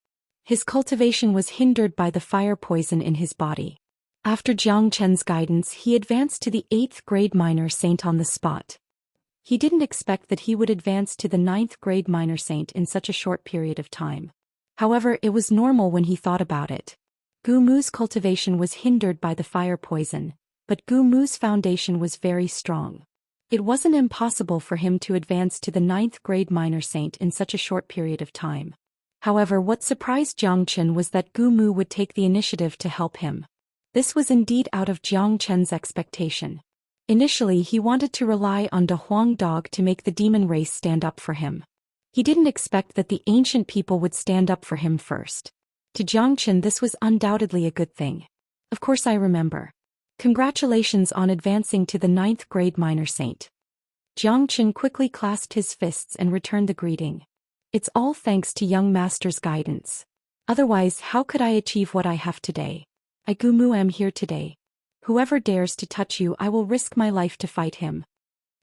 His cultivation was hindered by the fire poison in his body. After Zhou Qian's guidance, he advanced to the 8th grade minor saint on the spot. He didn't expect that he would advance to the 9th grade minor saint in such a short period of time. However, it was normal when he thought about it. Gumu's cultivation was hindered by the fire poison, but Gumu's foundation was very strong. It wasn't impossible for him to advance to the 9th grade minor saint in such a short period of time. However, what surprised Zhou Qian was that Gumu would take the initiative to help him. This was indeed out of Zhou Qian's expectation. Initially, he wanted to rely on Da Huang Dog to make the demon race stand up for him. He didn't expect that the ancient people would stand up for him first. To Zhou Qian, this was undoubtedly a good thing. Of course I remember. Congratulations on advancing to the 9th grade minor saint. Zhou Xian quickly clasped his fists and returned the greeting. It's all thanks to young master's guidance. Otherwise, how could I achieve what I have today? I Gumu am here today. Whoever dares to touch you, I will risk my life to fight him.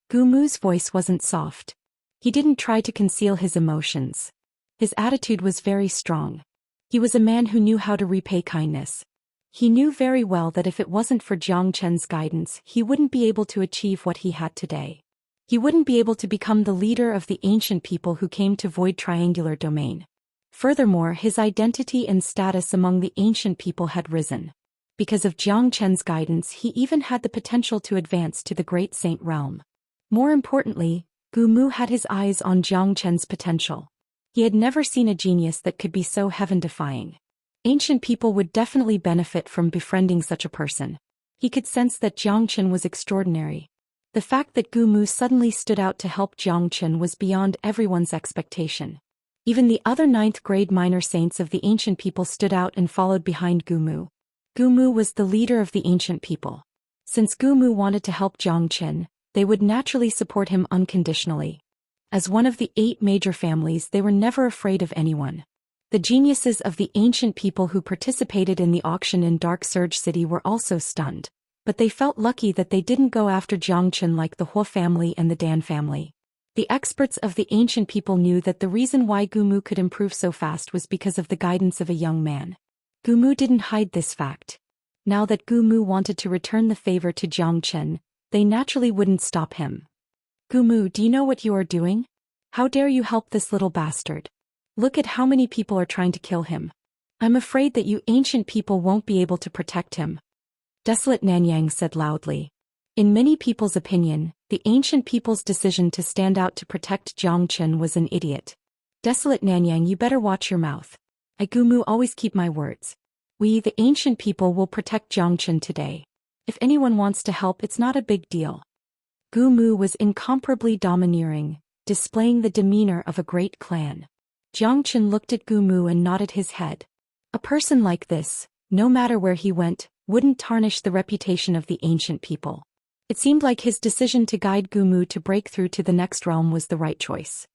Gumu's voice wasn't soft. He didn't try to conceal his emotions. His attitude was very strong. He was a man who knew how to repay kindness. He knew very well that if it wasn't for Zhou Qian's guidance, he wouldn't be able to achieve what he had today. He wouldn't be able to become the leader of the ancient people who came to void triangular domain. Furthermore, his identity and status among the ancient people had risen. Because of Zhou Qian's guidance, he even had the potential to advance to the great saint realm. More importantly, Gumu had his eyes on Zhou Qian's potential. He had never seen a genius that could be so heaven-defying. Ancient people would definitely benefit from befriending such a person. He could sense that Zhou Qian was extraordinary. The fact that Gumu suddenly stood out to help Zhou Qian was beyond everyone's expectation. Even the other 9th grade minor saints of the ancient people stood out and followed behind Gumu. Gumu was the leader of the ancient people. Since Gumu wanted to help Zhou Qian, they would naturally support him unconditionally. As one of the 8 major families, they were never afraid of anyone. The geniuses of the ancient people who participated in the auction in Dark Surge City were also stunned, but they felt lucky that they didn't go after Zhou Qian like the Huo family and the Dan family. The experts of the ancient people knew that the reason why Gumu could improve so fast was because of the guidance of a young man. Gumu didn't hide this fact. Now that Gumu wanted to return the favor to Zhou Qian, they naturally wouldn't stop him. Gumu, do you know what you are doing? How dare you help this little bastard? Look at how many people are trying to kill him. I'm afraid that you ancient people won't be able to protect him. Desolate Nanyang said loudly. In many people's opinion, the ancient people's decision to stand out to protect Zhou Qian was an idiot. Desolate Nanyang, you better watch your mouth. I Gumu always keep my words. We, the ancient people, will protect Zhou Qian today. If anyone wants to help, it's not a big deal. Gumu was incomparably domineering, displaying the demeanor of a great clan. Zhou Qian looked at Gumu and nodded his head. A person like this, no matter where he went, wouldn't tarnish the reputation of the ancient people. It seemed like his decision to guide Gumu to break through to the next realm was the right choice.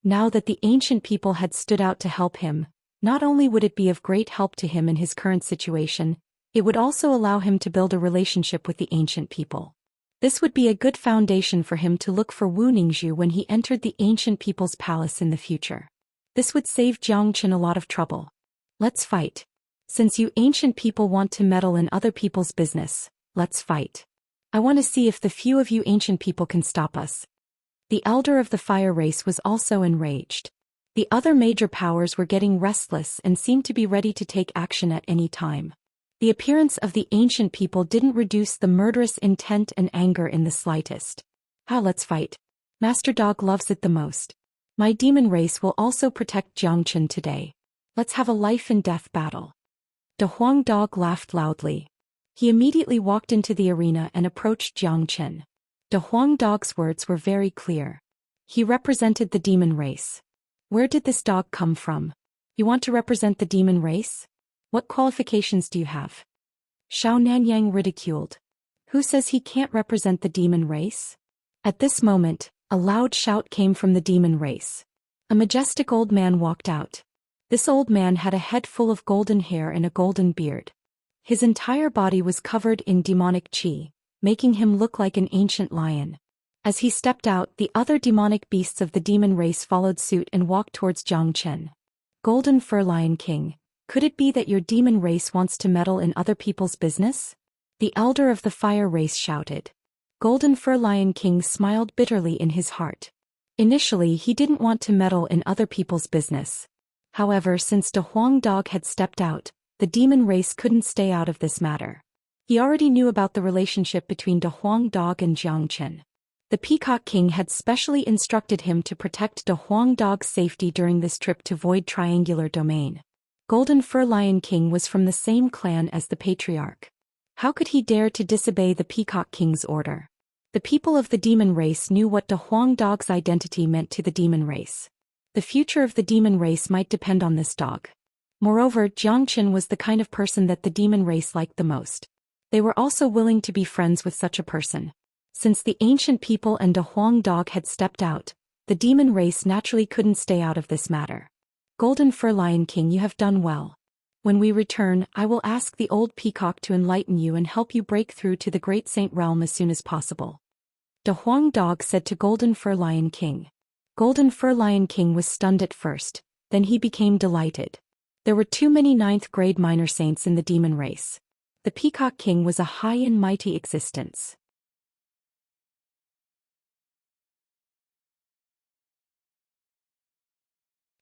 Now that the ancient people had stood out to help him, not only would it be of great help to him in his current situation, it would also allow him to build a relationship with the ancient people. This would be a good foundation for him to look for Wu Ningzhu when he entered the ancient people's palace in the future. This would save Zhou Qian a lot of trouble. Let's fight. Since you ancient people want to meddle in other people's business, let's fight. I want to see if the few of you ancient people can stop us. The elder of the fire race was also enraged. The other major powers were getting restless and seemed to be ready to take action at any time. The appearance of the ancient people didn't reduce the murderous intent and anger in the slightest. Let's fight. Master Dog loves it the most. My demon race will also protect Zhou Qian today. Let's have a life and death battle. De Huang Dog laughed loudly. He immediately walked into the arena and approached Zhou Qian. De Huang Dog's words were very clear. He represented the demon race. Where did this dog come from? You want to represent the demon race? What qualifications do you have? Xiao Nanyang ridiculed. Who says he can't represent the demon race? At this moment, a loud shout came from the demon race. A majestic old man walked out. This old man had a head full of golden hair and a golden beard. His entire body was covered in demonic qi, making him look like an ancient lion. As he stepped out, the other demonic beasts of the demon race followed suit and walked towards Zhou Qian. Golden Fur Lion King. Could it be that your demon race wants to meddle in other people's business? The elder of the fire race shouted. Golden Fur Lion King smiled bitterly in his heart. Initially, he didn't want to meddle in other people's business. However, since De Huang Dog had stepped out, the demon race couldn't stay out of this matter. He already knew about the relationship between De Huang Dog and Zhou Qian. The Peacock King had specially instructed him to protect De Huang Dog's safety during this trip to Void Triangular Domain. Golden Fur Lion King was from the same clan as the Patriarch. How could he dare to disobey the Peacock King's order? The people of the demon race knew what De Huang Dog's identity meant to the demon race. The future of the demon race might depend on this dog. Moreover, Xianxia was the kind of person that the demon race liked the most. They were also willing to be friends with such a person. Since the ancient people and a Huang dog had stepped out, the demon race naturally couldn't stay out of this matter. Golden Fur Lion King, you have done well. When we return, I will ask the old peacock to enlighten you and help you break through to the Great Saint Realm as soon as possible. The Huang dog said to Golden Fur Lion King. Golden Fur Lion King was stunned at first, then he became delighted. There were too many 9th grade minor saints in the demon race. The Peacock King was a high and mighty existence.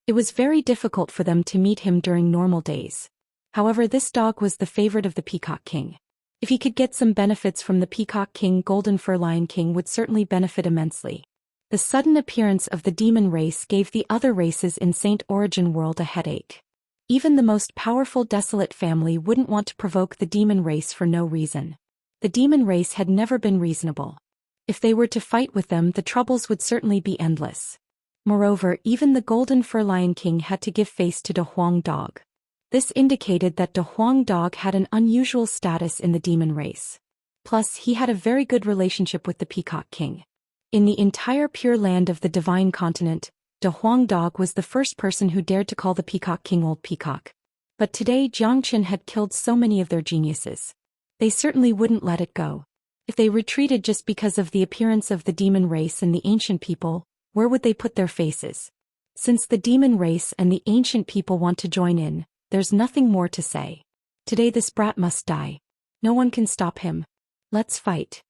It was very difficult for them to meet him during normal days. However, this dog was the favorite of the Peacock King. If he could get some benefits from the Peacock King, Golden Fur Lion King would certainly benefit immensely. The sudden appearance of the demon race gave the other races in Saint Origin World a headache. Even the most powerful Desolate family wouldn't want to provoke the demon race for no reason. The demon race had never been reasonable. If they were to fight with them, the troubles would certainly be endless. Moreover, even the Golden Fur Lion King had to give face to De Huang dog. This indicated that De Huang dog had an unusual status in the demon race. Plus, he had a very good relationship with the Peacock King. In the entire Pure Land of the Divine Continent, De Huang dog was the first person who dared to call the Peacock King Old Peacock. But today Xianxia had killed so many of their geniuses. They certainly wouldn't let it go. If they retreated just because of the appearance of the demon race and the ancient people, where would they put their faces? Since the demon race and the ancient people want to join in, there's nothing more to say. Today this brat must die. No one can stop him. Let's fight.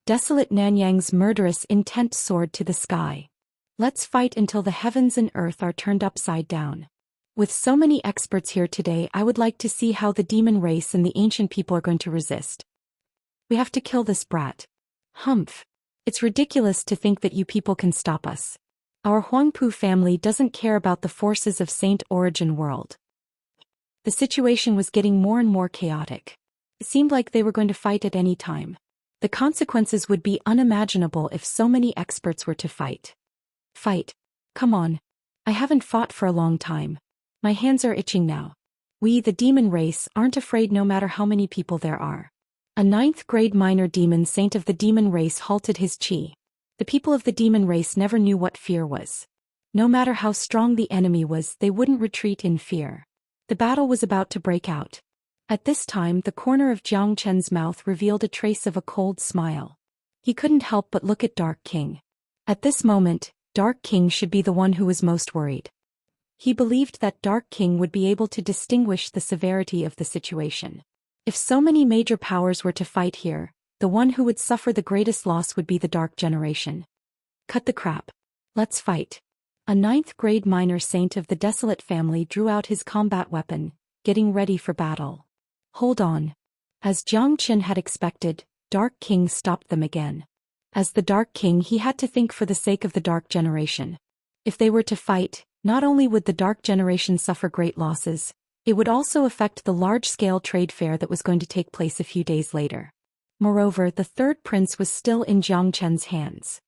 Desolate Nanyang's murderous intent soared to the sky. Let's fight until the heavens and earth are turned upside down. With so many experts here today, I would like to see how the demon race and the ancient people are going to resist. We have to kill this brat. Humph. It's ridiculous to think that you people can stop us. Our Huangpu family doesn't care about the forces of Saint Origin World. The situation was getting more and more chaotic. It seemed like they were going to fight at any time. The consequences would be unimaginable if so many experts were to fight. Fight. Come on. I haven't fought for a long time. My hands are itching now. We, the demon race, aren't afraid no matter how many people there are. A 9th grade minor demon saint of the demon race halted his chi. The people of the demon race never knew what fear was. No matter how strong the enemy was, they wouldn't retreat in fear. The battle was about to break out. At this time, the corner of Jiang Chen's mouth revealed a trace of a cold smile. He couldn't help but look at Dark King. At this moment, Dark King should be the one who was most worried. He believed that Dark King would be able to distinguish the severity of the situation. If so many major powers were to fight here, the one who would suffer the greatest loss would be the Dark Generation. Cut the crap. Let's fight. A 9th grade minor saint of the Desolate family drew out his combat weapon, getting ready for battle. Hold on. As Jiang Chen had expected, Dark King stopped them again. As the Dark King, he had to think for the sake of the Dark Generation. If they were to fight, not only would the Dark Generation suffer great losses, it would also affect the large-scale trade fair that was going to take place a few days later. Moreover, the third prince was still in Jiang Chen's hands.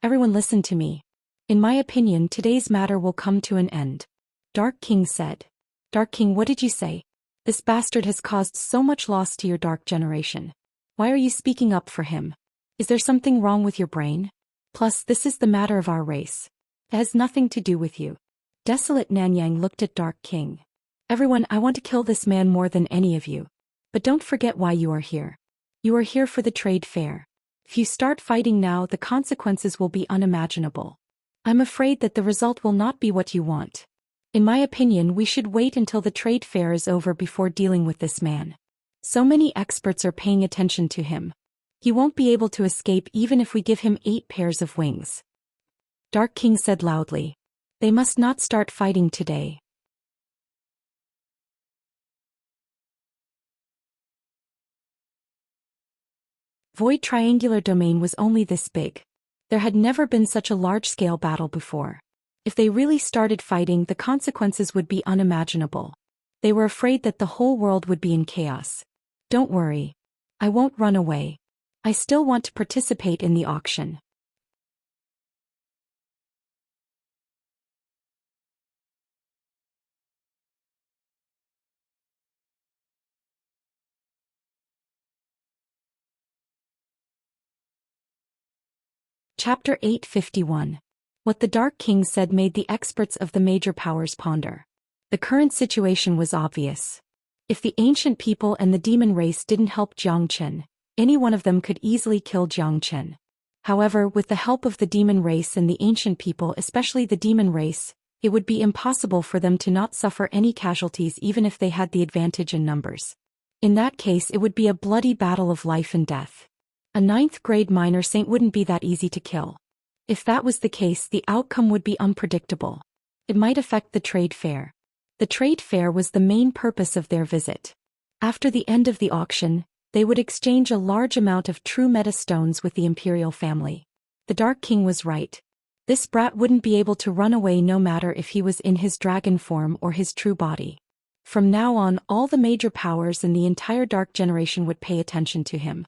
Everyone listen to me. In my opinion, today's matter will come to an end. Dark King said. Dark King, what did you say? This bastard has caused so much loss to your Dark Generation. Why are you speaking up for him? Is there something wrong with your brain? Plus, this is the matter of our race. It has nothing to do with you. Desolate Nanyang looked at Dark King. Everyone, I want to kill this man more than any of you. But don't forget why you are here. You are here for the trade fair. If you start fighting now, the consequences will be unimaginable. I'm afraid that the result will not be what you want. In my opinion, we should wait until the trade fair is over before dealing with this man. So many experts are paying attention to him. He won't be able to escape even if we give him 8 pairs of wings. Dark King said loudly. They must not start fighting today. Void Triangular Domain was only this big. There had never been such a large-scale battle before. If they really started fighting, the consequences would be unimaginable. They were afraid that the whole world would be in chaos. Don't worry. I won't run away. I still want to participate in the auction. Chapter 851. What the Dark King said made the experts of the major powers ponder. The current situation was obvious. If the ancient people and the demon race didn't help Xianxia, any one of them could easily kill Xianxia. However, with the help of the demon race and the ancient people, especially the demon race, it would be impossible for them to not suffer any casualties even if they had the advantage in numbers. In that case, it would be a bloody battle of life and death. A 9th grade minor saint wouldn't be that easy to kill. If that was the case, the outcome would be unpredictable. It might affect the trade fair. The trade fair was the main purpose of their visit. After the end of the auction, they would exchange a large amount of true meta stones with the imperial family. The Dark King was right. This brat wouldn't be able to run away no matter if he was in his dragon form or his true body. From now on, all the major powers and the entire Dark Generation would pay attention to him.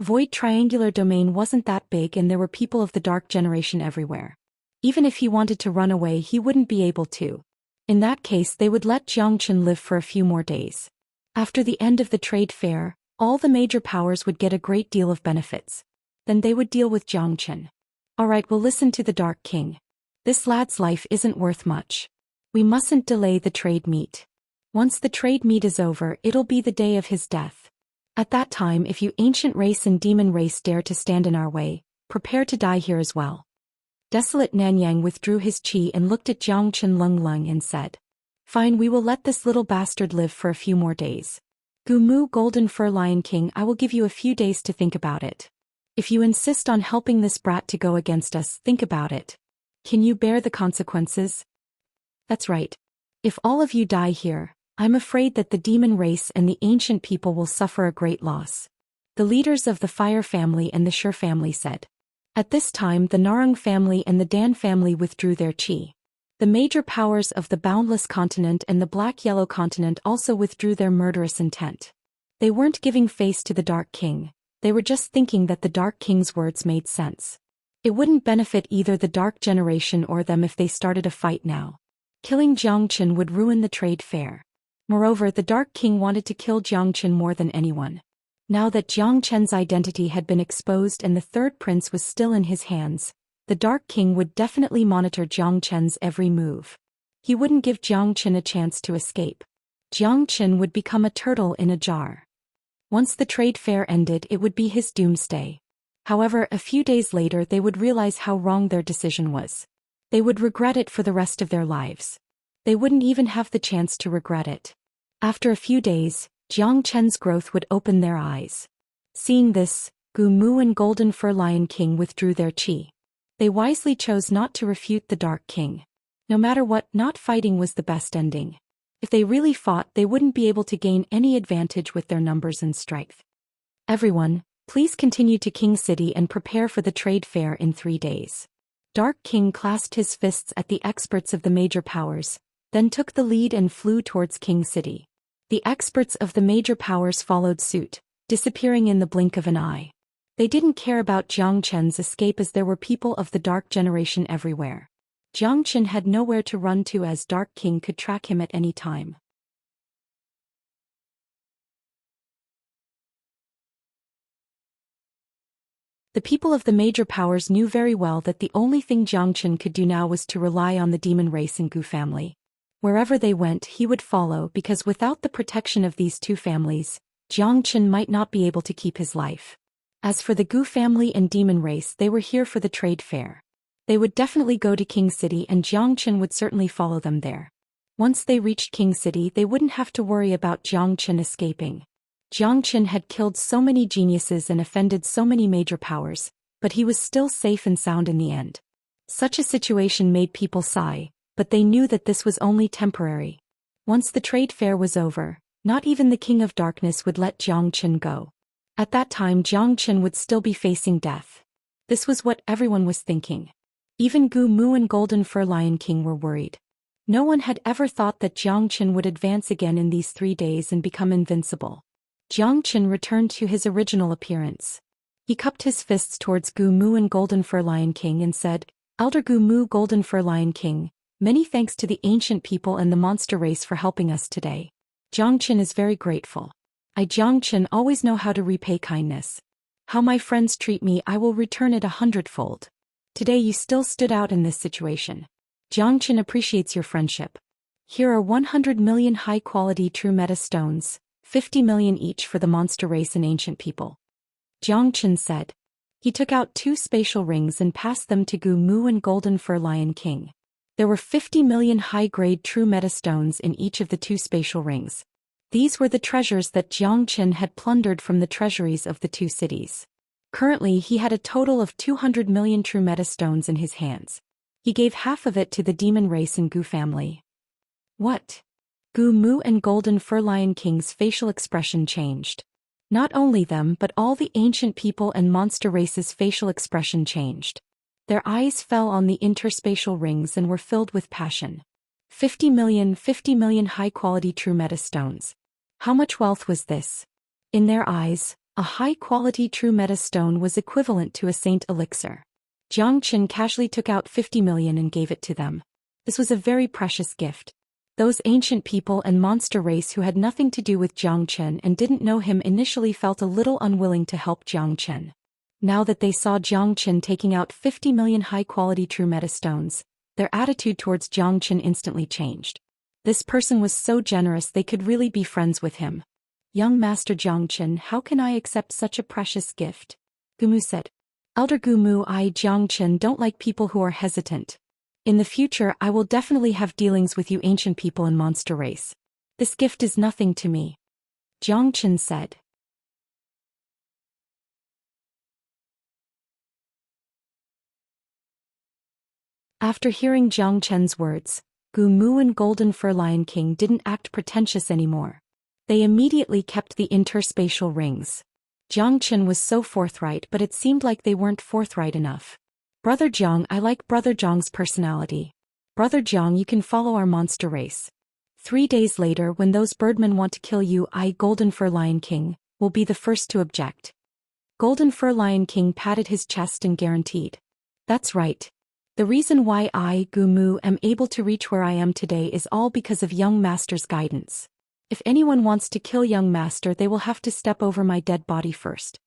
Void Triangular Domain wasn't that big and there were people of the Dark Generation everywhere. Even if he wanted to run away, he wouldn't be able to. In that case, they would let Xianxia live for a few more days. After the end of the trade fair, all the major powers would get a great deal of benefits. Then they would deal with Xianxia. Alright, we'll listen to the Dark King. This lad's life isn't worth much. We mustn't delay the trade meet. Once the trade meet is over, it'll be the day of his death. At that time, if you ancient race and demon race dare to stand in our way, prepare to die here as well. Desolate Nanyang withdrew his chi and looked at Xianxia Lung Lung and said, Fine, we will let this little bastard live for a few more days. Gumu Golden Fur Lion King, I will give you a few days to think about it. If you insist on helping this brat to go against us, think about it. Can you bear the consequences? That's right. If all of you die here, I'm afraid that the demon race and the ancient people will suffer a great loss. The leaders of the Fire family and the Sure family said. At this time, the Narang family and the Dan family withdrew their chi. The major powers of the Boundless Continent and the Black-Yellow Continent also withdrew their murderous intent. They weren't giving face to the Dark King, they were just thinking that the Dark King's words made sense. It wouldn't benefit either the Dark Generation or them if they started a fight now. Killing Xianxia would ruin the trade fair. Moreover, the Dark King wanted to kill Xianxia more than anyone. Now that Xianxia's identity had been exposed and the third prince was still in his hands, the Dark King would definitely monitor Xianxia's every move. He wouldn't give Xianxia a chance to escape. Xianxia would become a turtle in a jar. Once the trade fair ended, it would be his doomsday. However, a few days later they would realize how wrong their decision was. They would regret it for the rest of their lives. They wouldn't even have the chance to regret it. After a few days, Xianxia's growth would open their eyes. Seeing this, Gumu and Golden Fur Lion King withdrew their chi. They wisely chose not to refute the Dark King. No matter what, not fighting was the best ending. If they really fought, they wouldn't be able to gain any advantage with their numbers and strength. Everyone, please continue to King City and prepare for the trade fair in 3 days. Dark King clasped his fists at the experts of the major powers, then took the lead and flew towards King City. The experts of the major powers followed suit, disappearing in the blink of an eye. They didn't care about Xianxia's escape as there were people of the Dark Generation everywhere. Xianxia had nowhere to run to as Dark King could track him at any time. The people of the major powers knew very well that the only thing Xianxia could do now was to rely on the demon race and Gu family. Wherever they went, he would follow because without the protection of these two families, Xianxia might not be able to keep his life. As for the Gu family and demon race, they were here for the trade fair. They would definitely go to King City and Xianxia would certainly follow them there. Once they reached King City, they wouldn't have to worry about Xianxia escaping. Xianxia had killed so many geniuses and offended so many major powers, but he was still safe and sound in the end. Such a situation made people sigh, but they knew that this was only temporary. Once the trade fair was over, not even the King of Darkness would let Xianxia go. At that time, Xianxia would still be facing death. This was what everyone was thinking. Even Gu Mu and Golden Fur Lion King were worried. No one had ever thought that Xianxia would advance again in these 3 days and become invincible. Xianxia returned to his original appearance. He cupped his fists towards Gu Mu and Golden Fur Lion King and said, Elder Gu Mu Golden Fur Lion King, many thanks to the ancient people and the monster race for helping us today. Xianxia is very grateful. I Xianxia always know how to repay kindness. How my friends treat me, I will return it 100-fold. Today you still stood out in this situation. Jiang Chen appreciates your friendship. Here are 100 million high-quality true meta stones, 50 million each for the monster race and ancient people. Jiang Chen said. He took out 2 spatial rings and passed them to Gu Mu and Golden Fur Lion King. There were 50 million high-grade true meta stones in each of the 2 spatial rings. These were the treasures that Jiang Chen had plundered from the treasuries of the 2 cities. Currently he had a total of 200 million true meta stones in his hands. He gave half of it to the demon race and Gu family. What? Gu Mu and Golden Fur Lion King's facial expression changed. Not only them but all the ancient people and monster race's facial expression changed. Their eyes fell on the interspatial rings and were filled with passion. 50 million high-quality true meta stones. How much wealth was this? In their eyes, a high-quality true meta stone was equivalent to a saint elixir. Jiang Chen casually took out 50 million and gave it to them. This was a very precious gift. Those ancient people and monster race who had nothing to do with Jiang Chen and didn't know him initially felt a little unwilling to help Jiang Chen. Now that they saw Jiang Chen taking out 50 million high-quality true meta stones, their attitude towards Jiang Chen instantly changed. This person was so generous they could really be friends with him. Young Master Jiang Chen, how can I accept such a precious gift? Gu Mu said. Elder Gu Mu, I Jiang Chen don't like people who are hesitant. In the future I will definitely have dealings with you ancient people and monster race. This gift is nothing to me. Jiang Chen said. After hearing Jiang Chen's words, Gu Mu and Golden Fur Lion King didn't act pretentious anymore. They immediately kept the interspatial rings. Jiang Chen was so forthright but it seemed like they weren't forthright enough. Brother Jiang, I like Brother Jiang's personality. Brother Jiang, you can follow our monster race. 3 days later when those birdmen want to kill you, I, Golden Fur Lion King, will be the first to object. Golden Fur Lion King patted his chest and guaranteed. That's right. The reason why I, Gu Mu, am able to reach where I am today is all because of young master's guidance. If anyone wants to kill young master they will have to step over my dead body first.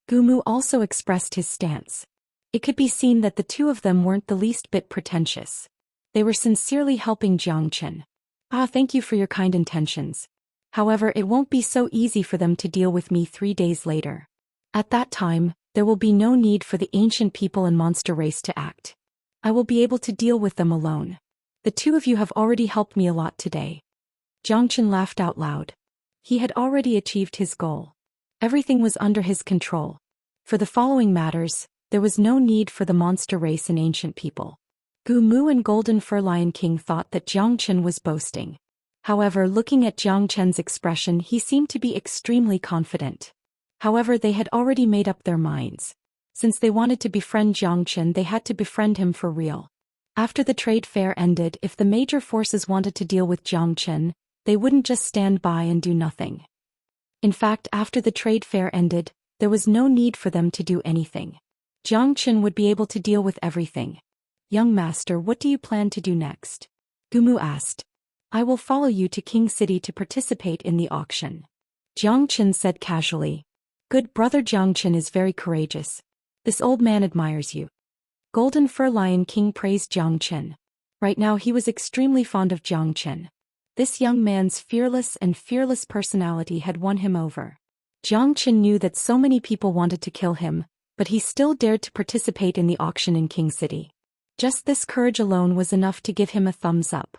Gu Mu also expressed his stance. It could be seen that the 2 of them weren't the least bit pretentious. They were sincerely helping Jiang Chen. Thank you for your kind intentions. However, it won't be so easy for them to deal with me 3 days later. At that time, there will be no need for the ancient people and monster race to act. I will be able to deal with them alone. The 2 of you have already helped me a lot today. Jiang Chen laughed out loud. He had already achieved his goal. Everything was under his control. For the following matters, there was no need for the monster race and ancient people. Gu Mu and Golden Fur Lion King thought that Jiang Chen was boasting. However, looking at Jiang Chen's expression he seemed to be extremely confident. However, they had already made up their minds. Since they wanted to befriend Jiang Chen they had to befriend him for real. After the trade fair ended, if the major forces wanted to deal with Jiang Chen, they wouldn't just stand by and do nothing. In fact, after the trade fair ended, there was no need for them to do anything. Jiang Chen would be able to deal with everything. Young master, what do you plan to do next? Gu Mu asked. I will follow you to King City to participate in the auction. Jiang Chen said casually. Good brother, Jiang Chen is very courageous. This old man admires you. Golden Fur Lion King praised Jiang Chen. Right now he was extremely fond of Jiang Chen. This young man's fearless personality had won him over. Jiang Chen knew that so many people wanted to kill him, but he still dared to participate in the auction in King City. Just this courage alone was enough to give him a thumbs up.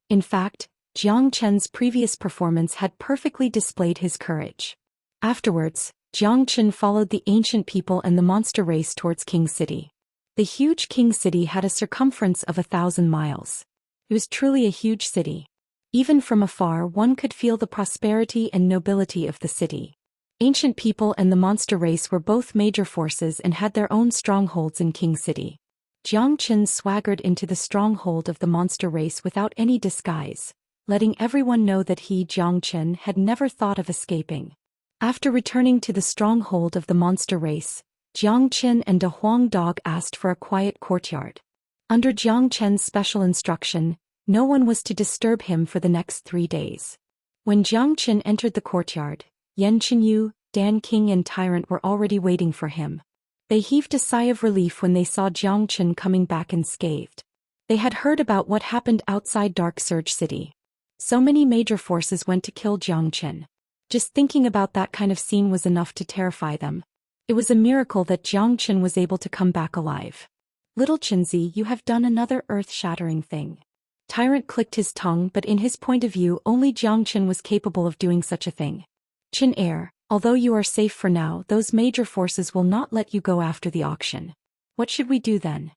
In fact, Jiang Chen's previous performance had perfectly displayed his courage. Afterwards, Jiang Chen followed the ancient people and the monster race towards King City. The huge King City had a circumference of 1,000 miles. It was truly a huge city. Even from afar one could feel the prosperity and nobility of the city. Ancient people and the monster race were both major forces and had their own strongholds in King City. Jiang Chen swaggered into the stronghold of the monster race without any disguise, letting everyone know that he, Jiang Chen, had never thought of escaping. After returning to the stronghold of the monster race, Jiang Chen and De Huang Dog asked for a quiet courtyard. Under Jiang Chen's special instruction, no one was to disturb him for the next 3 days. When Jiang Chen entered the courtyard, Yan Chenyu, Dan King and Tyrant were already waiting for him. They heaved a sigh of relief when they saw Xianxia coming back unscathed. They had heard about what happened outside Dark Surge City. So many major forces went to kill Xianxia. Just thinking about that kind of scene was enough to terrify them. It was a miracle that Xianxia was able to come back alive. Little Qinzi, you have done another earth-shattering thing. Tyrant clicked his tongue, but in his point of view only Xianxia was capable of doing such a thing. Qin heir, although you are safe for now, those major forces will not let you go after the auction. What should we do then?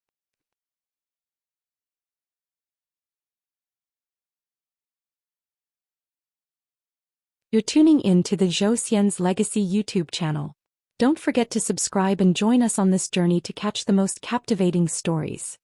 You're tuning in to the Zhou Xian's Legacy YouTube channel. Don't forget to subscribe and join us on this journey to catch the most captivating stories.